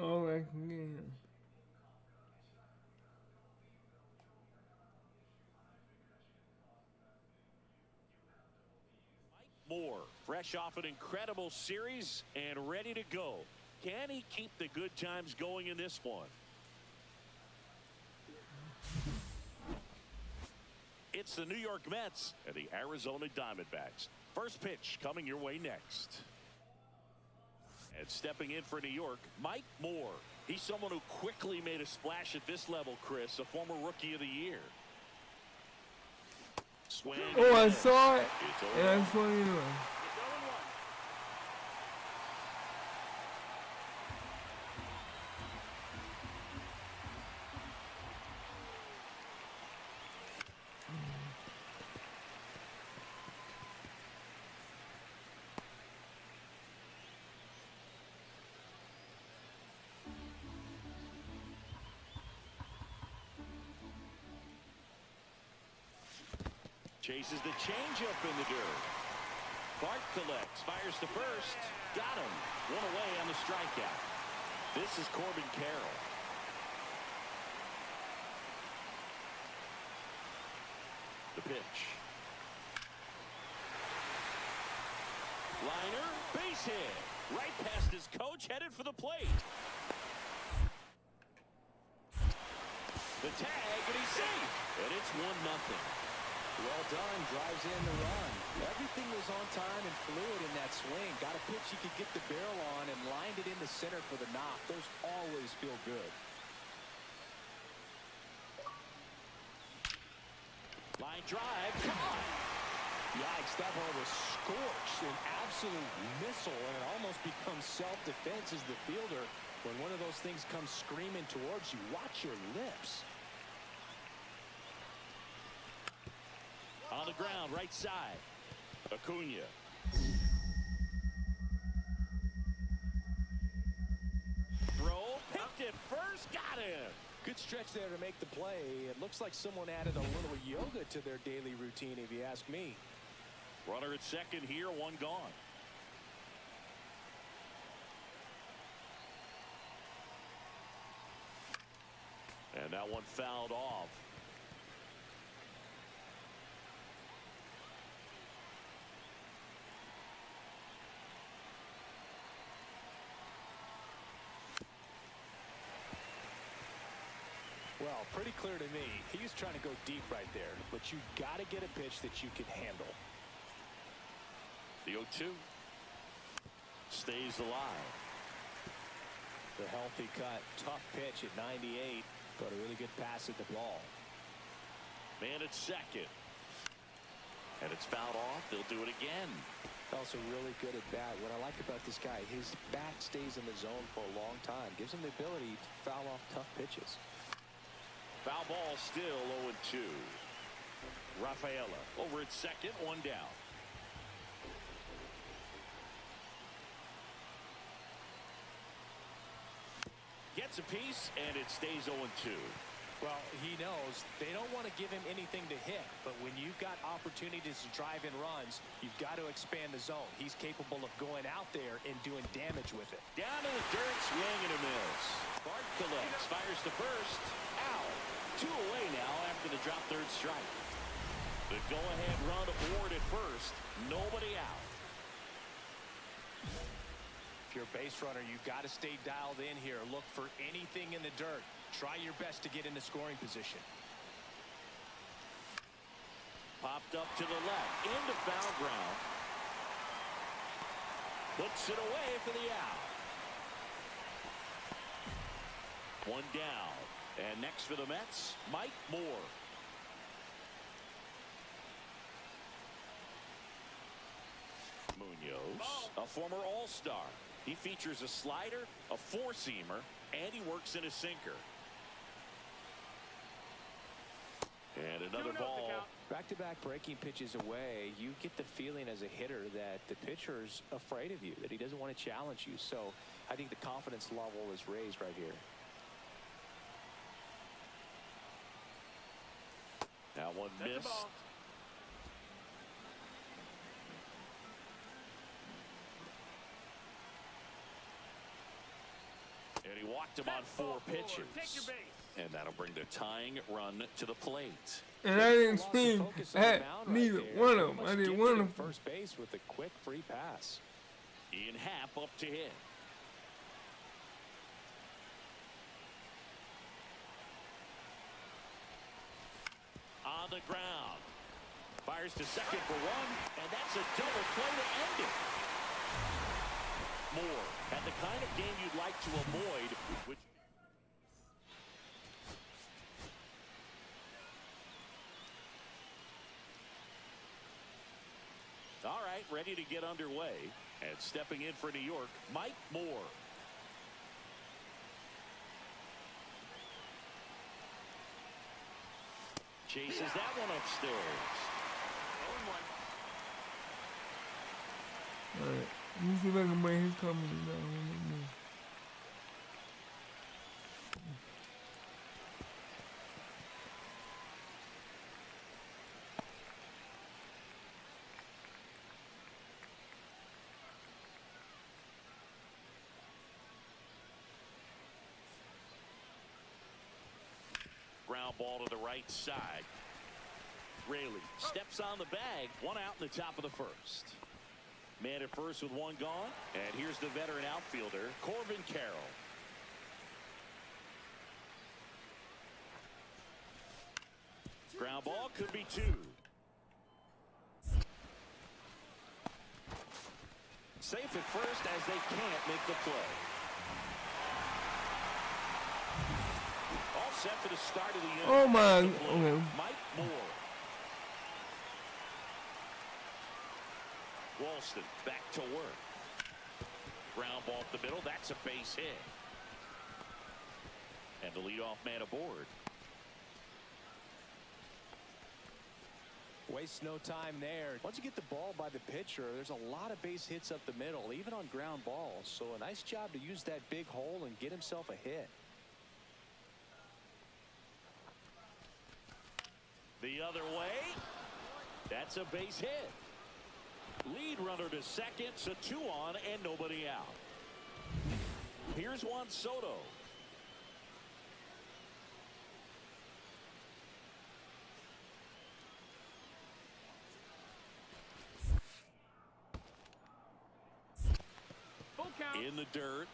All I can get. Moore, fresh off an incredible series and ready to go. Can he keep the good times going in this one? It's the New York Mets and the Arizona Diamondbacks. First pitch coming your way next. And stepping in for New York, Mike Moore. He's someone who quickly made a splash at this level, Chris, a former Rookie of the Year. Swing. Oh, I saw it. And I saw you. Chases the changeup in the dirt. Clark collects, fires to first. Got him. One away on the strikeout. This is Corbin Carroll. The pitch. Liner, base hit. Right past his coach, headed for the plate. The tag, and he's safe. And it's 1-0. Well done, drives in the run. Everything was on time and fluid in that swing. Got a pitch he could get the barrel on and lined it in the center for the knock. Those always feel good. Line drive, caught. Yikes, that ball was scorched, an absolute missile, and it almost becomes self-defense as the fielder. When one of those things comes screaming towards you, watch your lips. On the ground, right side. Acuna. Throw, picked it first, got him. Good stretch there to make the play. It looks like someone added a little yoga to their daily routine, if you ask me. Runner at second here, one gone. And that one fouled off. Well, pretty clear to me. He was trying to go deep right there, but you got to get a pitch that you can handle. The 0-2 stays alive. The healthy cut, tough pitch at 98, but a really good pass at the ball. Man at second. And it's fouled off. They'll do it again. Also really good at bat. What I like about this guy, his bat stays in the zone for a long time. Gives him the ability to foul off tough pitches. Foul ball still 0-2. Rafaela over at second, one down. Gets a piece, and it stays 0-2. Well, he knows they don't want to give him anything to hit, but when you've got opportunities to drive in runs, you've got to expand the zone. He's capable of going out there and doing damage with it. Down to the dirt, swing and a miss. Bart collects, fires to first. Out. 2 away now after the drop third strike. The go-ahead run aboard at first. Nobody out. If you're a base runner, you've got to stay dialed in here. Look for anything in the dirt. Try your best to get into scoring position. Popped up to the left. Into foul ground. Puts it away for the out. One down. And next for the Mets, Mike Moore. Munoz, a former All-Star. He features a slider, a four-seamer, and he works in a sinker. And another ball. Back-to-back breaking pitches away, you get the feeling as a hitter that the pitcher's afraid of you, that he doesn't want to challenge you. So I think the confidence level is raised right here. That one missed. And he walked him on 4 pitches. And that'll bring the tying run to the plate. And I didn't swing at neither one of them. I didn't want them. First base with a quick free pass. Ian Happ up to hit. On the ground. Fires to second for 1. And that's a double play to end it. Moore had the kind of game you'd like to avoid. Which all right, ready to get underway. And stepping in for New York, Mike Moore. Chases that one upstairs. 0-1. All right. Let me see if I can bring his company down. Ground ball to the right side. Raley steps on the bag. 1 out in the top of the first. Man at first with 1 gone. And here's the veteran outfielder, Corbin Carroll. Ground ball could be 2. Safe at first as they can't make the play. All set for the start of the inning. Oh my. Okay. Mike Moore. Walston back to work. Ground ball up the middle. That's a base hit. And the leadoff man aboard. Waste no time there. Once you get the ball by the pitcher, there's a lot of base hits up the middle, even on ground balls. So a nice job to use that big hole and get himself a hit. The other way. That's a base hit. Lead runner to second, so 2 on and nobody out. Here's Juan Soto. in the dirt.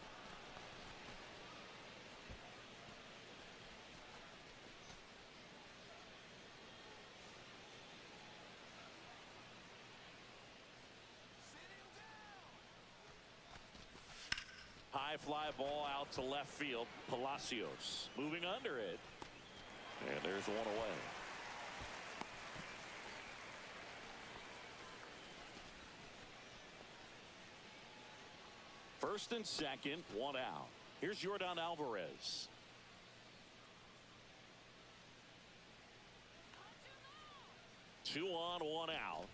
High fly ball out to left field. Palacios moving under it. And there's one away. First and second, one out. Here's Yordan Alvarez. Two on, one out.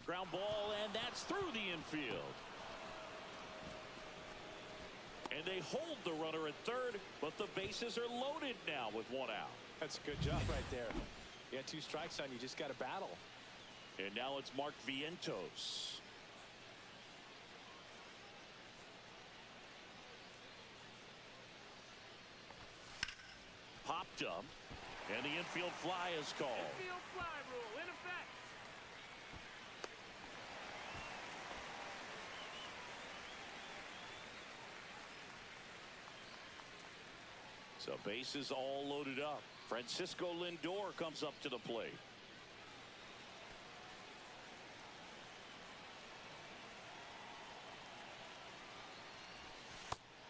Ground ball, and that's through the infield. And they hold the runner at third, but the bases are loaded now with one out. That's a good job right there. You had 2 strikes on you, just got to battle. And now it's Mark Vientos. Popped up, and the infield fly is called. Infield fly rule in effect. So bases all loaded up. Francisco Lindor comes up to the plate.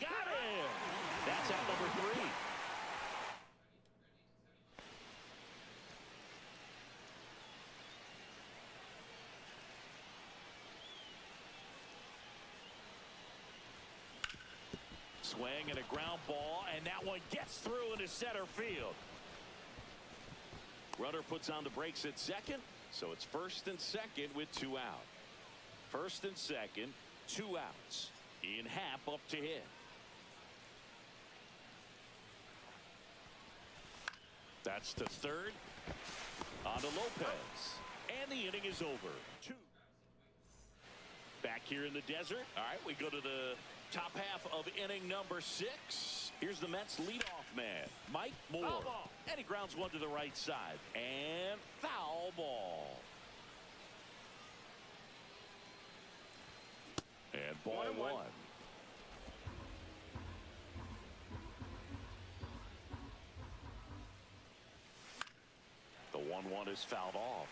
Got him! That's out number 3. Swing and a ground ball, and that one gets through into center field. Runner puts on the brakes at second, so it's first and second with 2 out. First and second, 2 outs. Ian Happ up to hit. That's to third. On to Lopez. And the inning is over. 2. Back here in the desert. All right, we go to the top half of inning number 6. Here's the Mets leadoff man, Mike Moore. Foul ball. And he grounds one to the right side. And foul ball. And ball 1. The 1-1 is fouled off.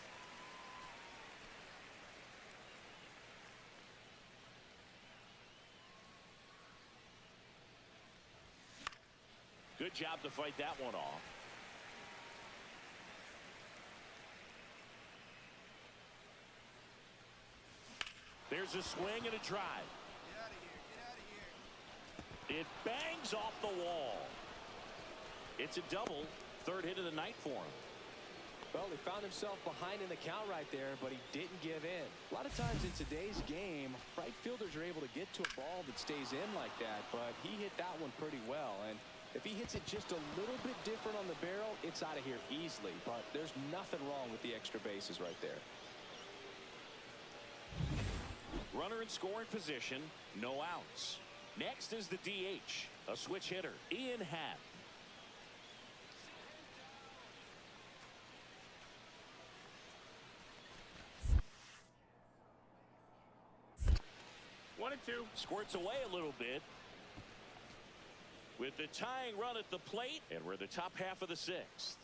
Good job to fight that one off. There's a swing and a drive. Get out of here. Get out of here. It bangs off the wall. It's a double. 3rd hit of the night for him. Well, he found himself behind in the count right there, but he didn't give in. A lot of times in today's game, right fielders are able to get to a ball that stays in like that, but he hit that one pretty well. And if he hits it just a little bit different on the barrel, it's out of here easily. But there's nothing wrong with the extra bases right there. Runner in scoring position, no outs. Next is the DH, a switch hitter, Ian Happ. One and two. Squirts away a little bit. With the tying run at the plate, and we're the top half of the 6th.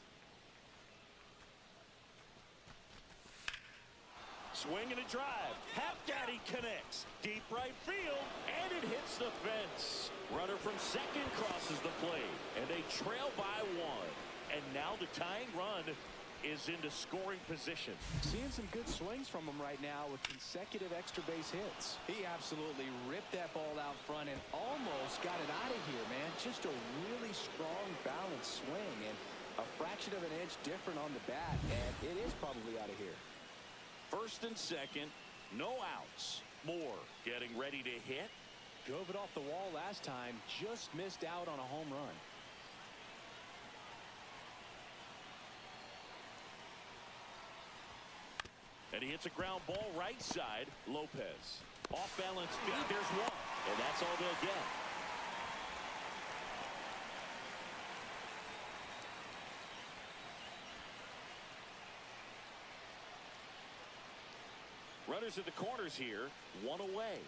Swing and a drive. Half Daddy connects. Deep right field, and it hits the fence. Runner from second crosses the plate, and they trail by 1. And now the tying run is into scoring position. Seeing some good swings from him right now with consecutive extra base hits. He absolutely ripped that ball out front and almost got it out of here, man. Just a really strong, balanced swing, and a fraction of an inch different on the bat, and it is probably out of here. First and second, no outs. Moore getting ready to hit. Drove it off the wall last time, just missed out on a home run. And he hits a ground ball right side. Lopez. Off balance feed. There's one. And that's all they'll get. Runners at the corners here. 1 away.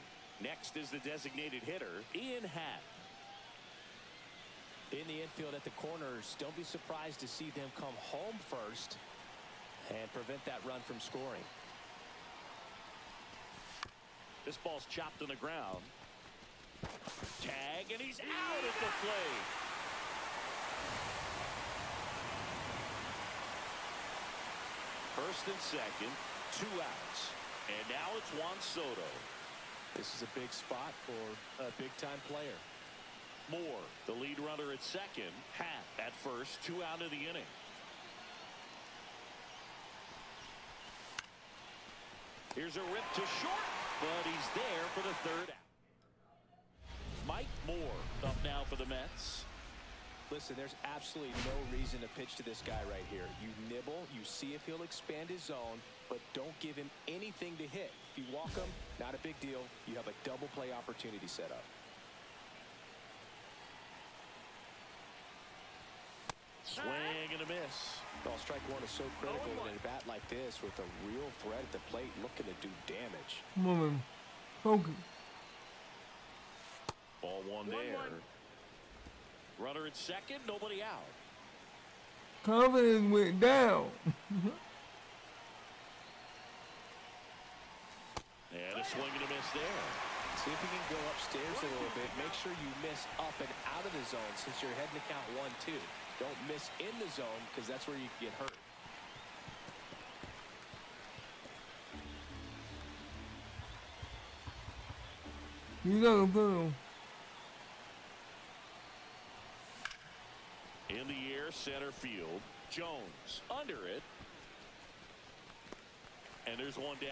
Next is the designated hitter, Ian Happ. In the infield at the corners, don't be surprised to see them come home first and prevent that run from scoring. This ball's chopped on the ground. Tag, and he's out at the plate. First and second, 2 outs. And now it's Juan Soto. This is a big spot for a big-time player. Moore, the lead runner at second. Happ at first, 2 out of the inning. Here's a rip to short, but he's there for the 3rd out. Mike Moore up now for the Mets. Listen, there's absolutely no reason to pitch to this guy right here. You nibble, you see if he'll expand his zone, but don't give him anything to hit. If you walk him, not a big deal. You have a double play opportunity set up. Swing and a miss. Well, strike one is so critical in a bat like this with a real threat at the plate looking to do damage. Come on, man. Focus. Ball one there. Runner at second, nobody out. Confidence went down. And a swing and a miss there. See if you can go upstairs a little bit. Make sure you miss up and out of the zone since you're heading to count 1-2. Don't miss in the zone because that's where you get hurt. You gotta put him. In the air, center field. Jones under it. And there's one down.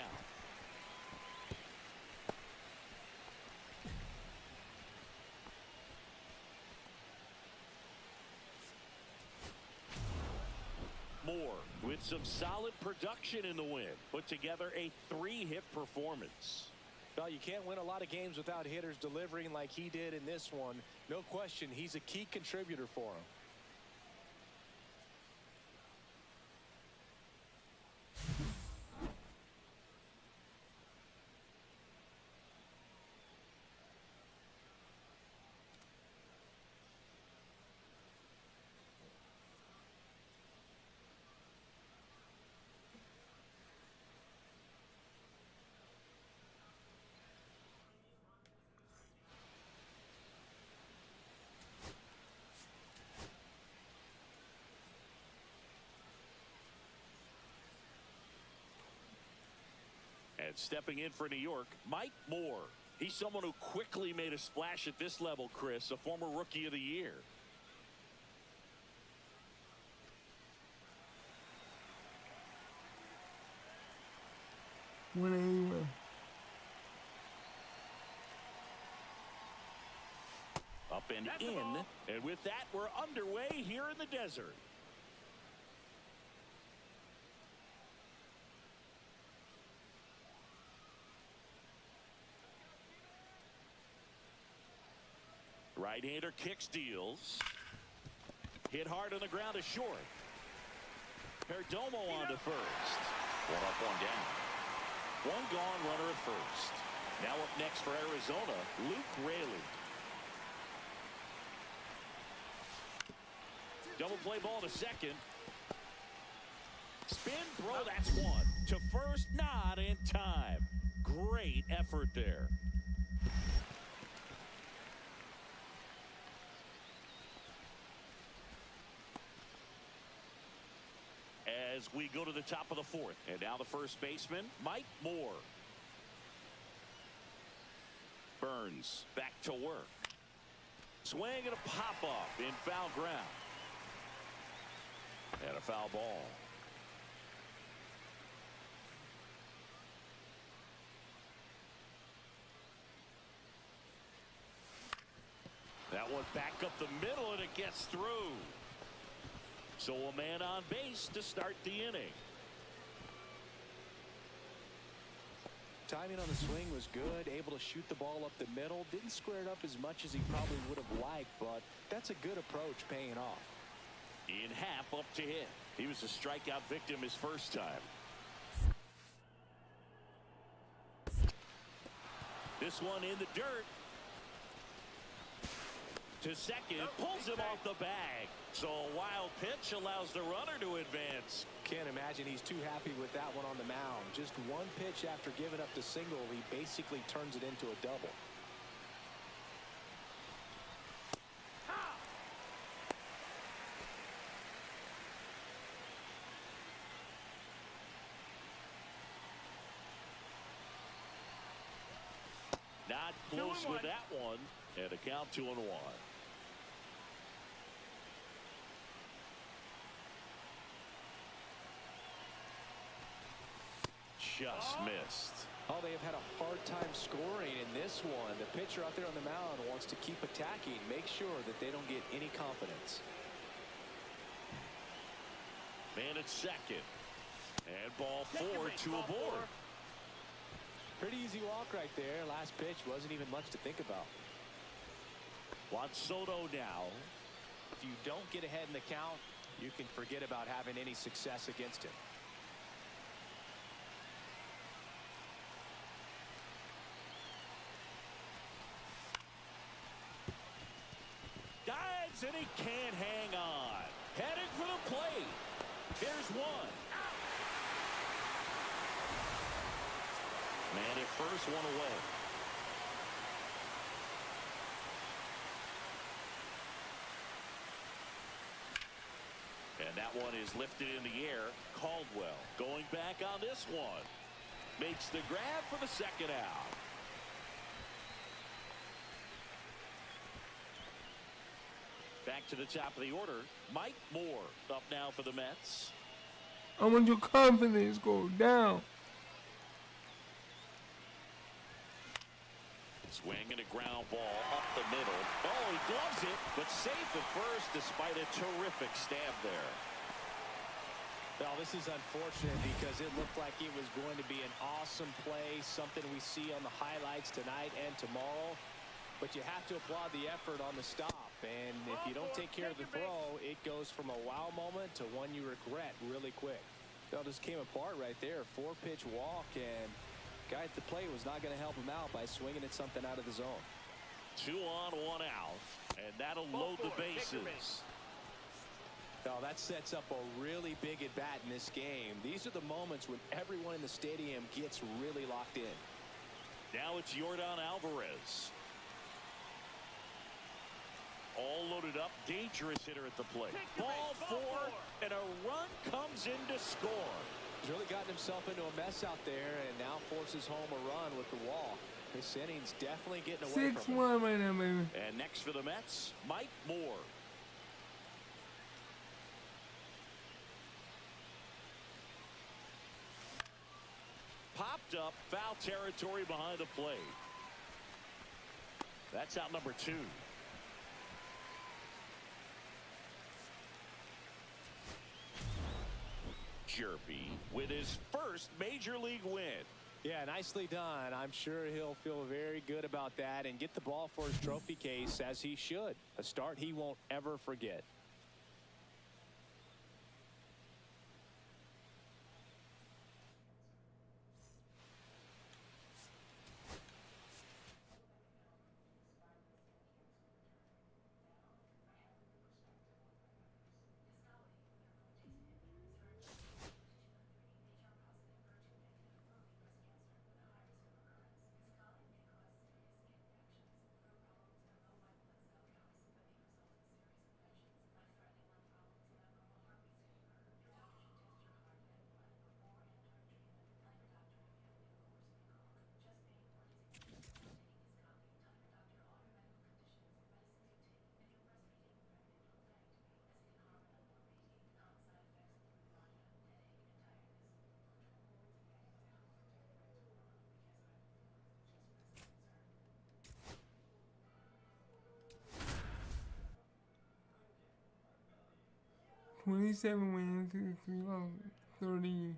Moore with some solid production in the win. Put together a 3-hit performance. Well, you can't win a lot of games without hitters delivering like he did in this one. No question, he's a key contributor for him. And stepping in for New York, Mike Moore. He's someone who quickly made a splash at this level, Chris, a former Rookie of the Year. Up and in, and with that, we're underway here in the desert. Right-hander kicks, deals. Hit hard on the ground to short. Perdomo on to first. One up, one down. One gone, runner at first. Now up next for Arizona, Luke Raley. Double play ball to second. Spin throw, that's one. To first, not in time. Great effort there. As we go to the top of the 4th. And now the first baseman, Mike Moore. Burns back to work. Swing and a pop-up in foul ground. And a foul ball. That one back up the middle, and it gets through. So a man on base to start the inning. Timing on the swing was good, able to shoot the ball up the middle. Didn't square it up as much as he probably would have liked, but that's a good approach paying off. Ian Happ up to hit. He was a strikeout victim his first time. This one in the dirt. To second, pulls him off the bag. So a wild pitch allows the runner to advance. Can't imagine he's too happy with that one on the mound. Just one pitch after giving up the single, he basically turns it into a double. Not close with that one. And a count 2-1. Just missed. Oh, they have had a hard time scoring in this one. The pitcher out there on the mound wants to keep attacking, make sure that they don't get any confidence. Man at second. And ball 4, 2 aboard. Pretty easy walk right there. Last pitch wasn't even much to think about. Juan Soto now. If you don't get ahead in the count, you can forget about having any success against him. Dives and he can't hang on. Heading for the plate. Here's one. Man at first, one away. And that one is lifted in the air. Caldwell going back on this one. Makes the grab for the second out. Back to the top of the order. Mike Moore up now for the Mets. I want your confidence go down. Swing and a ground ball up the middle. Oh, he gloves it, but safe at first despite a terrific stab there. Well, this is unfortunate because it looked like it was going to be an awesome play, something we see on the highlights tonight and tomorrow. But you have to applaud the effort on the stop. And if you don't take care of the throw, it goes from a wow moment to one you regret really quick. That just came apart right there. 4-pitch walk, and guy at the plate was not going to help him out by swinging at something out of the zone. 2 on, 1 out, and that'll load the bases. Now that sets up a really big at bat in this game. These are the moments when everyone in the stadium gets really locked in. Now it's Yordan Alvarez. All loaded up, dangerous hitter at the plate. Ball 4, and a run comes in to score. He's really gotten himself into a mess out there and now forces home a run with the walk. This inning's definitely getting away from him. 6-1 right now, baby. And next for the Mets, Mike Moore. Popped up, foul territory behind the plate. That's out number 2. Jerpy with his first major league win. Yeah, nicely done. I'm sure he'll feel very good about that and get the ball for his trophy case as he should. A start he won't ever forget. $27 wins, 30.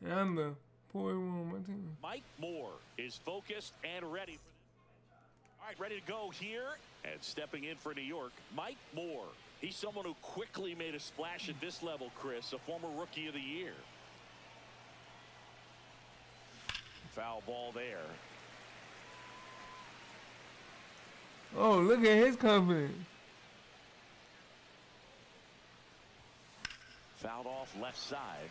And I'm the poor one on my team. Mike Moore is focused and ready. All right, ready to go here. And stepping in for New York, Mike Moore. He's someone who quickly made a splash at this level, Chris, a former Rookie of the Year. Foul ball there. Oh, look at his confidence. Fouled off left side.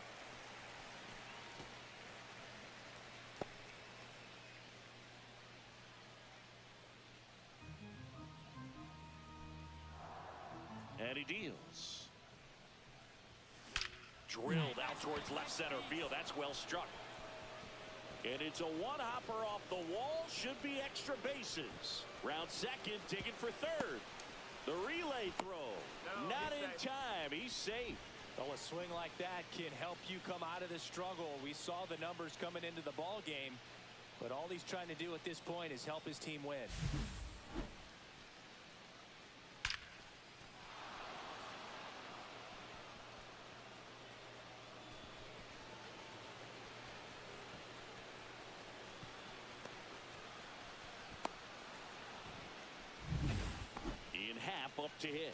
And he deals. Drilled out towards left center field. That's well struck. And it's a one-hopper off the wall. Should be extra bases. Round second, digging for third. The relay throw. Not in time. He's safe. Oh, a swing like that can help you come out of the struggle. We saw the numbers coming into the ball game, but all he's trying to do at this point is help his team win. Up to hit.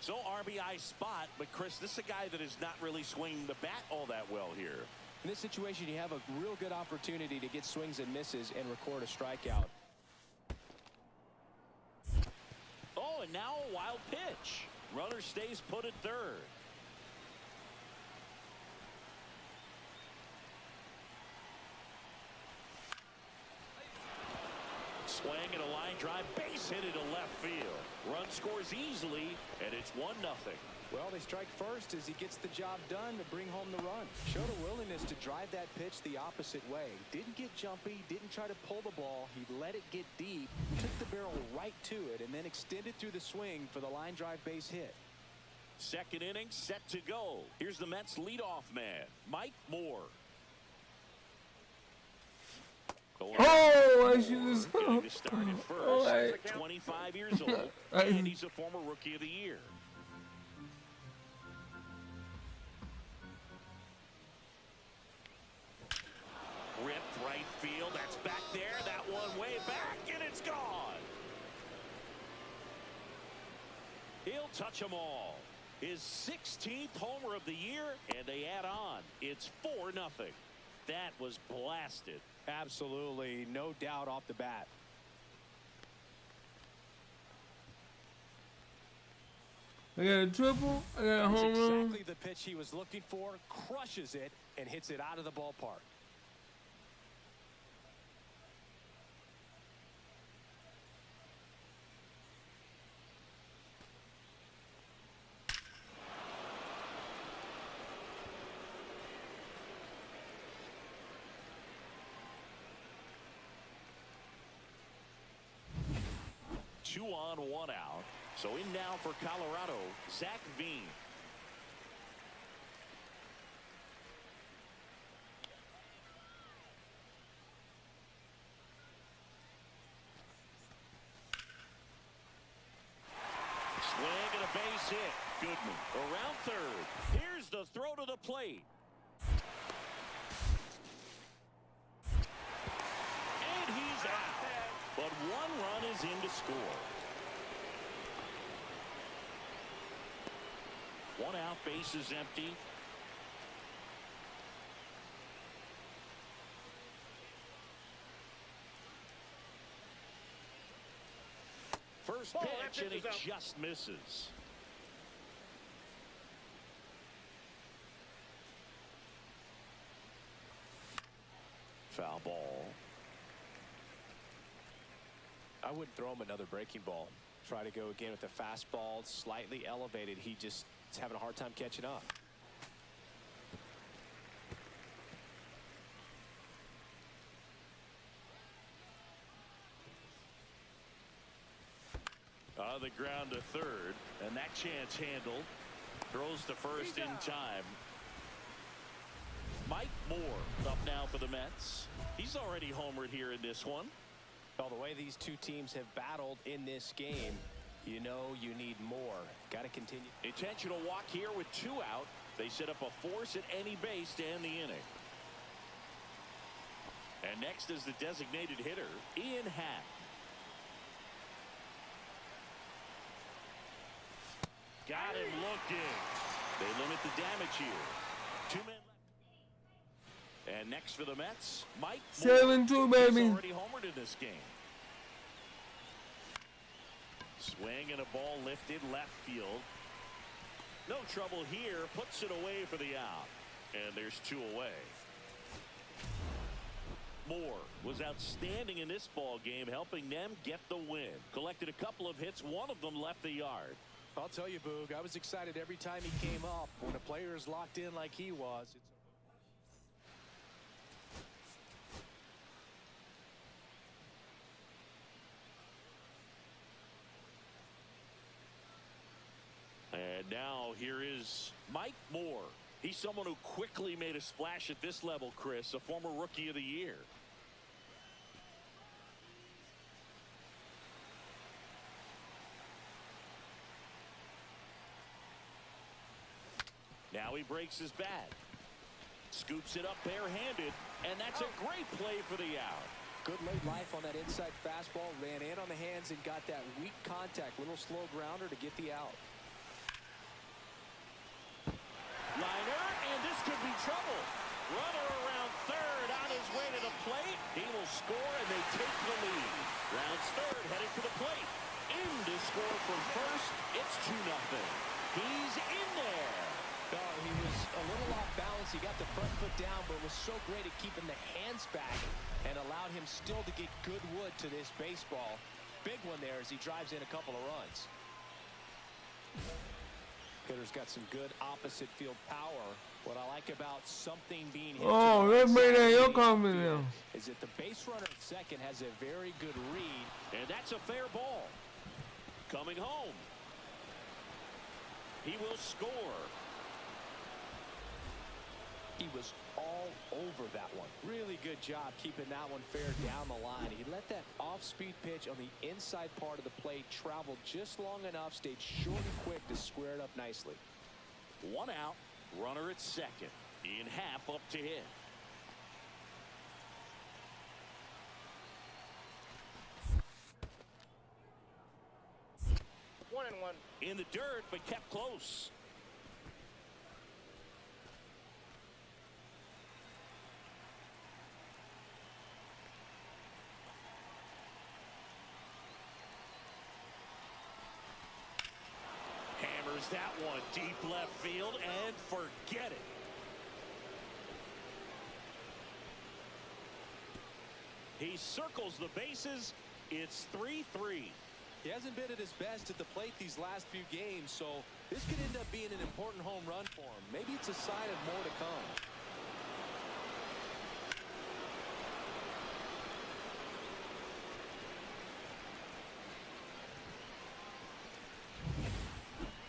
So RBI spot, but Chris, this is a guy that is not really swinging the bat all that well here. In this situation, you have a real good opportunity to get swings and misses and record a strikeout. Oh, and now a wild pitch. Runner stays put at third. Swing and a line drive, base hit into left field. Run scores easily, and it's 1-0. Well, they strike first as he gets the job done to bring home the run. Showed a willingness to drive that pitch the opposite way. Didn't get jumpy, didn't try to pull the ball. He let it get deep, took the barrel right to it, and then extended through the swing for the line drive base hit. Second inning set to go. Here's the Mets leadoff man, Mike Moore. Oh, I should have getting started first. 25 years old, and he's a former Rookie of the Year. Ripped right field. That's back there. That one way back, and it's gone. He'll touch them all. His 16th homer of the year, and they add on. It's 4-0. That was blasted. Absolutely, no doubt off the bat. I got a triple. I got a home run. Exactly the pitch he was looking for. Crushes it and hits it out of the ballpark. Two on, one out. So in now for Colorado, Zach Veen. Swing and a base hit. Goodman around third. Here's the throw to the plate. And he's out. But one run is in to score. One out, base is empty. First pitch, and it just misses. Foul ball. I wouldn't throw him another breaking ball. Try to go again with the fastball, slightly elevated. He just is having a hard time catching up. On the ground to third, and that chance handled. Throws to first in time. Mike Moore up now for the Mets. He's already homered here in this one. Well, the way these two teams have battled in this game, you know you need more. Got to continue. Intentional walk here with two out. They set up a force at any base to end the inning. And next is the designated hitter, Ian Happ. Got him looking. They limit the damage here. 2 men left. And next for the Mets, Mike 7-2, baby. He's already homered in this game. Swing and a ball lifted left field. No trouble here. Puts it away for the out. And there's 2 away. Moore was outstanding in this ball game, helping them get the win. Collected a couple of hits. One of them left the yard. I'll tell you, Boog, I was excited every time he came up. When a player is locked in like he was, And now here is Mike Moore. He's someone who quickly made a splash at this level, Chris, a former Rookie of the Year. Now he breaks his bat. Scoops it up barehanded, and that's a great play for the out. good late life on that inside fastball. Ran in on the hands and got that weak contact. Little slow grounder to get the out. Liner, and this could be trouble. Runner around third on his way to the plate. He will score, and they take the lead. Rounds third, heading for the plate. In to score from first. It's 2-0. He's in there. Oh, he was a little off balance. He got the front foot down, but was so great at keeping the hands back and allowed him still to get good wood to this baseball. Big one there as he drives in a couple of runs. Hitter's got some good opposite field power. What I like about something being hit let's bring that your comment now. Is that the base runner at second has a very good read. And that's a fair ball. Coming home. He will score. He was all over that one. Really good job keeping that one fair down the line. He let that off-speed pitch on the inside part of the plate travel just long enough, stayed short and quick to square it up nicely. 1 out, runner at second. Ian Happ up to hit. One and one. In the dirt, but kept close. Hammers that one deep left field and forget it. He circles the bases. It's 3-3. He hasn't been at his best at the plate these last few games, so this could end up being an important home run for him. Maybe it's a sign of more to come.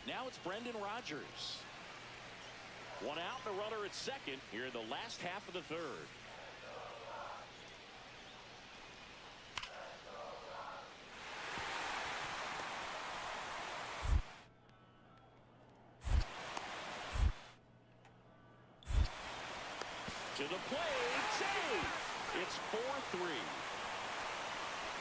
Now it's Brendan Rodgers. 1 out, the runner at second here in the last half of the third. To the plate, save! It's 4-3.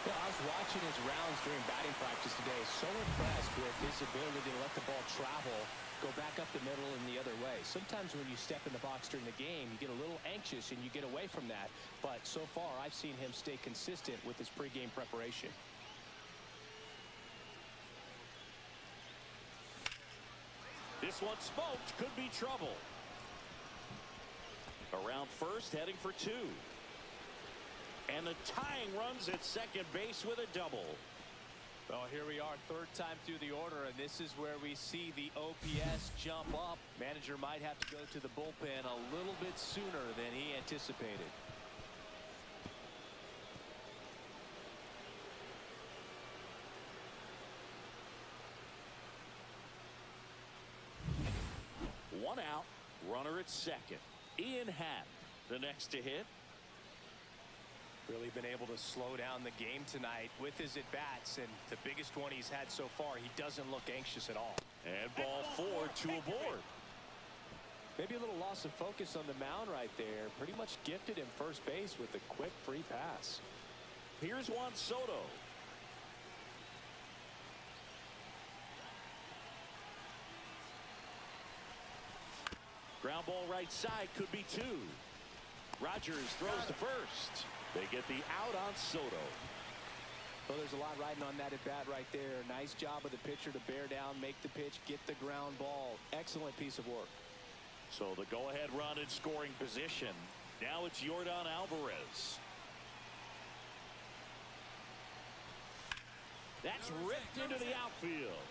Yeah, I was watching his rounds during batting practice today. So impressed with his ability to let the ball travel, go back up the middle and the other way. Sometimes when you step in the box during the game, you get a little anxious and you get away from that. But so far, I've seen him stay consistent with his pregame preparation. This one smoked, could be trouble. Around first, heading for 2. And the tying runs at second base with a double. Well, here we are, third time through the order, and this is where we see the OPS jump up. Manager might have to go to the bullpen a little bit sooner than he anticipated. One out, runner at second. Ian Happ, the next to hit. Really been able to slow down the game tonight with his at-bats, and the biggest one he's had so far. He doesn't look anxious at all. And ball 4, 2 aboard. Maybe a little loss of focus on the mound right there. Pretty much gifted him first base with a quick free pass. Here's Juan Soto. Ground ball right side, could be 2. Rogers throws to first. They get the out on Soto. Well, there's a lot riding on that at bat right there. Nice job of the pitcher to bear down, make the pitch, get the ground ball. Excellent piece of work. So the go-ahead run in scoring position. Now it's Yordan Alvarez. That's ripped into the outfield.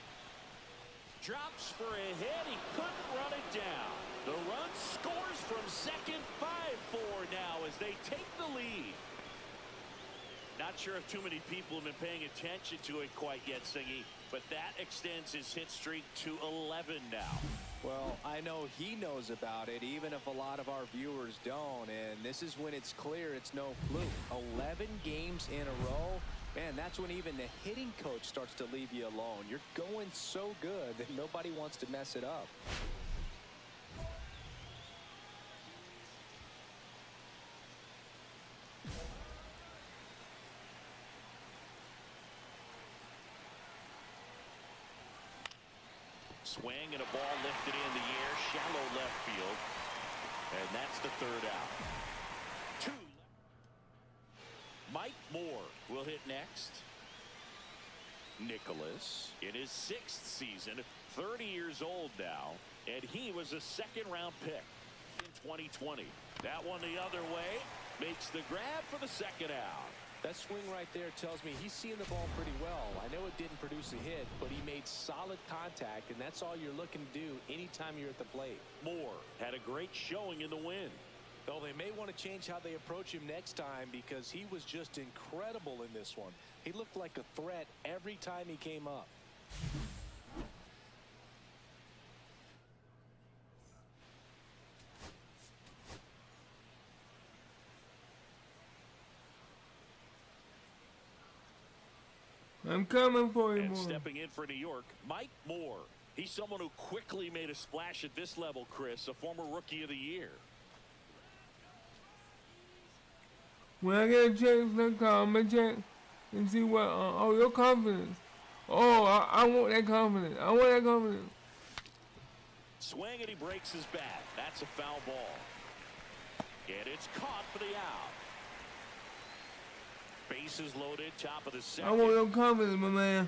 Drops for a hit. He couldn't run it down. The run scores from second. 5-4 now as they take the lead. Not sure if too many people have been paying attention to it quite yet, Singy, but that extends his hit streak to 11 now. Well, I know he knows about it, even if a lot of our viewers don't. And this is when it's clear it's no fluke. 11 games in a row. Man, that's when even the hitting coach starts to leave you alone. You're going so good that nobody wants to mess it up. Swing and a ball lifted in the air, shallow left field. And that's the third out. 2. Mike Moore will hit next. Nicholas in his 6th season, 30 years old now, and he was a second-round pick in 2020. That one the other way, makes the grab for the second out. That swing right there tells me he's seeing the ball pretty well. I know it didn't produce a hit, but he made solid contact, and that's all you're looking to do anytime you're at the plate. Moore had a great showing in the win. Well, they may want to change how they approach him next time because he was just incredible in this one. He looked like a threat every time he came up. I'm coming for you, And Moore. stepping in for New York, Mike Moore. He's someone who quickly made a splash at this level, Chris, a former Rookie of the Year. When I get a chance to call, I'm going to check and see what, oh, your confidence. Oh, I want that confidence. I want that confidence. Swing and he breaks his bat. That's a foul ball. And it's caught for the out. Bases loaded, top of the second. I want your confidence, my man.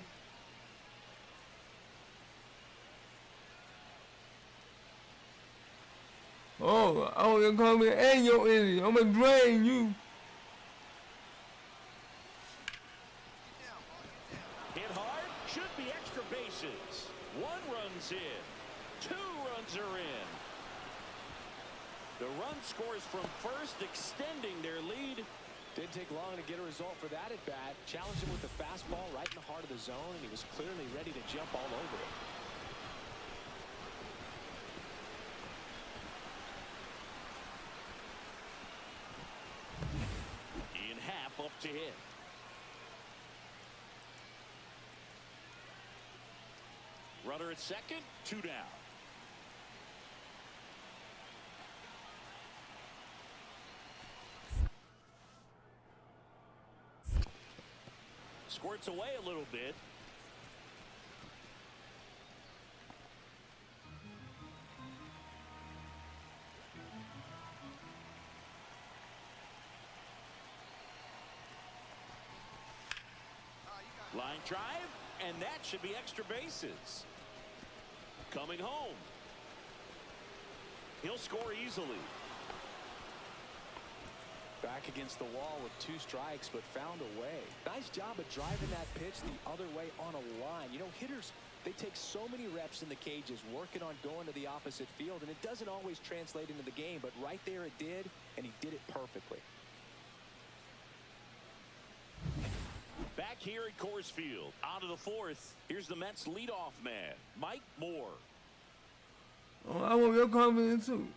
Oh, I want your confidence and your energy. I'm going to drain you. Hit hard, should be extra bases. 1 run's in, 2 runs are in. The run scores from first, extending their lead. Didn't take long to get a result for that at bat. Challenged him with the fastball right in the heart of the zone, and he was clearly ready to jump all over it. In half up to hit. Runner at second, 2 down. Squirts away a little bit. Line drive, and that should be extra bases. Coming home. He'll score easily. Back against the wall with 2 strikes, but found a way. Nice job of driving that pitch the other way on a line. You know, hitters, they take so many reps in the cages working on going to the opposite field, and it doesn't always translate into the game, but right there it did, and he did it perfectly. Back here at Coors Field, out of the 4th, here's the Mets leadoff man, Mike Moore. Oh, I want your confidence too.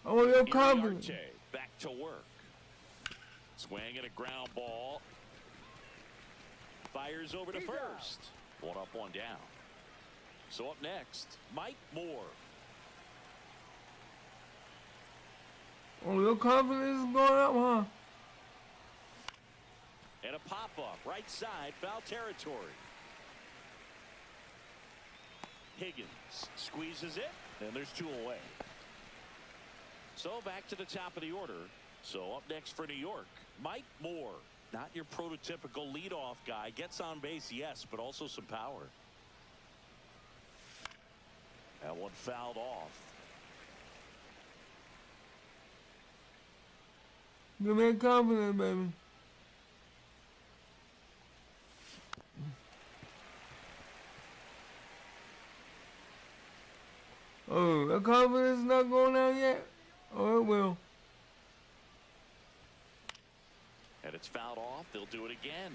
I want your confidence. Iriarte back to work. Swing and a ground ball. Fires over to first. 1 up, 1 down. So up next, Mike Moore. Oh, your confidence is going up, huh? And a pop-up, right side, foul territory. Higgins squeezes it, and there's 2 away. So back to the top of the order. So up next for New York, Mike Moore. Not your prototypical leadoff guy. Gets on base, yes, but also some power. That one fouled off. Give me confidence, baby. Oh, the confidence is not going down yet? Oh, it will. And it's fouled off. They'll do it again.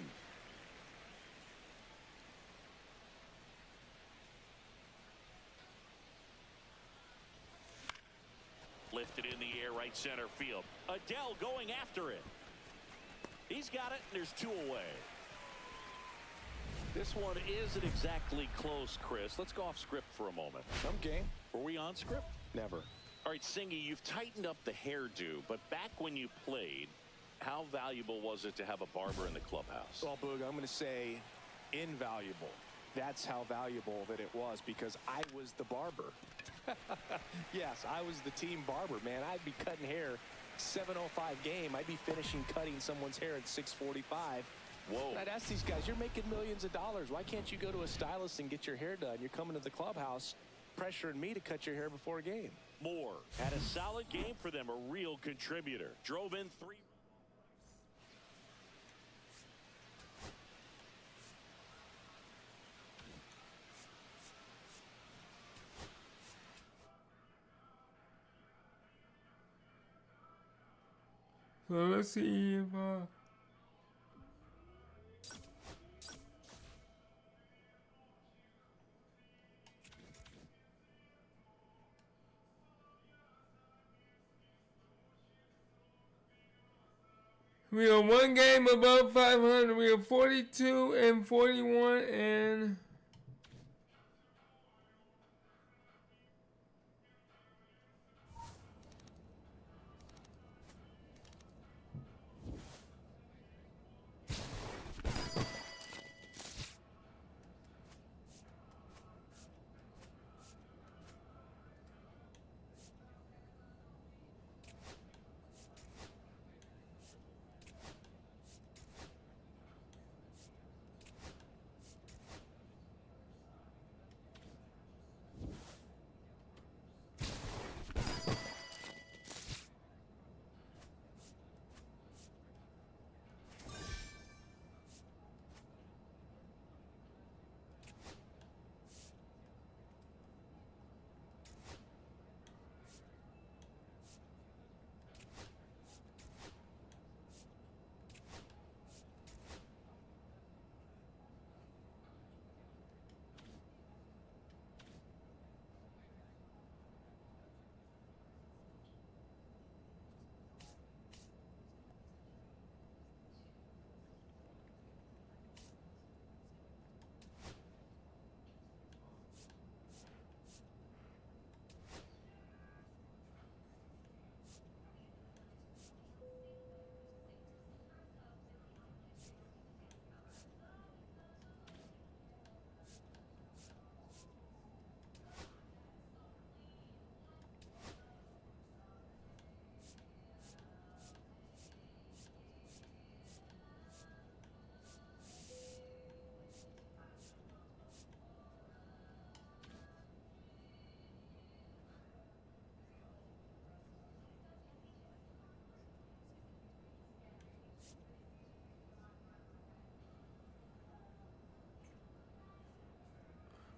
Lifted in the air, right center field. Adele going after it. He's got it, and there's two away. This one isn't exactly close, Chris. Let's go off script for a moment. I'm game. Were we on script? Never. All right, Singy, you've tightened up the hairdo, but back when you played, how valuable was it to have a barber in the clubhouse? Well, Boog, I'm going to say invaluable. That's how valuable that it was, because I was the barber. Yes, I was the team barber, man. I'd be cutting hair 7:05 game. I'd be finishing cutting someone's hair at 6:45. Whoa. And I'd ask these guys, you're making millions of dollars. Why can't you go to a stylist and get your hair done? You're coming to the clubhouse pressuring me to cut your hair before a game. Moore had a solid game for them, a real contributor. Drove in 3. So let's see if we are one game above 500. We are 42 and 41 and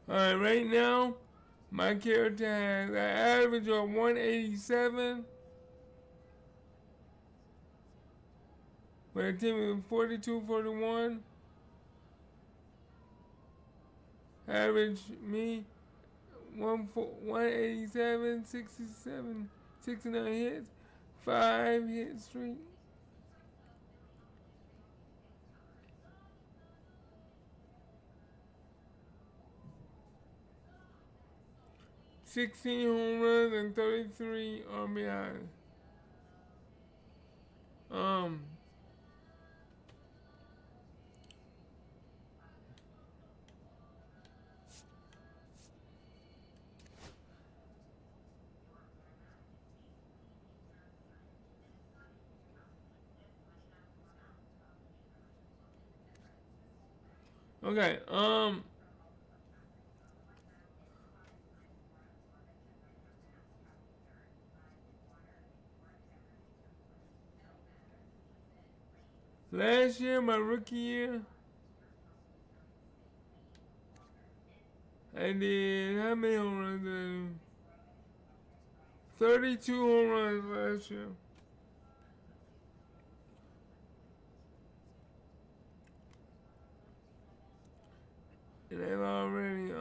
alright, right now my character has an average of 187 with a team of 42-41. Average me 187, 67, 69 hits, 5 hit streak. $16 home runs and 33 RBI. Okay, last year, my rookie year, I did, how many home runs did I do? 32 home runs last year. And I've already,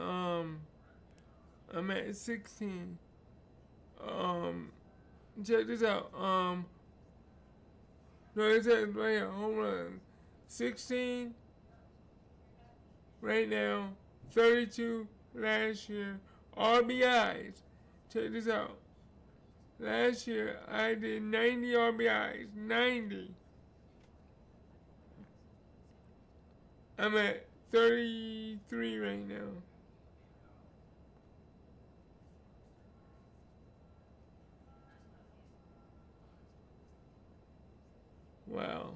I'm at 16. Check this out. No, it says right here, home runs. 16 right now, 32 last year. RBIs. Check this out. Last year, I did 90 RBIs. 90. I'm at 33 right now. Wow.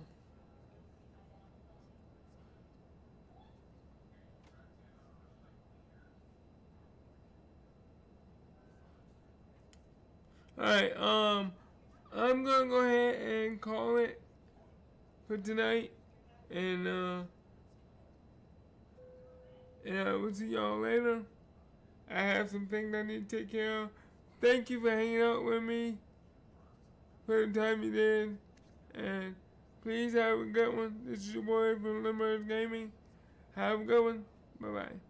Alright, I'm gonna go ahead and call it for tonight. And I will see y'all later. I have some things I need to take care of. Thank you for hanging out with me for the time you did. And please have a good one. This is your boy from Mlb Gaming. Have a good one. Bye-bye.